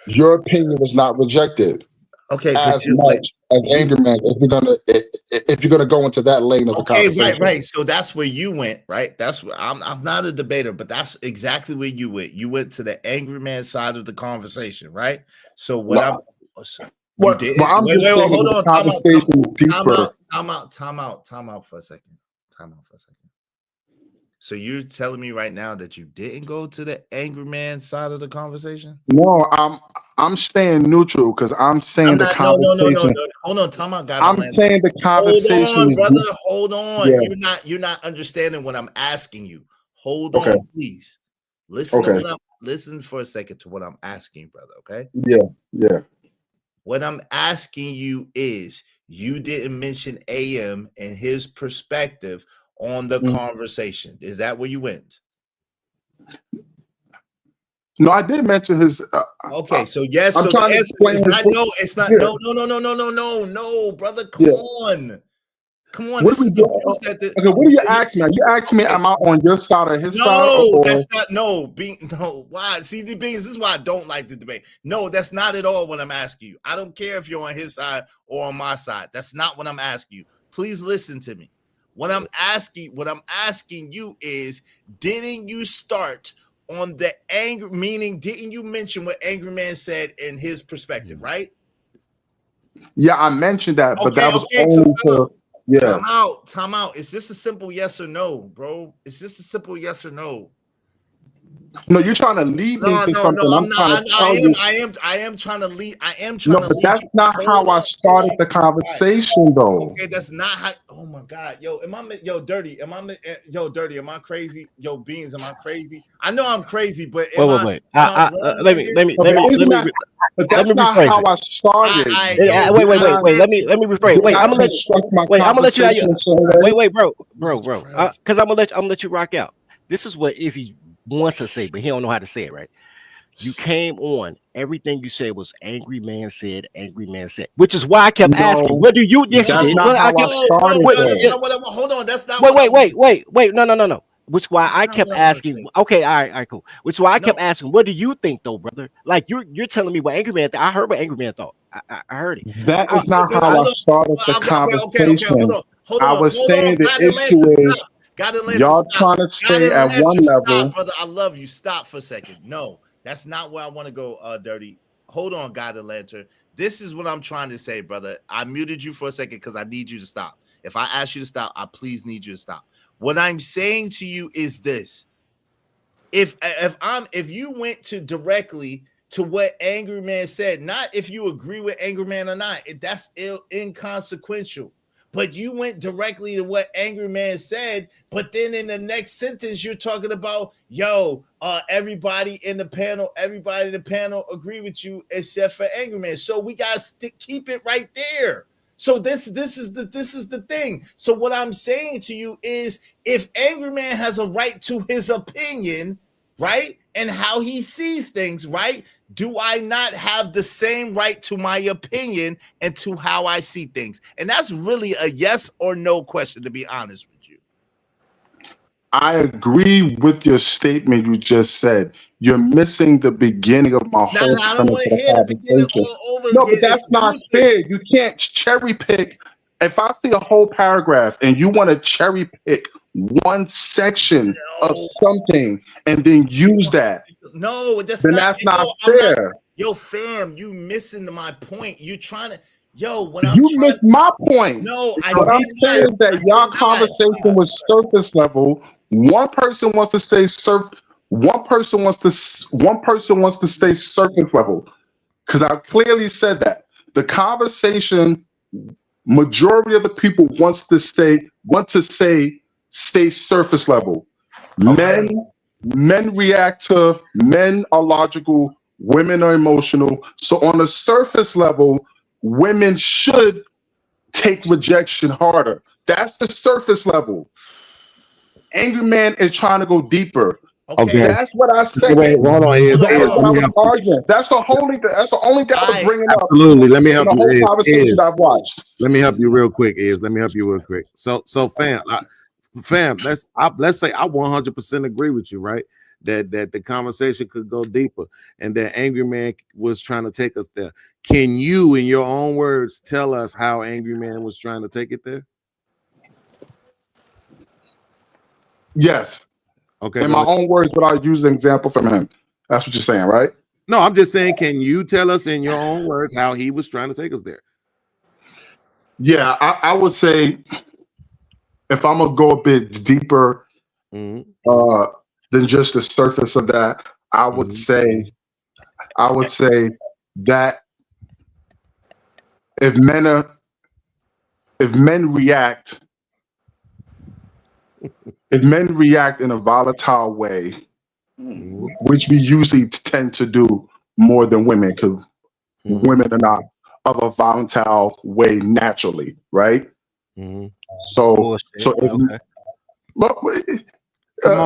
F: Your opinion was not rejected.
C: Okay,
F: as much as Angry Man. If you're gonna go into that lane of the conversation,
C: right. So that's where you went, right? That's what I'm not a debater, but that's exactly where you went. You went to the Angry Man side of the conversation, right? So what I'm hold on, time out for a second. So you're telling me right now that you didn't go to the Angry Man side of the conversation?
F: No, I'm staying neutral because I'm saying the conversation.
C: No. Hold on, time out, guys.
F: I'm saying the conversation.
C: Hold on, brother. Hold on. Yeah. You're not understanding what I'm asking you. Hold on, please. Listen listen for a second to what I'm asking, brother. Okay?
F: Yeah.
C: What I'm asking you is, you didn't mention AM and his perspective on the conversation. Is that where you went?
F: No, I did mention his.
C: Okay, so yes.
F: I'm
C: so
F: trying
C: the
F: to
C: answer
F: explain
C: is not. No, it's not.
F: Yeah.
C: No, brother. Come on. Come on,
F: What
C: this
F: do we
C: is
F: do?
C: abuse that the,
F: Okay, what do you ask me? You ask me, am I on your side or his side?
C: no,
F: Or
C: that's not no. No, why? See, the Beans, this is why I don't like the debate. No, that's not at all what I'm asking you. I don't care if you're on his side or on my side. That's not what I'm asking you. Please listen to me. What I'm asking you is, didn't you start on the anger? Meaning, didn't you mention what Angry Man said in his perspective? Right?
F: yeah, I mentioned that, but
C: Okay,
F: that was
C: okay.
F: only for yeah.
C: Time out. It's just a simple yes or no, bro. It's just a simple yes or no.
F: No, you're trying to lead me to something.
C: No,
F: I'm
C: I'm
F: trying
C: not.
F: to tell you.
C: I am trying to lead. I am trying
F: No,
C: to
F: but
C: lead
F: that's
C: you.
F: not how I started the conversation, though.
C: Okay, that's not how. Oh my God, yo, dirty? Am I crazy? Yo, Beans, am I crazy? I know I'm crazy, but
J: Wait. Let me
F: But that's not how I started.
J: Wait. Let me rephrase. Wait, I'm gonna let you. Wait, bro. Because I'm gonna let you rock out. This is what Izzy wants to say, but he don't know how to say it right. You came on. Everything you said was Angry Man said. Angry Man said, which is why I kept asking. What do you? Yes,
F: that's
J: you did.
F: not how I started.
C: That's not what I'm. Hold on. That's not.
J: Wait. No. Which why I kept asking. Okay, all right, cool. Which why I kept asking. What do you think, though, brother? Like you're telling me what Angry Man. I heard what Angry Man thought. I heard it.
F: That is not how I started the conversation.
C: Hold
F: I was saying the issue is y'all trying to stay at one level.
C: Brother, I love you. Stop for a second. No, that's not where I want to go, Dirty. Hold on, God and Lantern. This is what I'm trying to say, brother. I muted you for a second because I need you to stop. If I ask you to stop, I please need you to stop. What I'm saying to you is this. If you went to directly to what Angry Man said, not if you agree with Angry Man or not, that's inconsequential. But you went directly to what Angry Man said, but then in the next sentence, you're talking about, everybody in the panel agree with you except for Angry Man. So we gotta keep it right there. So this is the thing. So what I'm saying to you is, if Angry Man has a right to his opinion, right, and how he sees things, right, do I not have the same right to my opinion and to how I see things? And that's really a yes or no question, to be honest with you.
F: I agree with your statement you just said. You're missing the beginning of my whole premise of the conversation. No, but that's not fair. You can't cherry pick. If I see a whole paragraph and you want to cherry pick one section of something and then use that,
C: no, that's
F: not fair.
C: Yo, fam, you missing my point. You trying to,
F: missed my point.
C: No,
F: what I'm saying is that y'all conversation was surface level. One person wants to say one person wants to stay surface level. Because I clearly said that the conversation, majority of the people want to stay surface level. Okay. Men react to, men are logical, women are emotional. So on the surface level, women should take rejection harder. That's the surface level. Angry Man is trying to go deeper. Okay, that's what I said.
K: Wait, hold on.
F: That's the only thing I was bringing up.
T: Absolutely. Let me help you.
F: The whole conversation I've watched.
T: Let me help you real quick. So fam, let's say I 100% agree with you, right? That the conversation could go deeper, and that Angry Man was trying to take us there. Can you, in your own words, tell us how Angry Man was trying to take it there?
F: Yes.
T: Okay.
F: In my own words, without using an example from him. That's what you're saying, right?
T: No, I'm just saying, can you tell us in your own words how he was trying to take us there?
F: Yeah, I would say, if I'm gonna go a bit deeper than just the surface of that, I would say that if men react in a volatile way, which we usually tend to do more than women, because women are not of a volatile way naturally, right? So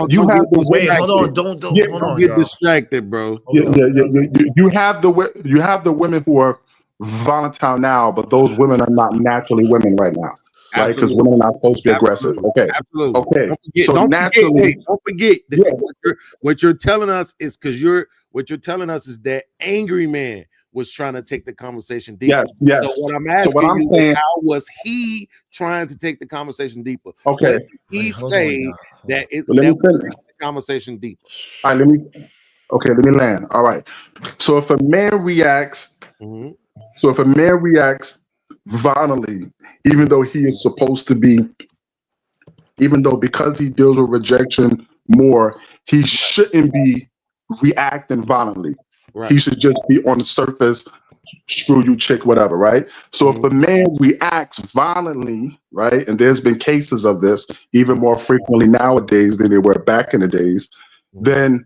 F: you have the way.
C: Hold on, don't
T: get distracted, bro.
F: You have the women who are volatile now, but those women are not naturally women right now. right? Because women are not supposed to be aggressive. Okay.
N: Absolutely.
F: Okay.
N: Don't forget,
F: So naturally,
N: don't forget that
F: yeah.
N: what you're telling us is what you're telling us is that Angry Man was trying to take the conversation deeper.
F: Yes.
N: So what I'm
F: So
N: asking
F: what I'm
N: you
F: saying,
N: is, how was he trying to take the conversation deeper?
F: okay.
N: What did he
C: Wait, hold on,
N: say
C: y'all.
N: that it
F: Let me
N: that would
F: finish.
N: take the conversation deeper?
F: All right, let me land. All right. So if a man reacts,
N: Mhm.
F: violently, even though he is supposed to be, even though because he deals with rejection more, he shouldn't be reacting violently.
N: Right.
F: He should just be on the surface, screw you, chick, whatever, right? So if a man reacts violently, right, and there's been cases of this even more frequently nowadays than they were back in the days, then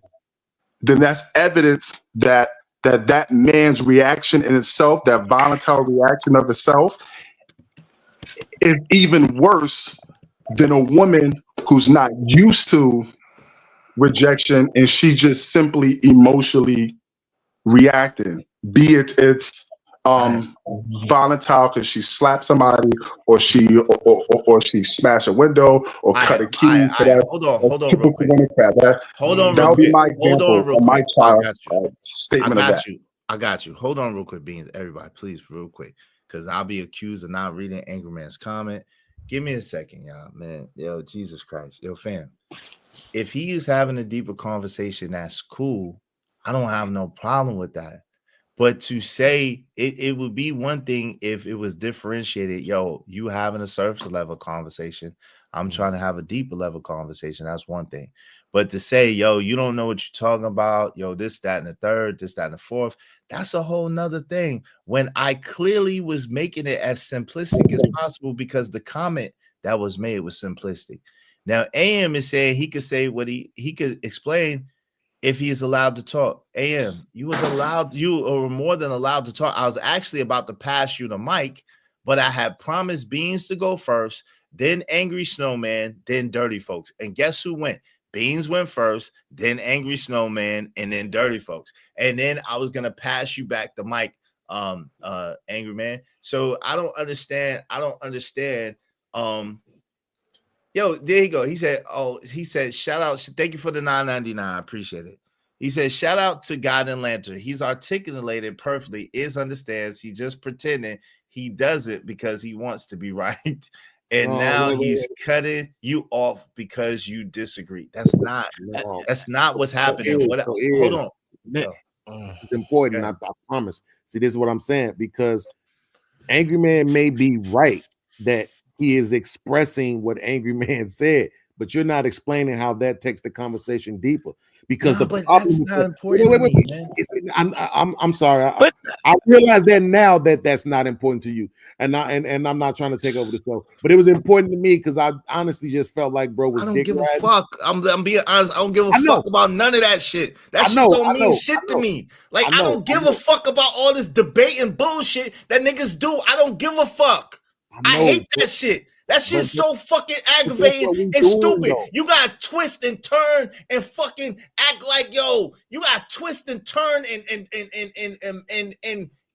F: that's evidence that that man's reaction in itself, that volatile reaction of itself, is even worse than a woman who's not used to rejection and she just simply emotionally reacting, be it's volatile because she slapped somebody or she smashed a window or cut a key.
C: Hold on real quick. Hold on
F: That
C: real
F: would be
C: quick.
F: my
C: Hold
F: example
C: on real
F: of my
C: quick. I
F: child
C: got you.
F: statement of that.
C: I got you. Hold on real quick, Beans. Everybody, please, real quick. Because I'll be accused of not reading Angry Man's comment. Give me a second, y'all, man. Yo, Jesus Christ. Yo, fam. If he is having a deeper conversation, that's cool. I don't have no problem with that. But to say it would be one thing if it was differentiated. Yo, you having a surface level conversation. I'm trying to have a deeper level conversation. That's one thing. But to say, yo, you don't know what you're talking about, yo, this, that, and the third, this, that, and the fourth, that's a whole nother thing. When I clearly was making it as simplistic as possible because the comment that was made was simplistic. Now, AM is saying he could say what he could explain if he is allowed to talk. AM, you were more than allowed to talk. I was actually about to pass you the mic, but I had promised Beans to go first, then Angry Snowman, then Dirty Folks. And guess who went? Beans went first, then Angry Snowman, and then Dirty Folks. And then I was gonna pass you back the mic, Angry Man. So I don't understand. Yo, there you go. He said, shout out. Thank you for the $9.99. I appreciate it. He said, shout out to God and Lantern. He's articulated perfectly, understands. He just pretending he does it because he wants to be right. And now he's cutting you off because you disagree. That's not what's happening. Hold on.
N: This is important. I promise. See, this is what I'm saying, because Angry Man may be right that he is expressing what Angry Man said, but you're not explaining how that takes the conversation deeper. Because
C: that's not important to me, man.
N: I'm sorry. I realize that now that's not important to you, and I'm not trying to take over the show, but it was important to me because I honestly just felt like bro was.
C: I don't give a fuck. I'm being honest. I don't give a fuck about none of that shit. That shit don't mean shit to me. Like I don't give a fuck about all this debate and bullshit that niggas do. I don't give a fuck. I hate that shit. That shit's so fucking aggravating and stupid. You gotta twist and turn and fucking act like yo. You gotta twist and turn and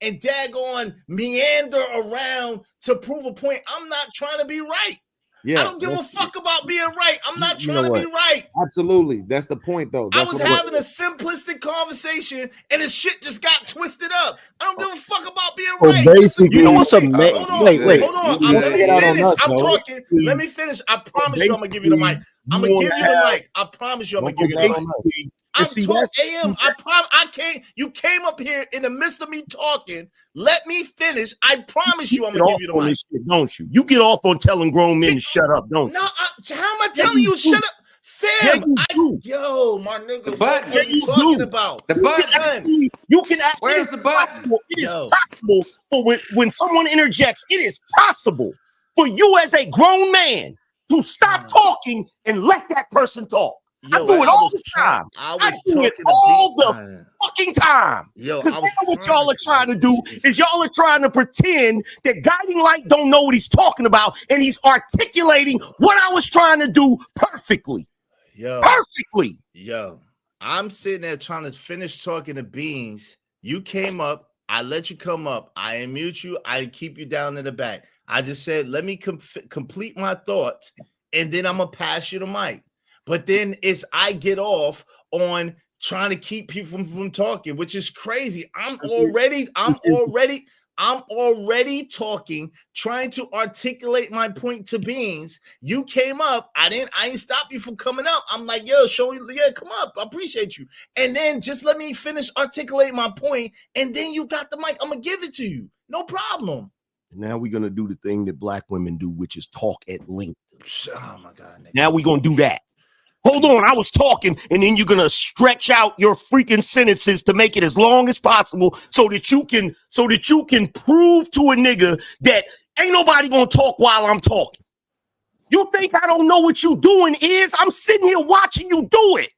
C: daggone meander around to prove a point. I'm not trying to be right.
N: Yeah,
C: I don't give a fuck about being right. I'm not trying to be right.
N: Absolutely, that's the point, though.
C: I was having a simplistic conversation, and the shit just got twisted up. I don't give a fuck about being right.
J: Basically, you know what's a
C: hold on. Let me finish. I'm talking. Let me finish. I promise you, I'm gonna give you the mic. I'm gonna give you the mic. I promise you, I'm gonna give you the mic. I'm talking. AM. I can't. You came up here in the midst of me talking. Let me finish. I promise you, I'm gonna give you the mic.
R: Shit, don't you? You get off on telling grown men to shut up, don't you?
C: No, how am I telling you shut up? Fam, yo, my nigga, what are you talking about?
M: The button.
R: You can act.
M: Where's the button?
R: It is possible for when someone interjects. It is possible for you as a grown man to stop talking and let that person talk. I do it all the time. I do it all the fucking time. Because now what y'all are trying to do is y'all are trying to pretend that Guiding Light don't know what he's talking about, and he's articulating what I was trying to do perfectly. Perfectly.
C: Yo, I'm sitting there trying to finish talking to Beans. You came up I let you come up. I unmute you. I keep you down in the back. I just said, let me complete my thoughts, and then I'm going to pass you the mic. But then I get off on trying to keep people from talking, which is crazy. I'm already talking, trying to articulate my point to Beans. You came up. I ain't stop you from coming up. I'm like, yo, show you, yeah, come up. I appreciate you. And then just let me finish articulate my point. And then you got the mic. I'm gonna give it to you. No problem.
R: Now we're gonna do the thing that black women do, which is talk at length.
C: Oh my God. Nick.
R: Now we're gonna do that. Hold on, I was talking, and then you're gonna stretch out your freaking sentences to make it as long as possible so that you can prove to a nigga that ain't nobody gonna talk while I'm talking. You think I don't know what you doing is? I'm sitting here watching you do it.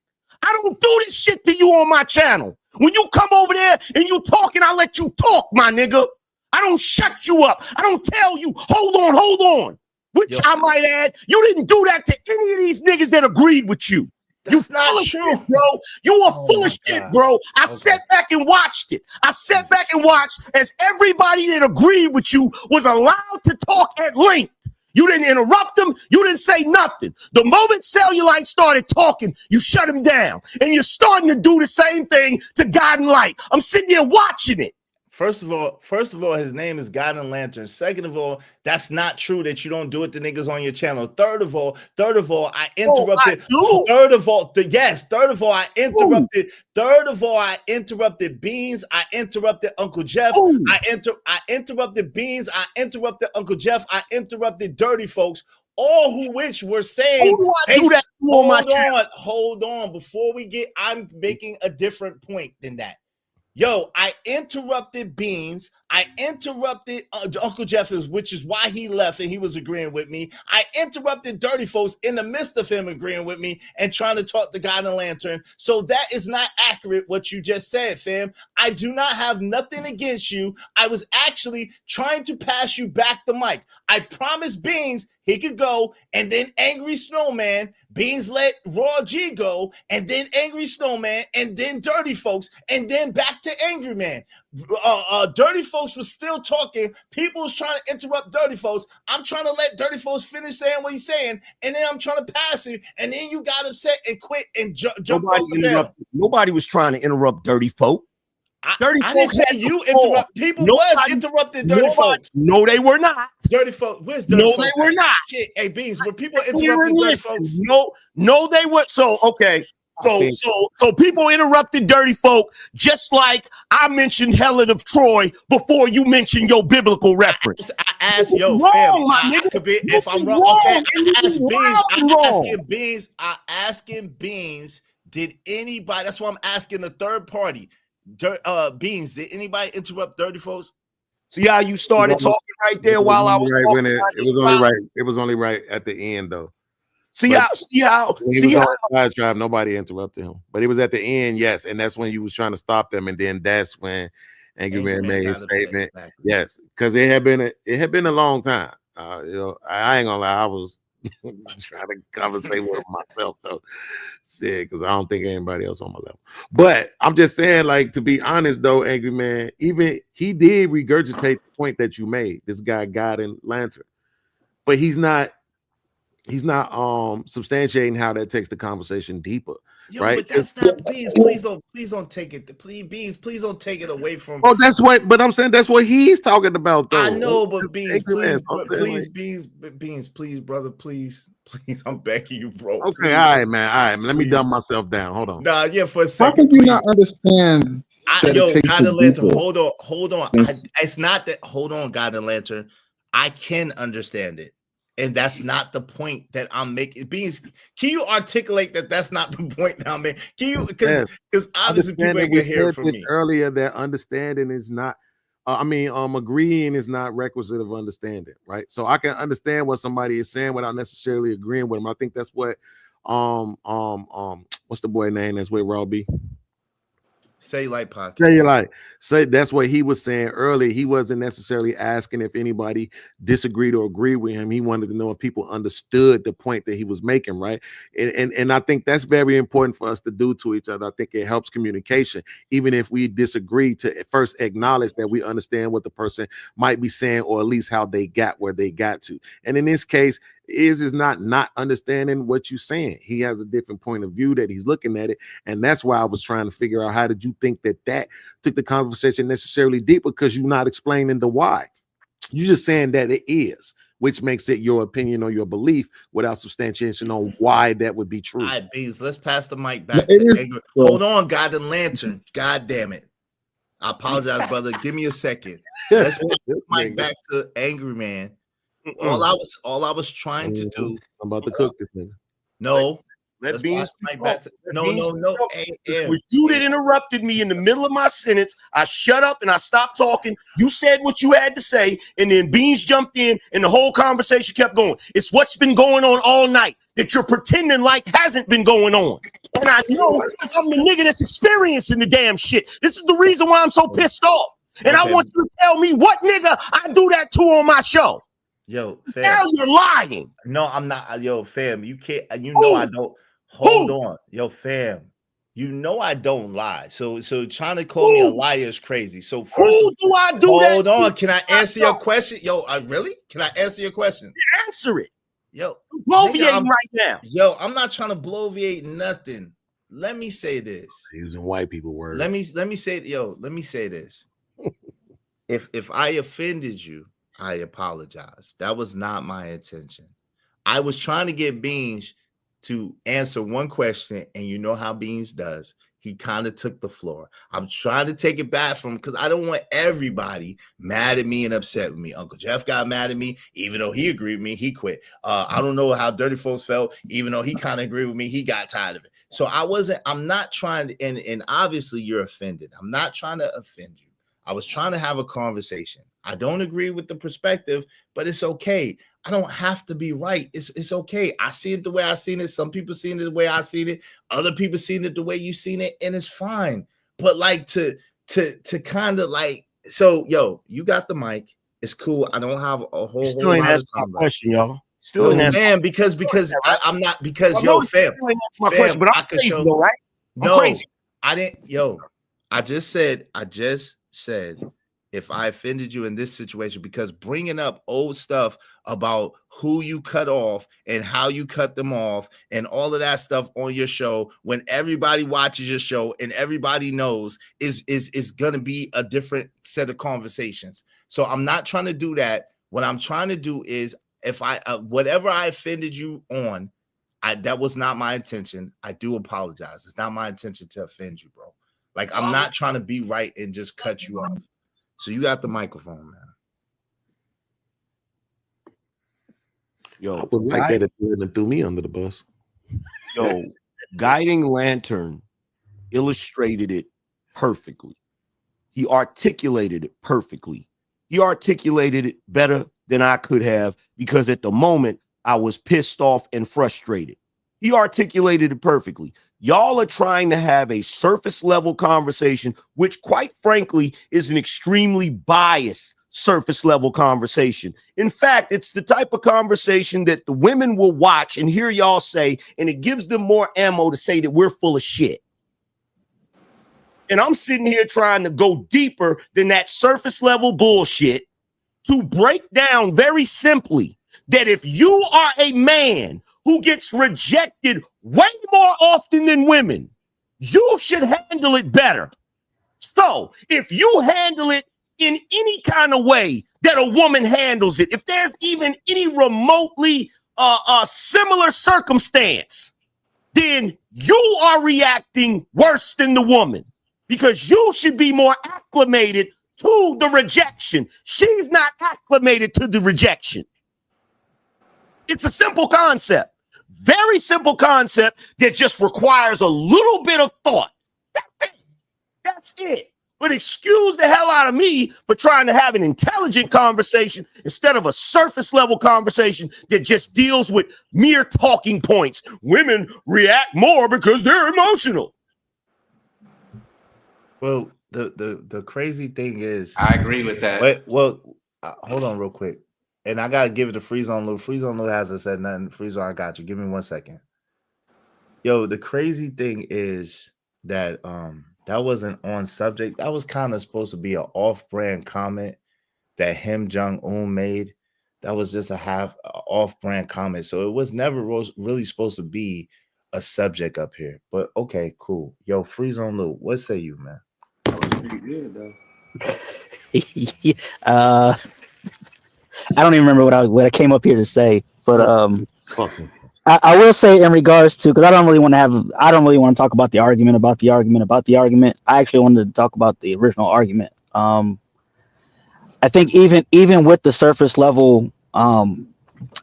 R: I don't do this shit to you on my channel. When you come over there and you talking, I let you talk, my nigga. I don't shut you up. I don't tell you, hold on. Which I might add, you didn't do that to any of these niggas that agreed with you.
C: That's not true,
R: shit, bro. You are full of shit, bro. I sat back and watched it. I sat back and watched as everybody that agreed with you was allowed to talk at length. You didn't interrupt them. You didn't say nothing. The moment Cellulite started talking, you shut him down. And you're starting to do the same thing to God and Light. I'm sitting here watching it.
C: First of all, his name is God and Lantern. Second of all, that's not true that you don't do it to niggas on your channel. Third of all, I interrupted. Third of all, I interrupted. Third of all, I interrupted Beans. I interrupted Uncle Jeff. I interrupted Beans. I interrupted Uncle Jeff. I interrupted Dirty Folks. All who which were saying, hold on. Before we get, I'm making a different point than that. Yo, I interrupted Beans. I interrupted Uncle Jeff, which is why he left and he was agreeing with me. I interrupted Dirty Folks in the midst of him agreeing with me and trying to talk to God and Lantern. So that is not accurate what you just said, fam. I do not have nothing against you. I was actually trying to pass you back the mic. I promised Beans he could go, and then Angry Snowman. Beans let Raw G go, and then Angry Snowman, and then Dirty Folks, and then back to Angry Man. Dirty Folks was still talking. People was trying to interrupt Dirty Folks. I'm trying to let Dirty Folks finish saying what he's saying, and then I'm trying to pass it, and then you got upset and quit and jump off the bell.
R: Nobody was trying to interrupt Dirty Folk.
C: I didn't say you interrupt. People was interrupted Dirty Folks.
R: No, they were not.
C: Dirty Folks. Where's Dirty Folks?
R: No, they were not.
C: Shit. Hey, Beans, when people interrupted Dirty Folks.
R: No, they were. So, okay. So people interrupted Dirty Folk just like I mentioned Helen of Troy before you mentioned your biblical reference.
C: I asked, yo, fam, I could be, if I'm wrong, okay, I asking Beans, did anybody, that's why I'm asking the third party, Beans, did anybody interrupt Dirty Folks?
R: See how you started talking right there while I was talking?
N: It was only right at the end though.
R: See how
N: nobody interrupted him, but it was at the end, yes, and that's when you was trying to stop them, and then that's when Angry Man made his statement. Exactly. Yes, because it had been a long time. I ain't gonna lie, I was trying to conversate with myself though, because I don't think anybody else on my level. But I'm just saying, like, to be honest though, Angry Man, even he did regurgitate the point that you made. This guy, God and Lantern, but he's not substantiating how that takes the conversation deeper.
C: Yo,
N: right?
C: But that's not Beans. Please don't take it. Please don't take it away from.
N: Oh, that's what. But I'm saying that's what he's talking about, though.
C: I know, but Beans, please, brother, please, I'm begging you, bro.
N: Okay,
C: please.
N: all right, man. Let me dumb myself down. Hold on.
C: Nah, yeah, for a second.
F: How can you not understand?
C: God and Lantern, hold on. It's not that. Hold on, God and Lantern. I can understand it. And that's not the point that I'm making. Beans, can you articulate that that's not the point that I'm making? Can you? Because obviously people ain't gonna hear it from me.
N: Earlier, that understanding is not. Agreeing is not requisite of understanding, right? So I can understand what somebody is saying without necessarily agreeing with them. I think that's what what's the boy name that's with Raw B?
C: Cellulite podcast.
N: Cellulite. So that's what he was saying earlier. He wasn't necessarily asking if anybody disagreed or agreed with him. He wanted to know if people understood the point that he was making, right? And I think that's very important for us to do to each other. I think it helps communication, even if we disagree, to first acknowledge that we understand what the person might be saying, or at least how they got where they got to. And in this case, is not understanding what you're saying. He has a different point of view that he's looking at it, and that's why I was trying to figure out, how did you think that took the conversation necessarily deep? Because you're not explaining the why. You're just saying that it is, which makes it your opinion or your belief without substantiation on why that would be true.
C: All right, Beans, let's pass the mic back to Angry. Hold on, God and Lantern. God damn it. I apologize, brother. Give me a second. Let's pass the mic back to Angry Man. All I was trying to do.
N: I'm about to cook this nigga.
C: No.
R: Let Beans
C: back to, no.
R: It was you that interrupted me in the middle of my sentence. I shut up and I stopped talking. You said what you had to say, and then Beans jumped in, and the whole conversation kept going. It's what's been going on all night that you're pretending like hasn't been going on. And I know because I'm the nigga that's experiencing the damn shit. This is the reason why I'm so pissed off. And I want you to tell me what nigga I do that to on my show.
C: Yo, fam.
R: Now you're lying.
C: No, I'm not. Yo, fam, you can't. You know I don't. Hold on, yo, fam. You know I don't lie. So trying to call me a liar is crazy. So first,
R: do I do
C: hold
R: that?
C: on. Can I answer your question? Yo, really? Can I answer your question?
R: Answer it.
C: Yo,
R: bloviating right now.
C: Yo, I'm not trying to bloviate nothing. Let me say this.
N: Using white people words.
C: Let me say this. If I offended you, I apologize. That was not my intention. I was trying to get Beans to answer one question, and you know how Beans does. He kind of took the floor. I'm trying to take it back from, because I don't want everybody mad at me and upset with me. Uncle Jeff got mad at me, even though he agreed with me, he quit. I don't know how Dirty Folks felt, even though he kind of agreed with me, he got tired of it. So I'm not trying to, and obviously you're offended. I'm not trying to offend you. I was trying to have a conversation. I don't agree with the perspective, but it's okay. I don't have to be right. It's okay. I see it the way I seen it. Some people seen it the way I seen it. Other people seen it the way you seen it, and it's fine. But like to kind of like, so yo, you got the mic. It's cool. I don't have a whole.
R: Still ain't answer my question, y'all. Still ain't
C: fam, because I'm not because yo, fam.
R: My question, but I'm crazy though, right?
C: No, crazy. I didn't. Yo, I just said. If I offended you in this situation, because bringing up old stuff about who you cut off and how you cut them off and all of that stuff on your show, when everybody watches your show and everybody knows is going to be a different set of conversations. So I'm not trying to do that. What I'm trying to do is, if I whatever I offended you on, that was not my intention. I do apologize. It's not my intention to offend you, bro. Like, I'm not trying to be right and just cut you off. So you got the microphone, man.
N: Yo, I would like that if you hadn't threw me under the bus.
R: Yo, Guiding Lantern illustrated it perfectly. He articulated it perfectly. He articulated it better than I could have, because at the moment I was pissed off and frustrated. He articulated it perfectly. Y'all are trying to have a surface level conversation, which quite frankly is an extremely biased surface level conversation. In fact, it's the type of conversation that the women will watch and hear y'all say, and it gives them more ammo to say that we're full of shit. And I'm sitting here trying to go deeper than that surface level bullshit to break down very simply that if you are a man who gets rejected way more often than women, you should handle it better. So if you handle it in any kind of way that a woman handles it, if there's even any remotely similar circumstance, then you are reacting worse than the woman, because you should be more acclimated to the rejection. She's not acclimated to the rejection. It's a simple concept, very simple concept that just requires a little bit of thought. That's it. But excuse the hell out of me for trying to have an intelligent conversation instead of a surface level conversation that just deals with mere talking points. Women react more because they're emotional.
C: Well, the crazy thing is,
M: I agree with that.
C: Wait, well, hold on real quick, and I gotta give it to Freeze on Lou. Freeze on Lou hasn't said nothing. Freeze on, I got you. Give me 1 second. Yo, the crazy thing is that that wasn't on subject. That was kind of supposed to be an off-brand comment that Kim Jong-un made. That was just a off-brand comment. So it was never really supposed to be a subject up here. But okay, cool. Yo, Freeze on Lou. What say you, man?
M: That was pretty good though.
E: I don't even remember what I came up here to say, but I will say in regards to, because I don't really want to talk about the argument. I actually wanted to talk about the original argument. I think even with the surface level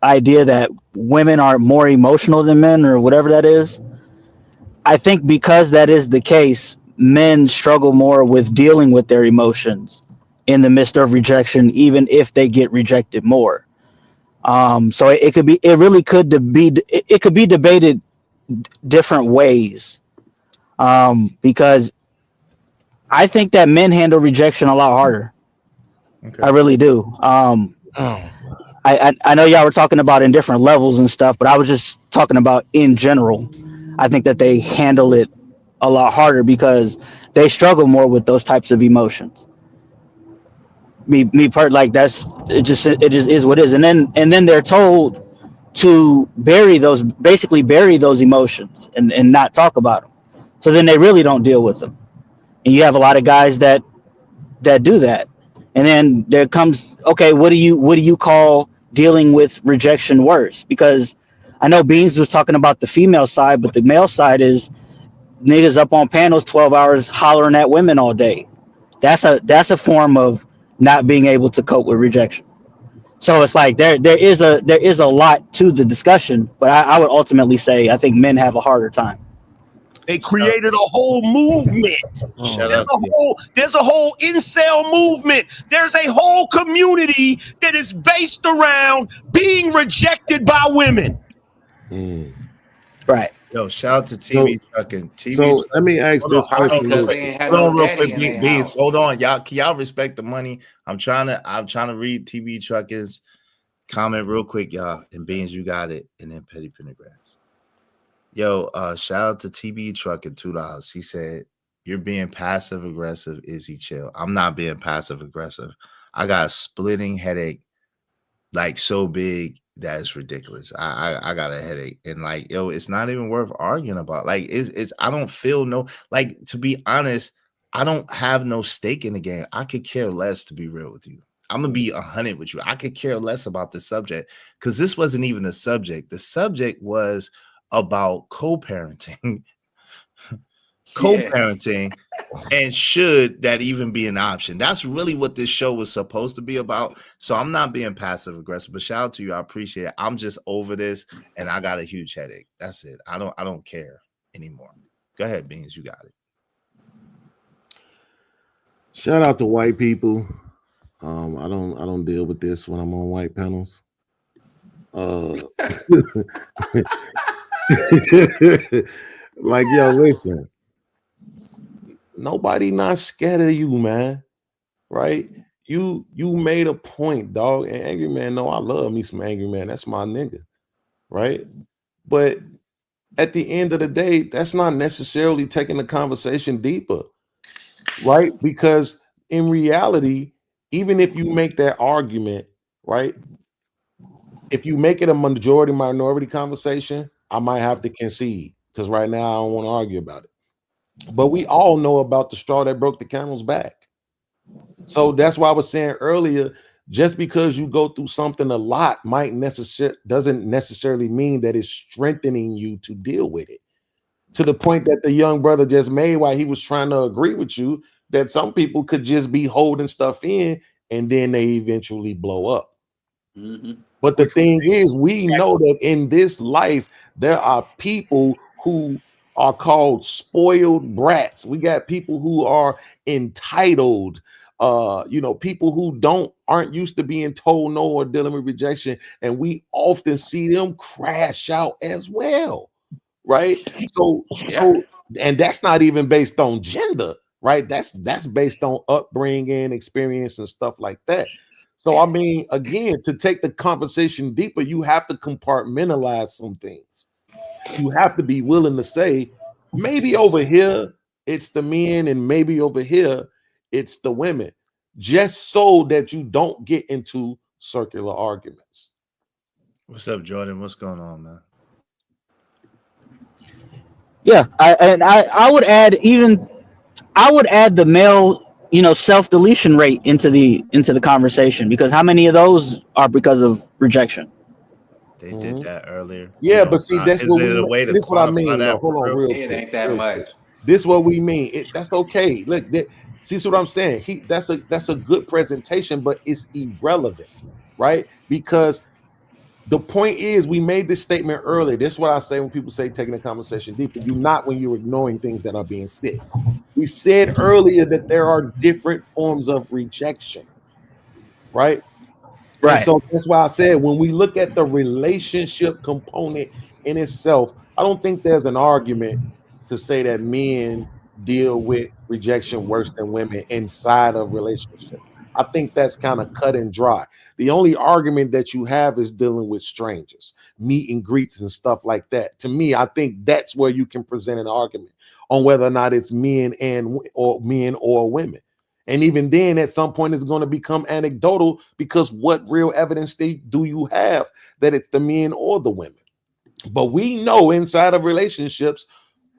E: idea that women are more emotional than men or whatever that is, I think because that is the case, men struggle more with dealing with their emotions in the midst of rejection, even if they get rejected more. So it could be debated different ways, because I think that men handle rejection a lot harder. Okay. I really do. I know y'all were talking about in different levels and stuff, but I was just talking about in general. I think that they handle it a lot harder because they struggle more with those types of emotions. Like it just is what it is, and then they're told to bury those emotions and not talk about them. So then they really don't deal with them, and you have a lot of guys that do that. And then there comes, okay, what do you call dealing with rejection worse? Because I know Beans was talking about the female side, but the male side is niggas up on panels 12 hours hollering at women all day. That's a form of not being able to cope with rejection. So it's like there is a lot to the discussion, but I would ultimately say I think men have a harder time.
R: They created a whole movement. There's a whole incel movement. There's a whole community that is based around being rejected by women.
E: Right.
C: Yo, shout out to TV Trucking.
N: So let me ask this question.
C: Hold on, real quick, Beans. Hold on, y'all. Can y'all respect the money? I'm trying to read TV Trucking's comment real quick, y'all. And Beans, you got it. And then Petty Pendergrass. Yo, shout out to TB Trucking $2. He said, "You're being passive aggressive, Izzy. Chill." I'm not being passive aggressive. I got a splitting headache, like so big that it's ridiculous. I got a headache, and like, yo, it's not even worth arguing about. Like, it's I don't feel to be honest, I don't have no stake in the game. I could care less, to be real with you. I'm gonna be 100 with you. I could care less about the subject because this wasn't even the subject. The subject was about co-parenting, and should that even be an option? That's really what this show was supposed to be about. So I'm not being passive aggressive, but shout out to you. I appreciate it. I'm just over this, and I got a huge headache. That's it. I don't care anymore. Go ahead, Beans. You got it.
N: Shout out to white people. I don't deal with this when I'm on white panels. Like, yo, listen, nobody not scared of you, man. Right? You made a point, dog. And Angry Man, no, I love me some Angry Man. That's my nigga, right? But at the end of the day, that's not necessarily taking the conversation deeper, right? Because in reality, even if you make that argument, right? If you make it a majority minority conversation, I might have to concede because right now I don't want to argue about it. But we all know about the straw that broke the camel's back. So that's why I was saying earlier, just because you go through something a lot doesn't necessarily mean that it's strengthening you to deal with it. To the point that the young brother just made while he was trying to agree with you, that some people could just be holding stuff in and then they eventually blow up. Mm-hmm. But the thing is, we know that in this life, there are people who are called spoiled brats. We got people who are entitled, people who aren't used to being told no or dealing with rejection. And we often see them crash out as well. Right. So, and that's not even based on gender. right? That's based on upbringing, experience, and stuff like that. So, I mean, again, to take the conversation deeper, you have to compartmentalize some things. You have to be willing to say, maybe over here it's the men, and maybe over here it's the women, just so that you don't get into circular arguments.
C: What's up, Jordan? What's going on, man?
E: Yeah, I would add the male, self-deletion rate into the conversation, because how many of those are because of rejection?
C: They did that earlier.
N: Yeah, but see, that's
C: is
N: what
C: it a way to
N: this what I
C: quantify
N: mean.
C: that?
N: No, hold on, real
M: It
N: quick.
M: ain't that
N: real
M: much.
N: quick. This what we mean. That's okay. Look, see what I'm saying. That's a good presentation, but it's irrelevant, right? Because the point is, we made this statement earlier. This is what I say when people say taking the conversation deeper. You're not when you're ignoring things that are being said. We said earlier that there are different forms of rejection, right?
E: Right.
N: And so that's why I said when we look at the relationship component in itself, I don't think there's an argument to say that men deal with rejection worse than women inside of relationships. I think that's kind of cut and dry. The only argument that you have is dealing with strangers, meet and greets and stuff like that. To me, I think that's where you can present an argument on whether or not it's men or women. And even then, at some point, it's going to become anecdotal, because what real evidence do you have that it's the men or the women? But we know inside of relationships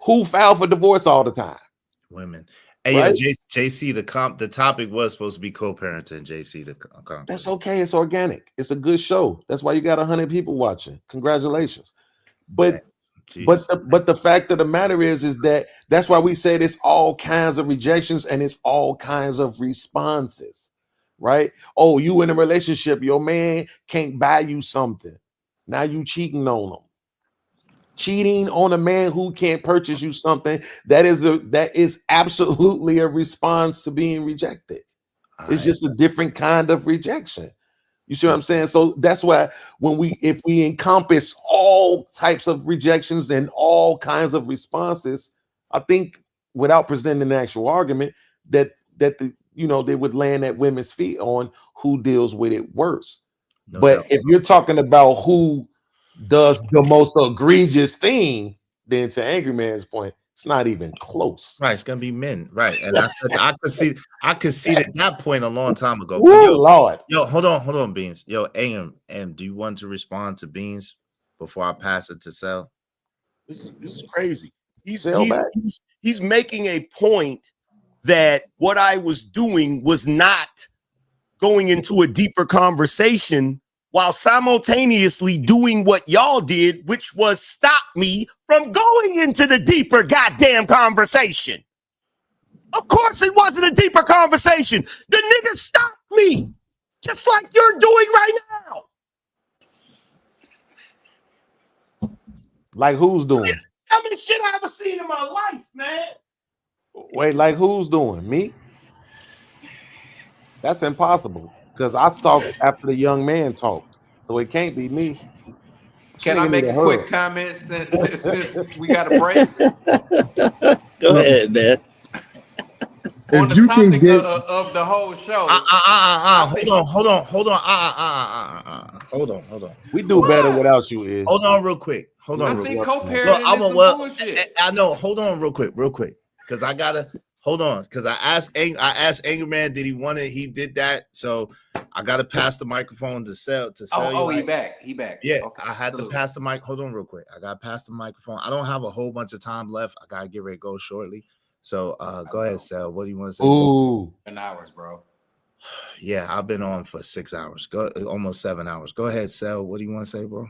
N: who file for divorce all the time.
C: Women. Hey,
N: right?
C: JC, the topic was supposed to be co-parenting. JC,
N: that's okay. It's organic. It's a good show. That's why you got 100 people watching. Congratulations. But the fact of the matter is that that's why we said it's all kinds of rejections and it's all kinds of responses, right? Oh, you in a relationship, your man can't buy you something. Now you cheating on him. Cheating on a man who can't purchase you something, that is absolutely a response to being rejected. It's just a different kind of rejection. You see what I'm saying? So that's why if we encompass all types of rejections and all kinds of responses, I think without presenting an actual argument that they would land at women's feet on who deals with it worse. But if you're talking about who does the most egregious thing, then to Angry Man's point, it's not even close.
C: Right, it's gonna be men, right? And I said I could see that point a long time ago.
N: Woo, Lord.
C: Yo, hold on, Beans. Yo, AM, do you want to respond to Beans before I pass it to Sel?
R: This is crazy. He's making a point that what I was doing was not going into a deeper conversation, while simultaneously doing what y'all did, which was stop me from going into the deeper goddamn conversation. Of course it wasn't a deeper conversation. The nigga stopped me, just like you're doing right now.
N: Like who's doing?
R: How many shit I ever seen in my life, man?
N: Wait, like who's doing? Me? That's impossible. Because I talked after the young man talked, so it can't be me.
M: Can I make a quick comment since we got a break?
E: Go ahead, man.
M: On the topic of the whole show.
C: Hold on.
N: We do better without you, Iz.
C: Hold on real quick.
M: I think co-parenting is some bullshit.
C: I know. Hold on real quick. Because I gotta hold on. Because I asked Angry Man, did he want it? He did that. So I gotta pass the microphone to Sel.
M: He back.
C: Yeah,
M: okay.
C: I had to pass the mic. Hold on real quick. I gotta pass the microphone. I don't have a whole bunch of time left. I gotta get ready to go shortly. So go ahead, Sel. What do you want to say?
N: Ooh.
M: 10 hours, bro.
C: Yeah, I've been on for 6 hours. Almost 7 hours. Go ahead, Sel. What do you want to say, bro?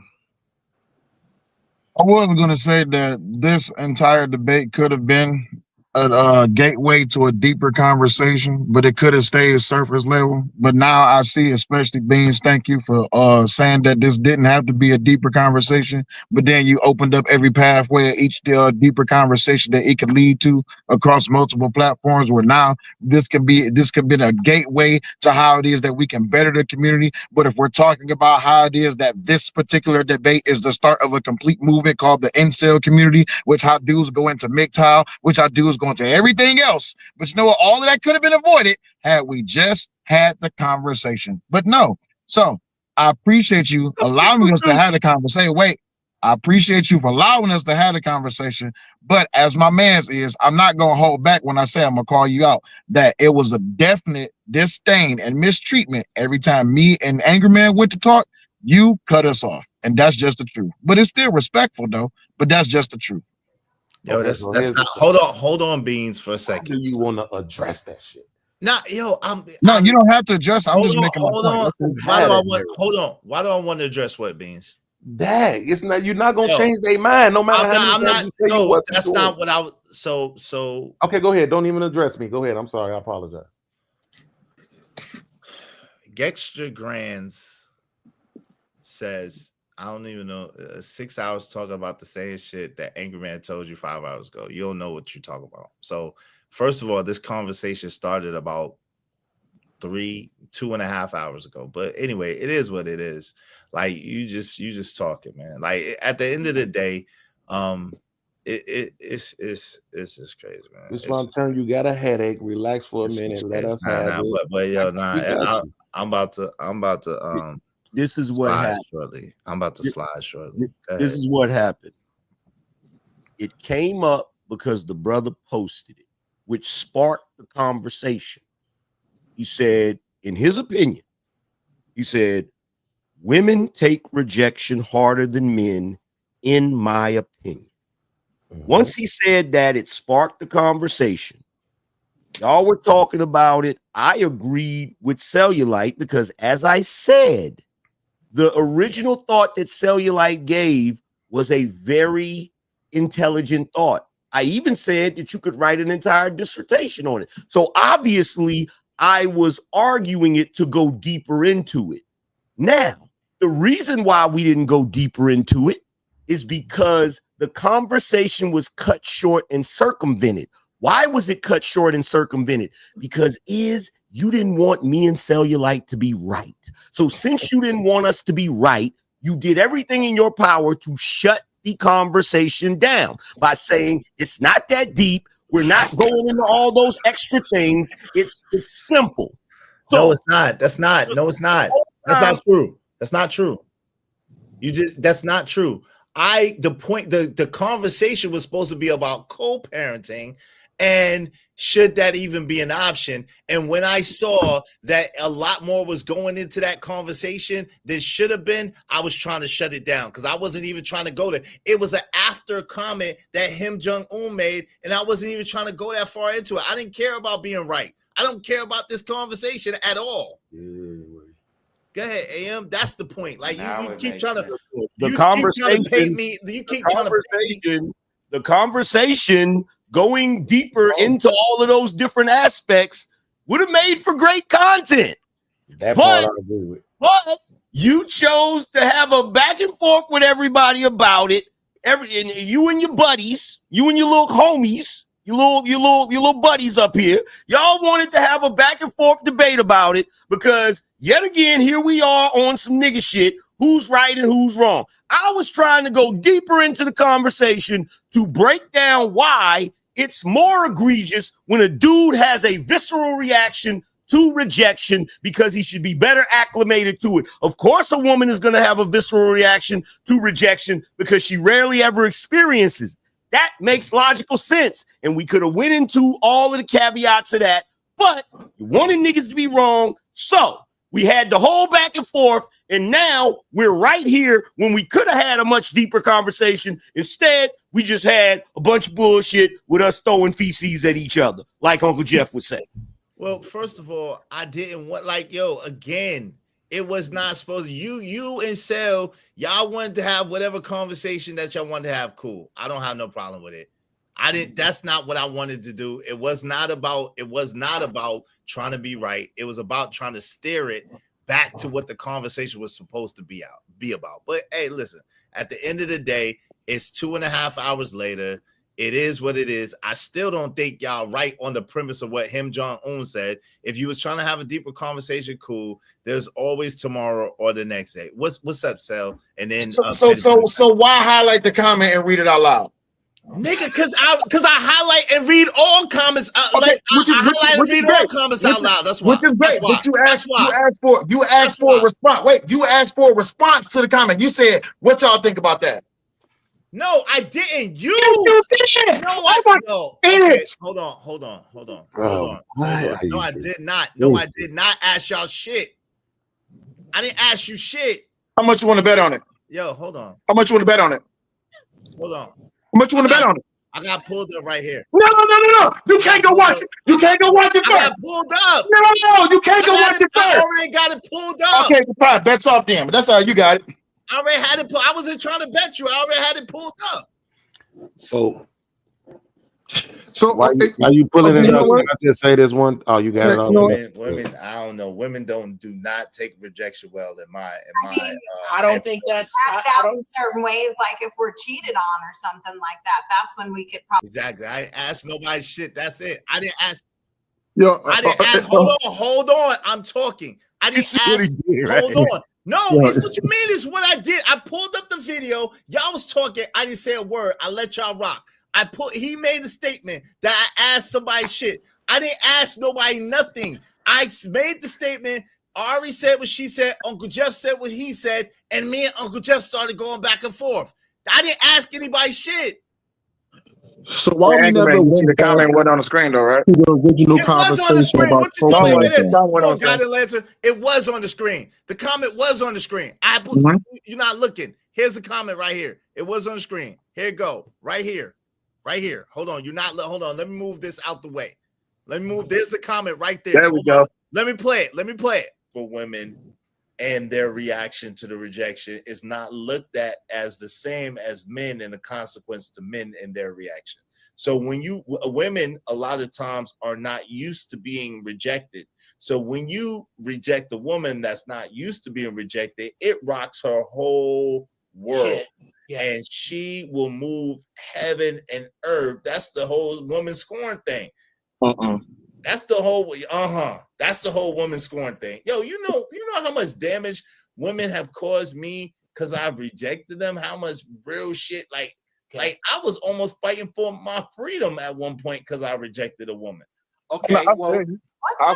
K: I was going to say that this entire debate could have been a gateway to a deeper conversation, but it could have stayed surface level. But now I see, especially Beans, thank you for saying that this didn't have to be a deeper conversation, but then you opened up every pathway of each deeper conversation that it could lead to across multiple platforms, where now this could be a gateway to how it is that we can better the community. But if we're talking about how it is that this particular debate is the start of a complete movement called the incel community, which how dudes go into MGTOW, which how dudes going to everything else. But you know what? All of that could have been avoided had we just had the conversation. But no. So I appreciate you allowing us to have the conversation. Wait, I appreciate you for allowing us to have the conversation. But as my man's is, I'm not going to hold back when I say I'm going to call you out that it was a definite disdain and mistreatment every time me and Angry Man went to talk. You cut us off, and that's just the truth. But it's still respectful, though. But that's just the truth.
C: Yo,
N: Okay,
C: that's
N: so
C: that's
N: here's
C: not.
N: the
C: Hold on, Beans, for a
N: How
C: second.
N: do you want to address that shit?
C: Nah, yo,
K: No, you don't have to address. I'm just making my
C: hold
K: point.
C: on.
K: Let's move
C: Why do
N: had
C: I
N: it,
C: want?
N: Mary.
C: Hold on. Why do I want to address what, Beans?
N: That it's not. You're not gonna
C: Yo,
N: change their mind, no matter how
C: I'm
N: many
C: not.
N: times you say you
C: No,
N: what to
C: that's
N: do.
C: not what I was. So.
N: Okay, go ahead. Don't even address me. Go ahead. I'm sorry. I apologize.
C: Gextra Grands says, I don't even know, 6 hours talking about the same shit that Angry Man told you 5 hours ago. You don't know what you're talking about. So, first of all, this conversation started about 2.5 hours ago. But anyway, it is what it is. Like you just talking, man. Like at the end of the day, it's just crazy, man.
N: This is why I'm telling you, got a headache. Relax for a minute. Let us have it.
C: But yo,
N: We got you.
C: I'm about to
J: This is what
C: slide
J: happened.
C: shortly. I'm about to slide shortly. Go
J: This
C: ahead.
J: is what happened. It came up because the brother posted it, which sparked the conversation. He said, in his opinion, he said, women take rejection harder than men, in my opinion. Once he said that, it sparked the conversation. Y'all were talking about it. I agreed with Cellulite because, as I said, the original thought that Cellulite gave was a very intelligent thought. I even said that you could write an entire dissertation on it. So obviously, I was arguing it to go deeper into it. Now, the reason why we didn't go deeper into it is because the conversation was cut short and circumvented. Why was it cut short and circumvented? Because you didn't want me and Cellulite to be right. So since you didn't want us to be right, you did everything in your power to shut the conversation down by saying it's not that deep. We're not going into all those extra things. It's simple. So,
C: No, it's not. That's not. No, it's not. That's not true. That's not true. That's not true. The conversation was supposed to be about co-parenting and should that even be an option. And when I saw that a lot more was going into that conversation than should have been, I was trying to shut it down because I wasn't even trying to go there. It was an after comment that Kim Jong-un made, and I wasn't even trying to go that far into it. I didn't care about being right. I don't care about this conversation at all. Go ahead, AM. That's the point. Like you keep trying to
J: the conversation going deeper into all of those different aspects would have made for great content.
N: That part I agree with.
J: But you chose to have a back and forth with everybody about it. You and your buddies, you and your little homies, your little buddies up here, y'all wanted to have a back and forth debate about it because yet again, here we are on some nigga shit. Who's right and who's wrong? I was trying to go deeper into the conversation to break down why it's more egregious when a dude has a visceral reaction to rejection because he should be better acclimated to it. Of course, a woman is going to have a visceral reaction to rejection because she rarely ever experiences. That makes logical sense. And we could have went into all of the caveats of that, but you wanted niggas to be wrong. So we had the whole back and forth, and now we're right here when we could have had a much deeper conversation. Instead, we just had a bunch of bullshit with us throwing feces at each other, like Uncle Jeff would say.
C: Well, first of all, I didn't want again, it was not supposed to. You and Cell, y'all wanted to have whatever conversation that y'all wanted to have. Cool. I don't have no problem with it. That's not what I wanted to do. It was not about trying to be right. It was about trying to steer it back to what the conversation was supposed to be about. But hey, listen, at the end of the day, it's 2.5 hours later. It is what it is. I still don't think y'all right on the premise of what Kim Jong-un said. If you was trying to have a deeper conversation, cool. There's always tomorrow or the next day. What's up, Cell? And then
K: so why highlight the comment and read it out loud?
C: Nigga, because I highlight and read all comments. I highlight and read all comments out loud. That's why.
K: Which is great. But you asked for a response. Wait, you asked for a response to the comment. You said, "What y'all think about that?"
C: No, I didn't. You
K: did.
C: No, okay, hold on. No, I did not. No, I did not ask y'all shit. I didn't ask you shit.
K: How much you want to bet on it?
C: Yo, hold on.
K: How much you want to bet on it?
C: Hold on.
K: How much you want to bet on it?
C: I got pulled up right here.
K: No. You can't go watch it. You can't go watch it first.
C: I got pulled up.
K: No, you can't go watch it
C: I
K: first.
C: already got it pulled up.
K: Okay, fine. Bets off then. But that's all you got it.
C: I already had it. I wasn't trying to bet you. I already had it pulled up.
D: So
N: why you pulling it up? I just say this one. Oh, you got it all.
C: Women, I don't know. Women do not take rejection well in my.
P: I don't think that's.
L: Act out in certain ways, like if we're cheated on or something like that. That's when we could probably.
C: Exactly. I didn't ask nobody shit. That's it. I didn't ask.
F: I
C: didn't ask. Hold on. I'm talking. I didn't ask. Hold on. No, it's what you mean is what I did. I pulled up the video. Y'all was talking. I didn't say a word. I let y'all rock. He made a statement that I asked somebody shit. I didn't ask nobody nothing. I made the statement. Ari said what she said. Uncle Jeff said what he said. And me and Uncle Jeff started going back and forth. I didn't ask anybody shit.
F: So why we never
K: see the comment wasn't on the screen though, right?
F: To the original conversation about
C: it was on the screen. The comment was on the screen. You're not looking. Here's the comment right here. It was on the screen. Here it go. Right here. Right here. Hold on. Hold on. Let me move this out the way. There's the comment right there.
K: There we go.
C: Let me play it. For women and their reaction to the rejection is not looked at as the same as men and the consequence to men and their reaction. So when women a lot of times are not used to being rejected. So when you reject a woman that's not used to being rejected, it rocks her whole world. Yeah. And she will move heaven and earth. That's the whole woman scorn thing. That's the whole That's the whole woman scorn thing. Yo, you know how much damage women have caused me because I've rejected them. How much real shit like I was almost fighting for my freedom at one point because I rejected a woman.
K: Okay, I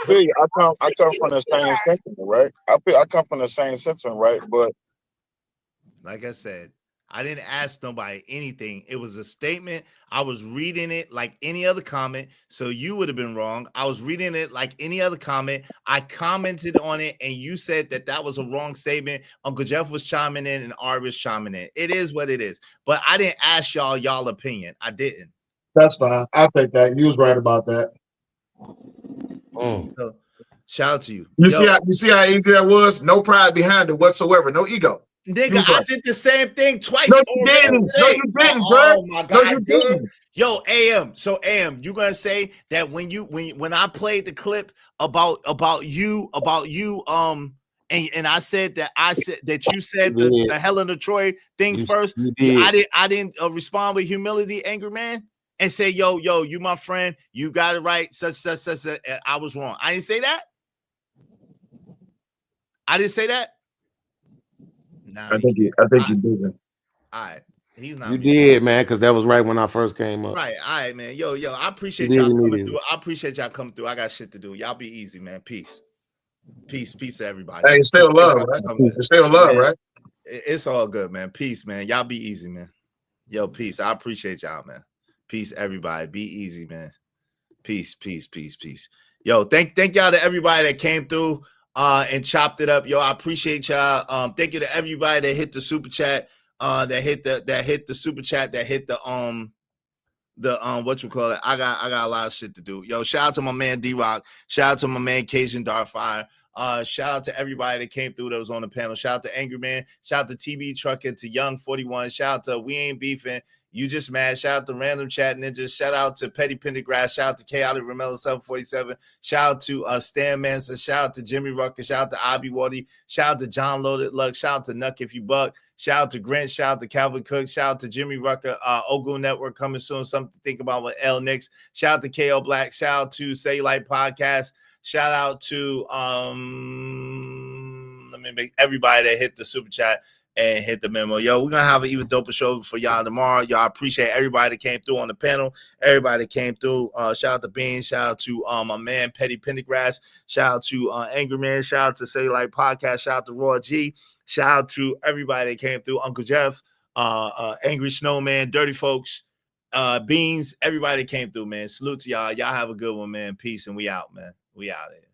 K: feel you. I come from the same sentiment, right? I come from the same sentiment, right? But
C: like I said, I didn't ask nobody anything. It was a statement. I was reading it like any other comment. So you would have been wrong. I was reading it like any other comment. I commented on it and you said that was a wrong statement. Uncle Jeff was chiming in and Ari was chiming in. It is what it is. But I didn't ask y'all opinion. I didn't.
K: That's fine. I'll take that. You was right about that.
C: So, shout out to you.
K: You see how easy that was? No pride behind it whatsoever. No ego.
C: Nigga, I did the same thing twice.
K: No, you didn't. No, you didn't, bro.
C: Oh my God,
K: no, you didn't.
C: Yo, AM. So AM, you gonna say that when I played the clip about you, and I said that you said the Helena Troy thing first. I didn't respond with humility, angry man, and say, yo, you my friend, you got it right, such. I was wrong. I didn't say that. I didn't say that. Nah,
K: I think you did.
C: All right. He's not.
N: You did, man, because that was right when I first came up.
C: Right. All right, man. Yo, I appreciate y'all coming through. I appreciate y'all coming through. I got shit to do. Y'all be easy, man. Peace to everybody.
K: Hey, still love, right? Still love, right?
C: It's all good, man. Peace, man. Y'all be easy, man. Yo, peace. I appreciate y'all, man. Peace, everybody. Be easy, man. Peace. Yo, thank y'all to everybody that came through and chopped it up. Yo, I appreciate y'all. Thank you to everybody that hit the super chat. That hit the super chat. That hit the whatchamacallit. I got a lot of shit to do. Yo, shout out to my man D-Rock. Shout out to my man Cajun Darfire. Shout out to everybody that came through that was on the panel. Shout out to Angry Man. Shout out to TB Trucking, to Young 41. Shout out to We Ain't Beefing. You Just Mad. Shout out to Random Chat Ninjas. Shout out to Petty Pendergrass. Shout out to Chaotic Ramela 747. Shout out to Stan Manson. Shout out to Jimmy Rucker. Shout out to Abby Waddy. Shout out to John Loaded Luck. Shout out to Nuck If You Buck. Shout out to Grant. Shout out to Calvin Cook. Shout out to Jimmy Rucker. Ogu Network coming soon. Something to think about with L Nix. Shout out to KO Black. Shout out to Say Light Podcast. Shout out to let me make everybody that hit the super chat. and hit the memo. Yo, we're gonna have an even doper show for y'all tomorrow. Y'all appreciate everybody that came through on the panel. Everybody that came through. Shout out to Bean. Shout out to my man Petty Pendergrass. Shout out to Angry Man. Shout out to Say Like Podcast. Shout out to Raw G. Shout out to everybody that came through. Uncle Jeff, Angry Snowman, Dirty Folks, Beans. Everybody that came through, man. Salute to y'all. Y'all have a good one, man. Peace, and we out, man. We out here.